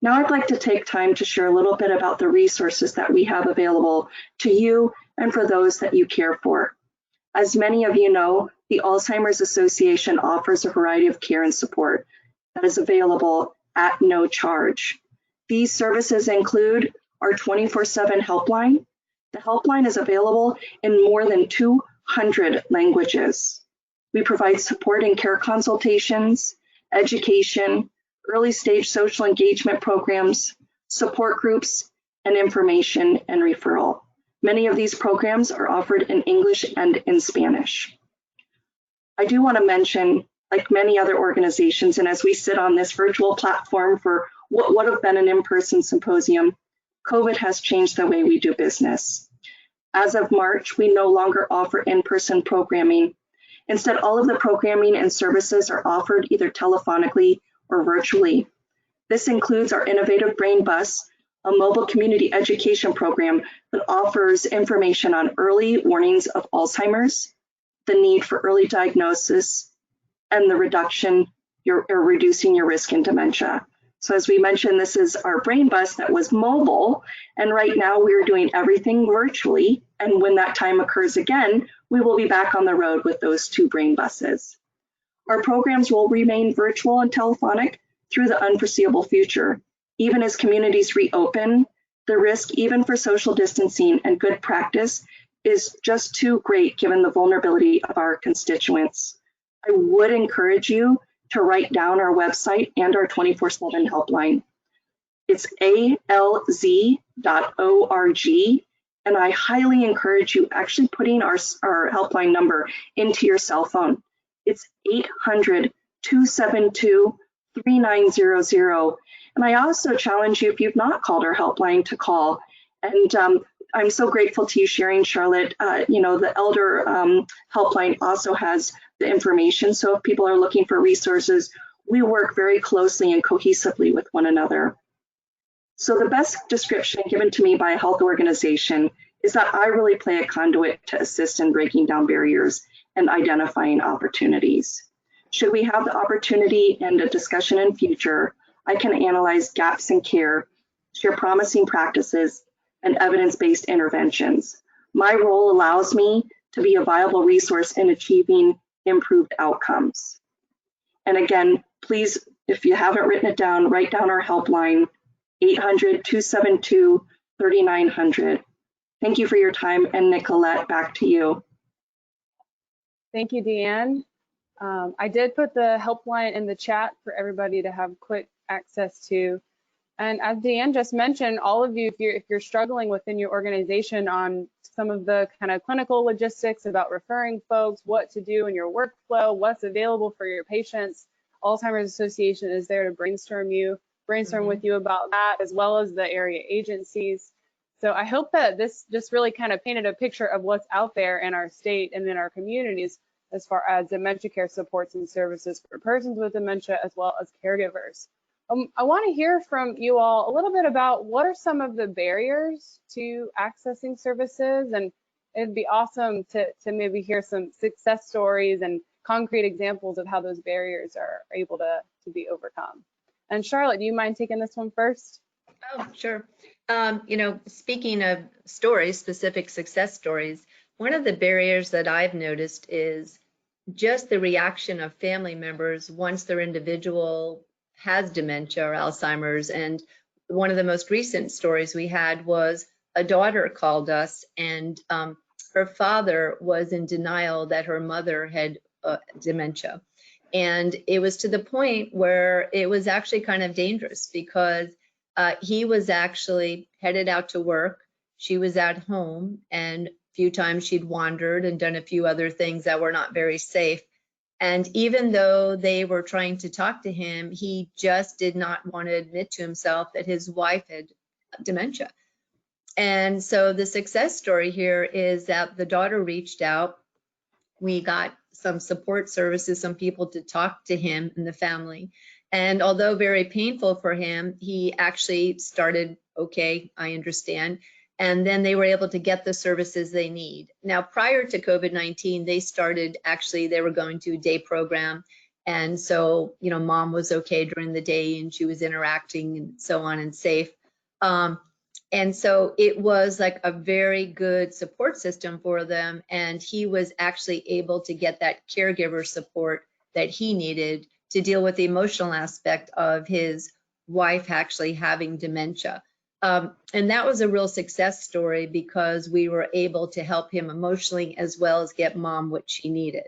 Now I'd like to take time to share a little bit about the resources that we have available to you and for those that you care for. As many of you know, the Alzheimer's Association offers a variety of care and support that is available at no charge. These services include our 24/7 helpline. The helpline is available in more than 200 languages. We provide support and care consultations, education, early stage social engagement programs, support groups, and information and referral. Many of these programs are offered in English and in Spanish. I do want to mention, like many other organizations, and as we sit on this virtual platform for what would have been an in-person symposium, COVID has changed the way we do business. As of March, we no longer offer in-person programming. Instead, all of the programming and services are offered either telephonically or virtually. This includes our innovative Brain Bus, a mobile community education program that offers information on early warnings of Alzheimer's, the need for early diagnosis, and the reducing your risk in dementia. So as we mentioned, this is our Brain Bus that was mobile, and right now we're doing everything virtually, and when that time occurs again, we will be back on the road with those 2 Brain Buses. Our programs will remain virtual and telephonic through the unforeseeable future. Even as communities reopen, the risk even for social distancing and good practice is just too great given the vulnerability of our constituents. I would encourage you to write down our website and our 24/7 helpline. It's alz.org, and I highly encourage you actually putting our helpline number into your cell phone. It's 800-272-3900. And I also challenge you, if you've not called our helpline, to call. And I'm so grateful to you sharing, Charlotte. The elder helpline also has the information. So if people are looking for resources, we work very closely and cohesively with one another. So the best description given to me by a health organization is that I really play a conduit to assist in breaking down barriers and identifying opportunities. Should we have the opportunity and a discussion in future, I can analyze gaps in care, share promising practices, and evidence-based interventions. My role allows me to be a viable resource in achieving improved outcomes. And again, please, if you haven't written it down, write down our helpline, 800-272-3900. Thank you for your time, and Nicolette, back to you. Thank you, Deann. I did put the helpline in the chat for everybody to have quick access to. And as Deann just mentioned, all of you, if you're struggling within your organization on some of the kind of clinical logistics about referring folks, what to do in your workflow, what's available for your patients, Alzheimer's Association is there to brainstorm with you about that, as well as the area agencies. So I hope that this just really kind of painted a picture of what's out there in our state and in our communities as far as dementia care supports and services for persons with dementia, as well as caregivers. I want to hear from you all a little bit about what are some of the barriers to accessing services, and it'd be awesome to maybe hear some success stories and concrete examples of how those barriers are able to be overcome. And Charlotte, do you mind taking this one first? Oh, sure. You know, speaking of stories, specific success stories, one of the barriers that I've noticed is just the reaction of family members once their individual has dementia or Alzheimer's. And one of the most recent stories we had was a daughter called us, and her father was in denial that her mother had dementia. And it was to the point where it was actually kind of dangerous, because he was actually headed out to work. She was at home, and a few times she'd wandered and done a few other things that were not very safe. And even though they were trying to talk to him, he just did not want to admit to himself that his wife had dementia. And so the success story here is that the daughter reached out. We got some support services, some people to talk to him and the family. And although very painful for him, he actually started, okay, I understand. And then they were able to get the services they need. Now, prior to COVID-19, they were going to a day program. And so, you know, mom was okay during the day and she was interacting and so on and safe. And so it was like a very good support system for them. And he was actually able to get that caregiver support that he needed to deal with the emotional aspect of his wife actually having dementia. And that was a real success story, because we were able to help him emotionally as well as get mom what she needed.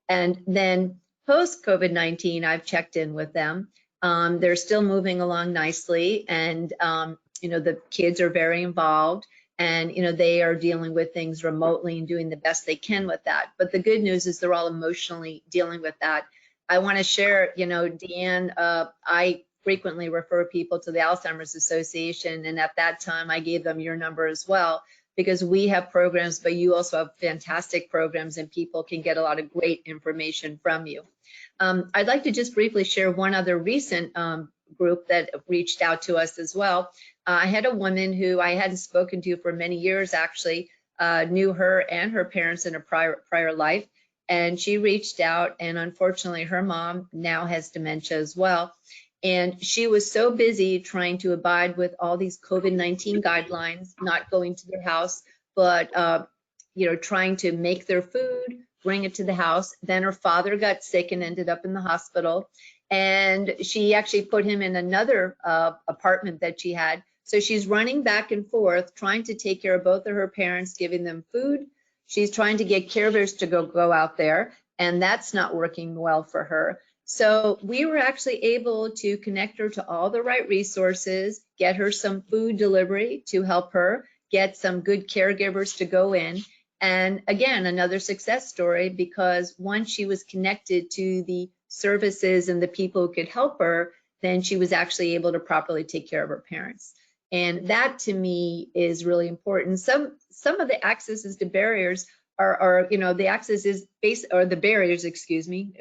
And then post COVID-19, I've checked in with them. They're still moving along nicely, and you know, the kids are very involved, and you know, they are dealing with things remotely and doing the best they can with that. But the good news is they're all emotionally dealing with that. I want to share, you know, Deann, I frequently refer people to the Alzheimer's Association, and at that time I gave them your number as well, because we have programs, but you also have fantastic programs, and people can get a lot of great information from you. I'd like to just briefly share one other recent group that reached out to us as well. I had a woman who I hadn't spoken to for many years, actually, knew her and her parents in a prior life, and she reached out, and unfortunately her mom now has dementia as well. And she was so busy trying to abide with all these COVID-19 guidelines, not going to their house, but you know, trying to make their food, bring it to the house. Then her father got sick and ended up in the hospital. And she actually put him in another apartment that she had. So she's running back and forth, trying to take care of both of her parents, giving them food. She's trying to get caregivers to go out there, and that's not working well for her. So we were actually able to connect her to all the right resources, get her some food delivery to help her, get some good caregivers to go in. And again, another success story, because once she was connected to the services and the people who could help her, then she was actually able to properly take care of her parents. And that to me is really important. Some of the accesses to barriers are, you know, the accesses or the barriers, excuse me,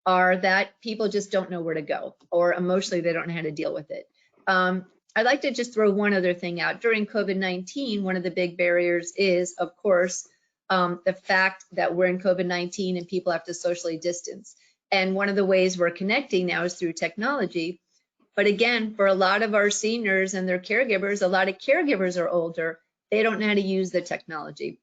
are that people just don't know where to go, or emotionally they don't know how to deal with it. I'd like to just throw one other thing out. During COVID-19, one of the big barriers is, of course, the fact that we're in COVID-19 and people have to socially distance. And one of the ways we're connecting now is through technology. But again, for a lot of our seniors and their caregivers, a lot of caregivers are older. They don't know how to use the technology.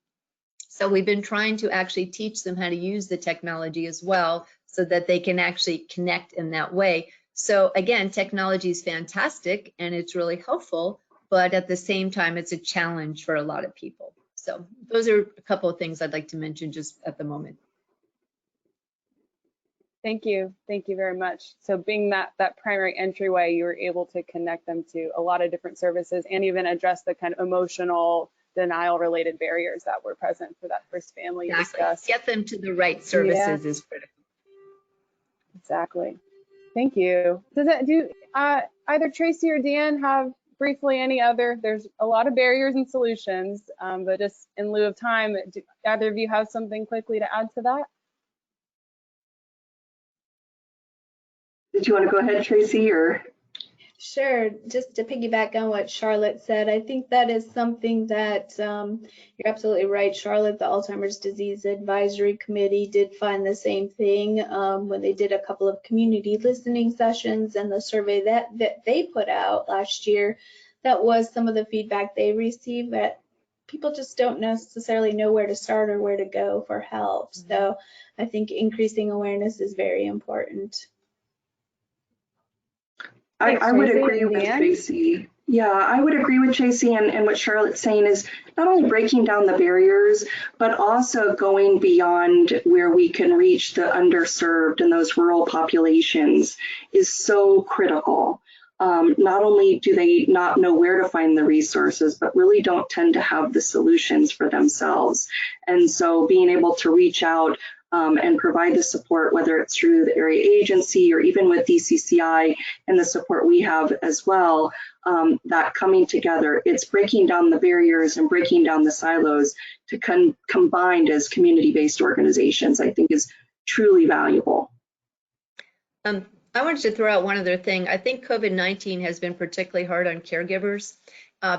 So we've been trying to actually teach them how to use the technology as well, so that they can actually connect in that way. So again, technology is fantastic and it's really helpful, but at the same time, it's a challenge for a lot of people. So those are a couple of things I'd like to mention just at the moment. Thank you very much. So being that primary entryway, you were able to connect them to a lot of different services and even address the kind of emotional denial related barriers that were present for that first family you discussed. Get them to the right services is critical. Exactly. Thank you. Do either Tracey or Deann have briefly any other, there's a lot of barriers and solutions, but just in lieu of time, do either of you have something quickly to add to that? Did you want to go ahead, Tracey, or? Sure, just to piggyback on what Charlotte said, I think that is something that you're absolutely right. Charlotte, the Alzheimer's Disease Advisory Committee did find the same thing when they did a couple of community listening sessions and the survey that they put out last year. That was some of the feedback they received, that people just don't necessarily know where to start or where to go for help. So I think increasing awareness is very important. I would agree with Tracey. Yeah, I would agree with Tracey, and what Charlotte's saying is not only breaking down the barriers, but also going beyond where we can reach the underserved and those rural populations is so critical. Not only do they not know where to find the resources, but really don't tend to have the solutions for themselves. And so being able to reach out and provide the support, whether it's through the area agency or even with DCCI and the support we have as well, that coming together, it's breaking down the barriers and breaking down the silos to combined as community-based organizations, I think is truly valuable. I wanted to throw out one other thing. I think COVID-19 has been particularly hard on caregivers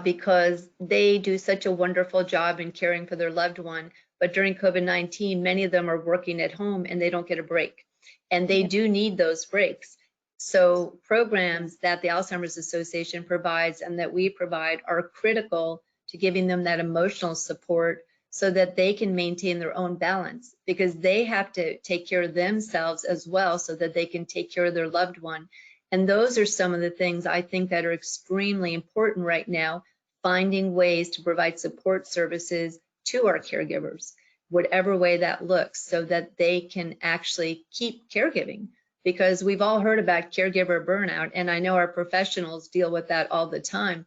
because they do such a wonderful job in caring for their loved one. But during COVID-19, many of them are working at home and they don't get a break. And they do need those breaks. So programs that the Alzheimer's Association provides and that we provide are critical to giving them that emotional support so that they can maintain their own balance, because they have to take care of themselves as well so that they can take care of their loved one. And those are some of the things I think that are extremely important right now, finding ways to provide support services to our caregivers, whatever way that looks, so that they can actually keep caregiving, because we've all heard about caregiver burnout, and I know our professionals deal with that all the time.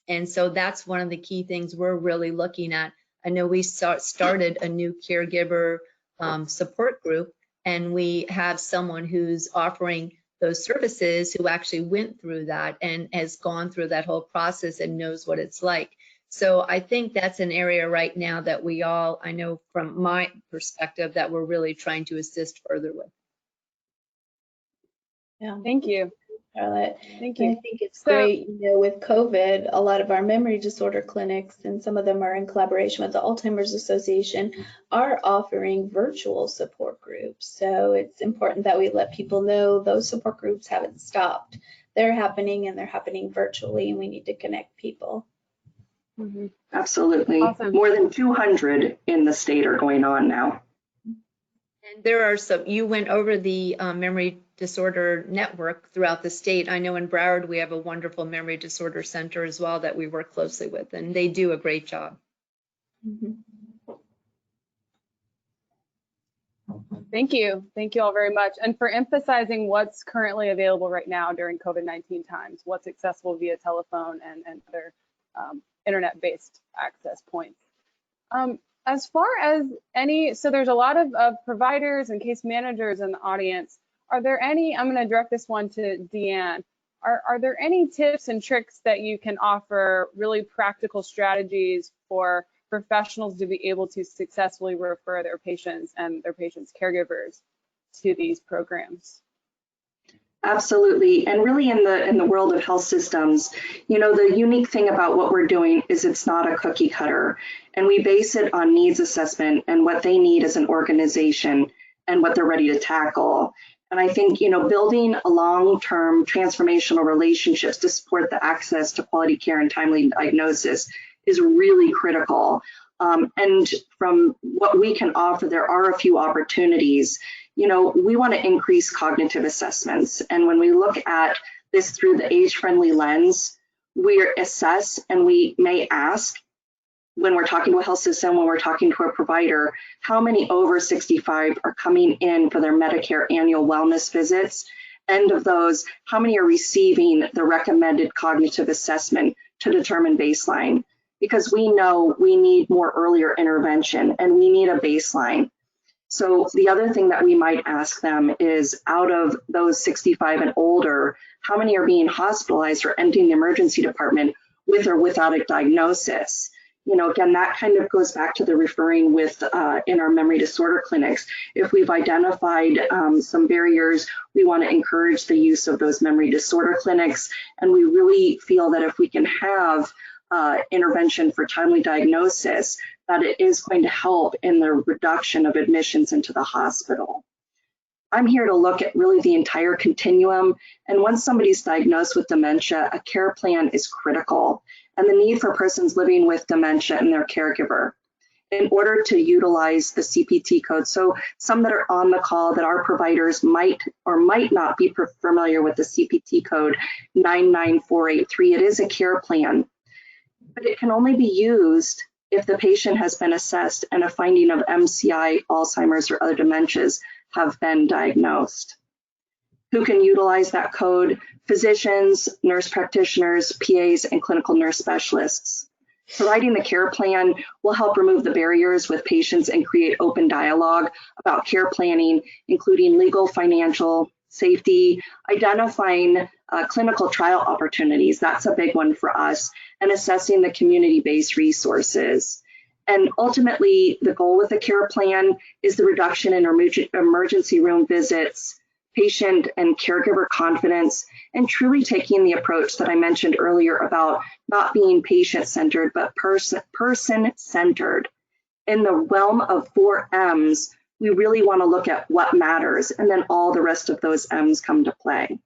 And so that's one of the key things we're really looking at. I know we started a new caregiver support group, and we have someone who's offering those services who actually went through that and has gone through that whole process and knows what it's like. So I think that's an area right now that we all, I know from my perspective, that we're really trying to assist further with. Yeah. Thank you, Charlotte. Thank you. And I think it's great, you know, with COVID, a lot of our memory disorder clinics, and some of them are in collaboration with the Alzheimer's Association, are offering virtual support groups. So it's important that we let people know those support groups haven't stopped. They're happening, and they're happening virtually, and we need to connect people. Mm-hmm. Absolutely. Awesome. More than 200 in the state are going on now. And there are some, you went over the memory disorder network throughout the state. I know in Broward, we have a wonderful memory disorder center as well that we work closely with, and they do a great job. Mm-hmm. Thank you. Thank you all very much. And for emphasizing what's currently available right now during COVID-19 times, what's accessible via telephone and other internet-based access points. As far as any, so there's a lot of providers and case managers in the audience. Are there any, I'm going to direct this one to Deann. Are there any tips and tricks that you can offer, really practical strategies for professionals to be able to successfully refer their patients and their patients' caregivers to these programs? Absolutely, and really in the world of health systems, you know, the unique thing about what we're doing is it's not a cookie cutter, and we base it on needs assessment and what they need as an organization and what they're ready to tackle. And I think, you know, building a long-term transformational relationships to support the access to quality care and timely diagnosis is really critical. And from what we can offer, there are a few opportunities. You know, we want to increase cognitive assessments. And when we look at this through the age-friendly lens, we assess and we may ask, when we're talking to a health system, when we're talking to a provider, how many over 65 are coming in for their Medicare annual wellness visits? And of those, how many are receiving the recommended cognitive assessment to determine baseline? Because we know we need more earlier intervention and we need a baseline. So the other thing that we might ask them is, out of those 65 and older, how many are being hospitalized or entering the emergency department with or without a diagnosis? You know, again, that kind of goes back to the referring with in our memory disorder clinics. If we've identified some barriers, we want to encourage the use of those memory disorder clinics. And we really feel that if we can have intervention for timely diagnosis, that it is going to help in the reduction of admissions into the hospital. I'm here to look at really the entire continuum. And once somebody's diagnosed with dementia, a care plan is critical, and the need for persons living with dementia and their caregiver in order to utilize the CPT code. So some that are on the call that our providers might or might not be familiar with the CPT code 99483. It is a care plan, but it can only be used if the patient has been assessed and a finding of MCI, Alzheimer's, or other dementias have been diagnosed. Who can utilize that code? Physicians, nurse practitioners, PAs, and clinical nurse specialists. Providing the care plan will help remove the barriers with patients and create open dialogue about care planning, including legal, financial, safety, identifying clinical trial opportunities. That's a big one for us, and assessing the community-based resources. And ultimately, the goal with the care plan is the reduction in emergency room visits, patient and caregiver confidence, and truly taking the approach that I mentioned earlier about not being patient-centered, but person-centered. In the realm of 4 M's, we really want to look at what matters, and then all the rest of those M's come to play.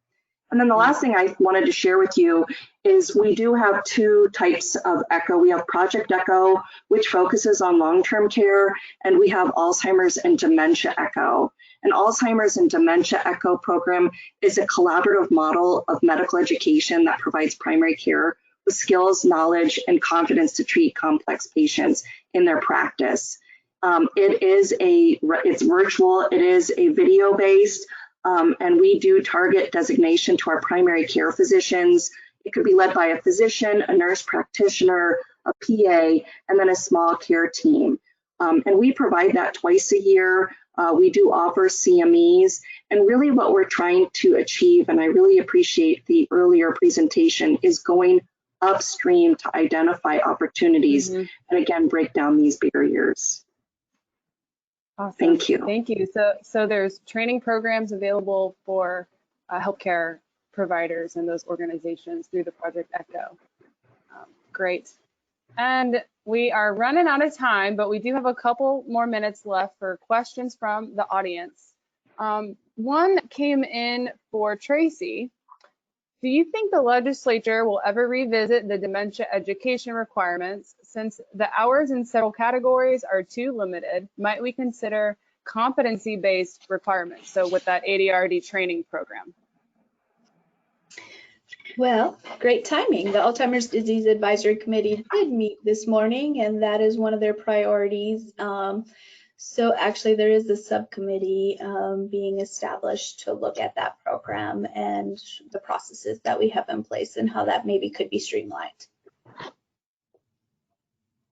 And then the last thing I wanted to share with you is we do have 2 types of ECHO. We have Project ECHO, which focuses on long-term care, and we have Alzheimer's and Dementia ECHO. An Alzheimer's and Dementia ECHO program is a collaborative model of medical education that provides primary care with skills, knowledge, and confidence to treat complex patients in their practice. It's virtual, it is a video-based, and we do target designation to our primary care physicians. It could be led by a physician, a nurse practitioner, a PA, and then a small care team. And we provide that twice a year. We do offer CMEs, and really what we're trying to achieve, and I really appreciate the earlier presentation, is going upstream to identify opportunities and again, break down these barriers. Awesome. Thank you. Thank you. So there's training programs available for healthcare providers and those organizations through the Project ECHO. Great. And we are running out of time, but we do have a couple more minutes left for questions from the audience. One came in for Tracey. Do you think the legislature will ever revisit the dementia education requirements? Since the hours in several categories are too limited, might we consider competency-based requirements? So with that ADRD training program. Well, great timing. The Alzheimer's Disease Advisory Committee did meet this morning, and that is one of their priorities. So actually there is a subcommittee being established to look at that program and the processes that we have in place and how that maybe could be streamlined.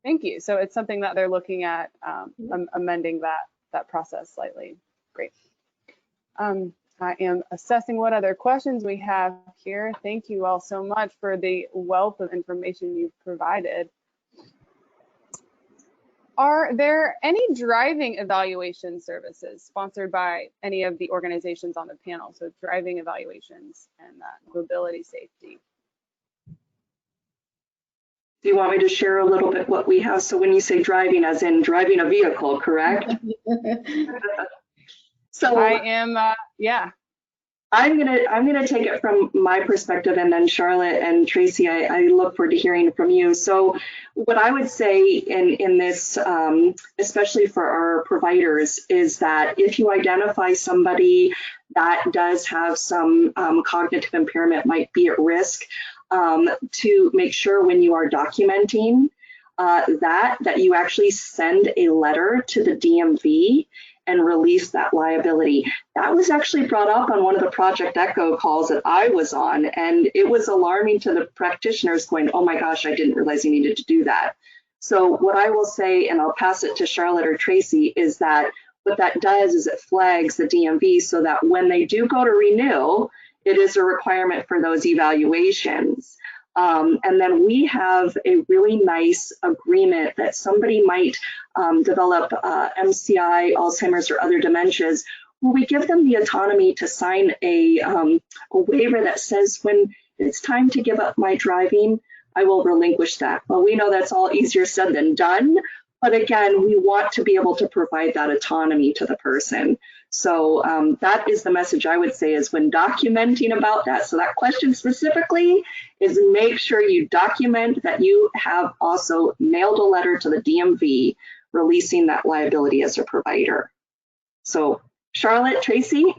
Thank you. So it's something that they're looking at amending that process slightly. Great. I am assessing what other questions we have here. Thank you all so much for the wealth of information you've provided. Are there any driving evaluation services sponsored by any of the organizations on the panel? So driving evaluations and mobility safety. Do you want me to share a little bit what we have? So when you say driving, as in driving a vehicle, correct? So I am, yeah. I'm gonna take it from my perspective, and then Charlotte and Tracey, I look forward to hearing from you. So what I would say in this, especially for our providers, is that if you identify somebody that does have some cognitive impairment, might be at risk, to make sure when you are documenting that you actually send a letter to the DMV and release that liability. That was actually brought up on one of the Project Echo calls that I was on, and it was alarming to the practitioners going, oh my gosh, I didn't realize you needed to do that. So what I will say, and I'll pass it to Charlotte or Tracey, is that what that does is it flags the DMV so that when they do go to renew, it is a requirement for those evaluations. And then we have a really nice agreement that somebody might develop MCI, Alzheimer's, or other dementias, where we give them the autonomy to sign a waiver that says when it's time to give up my driving, I will relinquish that. Well, we know that's all easier said than done, but again, we want to be able to provide that autonomy to the person. So that is the message I would say is when documenting about that. So that question specifically is make sure you document that you have also mailed a letter to the DMV releasing that liability as a provider. So Charlotte, Tracey?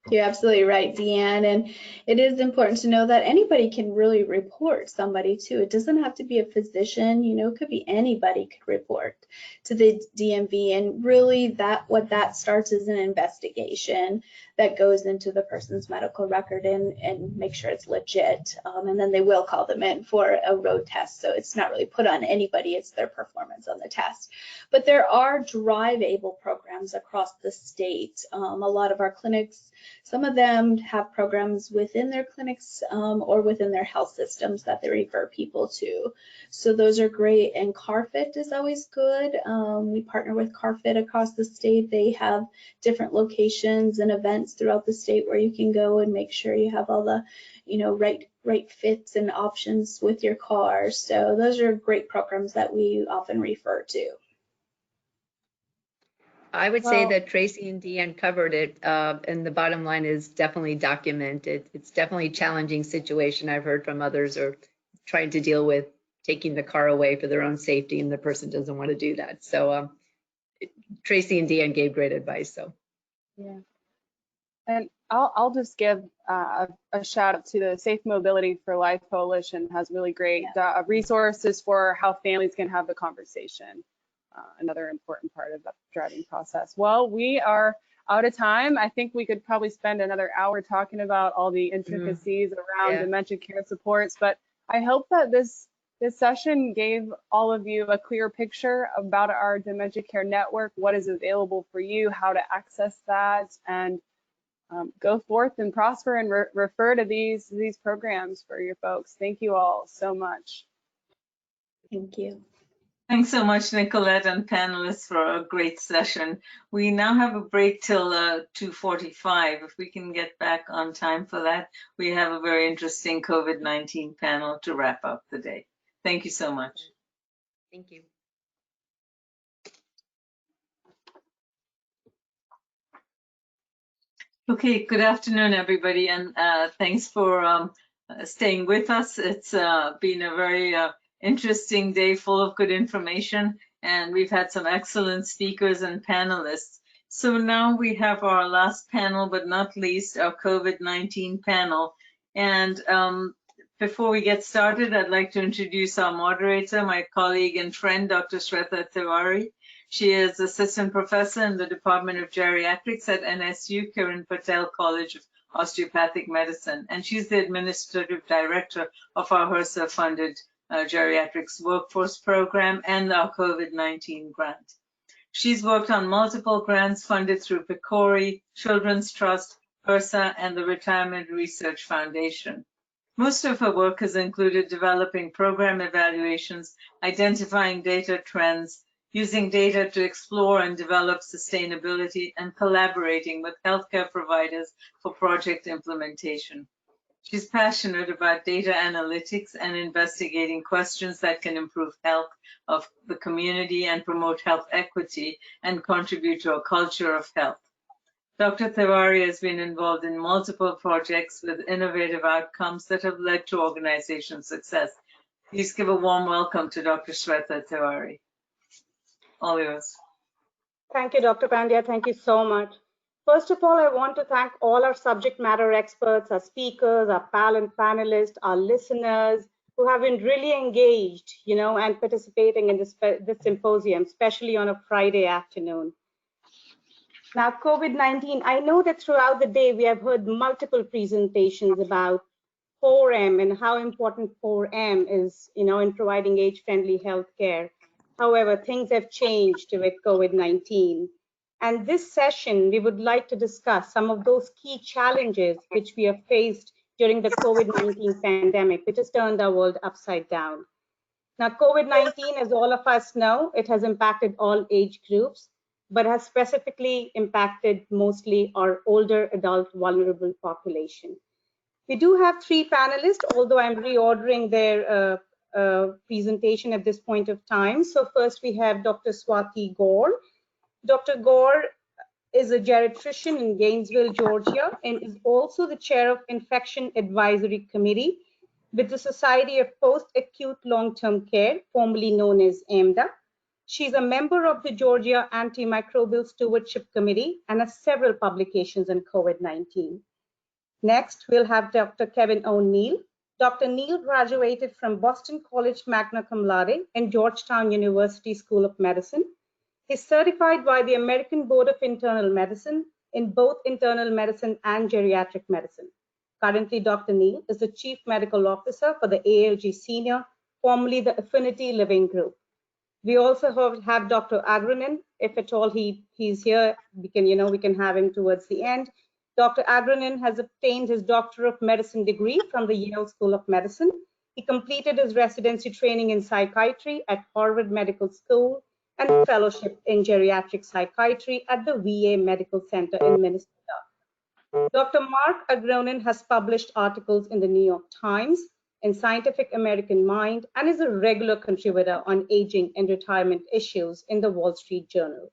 You're absolutely right, Deann. And it is important to know that anybody can really report somebody too. It doesn't have to be a physician, you know, it could be anybody could report to the DMV. And really what that starts is an investigation that goes into the person's medical record and make sure it's legit. And then they will call them in for a road test. So it's not really put on anybody, it's their performance on the test. But there are Drive Able programs across the state. A lot of our clinics, some of them have programs within their clinics or within their health systems that they refer people to. So those are great. And CarFit is always good. We partner with CarFit across the state. They have different locations and events throughout the state where you can go and make sure you have all the, you know, right fits and options with your car. So those are great programs that we often refer to. I would say that Tracey and Deann covered it, and the bottom line is definitely document it. It's definitely a challenging situation. I've heard from others are trying to deal with taking the car away for their own safety, and the person doesn't want to do that. So Tracey and Deann gave great advice. So yeah, and I'll just give a shout out to the Safe Mobility for Life Coalition. Has really great resources for how families can have the conversation. Another important part of the driving process. Well, we are out of time. I think we could probably spend another hour talking about all the intricacies around dementia care supports, but I hope that this session gave all of you a clear picture about our dementia care network, what is available for you, how to access that, and go forth and prosper and refer to these programs for your folks. Thank you all so much. Thank you. Thanks so much, Nicolette and panelists, for a great session. We now have a break till 2:45. If we can get back on time for that, we have a very interesting COVID-19 panel to wrap up the day. Thank you so much. Thank you. Okay, good afternoon, everybody, and thanks for staying with us. It's been a very interesting day full of good information, and we've had some excellent speakers and panelists. So now we have our last panel, but not least, our COVID-19 panel. And before we get started, I'd like to introduce our moderator, my colleague and friend, Dr. Sweta Tewary. She is assistant professor in the Department of Geriatrics at NSU Kiran Patel College of Osteopathic Medicine, and she's the administrative director of our HRSA-funded Geriatrics Workforce Program and our COVID-19 grant. She's worked on multiple grants funded through PCORI, Children's Trust, HRSA, and the Retirement Research Foundation. Most of her work has included developing program evaluations, identifying data trends, using data to explore and develop sustainability, and collaborating with healthcare providers for project implementation. She's passionate about data analytics and investigating questions that can improve health of the community and promote health equity and contribute to a culture of health. Dr. Tewary has been involved in multiple projects with innovative outcomes that have led to organization success. Please give a warm welcome to Dr. Sweta Tewary. All yours. Thank you, Dr. Pandya. Thank you so much. First of all, I want to thank all our subject matter experts, our speakers, our panelists, our listeners who have been really engaged, and participating in this symposium, especially on a Friday afternoon. Now, COVID-19, I know that throughout the day we have heard multiple presentations about 4M and how important 4M is, in providing age-friendly healthcare. However, things have changed with COVID-19. And this session, we would like to discuss some of those key challenges which we have faced during the COVID-19 pandemic, which has turned our world upside down. Now, COVID-19, as all of us know, it has impacted all age groups, but has specifically impacted mostly our older adult vulnerable population. We do have 3 panelists, although I'm reordering their presentation at this point of time. So first we have Dr. Swati Gaur. Dr. Gaur is a geriatrician in Gainesville, Georgia, and is also the chair of Infection Advisory Committee with the Society of Post-Acute Long-Term Care, formerly known as AMDA. She's a member of the Georgia Antimicrobial Stewardship Committee and has several publications on COVID-19. Next, we'll have Dr. Kevin O'Neill. Dr. Neal graduated from Boston College magna cum laude and Georgetown University School of Medicine. He's certified by the American Board of Internal Medicine in both internal medicine and geriatric medicine. Currently, Dr. Neal is the Chief Medical Officer for the ALG Senior, formerly the Affinity Living Group. We also have Dr. Agronin. If at all he's here, we can have him towards the end. Dr. Agronin has obtained his Doctor of Medicine degree from the Yale School of Medicine. He completed his residency training in psychiatry at Harvard Medical School and a fellowship in geriatric psychiatry at the VA Medical Center in Minnesota. Dr. Marc Agronin has published articles in the New York Times and Scientific American Mind and is a regular contributor on aging and retirement issues in the Wall Street Journal.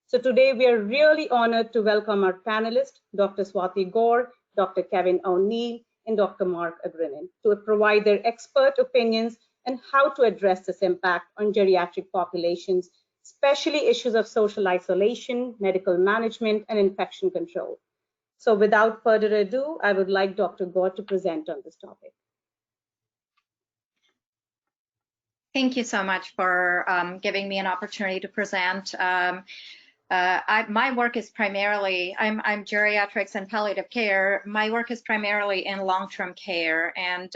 So today we are really honored to welcome our panelists, Dr. Swati Gaur, Dr. Kevin O'Neill, and Dr. Marc Agronin, to provide their expert opinions on how to address this impact on geriatric populations, especially issues of social isolation, medical management, and infection control. So without further ado, I would like Dr. Gaur to present on this topic. Thank you so much for giving me an opportunity to present. My work is primarily, I'm geriatrics and palliative care. My work is primarily in long-term care, and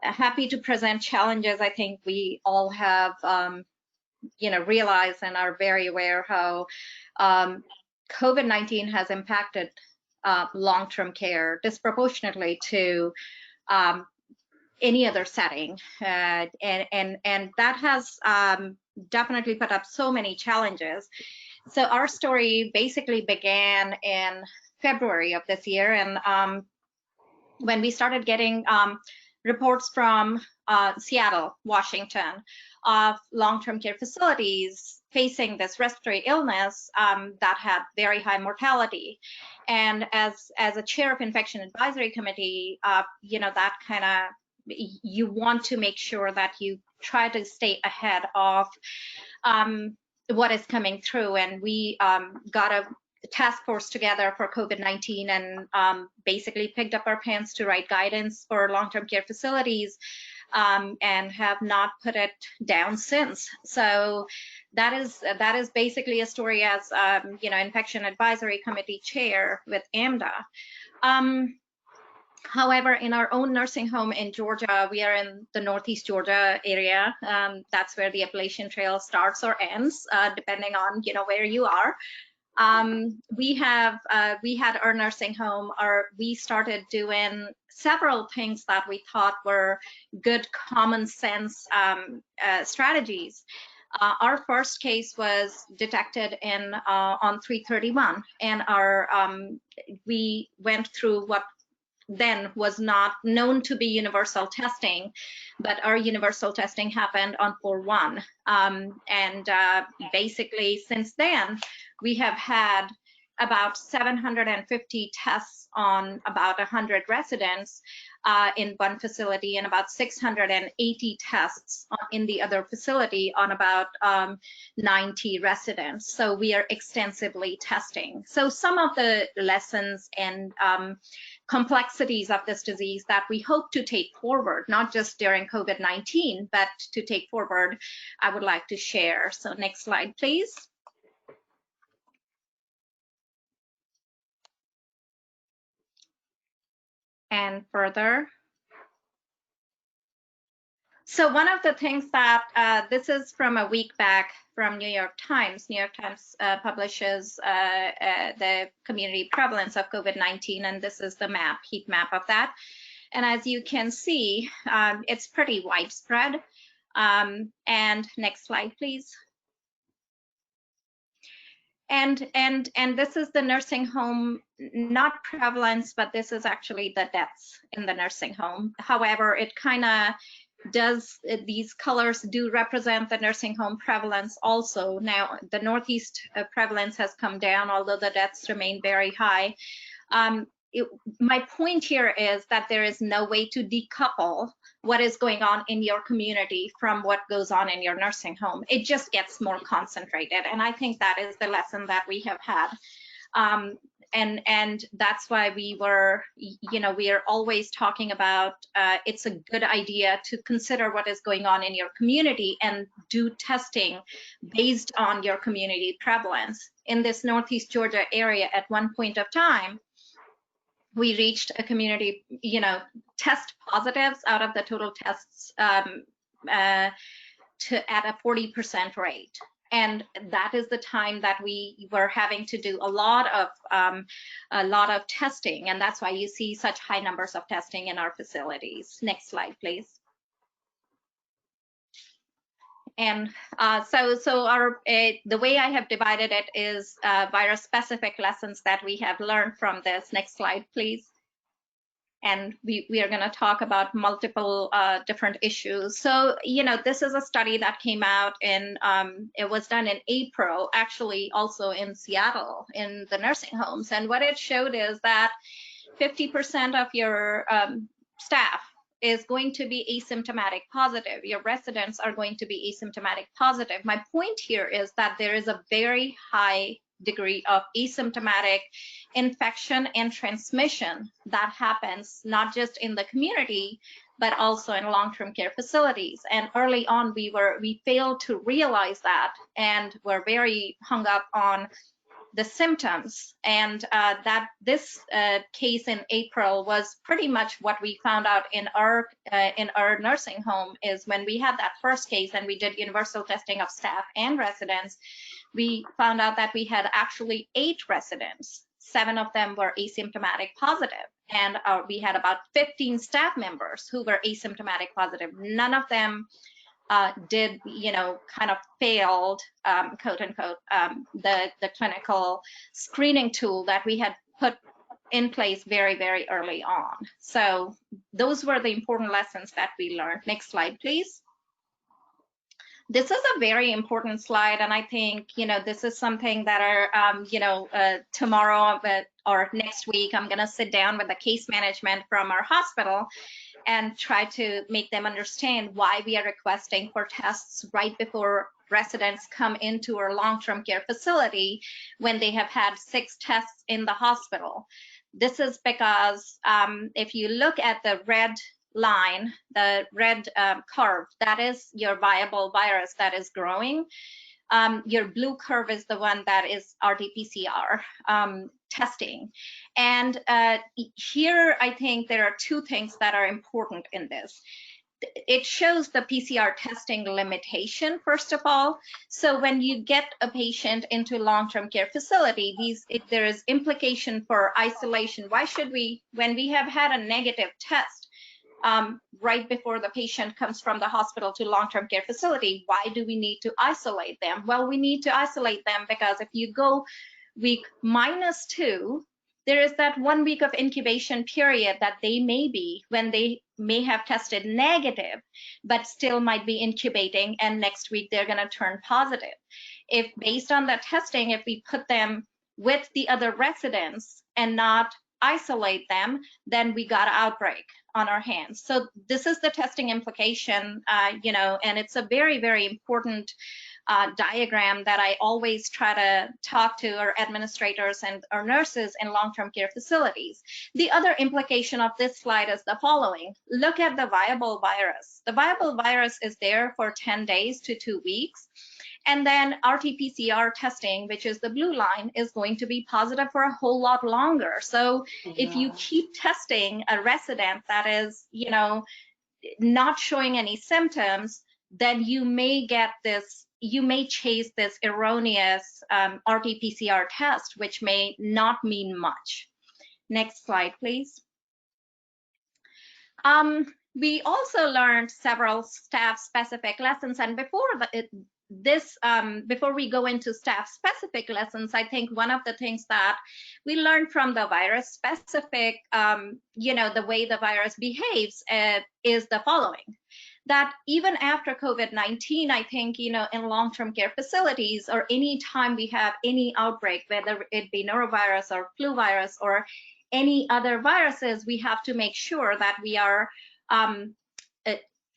happy to present challenges. I think we all have, realized and are very aware how COVID-19 has impacted long-term care disproportionately to any other setting, and that has definitely put up so many challenges. So our story basically began in February of this year, and when we started getting reports from Seattle, Washington, of long-term care facilities facing this respiratory illness that had very high mortality. And as a chair of Infection Advisory Committee, that kind of, you want to make sure that you try to stay ahead of what is coming through. And we got a task force together for COVID-19 and basically picked up our pants to write guidance for long-term care facilities, and have not put it down since. So that is basically a story as Infection Advisory Committee chair with AMDA. However, in our own nursing home in Georgia, we are in the Northeast Georgia area. That's where the Appalachian Trail starts or ends, depending on where you are. We had our nursing home, we started doing several things that we thought were good common sense strategies. Our first case was detected on 3/31, and we went through what then was not known to be universal testing, but our universal testing happened on 4/1. And basically since then, we have had about 750 tests on about 100 residents in one facility, and about 680 tests in the other facility on about 90 residents. So we are extensively testing. So some of the lessons and complexities of this disease that we hope to take forward, not just during COVID-19, but to take forward, I would like to share. So next slide, please. And further. So one of the things that, this is from a week back from New York Times. New York Times publishes the community prevalence of COVID-19, and this is the map, heat map of that. And as you can see, it's pretty widespread. And next slide, please. And this is the nursing home, not prevalence, but this is actually the deaths in the nursing home. However, it kind of does, these colors do represent the nursing home prevalence also. Now, the Northeast prevalence has come down, although the deaths remain very high. My point here is that there is no way to decouple what is going on in your community from what goes on in your nursing home. It just gets more concentrated. And I think that is the lesson that we have had. And that's why we were, we are always talking about it's a good idea to consider what is going on in your community and do testing based on your community prevalence. In this Northeast Georgia area, at one point of time, we reached a community, test positives out of the total tests at a 40% rate. And that is the time that we were having to do a lot of testing. And that's why you see such high numbers of testing in our facilities. Next slide, please. And so our the way I have divided it is virus-specific lessons that we have learned from this. Next slide, please. And we are going to talk about multiple different issues. So, this is a study that came out in, it was done in April, actually also in Seattle, in the nursing homes. And what it showed is that 50% of your staff is going to be asymptomatic positive. Your residents are going to be asymptomatic positive. My point here is that there is a very high degree of asymptomatic infection and transmission that happens not just in the community, but also in long-term care facilities. And early on, we failed to realize that and were very hung up on the symptoms. And that this case in April was pretty much what we found out in our nursing home. Is when we had that first case and we did universal testing of staff and residents, we found out that we had actually 8 residents. 7 of them were asymptomatic positive, and we had about 15 staff members who were asymptomatic positive. None of them did, kind of failed, quote unquote, the clinical screening tool that we had put in place very, very early on. So those were the important lessons that we learned. Next slide, please. This is a very important slide, and I think, this is something that tomorrow or next week, I'm going to sit down with the case management from our hospital and try to make them understand why we are requesting for tests right before residents come into our long-term care facility when they have had 6 tests in the hospital. This is because if you look at the red line, the red curve, that is your viable virus that is growing. Your blue curve is the one that is RT-PCR testing. And here, I think there are 2 things that are important in this. It shows the PCR testing limitation, first of all. So when you get a patient into a long-term care facility, there is implication for isolation. Why should we, when we have had a negative test, right before the patient comes from the hospital to long-term care facility, why do we need to isolate them? Well, we need to isolate them because if you go week -2, there is that 1 week of incubation period that they may be when they may have tested negative, but still might be incubating, and next week they're going to turn positive. If based on that testing, if we put them with the other residents and not isolate them, then we got an outbreak. on our hands. So this is the testing implication, and it's a very, very important diagram that I always try to talk to our administrators and our nurses in long-term care facilities. The other implication of this slide is the following. Look at the viable virus. The viable virus is there for 10 days to 2 weeks. And then RT-PCR testing, which is the blue line, is going to be positive for a whole lot longer. So if you keep testing a resident that is, not showing any symptoms, then you may get this, you may chase this erroneous RT-PCR test, which may not mean much. Next slide, please. We also learned several staff-specific lessons, and before we go into staff-specific lessons, I think one of the things that we learned from the virus-specific, the way the virus behaves is the following. That even after COVID-19, I think, in long-term care facilities or any time we have any outbreak, whether it be norovirus or flu virus or any other viruses, we have to make sure that we are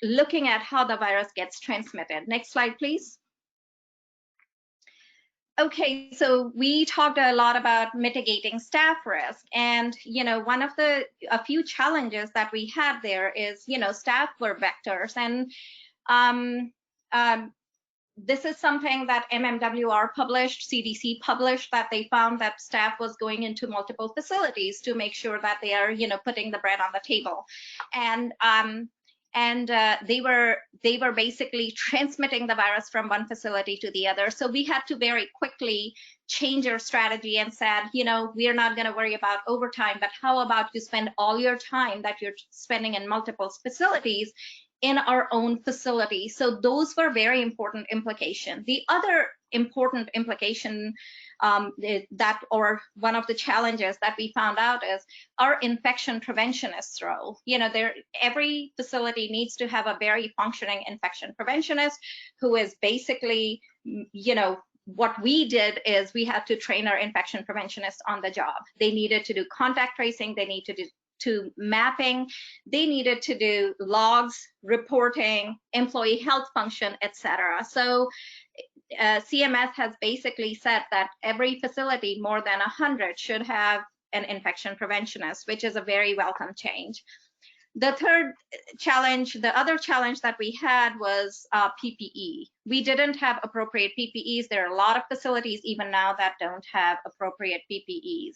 looking at how the virus gets transmitted. Next slide, please. Okay, so we talked a lot about mitigating staff risk, and one of a few challenges that we had there is staff were vectors, and this is something that MMWR published, CDC published, that they found that staff was going into multiple facilities to make sure that they are putting the bread on the table, and they were basically transmitting the virus from one facility to the other. So we had to very quickly change our strategy and said, we are not going to worry about overtime, but how about you spend all your time that you're spending in multiple facilities in our own facility? So those were very important implications. The other important implication or one of the challenges that we found out is our infection preventionist role. Every facility needs to have a very functioning infection preventionist who is basically, what we did is we had to train our infection preventionists on the job. They needed to do contact tracing, they need to do mapping, they needed to do logs, reporting, employee health function, etc. So CMS has basically said that every facility, more than 100, should have an infection preventionist, which is a very welcome change. The other challenge that we had was PPE. We didn't have appropriate PPEs. There are a lot of facilities even now that don't have appropriate PPEs.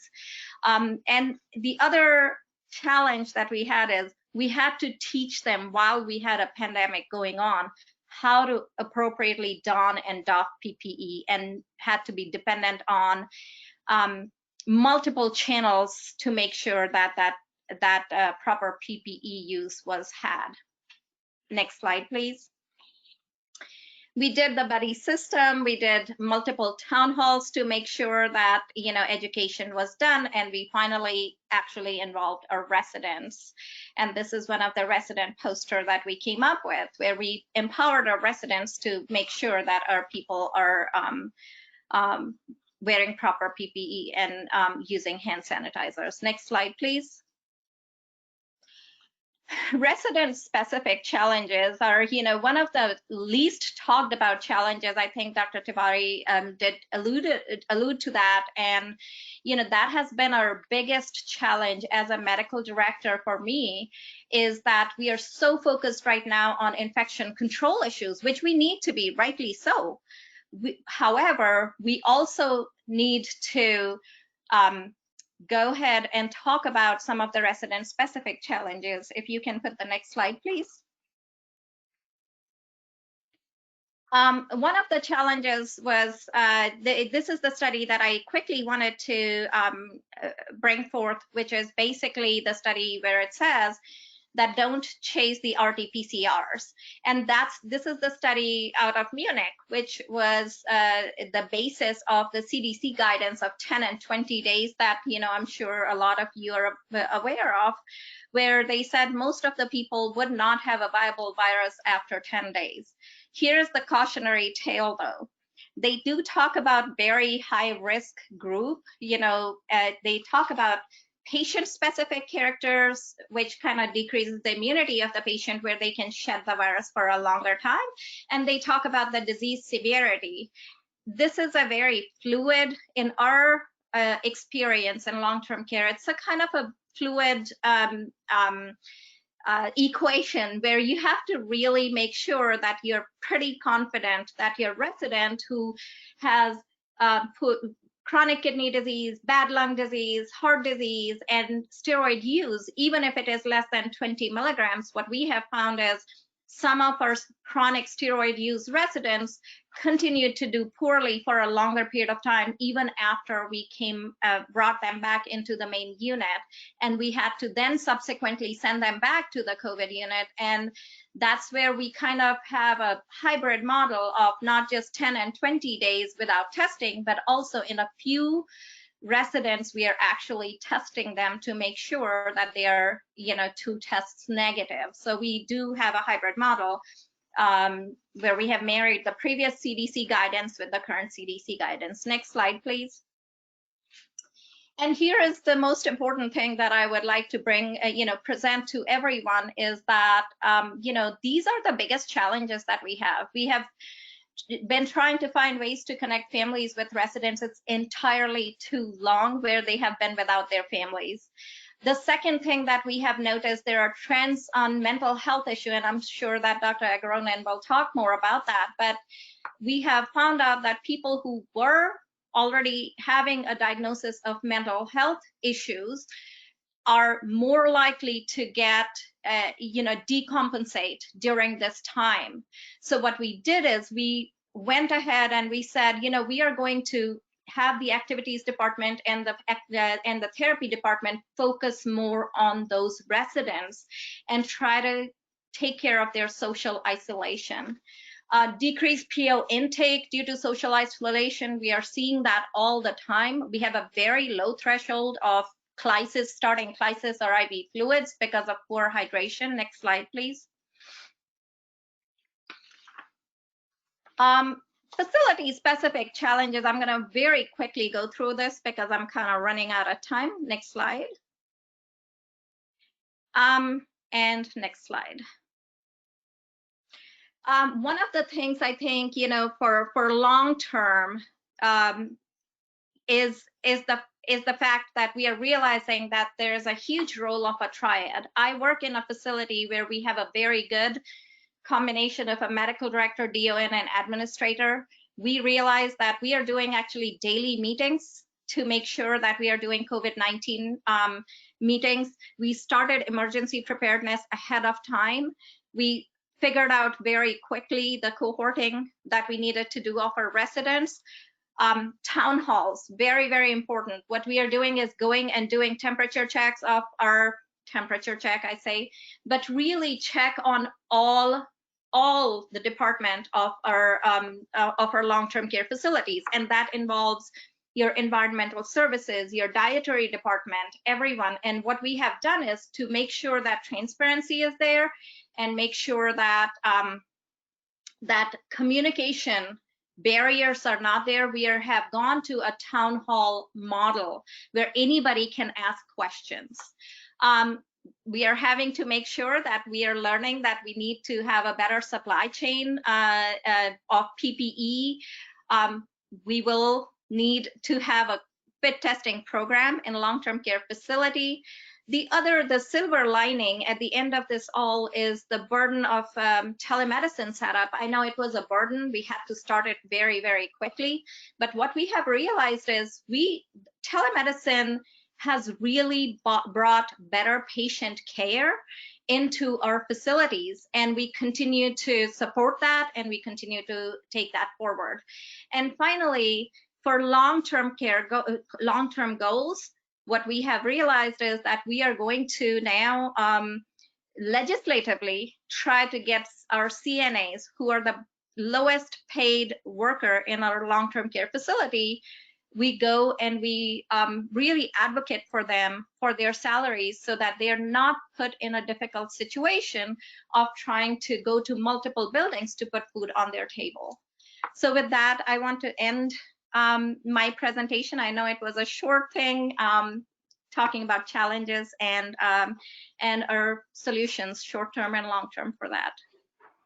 And the other challenge that we had is we had to teach them while we had a pandemic going on how to appropriately don and doff PPE, and had to be dependent on multiple channels to make sure that proper PPE use was had. Next slide, please. We did the buddy system. We did multiple town halls to make sure that education was done, and we finally actually involved our residents. And this is one of the resident poster that we came up with, where we empowered our residents to make sure that our people are wearing proper PPE and using hand sanitizers. Next slide, please. Resident-specific challenges are, one of the least talked about challenges. I think Dr. Tewary did allude to that, and that has been our biggest challenge as a medical director for me, is that we are so focused right now on infection control issues, which we need to be, rightly so. However, we also need to go ahead and talk about some of the resident-specific challenges. If you can put the next slide, please. One of the challenges was, this is the study that I quickly wanted to bring forth, which is basically the study where it says that don't chase the RT-PCRs. And this is the study out of Munich, which was the basis of the CDC guidance of 10 and 20 days that, I'm sure a lot of you are aware of, where they said most of the people would not have a viable virus after 10 days. Here's the cautionary tale, though. They do talk about very high risk group. They talk about patient-specific characters, which kind of decreases the immunity of the patient where they can shed the virus for a longer time. And they talk about the disease severity. This is a very fluid, in our experience in long-term care, it's a kind of a fluid equation where you have to really make sure that you're pretty confident that your resident who has chronic kidney disease, bad lung disease, heart disease, and steroid use, even if it is less than 20 milligrams, what we have found is some of our chronic steroid use residents continued to do poorly for a longer period of time, even after we brought them back into the main unit. And we had to then subsequently send them back to the COVID unit. And that's where we kind of have a hybrid model of not just 10 and 20 days without testing, but also in a few residents, we are actually testing them to make sure that they are, 2 tests negative. So we do have a hybrid model where we have married the previous CDC guidance with the current CDC guidance. Next slide, please. And here is the most important thing that I would like to bring, present to everyone is that, these are the biggest challenges that we have. We have been trying to find ways to connect families with residents. It's entirely too long where they have been without their families. The second thing that we have noticed, there are trends on mental health issue, and I'm sure that Dr. Agronin will talk more about that, but we have found out that people who were already having a diagnosis of mental health issues are more likely to get, decompensate during this time. So what we did is we went ahead and we said, we are going to have the activities department and the therapy department focus more on those residents and try to take care of their social isolation. Decreased PO intake due to social isolation, we are seeing that all the time. We have a very low threshold of starting crisis or IV fluids because of poor hydration. Next slide, please. Facility specific challenges. I'm going to very quickly go through this because I'm kind of running out of time. Next slide. And next slide. One of the things I think, for long term is the fact that we are realizing that there's a huge role of a triad. I work in a facility where we have a very good combination of a medical director, DON, and administrator. We realize that we are doing actually daily meetings to make sure that we are doing COVID-19 meetings. We started emergency preparedness ahead of time. We figured out very quickly the cohorting that we needed to do of our residents. Town halls, very, very important. What we are doing is going and doing temperature checks of our but really check on all the department of our long-term care facilities, and that involves your environmental services, your dietary department, everyone. And what we have done is to make sure that transparency is there and make sure that that communication barriers are not there. We have gone to a town hall model where anybody can ask questions. We are having to make sure that we are learning that we need to have a better supply chain of PPE. We will need to have a fit testing program in a long-term care facility. The silver lining at the end of this all is the burden of telemedicine setup. I know it was a burden. We had to start it very, very quickly. But what we have realized is telemedicine has really brought better patient care into our facilities, and we continue to support that, and we continue to take that forward. And finally, for long-term care, long-term goals, what we have realized is that we are going to now legislatively try to get our CNAs, who are the lowest paid worker in our long-term care facility, we go and we really advocate for them, for their salaries, so that they are not put in a difficult situation of trying to go to multiple buildings to put food on their table. So with that, I want to end my presentation. I know it was a short thing. talking about challenges and our solutions, short-term and long-term for that.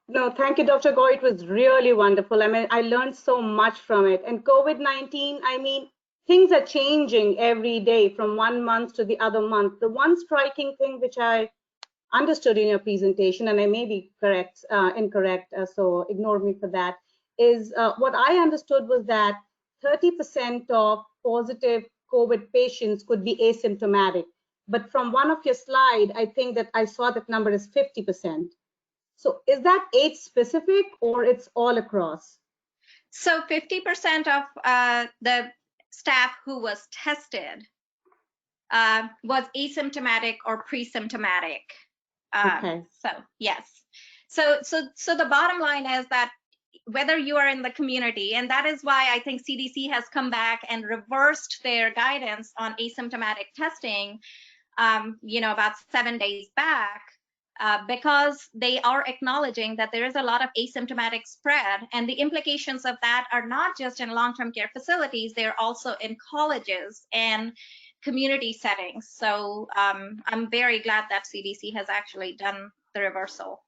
No, thank you, Dr. Gaur. It was really wonderful. I mean, I learned so much from it. And COVID-19, I mean, things are changing every day from one month to the other month. The one striking thing which I understood in your presentation, and I may be incorrect, so ignore me for that, is what I understood was that 30% of positive COVID patients could be asymptomatic. But from one of your slides, I think that I saw that number is 50%. So is that age specific or it's all across? So 50% of the staff who was tested was asymptomatic or pre-symptomatic. Okay. So yes. So the bottom line is that whether you are in the community, and that is why I think CDC has come back and reversed their guidance on asymptomatic testing, about 7 days back, because they are acknowledging that there is a lot of asymptomatic spread, and the implications of that are not just in long-term care facilities, they're also in colleges and community settings. So I'm very glad that CDC has actually done the reversal.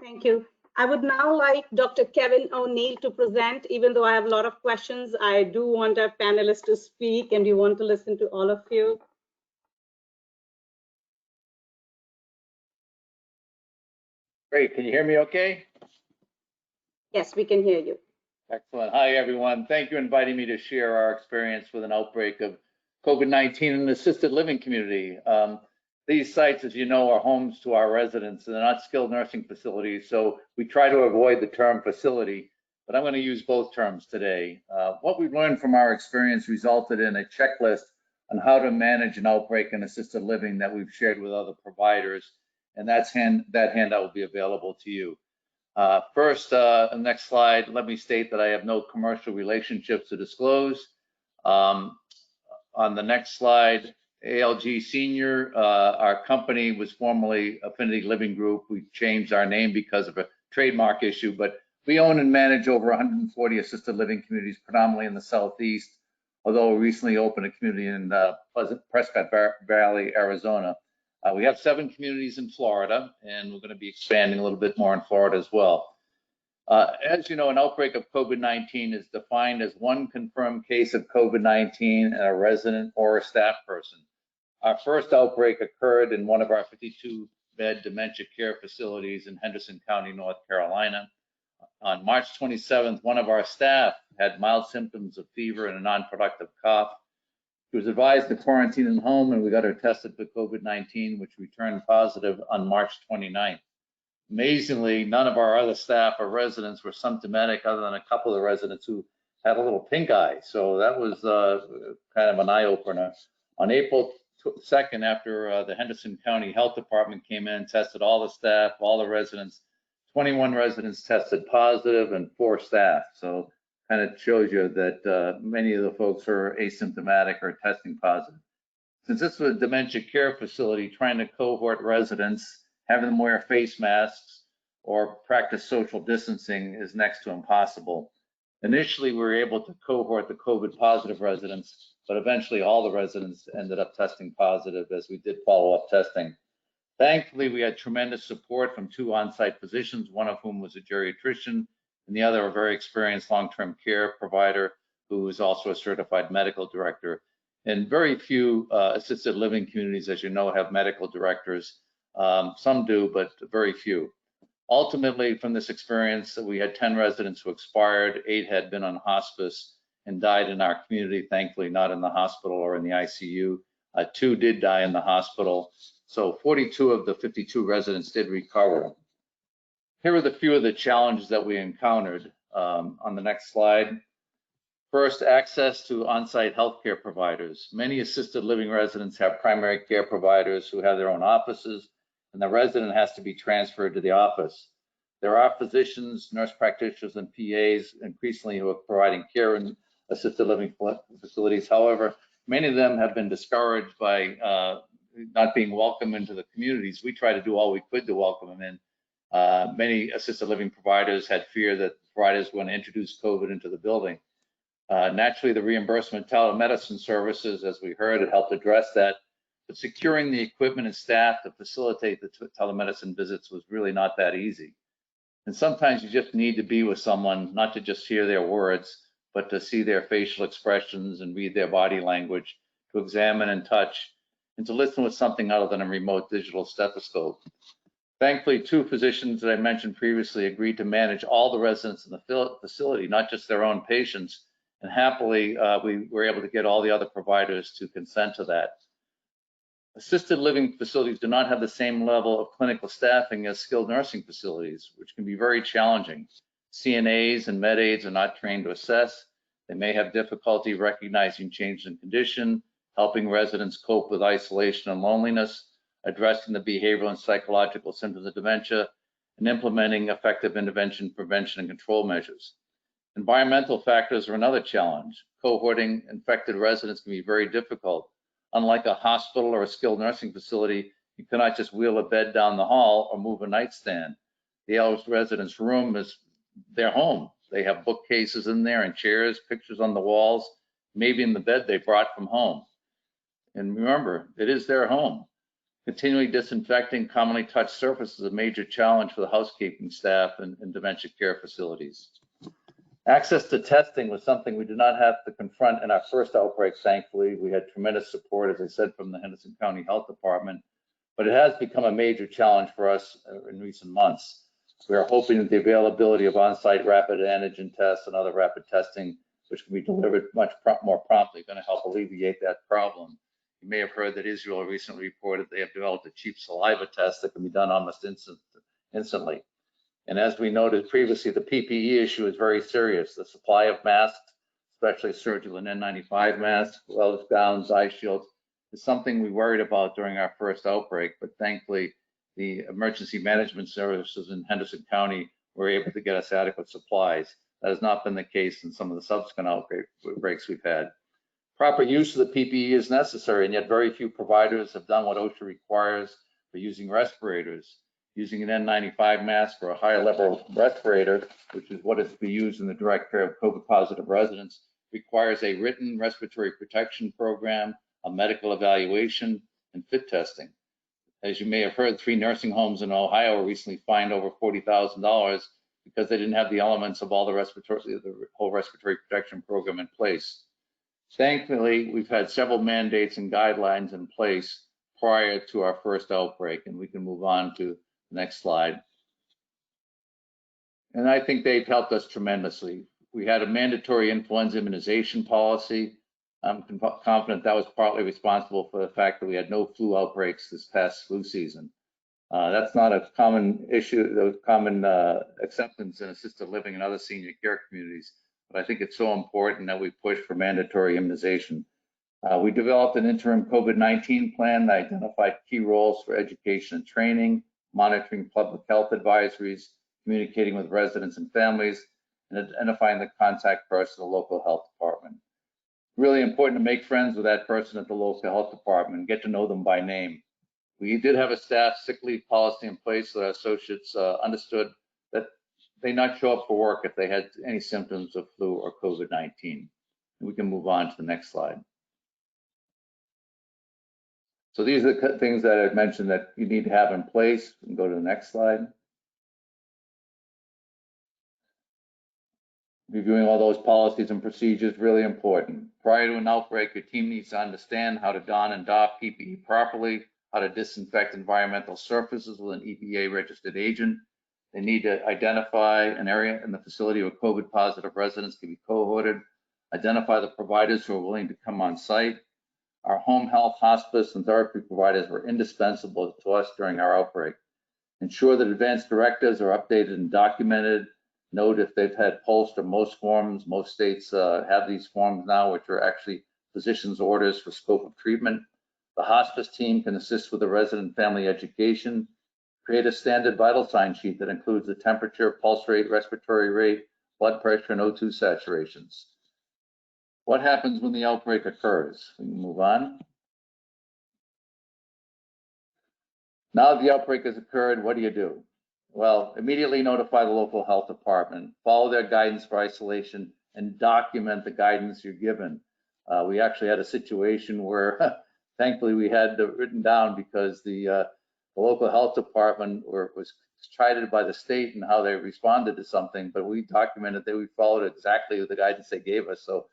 Thank you. I would now like Dr. Kevin O'Neill to present. Even though I have a lot of questions, I do want our panelists to speak, and we want to listen to all of you. Great, can you hear me okay? Yes, we can hear you. Excellent. Hi, everyone. Thank you for inviting me to share our experience with an outbreak of COVID-19 in the assisted living community. These sites, as you know, are homes to our residents, and they're not skilled nursing facilities, so we try to avoid the term facility, but I'm going to use both terms today. What we've learned from our experience resulted in a checklist on how to manage an outbreak in assisted living that we've shared with other providers, and that handout will be available to you. First, next slide, let me state that I have no commercial relationships to disclose. On the next slide, ALG Senior, our company was formerly Affinity Living Group. We changed our name because of a trademark issue, but we own and manage over 140 assisted living communities, predominantly in the Southeast, although we recently opened a community in Prescott Valley, Arizona. We have 7 communities in Florida, and we're going to be expanding a little bit more in Florida as well. As you know, an outbreak of COVID-19 is defined as one confirmed case of COVID-19 in a resident or a staff person. Our first outbreak occurred in one of our 52-bed dementia care facilities in Henderson County, North Carolina. On March 27th, one of our staff had mild symptoms of fever and a non-productive cough. She was advised to quarantine at home, and we got her tested for COVID-19, which returned positive on March 29th. Amazingly, none of our other staff or residents were symptomatic other than a couple of the residents who had a little pink eye. So that was kind of an eye-opener. On April 2nd, after the Henderson County Health Department came in, tested all the staff, all the residents, 21 residents tested positive and 4 staff. So kind of shows you that many of the folks are asymptomatic or testing positive. Since this was a dementia care facility, trying to cohort residents, having them wear face masks or practice social distancing is next to impossible. Initially, we were able to cohort the COVID positive residents, but eventually all the residents ended up testing positive as we did follow-up testing. Thankfully, we had tremendous support from 2 on-site physicians, one of whom was a geriatrician, and the other a very experienced long-term care provider who was also a certified medical director. And very few assisted living communities, as you know, have medical directors. Some do, but very few. Ultimately, from this experience, we had 10 residents who expired, 8 had been on hospice and died in our community, thankfully not in the hospital or in the ICU. 2 did die in the hospital. So 42 of the 52 residents did recover. Here are the few of the challenges that we encountered on the next slide. First, access to on-site healthcare providers. Many assisted living residents have primary care providers who have their own offices, and the resident has to be transferred to the office. There are physicians, nurse practitioners, and PAs increasingly who are providing care in assisted living facilities. However, many of them have been discouraged by not being welcome into the communities. We try to do all we could to welcome them in. Many assisted living providers had fear that providers were going to introduce COVID into the building. Naturally, the reimbursement telemedicine services, as we heard, it helped address that. But securing the equipment and staff to facilitate the telemedicine visits was really not that easy. And sometimes you just need to be with someone, not to just hear their words, but to see their facial expressions and read their body language, to examine and touch, and to listen with something other than a remote digital stethoscope. Thankfully, 2 physicians that I mentioned previously agreed to manage all the residents in the facility, not just their own patients. And happily, we were able to get all the other providers to consent to that. Assisted living facilities do not have the same level of clinical staffing as skilled nursing facilities, which can be very challenging. CNAs and med aides are not trained to assess. They may have difficulty recognizing change in condition, helping residents cope with isolation and loneliness, addressing the behavioral and psychological symptoms of dementia, and implementing effective intervention, prevention, and control measures. Environmental factors are another challenge. Cohorting infected residents can be very difficult. Unlike a hospital or a skilled nursing facility, you cannot just wheel a bed down the hall or move a nightstand. The elderly resident's room is their home. They have bookcases in there and chairs, pictures on the walls, maybe in the bed they brought from home. And remember, it is their home. Continually disinfecting commonly touched surfaces is a major challenge for the housekeeping staff in dementia care facilities. Access to testing was something we did not have to confront in our first outbreak, thankfully. We had tremendous support, as I said, from the Henderson County Health Department, but it has become a major challenge for us in recent months. We are hoping that the availability of on-site rapid antigen tests and other rapid testing, which can be delivered much more promptly, going to help alleviate that problem. You may have heard that Israel recently reported they have developed a cheap saliva test that can be done almost instantly. And as we noted previously, the PPE issue is very serious. The supply of masks, especially surgical and N95 masks, gloves, gowns, eye shields, is something we worried about during our first outbreak. But thankfully, the emergency management services in Henderson County were able to get us adequate supplies. That has not been the case in some of the subsequent outbreaks we've had. Proper use of the PPE is necessary, and yet very few providers have done what OSHA requires for using respirators. Using an N95 mask or a higher level respirator, which is what is to be used in the direct care of COVID positive residents, requires a written respiratory protection program, a medical evaluation, and fit testing. As you may have heard, 3 nursing homes in Ohio were recently fined over $40,000 because they didn't have the elements of all the whole respiratory protection program in place. Thankfully, we've had several mandates and guidelines in place prior to our first outbreak, and we can move on to next slide. And I think they've helped us tremendously. We had a mandatory influenza immunization policy. I'm confident that was partly responsible for the fact that we had no flu outbreaks this past flu season. That's not a common issue, common acceptance in assisted living and other senior care communities, but I think it's so important that we push for mandatory immunization. We developed an interim COVID-19 plan that identified key roles for education and training, monitoring public health advisories, communicating with residents and families, and identifying the contact person at the local health department. Really important to make friends with that person at the local health department and get to know them by name. We did have a staff sick leave policy in place so that associates understood that they not show up for work if they had any symptoms of flu or COVID-19. We can move on to the next slide. So these are the things that I mentioned that you need to have in place. We can go to the next slide. Reviewing all those policies and procedures, really important. Prior to an outbreak, your team needs to understand how to don and doff PPE properly, how to disinfect environmental surfaces with an EPA registered agent. They need to identify an area in the facility where COVID positive residents can be cohorted, identify the providers who are willing to come on site. Our home health, hospice, and therapy providers were indispensable to us during our outbreak. Ensure that advanced directives are updated and documented. Note if they've had POST or most forms. Most states have these forms now, which are actually physician's orders for scope of treatment. The hospice team can assist with the resident family education. Create a standard vital sign sheet that includes the temperature, pulse rate, respiratory rate, blood pressure, and O2 saturations. What happens when the outbreak occurs? We can move on. Now the outbreak has occurred, what do? Well, immediately notify the local health department, follow their guidance for isolation, and document the guidance you're given. We actually had a situation where thankfully we had it written down because the local health department was chided by the state and how they responded to something, but we documented that we followed exactly the guidance they gave us. So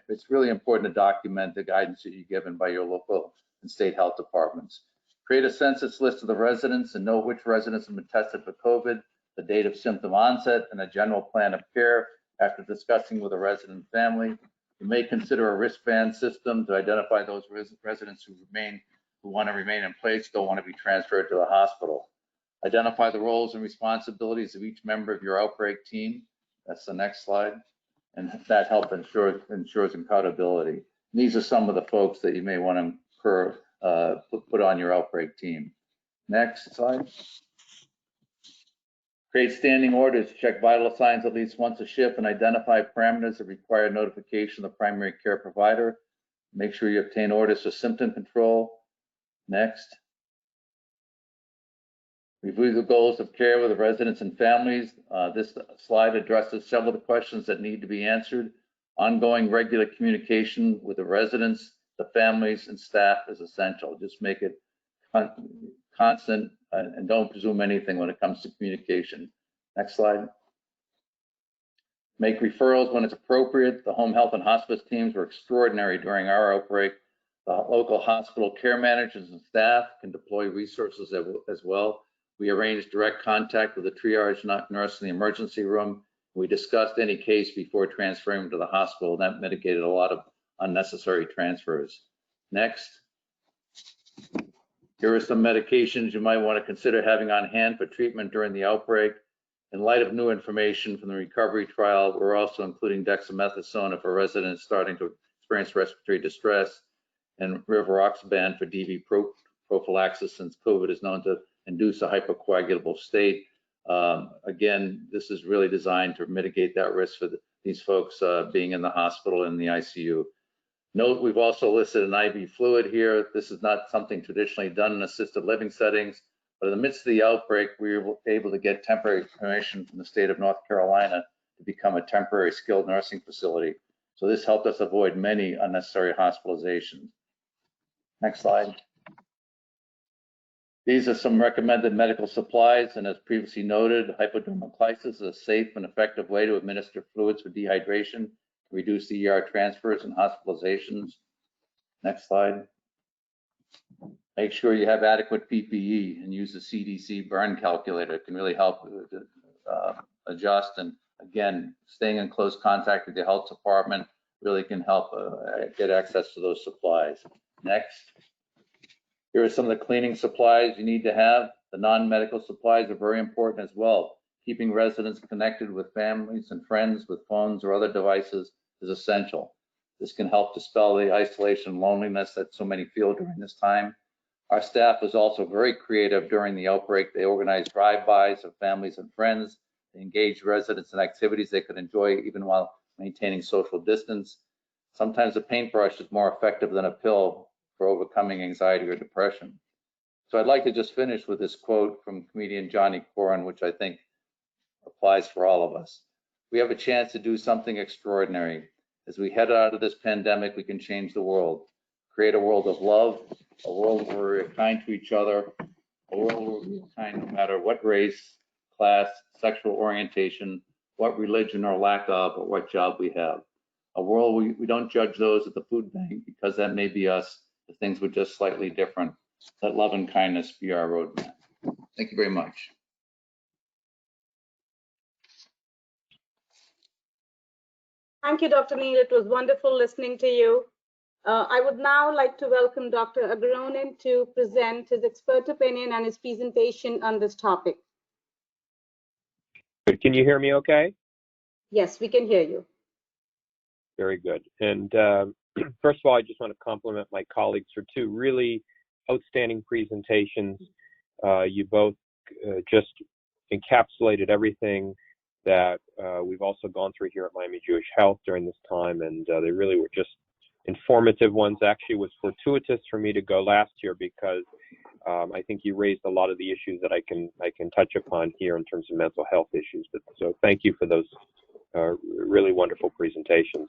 it's really important to document the guidance that you're given by your local and state health departments. Create a census list of the residents and know which residents have been tested for COVID, the date of symptom onset, and a general plan of care after discussing with the resident family. You may consider a wristband system to identify those residents who want to remain in place, don't want to be transferred to the hospital. Identify the roles and responsibilities of each member of your outbreak team. That's the next slide. And that help ensures accountability. And these are some of the folks that you may want to put on your outbreak team. Next slide. Create standing orders, check vital signs at least once a shift, and identify parameters that require notification of the primary care provider. Make sure you obtain orders for symptom control. Next. Review the goals of care with the residents and families. This slide addresses several of the questions that need to be answered. Ongoing regular communication with the residents, the families, and staff is essential. Just make it constant and don't presume anything when it comes to communication. Next slide. Make referrals when it's appropriate. The home health and hospice teams were extraordinary during our outbreak. The local hospital care managers and staff can deploy resources as well. We arranged direct contact with the triage nurse in the emergency room. We discussed any case before transferring them to the hospital. That mitigated a lot of unnecessary transfers. Next. Here are some medications you might want to consider having on hand for treatment during the outbreak. In light of new information from the recovery trial, we're also including dexamethasone if a resident is starting to experience respiratory distress, and rivaroxaban for DV prophylaxis, since COVID is known to induce a hypercoagulable state. Again, this is really designed to mitigate that risk for these folks being in the hospital and the ICU. Note, we've also listed an IV fluid here. This is not something traditionally done in assisted living settings, but in the midst of the outbreak, we were able to get temporary permission from the state of North Carolina to become a temporary skilled nursing facility. So this helped us avoid many unnecessary hospitalizations. Next slide. These are some recommended medical supplies, and as previously noted, hypodermoclysis is a safe and effective way to administer fluids for dehydration, reduce the ER transfers and hospitalizations. Next slide. Make sure you have adequate PPE and use the CDC burn calculator. It can really help adjust. And again, staying in close contact with the health department really can help get access to those supplies. Next. Here are some of the cleaning supplies you need to have. The non-medical supplies are very important as well. Keeping residents connected with families and friends with phones or other devices is essential. This can help dispel the isolation and loneliness that so many feel during this time. Our staff was also very creative during the outbreak. They organized drive-bys of families and friends. They engaged residents in activities they could enjoy even while maintaining social distance. Sometimes a paintbrush is more effective than a pill for overcoming anxiety or depression. So I'd like to just finish with this quote from comedian Johnny Corin, which I think applies for all of us. We have a chance to do something extraordinary. As we head out of this pandemic, we can change the world, create a world of love, a world where we're kind to each other, a world where we're kind no matter what race, class, sexual orientation, what religion or lack of, or what job we have. A world we don't judge those at the food bank because that may be us. The things were just slightly different. Let love and kindness be our roadmap. Thank you very much. Thank you, Dr. Neil. It was wonderful listening to you. I would now like to welcome Dr. Agronin to present his expert opinion and his presentation on this topic. Good. Can you hear me okay? Yes, we can hear you. Very good. And first of all, I just want to compliment my colleagues for two really outstanding presentations. You both just encapsulated everything that we've also gone through here at Miami Jewish Health during this time, and they really were just informative ones. Actually, it was fortuitous for me to go last year because I think you raised a lot of the issues that I can touch upon here in terms of mental health issues. But so thank you for those really wonderful presentations.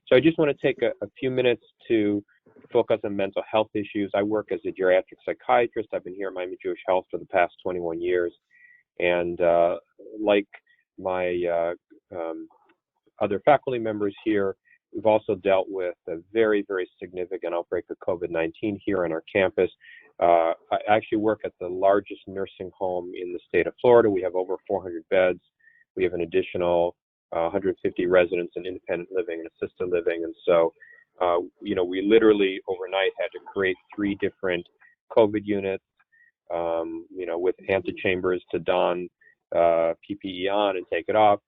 So I just want to take a few minutes to focus on mental health issues. I work as a geriatric psychiatrist. I've been here at Miami Jewish Health for the past 21 years. And like my other faculty members here, we've also dealt with a very, very significant outbreak of COVID-19 here on our campus. I actually work at the largest nursing home in the state of Florida. We have over 400 beds. We have an additional 150 residents in independent living and assisted living. And so, you know, we literally overnight had to create 3 different COVID units, you know, with antechambers to don PPE on and take it off.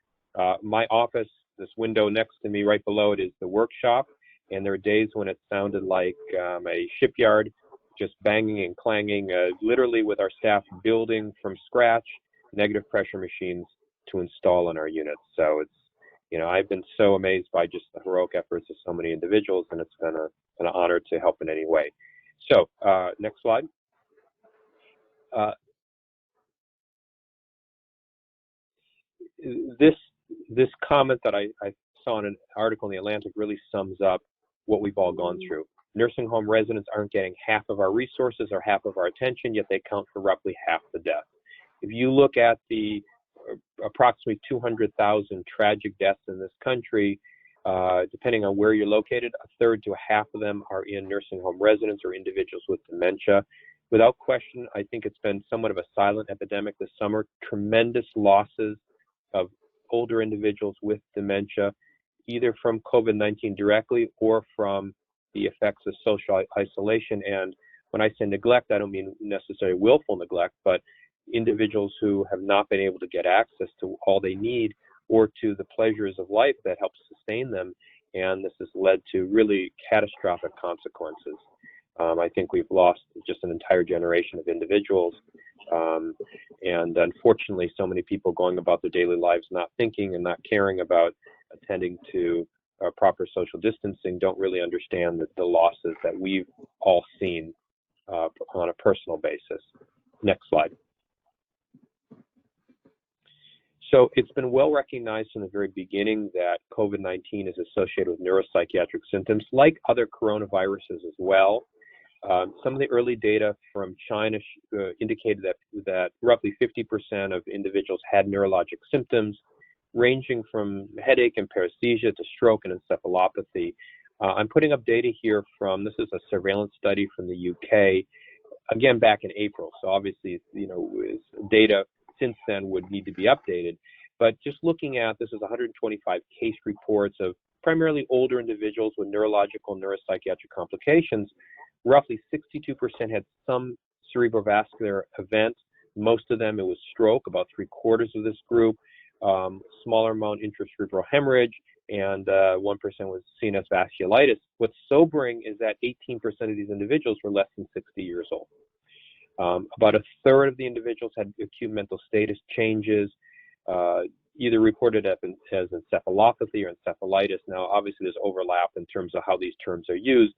My office, this window next to me, right below it, is the workshop. And there are days when it sounded like a shipyard, just banging and clanging, literally with our staff building from scratch negative pressure machines to install on our units. So it's, you know, I've been so amazed by just the heroic efforts of so many individuals, and it's been an honor to help in any way. So next slide. This comment that I saw in an article in The Atlantic really sums up what we've all gone through. Nursing home residents aren't getting half of our resources or half of our attention, yet they count for roughly half the deaths. If you look at the approximately 200,000 tragic deaths in this country, depending on where you're located, a third to a half of them are in nursing home residents or individuals with dementia. Without question, I think it's been somewhat of a silent epidemic this summer. Tremendous losses of older individuals with dementia, either from COVID-19 directly or from the effects of social isolation. And when I say neglect, I don't mean necessarily willful neglect, but individuals who have not been able to get access to all they need or to the pleasures of life that help sustain them. And this has led to really catastrophic consequences. I think we've lost just an entire generation of individuals. And unfortunately, so many people going about their daily lives not thinking and not caring about attending to proper social distancing don't really understand the losses that we've all seen on a personal basis. Next slide. So it's been well recognized from the very beginning that COVID-19 is associated with neuropsychiatric symptoms, like other coronaviruses as well. Some of the early data from China indicated that roughly 50% of individuals had neurologic symptoms, ranging from headache and paresthesia to stroke and encephalopathy. I'm putting up data here from, this is a surveillance study from the UK, again back in April. So obviously, you know, data since then would need to be updated. But just looking at, this is 125 case reports of primarily older individuals with neurological and neuropsychiatric complications. Roughly 62% had some cerebrovascular event. Most of them, it was stroke, about 3/4 of this group, smaller amount intracerebral hemorrhage, and 1% was CNS vasculitis. What's sobering is that 18% of these individuals were less than 60 years old. About a third of the individuals had acute mental status changes, either reported as encephalopathy or encephalitis. Now, obviously, there's overlap in terms of how these terms are used,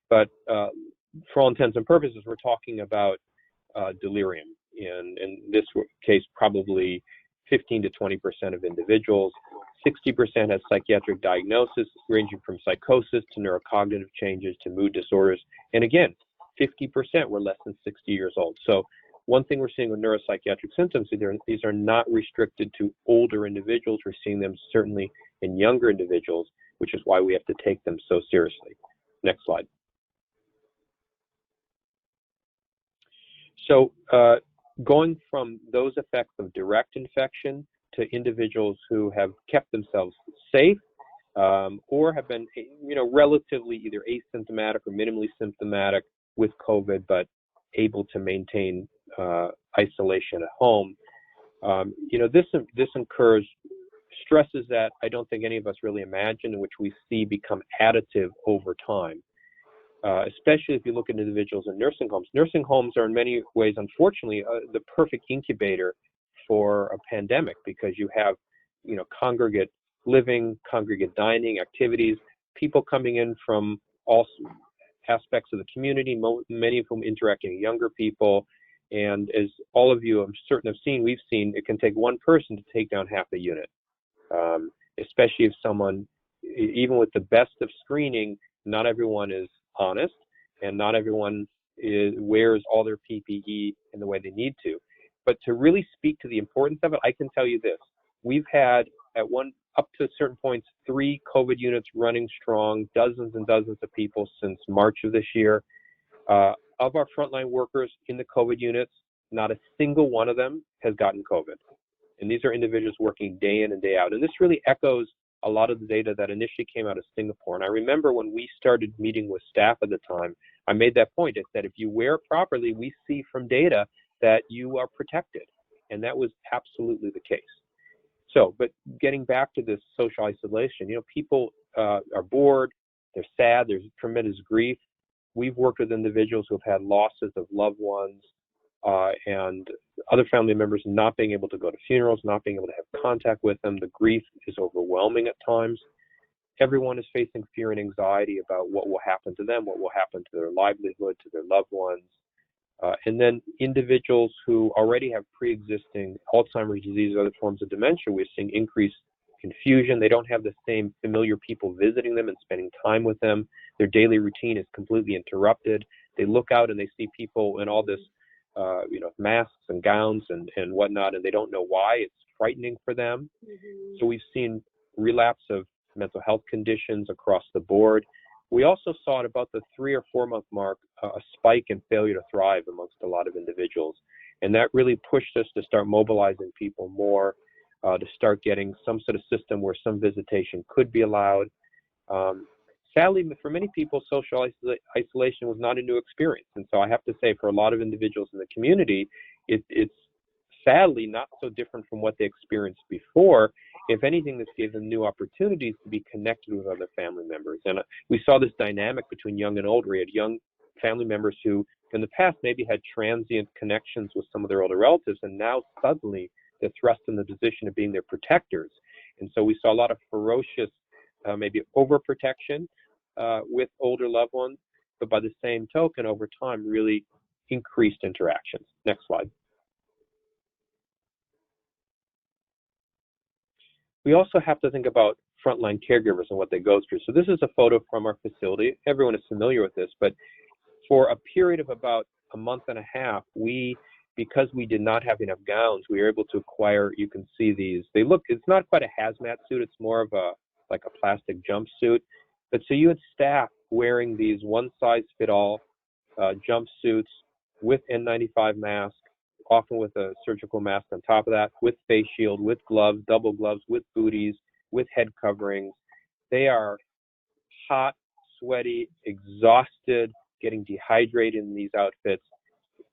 but for all intents and purposes, we're talking about delirium. In this case, probably 15 to 20% of individuals. 60% has psychiatric diagnosis, ranging from psychosis to neurocognitive changes to mood disorders. And again, 50% were less than 60 years old. So one thing we're seeing with neuropsychiatric symptoms, these are not restricted to older individuals. We're seeing them certainly in younger individuals, which is why we have to take them so seriously. Next slide. So going from those effects of direct infection to individuals who have kept themselves safe or have been, you know, relatively either asymptomatic or minimally symptomatic with COVID, but able to maintain isolation at home. You know, this incurs stresses that I don't think any of us really imagine, which we see become additive over time. Especially if you look at individuals in nursing homes. Nursing homes are in many ways, unfortunately, the perfect incubator for a pandemic, because you have, you know, congregate living, congregate dining activities, people coming in from all aspects of the community, many of whom interacting with younger people. And as all of you, I'm certain, have seen, we've seen, it can take one person to take down half a unit. especially if someone, even with the best of screening, not everyone is honest and not everyone wears all their PPE in the way they need to. But to really speak to the importance of it, I can tell you this. We've had up to certain points, 3 COVID units running strong, dozens and dozens of people since March of this year. Of our frontline workers in the COVID units, not a single one of them has gotten COVID. And these are individuals working day in and day out. And this really echoes a lot of the data that initially came out of Singapore. And I remember when we started meeting with staff at the time, I made that point. It's that if you wear it properly, we see from data that you are protected. And that was absolutely the case. So, but getting back to this social isolation, people are bored, they're sad, there's tremendous grief. We've worked with individuals who have had losses of loved ones and other family members not being able to go to funerals, not being able to have contact with them. The grief is overwhelming at times. Everyone is facing fear and anxiety about what will happen to them, what will happen to their livelihood, to their loved ones. And then individuals who already have pre-existing Alzheimer's disease or other forms of dementia, we're seeing increased confusion. They don't have the same familiar people visiting them and spending time with them. Their daily routine is completely interrupted. They look out and they see people in all this, masks and gowns and whatnot, and they don't know why. It's frightening for them. Mm-hmm. So we've seen relapse of mental health conditions across the board. We also saw at about the 3 or 4 month mark a spike in failure to thrive amongst a lot of individuals. And that really pushed us to start mobilizing people more, to start getting some sort of system where some visitation could be allowed. Sadly, for many people, social isolation was not a new experience. And so I have to say, for a lot of individuals in the community, it's sadly not so different from what they experienced before. If anything, this gave them new opportunities to be connected with other family members. And we saw this dynamic between young and old. We had young family members who in the past maybe had transient connections with some of their older relatives, and now suddenly they're thrust in the position of being their protectors. And so we saw a lot of ferocious, maybe overprotection with older loved ones, but by the same token, over time, really increased interactions. Next slide. We also have to think about frontline caregivers and what they go through. So this is a photo from our facility. Everyone is familiar with this, but for a period of about a month and a half, because we did not have enough gowns, we were able to acquire, you can see these. It's not quite a hazmat suit, it's more of like a plastic jumpsuit. But so you had staff wearing these one-size-fit-all jumpsuits with N95 masks, often with a surgical mask on top of that, with face shield, with gloves, double gloves, with booties, with head coverings. They are hot, sweaty, exhausted, getting dehydrated in these outfits.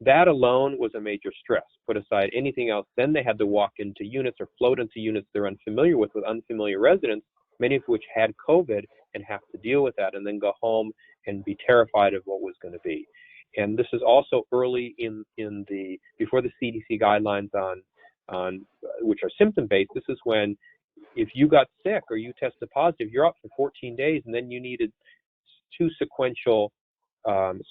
That alone was a major stress. Put aside anything else, then they had to walk into units or float into units they're unfamiliar with unfamiliar residents, many of which had COVID and have to deal with that and then go home and be terrified of what was going to be. And this is also early before the CDC guidelines on which are symptom-based. This is when if you got sick or you tested positive, you're out for 14 days and then you needed 2 sequential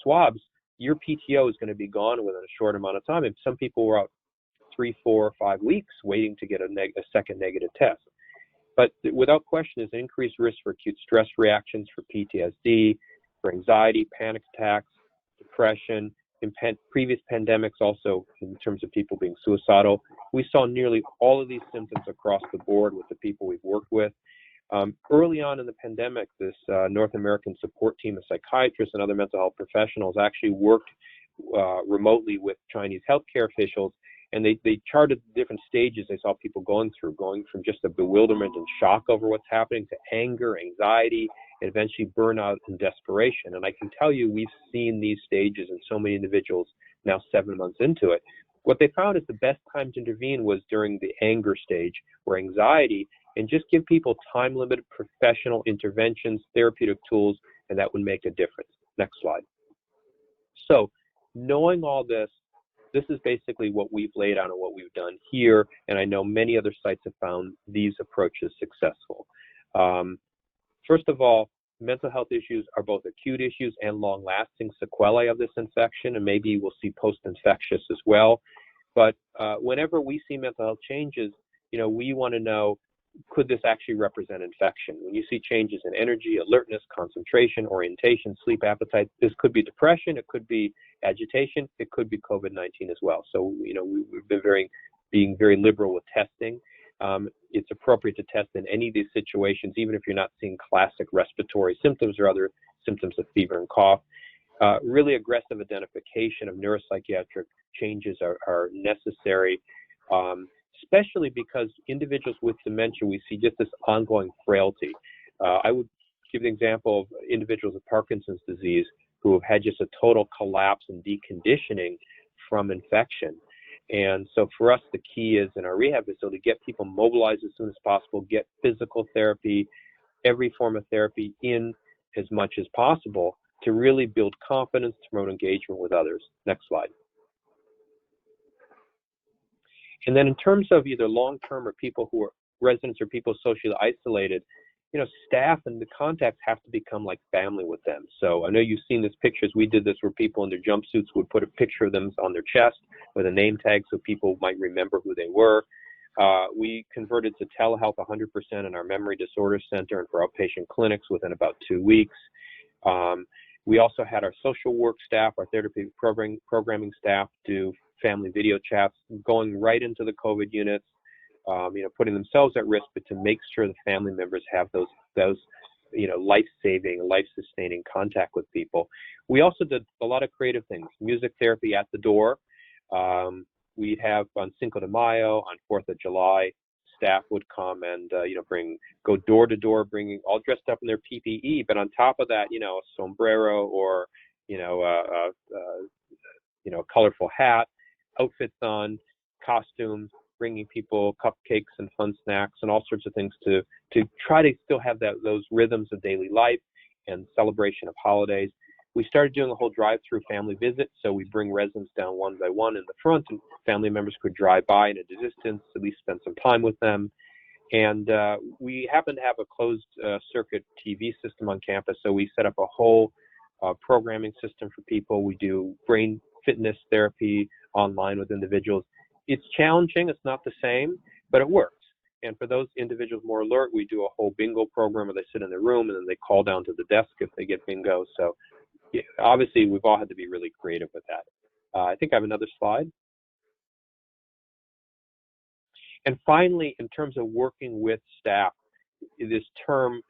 swabs, your PTO is going to be gone within a short amount of time. And some people were out 3, 4, or 5 weeks waiting to get a second negative test. But without question, there's an increased risk for acute stress reactions, for PTSD, for anxiety, panic attacks, depression. In previous pandemics, also in terms of people being suicidal, we saw nearly all of these symptoms across the board with the people we've worked with. Early on in the pandemic, this North American support team of psychiatrists and other mental health professionals actually worked remotely with Chinese healthcare officials, and they charted different stages they saw people going from just a bewilderment and shock over what's happening to anger, anxiety, and eventually burnout and desperation. And I can tell you, we've seen these stages in so many individuals now 7 months into it. What they found is the best time to intervene was during the anger stage or anxiety, and just give people time-limited professional interventions, therapeutic tools, and that would make a difference. Next slide. So knowing all this is basically what we've laid out and what we've done here, and I know many other sites have found these approaches successful. First of all, mental health issues are both acute issues and long-lasting sequelae of this infection, and maybe we'll see post-infectious as well. But whenever we see mental health changes, we want to know, could this actually represent infection? When you see changes in energy, alertness, concentration, orientation, sleep, appetite, this could be depression, it could be agitation, it could be COVID-19 as well. So, you know, we've been being very liberal with testing. It's appropriate to test in any of these situations, even if you're not seeing classic respiratory symptoms or other symptoms of fever and cough. Really aggressive identification of neuropsychiatric changes are necessary, especially because individuals with dementia, we see just this ongoing frailty. I would give an example of individuals with Parkinson's disease who have had just a total collapse and deconditioning from infection. And so for us, the key is in our rehab facility, get people mobilized as soon as possible, get physical therapy, every form of therapy in as much as possible to really build confidence, to promote engagement with others. Next slide. And then in terms of either long-term or people who are residents or people socially isolated, you know, staff and the contacts have to become like family with them. So I know you've seen these pictures. We did this where people in their jumpsuits would put a picture of them on their chest with a name tag so people might remember who they were. We converted to telehealth 100% in our memory disorder center and for outpatient clinics within about 2 weeks. We also had our social work staff, our therapy programming staff do family video chats, going right into the COVID units, you know, putting themselves at risk, but to make sure the family members have those you know, life-saving, life-sustaining contact with people. We also did a lot of creative things, music therapy at the door. We'd have on Cinco de Mayo, on 4th of July, staff would come and, you know, go door to door, bringing all dressed up in their PPE, but on top of that, you know, a sombrero or, you know, a colorful hat, outfits on, costumes, bringing people cupcakes and fun snacks and all sorts of things to try to still have those rhythms of daily life and celebration of holidays. We started doing a whole drive-through family visit, so we bring residents down one by one in the front, and family members could drive by in a distance, at least spend some time with them. And we happen to have a closed circuit TV system on campus, so we set up a whole programming system for people. We do brain fitness therapy online with individuals. It's challenging, it's not the same, but it works. And for those individuals more alert, we do a whole bingo program where they sit in their room and then they call down to the desk if they get bingo. So yeah, obviously, we've all had to be really creative with that. I think I have another slide. And finally, in terms of working with staff, this term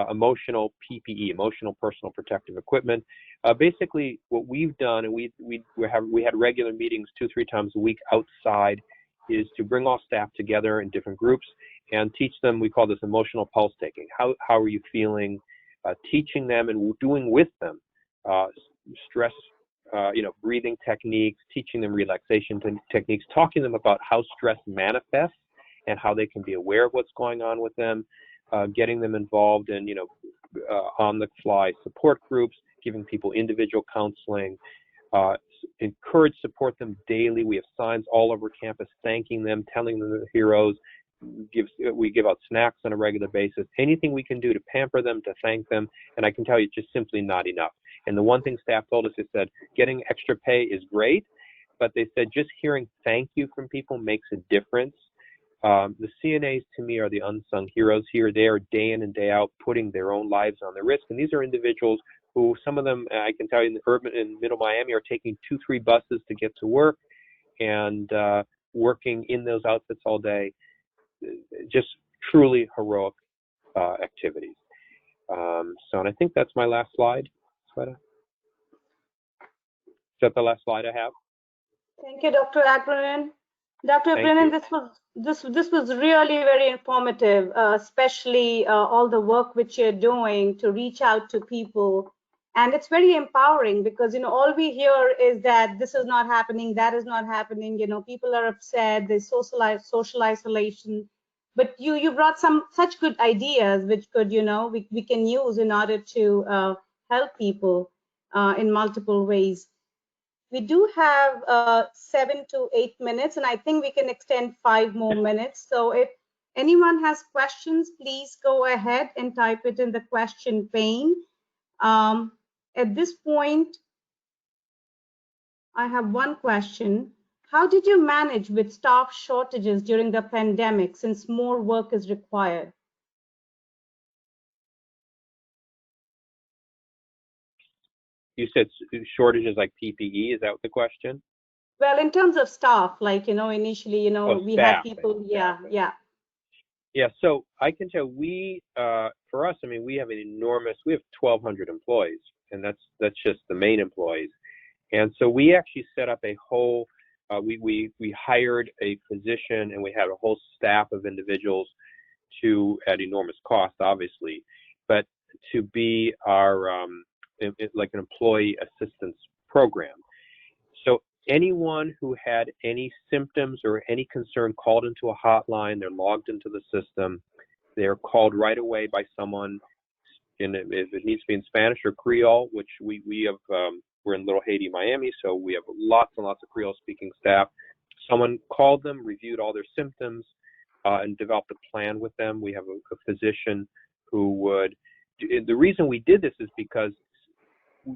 emotional PPE, emotional personal protective equipment. Basically, what we've done, and we had regular meetings 2-3 times a week outside, is to bring all staff together in different groups and teach them. We call this emotional pulse taking. How are you feeling? Teaching them and doing with them stress, breathing techniques, teaching them relaxation techniques, talking to them about how stress manifests and how they can be aware of what's going on with them, getting them involved in, on-the-fly support groups, giving people individual counseling, encourage, support them daily. We have signs all over campus thanking them, telling them they're heroes. We give out snacks on a regular basis. Anything we can do to pamper them, to thank them, and I can tell you it's just simply not enough. And the one thing staff told us is that getting extra pay is great, but they said just hearing thank you from people makes a difference. The CNAs, to me, are the unsung heroes here. They are day in and day out putting their own lives on the risk. And these are individuals who, some of them, I can tell you, in urban and middle Miami, are taking 2-3 buses to get to work and working in those outfits all day. Just truly heroic activities. And I think that's my last slide, Sweta. Is that the last slide I have? Thank you, Dr. Agronin. Dr. Agronin, this was really very informative, especially all the work which you're doing to reach out to people. And it's very empowering because, all we hear is that this is not happening, that is not happening. People are upset, there's social isolation. But you brought such good ideas which could, we can use in order to help people in multiple ways. We do have 7 to 8 minutes, and I think we can extend 5 more minutes. So if anyone has questions, please go ahead and type it in the question pane. At this point, I have one question. How did you manage with staff shortages during the pandemic since more work is required? You said shortages like PPE, is that the question? Well, in terms of staff, like, initially, we had people, yeah. Yeah, so I can tell for us, I mean, we have 1,200 employees, and that's just the main employees. And so we actually set up a whole, we hired a physician, and we had a whole staff of individuals at enormous cost, obviously, but to be our, like an employee assistance program. So anyone who had any symptoms or any concern called into a hotline, they're logged into the system, they're called right away by someone, if it needs to be in Spanish or Creole, which we have, we're in Little Haiti, Miami, so we have lots and lots of Creole speaking staff. Someone called them, reviewed all their symptoms, and developed a plan with them. We have a physician who would, the reason we did this is because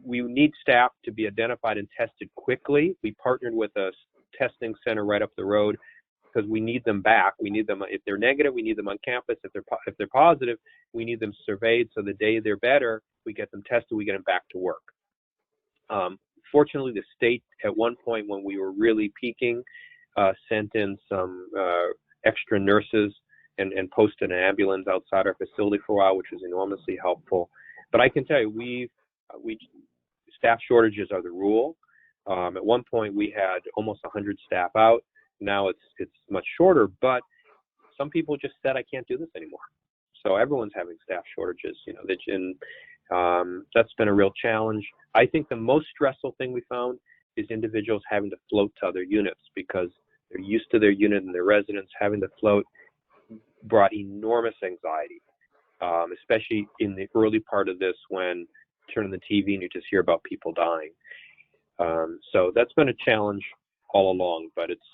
we need staff to be identified and tested quickly. We partnered with a testing center right up the road because we need them back. We need them, if they're negative, we need them on campus. If they're positive, we need them surveyed so the day they're better, we get them tested, we get them back to work. Fortunately, the state at one point when we were really peaking sent in some extra nurses and posted an ambulance outside our facility for a while, which was enormously helpful. But I can tell you, staff shortages are the rule. At one point, we had almost 100 staff out. Now it's much shorter, but some people just said, I can't do this anymore. So everyone's having staff shortages, and that's been a real challenge. I think the most stressful thing we found is individuals having to float to other units because they're used to their unit and their residents. Having to float brought enormous anxiety, especially in the early part of this when you turn on the TV and you just hear about people dying. So that's been a challenge all along, but it's,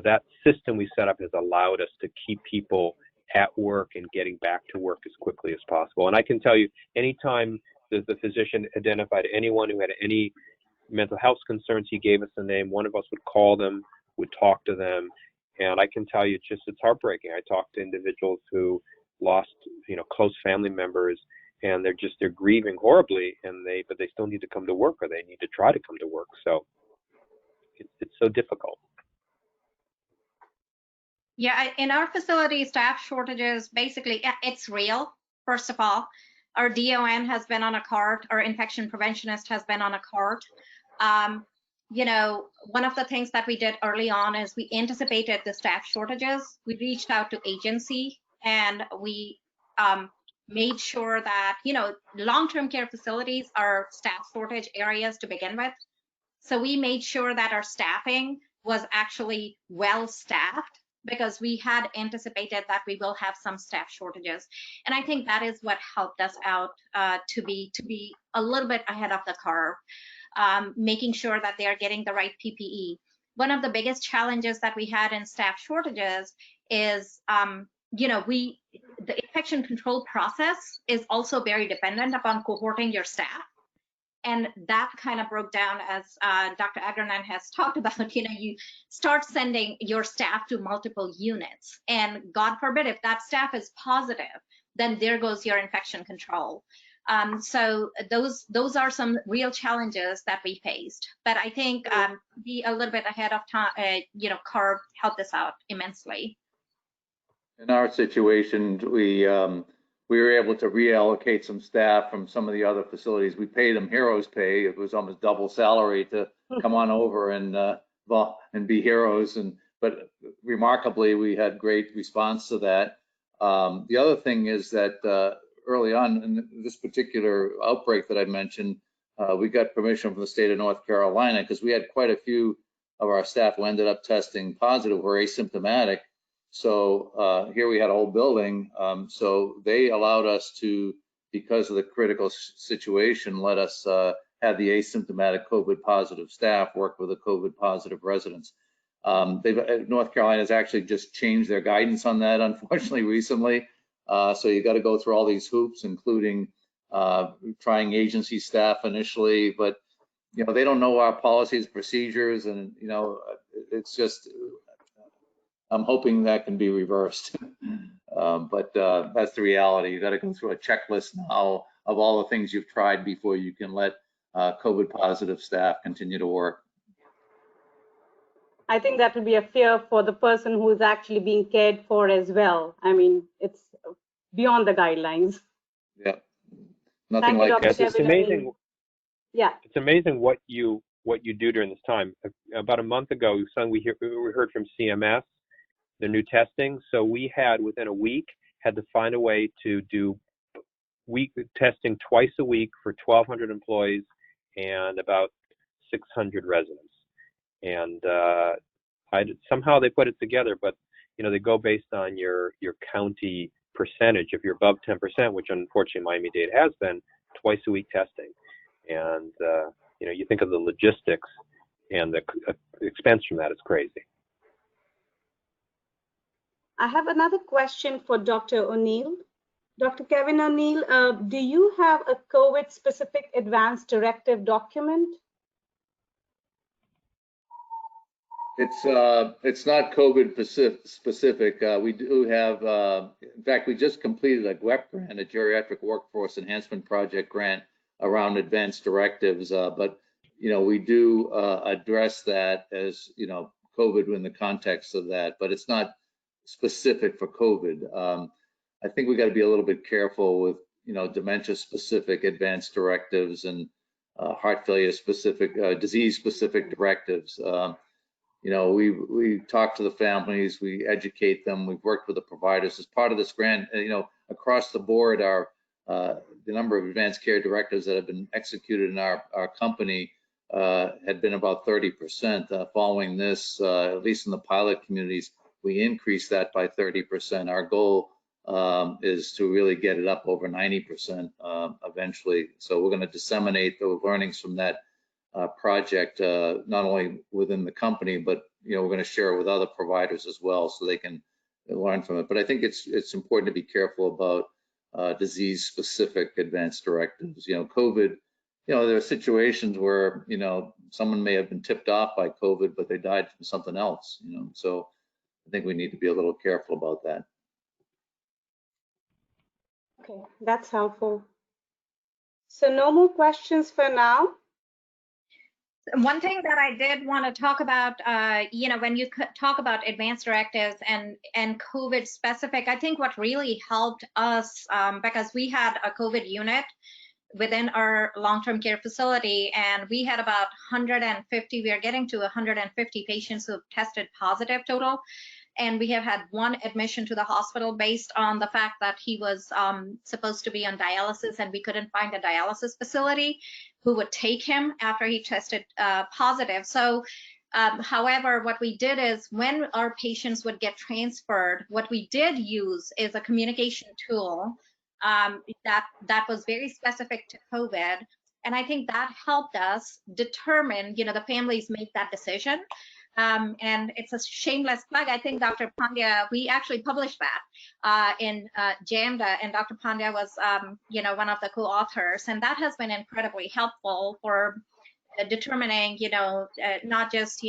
that system we set up has allowed us to keep people at work and getting back to work as quickly as possible. And I can tell you, anytime the physician identified anyone who had any mental health concerns, he gave us a name. One of us would call them, would talk to them. And I can tell you, it's heartbreaking. I talked to individuals who lost, close family members, and they're grieving horribly, but they still need to come to work, or they need to try to come to work. So it's so difficult. Yeah, in our facility, staff shortages, basically, it's real, first of all. Our DON has been on a cart, our infection preventionist has been on a cart. One of the things that we did early on is we anticipated the staff shortages. We reached out to agency and we made sure that, long-term care facilities are staff shortage areas to begin with. So we made sure that our staffing was actually well-staffed, because we had anticipated that we will have some staff shortages. And I think that is what helped us out to be a little bit ahead of the curve, making sure that they are getting the right PPE. One of the biggest challenges that we had in staff shortages is, the infection control process is also very dependent upon cohorting your staff. And that kind of broke down, as Dr. Agronin has talked about, you start sending your staff to multiple units. And God forbid, if that staff is positive, then there goes your infection control. So those are some real challenges that we faced. But I think be a little bit ahead of time, curve helped us out immensely. In our situation, we were able to reallocate some staff from some of the other facilities. We paid them heroes pay. It was almost double salary to come on over and be heroes. But remarkably, we had great response to that. The other thing is that early on in this particular outbreak that I mentioned, we got permission from the state of North Carolina because we had quite a few of our staff who ended up testing positive or asymptomatic. So here we had a whole building. So they allowed us to, because of the critical situation, let us have the asymptomatic COVID positive staff work with the COVID positive residents. North Carolina has actually just changed their guidance on that, unfortunately, recently. So you got to go through all these hoops, including trying agency staff initially, but they don't know our policies, procedures, and it's just, I'm hoping that can be reversed. But that's the reality. You got to go through a checklist now of all the things you've tried before you can let COVID positive staff continue to work. I think that would be a fear for the person who is actually being cared for as well. I mean, it's beyond the guidelines. Yeah. Nothing like Yes, it's amazing. Yeah. It's amazing what you do during this time. About a month ago, we heard from CMS, their new testing. So we had, within a week, had to find a way to do testing twice a week for 1,200 employees and about 600 residents. And somehow they put it together, but they go based on your county percentage. If you're above 10%, which unfortunately Miami-Dade has been, twice a week testing. And you think of the logistics and the expense from that is crazy. I have another question for Dr. O'Neill. Dr. Kevin O'Neill, do you have a COVID-specific advance directive document? It's not COVID specific. We do have, in fact, we just completed a GWEP grant, a Geriatric Workforce Enhancement Project grant around advanced directives. But we do address that as COVID in the context of that, but it's not specific for COVID. I think we got to be a little bit careful with dementia specific advanced directives and heart failure specific, disease specific directives. We talk to the families, we educate them, we've worked with the providers as part of this grant. Across the board, the number of advanced care directives that have been executed in our company had been about 30%. Following this, at least in the pilot communities, we increased that by 30%. Our goal is to really get it up over 90% eventually. So we're going to disseminate the learnings from that project, not only within the company, but we're going to share it with other providers as well, so they can learn from it. But I think it's important to be careful about disease-specific advanced directives. COVID, there are situations where someone may have been tipped off by COVID, but they died from something else. So I think we need to be a little careful about that. Okay, that's helpful. So no more questions for now. One thing that I did want to talk about, when you talk about advanced directives and COVID specific, I think what really helped us, because we had a COVID unit within our long-term care facility, and we had about 150, we are getting to 150 patients who have tested positive total. And we have had one admission to the hospital based on the fact that he was supposed to be on dialysis, and we couldn't find a dialysis facility who would take him after he tested positive. So, however, what we did is when our patients would get transferred, what we did use is a communication tool that was very specific to COVID. And I think that helped us determine, the families make that decision. And it's a shameless plug. I think Dr. Pandya, we actually published that in JAMDA, and Dr. Pandya was, one of the co-authors, and that has been incredibly helpful for determining, not just,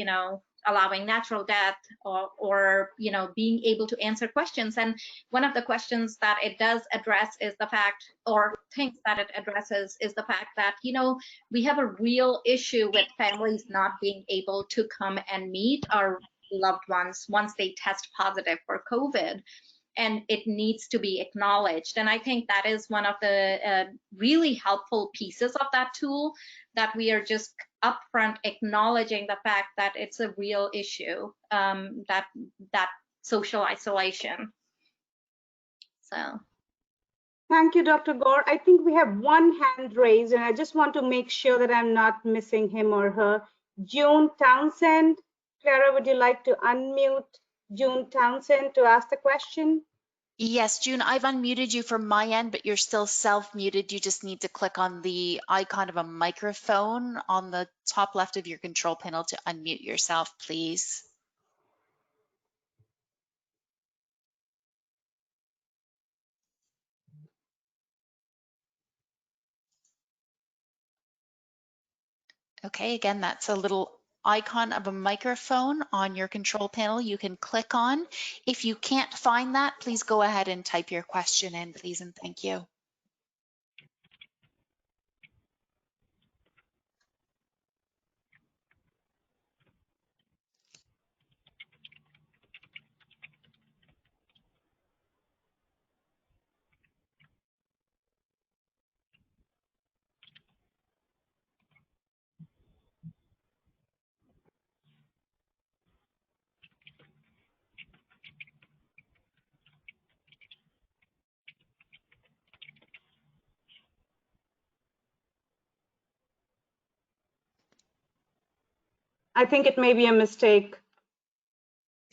allowing natural death or being able to answer questions. And one of the questions that it does address is the fact, or things that it addresses is the fact that, we have a real issue with families not being able to come and meet our loved ones once they test positive for COVID. And it needs to be acknowledged. And I think that is one of the really helpful pieces of that tool, that we are just upfront acknowledging the fact that it's a real issue, that social isolation. So. Thank you, Dr. Gaur. I think we have one hand raised, and I just want to make sure that I'm not missing him or her. June Townsend. Clara, would you like to unmute June Townsend to ask the question? Yes, June, I've unmuted you from my end, but you're still self-muted. You just need to click on the icon of a microphone on the top left of your control panel to unmute yourself, please. Okay, again, that's a little icon of a microphone on your control panel you can click on. If you can't find that, please go ahead and type your question in, please, and thank you. I think it may be a mistake.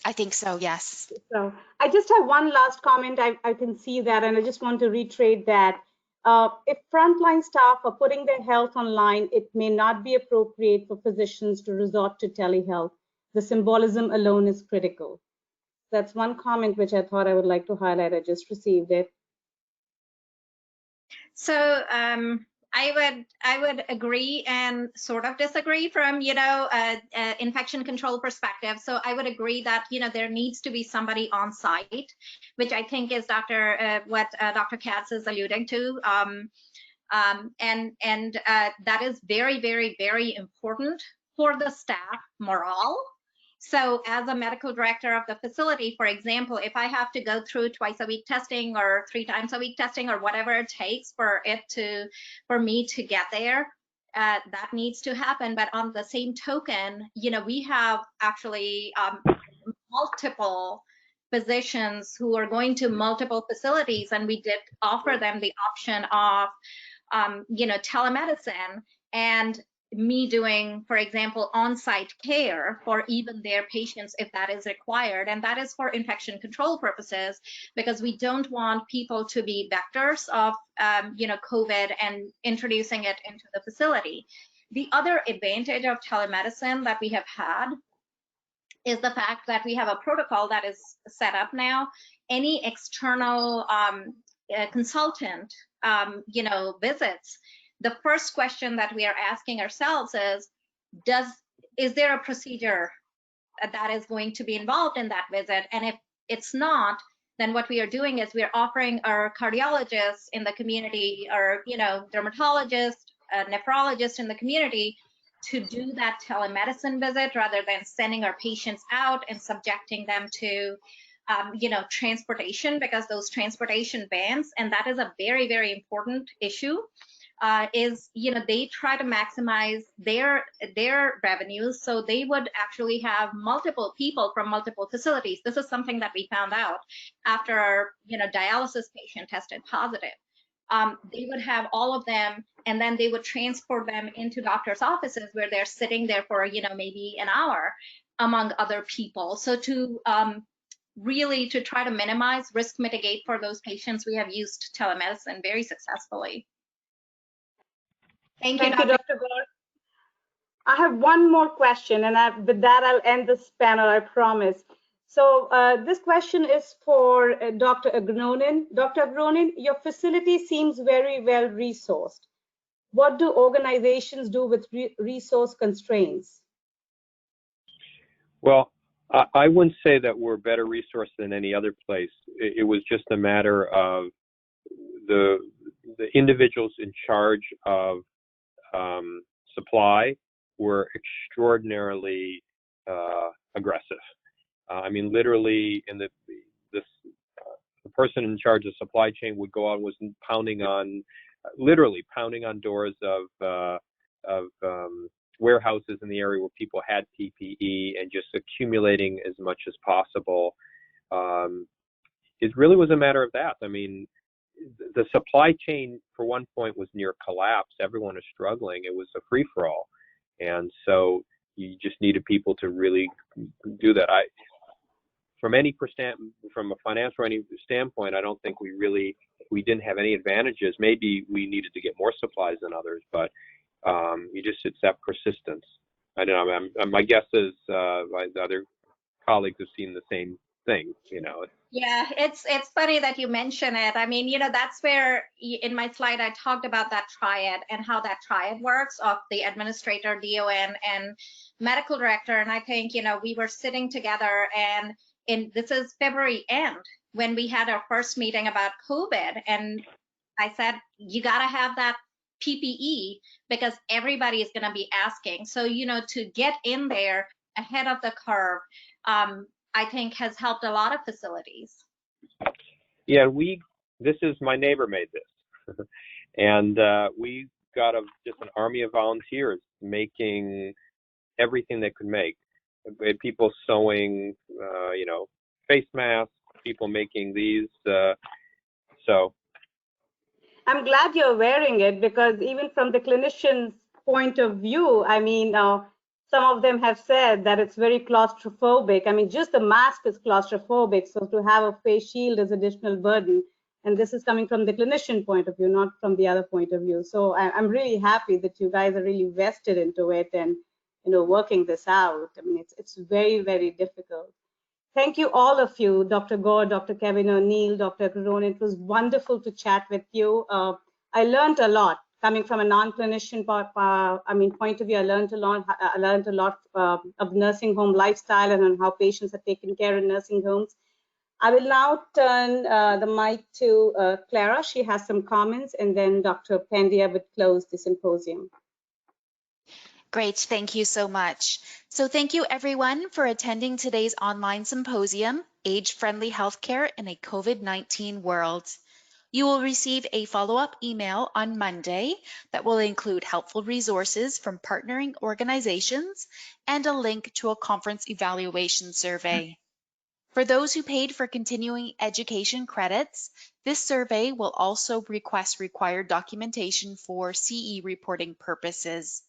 I think so, yes. So I just have one last comment. I can see that, and I just want to reiterate that if frontline staff are putting their health online, it may not be appropriate for physicians to resort to telehealth. The symbolism alone is critical. That's one comment which I thought I would like to highlight. I just received it. So I would agree and sort of disagree from, you know, infection control perspective. So I would agree that, you know, there needs to be somebody on site, which I think is what Dr. Katz is alluding to. And that is very, very, very important for the staff morale. So as a medical director of the facility, for example, if I have to go through twice a week testing or 3 times a week testing or whatever it takes for me to get there, that needs to happen. But on the same token, you know, we have actually multiple physicians who are going to multiple facilities, and we did offer them the option of, you know, telemedicine and me doing, for example, on-site care for even their patients if that is required. And that is for infection control purposes, because we don't want people to be vectors of, you know, COVID and introducing it into the facility. The other advantage of telemedicine that we have had is the fact that we have a protocol that is set up now. Any external consultant, you know, visits, the first question that we are asking ourselves is there a procedure that is going to be involved in that visit? And if it's not, then what we are doing is we're offering our cardiologists in the community, or, you know, dermatologist, nephrologist in the community to do that telemedicine visit, rather than sending our patients out and subjecting them to you know, transportation, because those transportation bans, and that is a very, very important issue, is, you know, they try to maximize their revenues. So they would actually have multiple people from multiple facilities. This is something that we found out after our, you know, dialysis patient tested positive. They would have all of them, and then they would transport them into doctors' offices where they're sitting there for, you know, maybe an hour among other people. So to really to try to minimize, risk mitigate for those patients, we have used telemedicine very successfully. Thank you, Dr. Gaur. I have one more question, and with that, I'll end this panel, I promise. So this question is for Dr. Agronin. Dr. Agronin, your facility seems very well resourced. What do organizations do with resource constraints? Well, I wouldn't say that we're better resourced than any other place. It was just a matter of the individuals in charge of supply were extraordinarily aggressive. I mean, literally, the person in charge of supply chain would go out, was pounding on, literally pounding on doors of warehouses in the area where people had PPE and just accumulating as much as possible. It really was a matter of that. I mean, the supply chain, for one point, was near collapse. Everyone was struggling. It was a free-for-all. And so you just needed people to really do that. From a financial standpoint, I don't think we didn't have any advantages. Maybe we needed to get more supplies than others, but it's that persistence. I don't know. My guess is the other colleagues have seen the same thing, you know. Yeah, it's funny that you mention it. I mean, that's where in my slide I talked about that triad and how that triad works of the administrator, DON, and medical director. And I think, we were sitting together, and this is February end when we had our first meeting about COVID. And I said, you got to have that PPE because everybody is going to be asking. So, to get in there ahead of the curve, I think has helped a lot of facilities. Yeah, my neighbor made this. And we got just an army of volunteers making everything they could make. We had people sewing, face masks, people making these. So I'm glad you're wearing it, because even from the clinician's point of view, I mean, some of them have said that it's very claustrophobic. I mean, just the mask is claustrophobic, so to have a face shield is additional burden. And this is coming from the clinician point of view, not from the other point of view. So I'm really happy that you guys are really vested into it and, working this out. I mean, it's very, very difficult. Thank you, all of you, Dr. Gaur, Dr. Kevin O'Neill, Dr. Agronin. It was wonderful to chat with you. I learned a lot coming from a non-clinician point of view. I learned a lot of nursing home lifestyle and on how patients are taken care in nursing homes. I will now turn the mic to Clara. She has some comments, and then Dr. Pandya would close the symposium. Great, thank you so much. So thank you everyone for attending today's online symposium, Age-Friendly Healthcare in a COVID-19 World. You will receive a follow-up email on Monday that will include helpful resources from partnering organizations and a link to a conference evaluation survey. For those who paid for continuing education credits, this survey will also request required documentation for CE reporting purposes.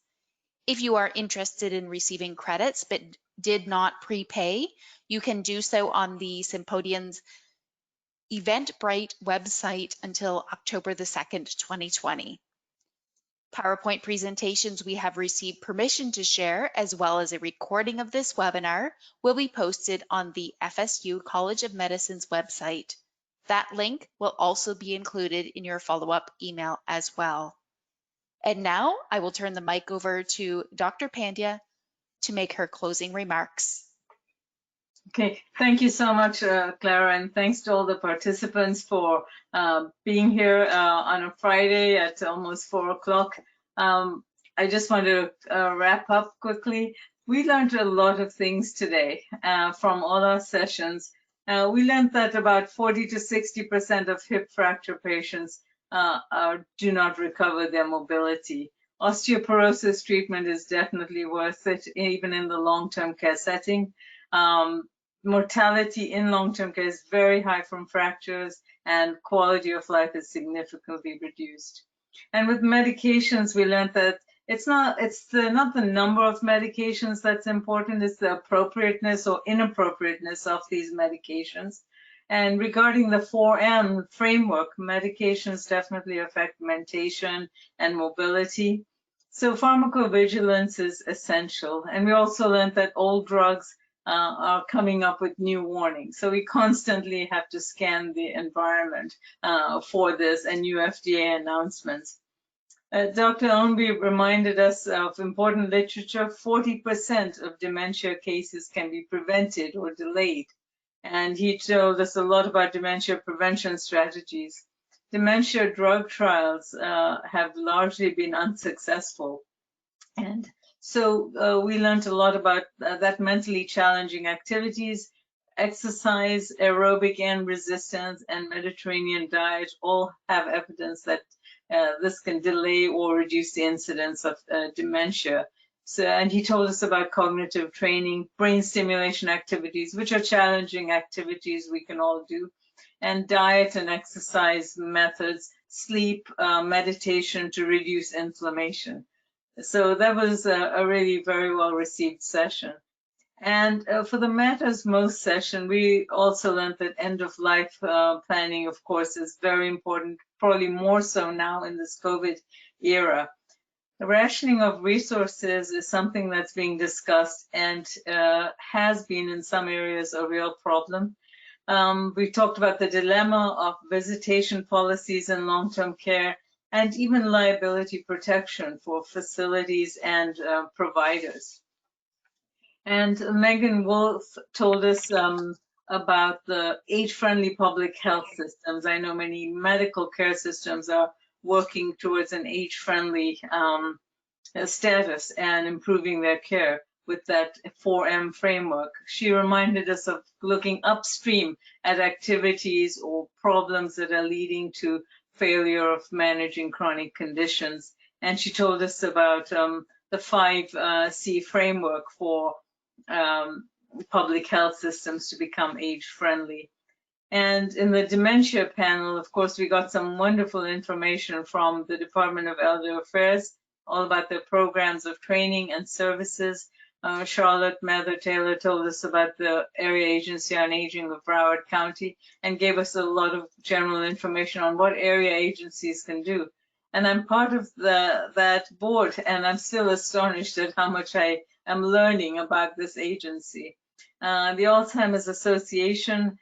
If you are interested in receiving credits but did not prepay, you can do so on the symposium's Eventbrite website until October the 2nd, 2020. PowerPoint presentations we have received permission to share, as well as a recording of this webinar, will be posted on the FSU College of Medicine's website. That link will also be included in your follow-up email as well. And now I will turn the mic over to Dr. Pandya to make her closing remarks. Okay, thank you so much, Clara, and thanks to all the participants for being here on a Friday at almost 4 o'clock. I just want to wrap up quickly. We learned a lot of things today from all our sessions. We learned that about 40 to 60% of hip fracture patients do not recover their mobility. Osteoporosis treatment is definitely worth it, even in the long-term care setting. Mortality in long-term care is very high from fractures, and quality of life is significantly reduced. And with medications, we learned that it's not the number of medications that's important, it's the appropriateness or inappropriateness of these medications. And regarding the 4M framework, medications definitely affect mentation and mobility. So pharmacovigilance is essential. And we also learned that old drugs are coming up with new warnings. So we constantly have to scan the environment for this and new FDA announcements. Dr. Ownby reminded us of important literature. 40% of dementia cases can be prevented or delayed. And he told us a lot about dementia prevention strategies. Dementia drug trials have largely been unsuccessful. And so we learned a lot about that mentally challenging activities, exercise, aerobic and resistance, and Mediterranean diet all have evidence that this can delay or reduce the incidence of dementia. So, and he told us about cognitive training, brain stimulation activities, which are challenging activities we can all do, and diet and exercise methods, sleep, meditation to reduce inflammation. So that was a really very well received session. And for the Matters Most session, we also learned that end of life planning, of course, is very important, probably more so now in this COVID era. The rationing of resources is something that's being discussed and has been in some areas a real problem. We talked about the dilemma of visitation policies in long-term care and even liability protection for facilities and providers. And Megan Wolfe told us about the age-friendly public health systems. I know many medical care systems are working towards an age-friendly status and improving their care with that 4M framework. She reminded us of looking upstream at activities or problems that are leading to failure of managing chronic conditions. And she told us about the 5C framework for public health systems to become age-friendly. And in the dementia panel, of course, we got some wonderful information from the Department of Elder Affairs, all about their programs of training and services. Charlotte Mather-Taylor told us about the Area Agency on Aging of Broward County and gave us a lot of general information on what area agencies can do. And I'm part of that board, and I'm still astonished at how much I am learning about this agency. The Alzheimer's Association,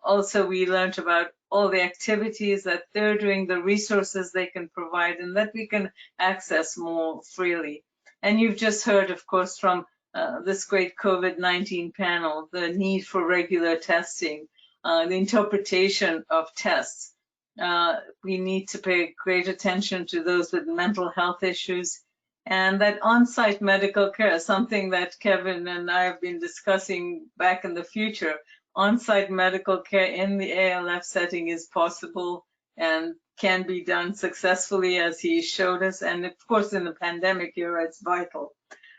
also we learned about all the activities that they're doing, the resources they can provide, and that we can access more freely. And you've just heard, of course, from this great COVID-19 panel, the need for regular testing, the interpretation of tests. We need to pay great attention to those with mental health issues, and that on-site medical care, something that Kevin and I have been discussing back in the future. On-site medical care in the ALF setting is possible and can be done successfully, as he showed us. And of course, in the pandemic era, it's vital.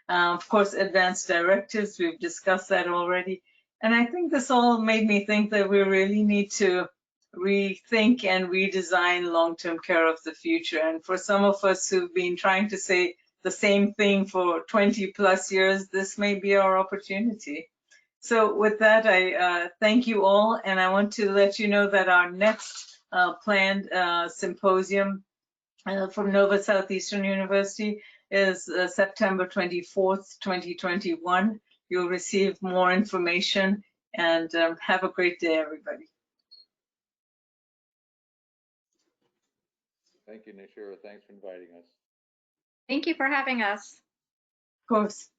Of course, advanced directives, we've discussed that already. And I think this all made me think that we really need to rethink and redesign long-term care of the future. And for some of us who've been trying to say the same thing for 20 plus years, this may be our opportunity. So with that, I thank you all, and I want to let you know that our next planned symposium from Nova Southeastern University is September 24th, 2021. You'll receive more information, and have a great day, everybody. Thank you, Nishira. Thanks for inviting us. Thank you for having us. Of course.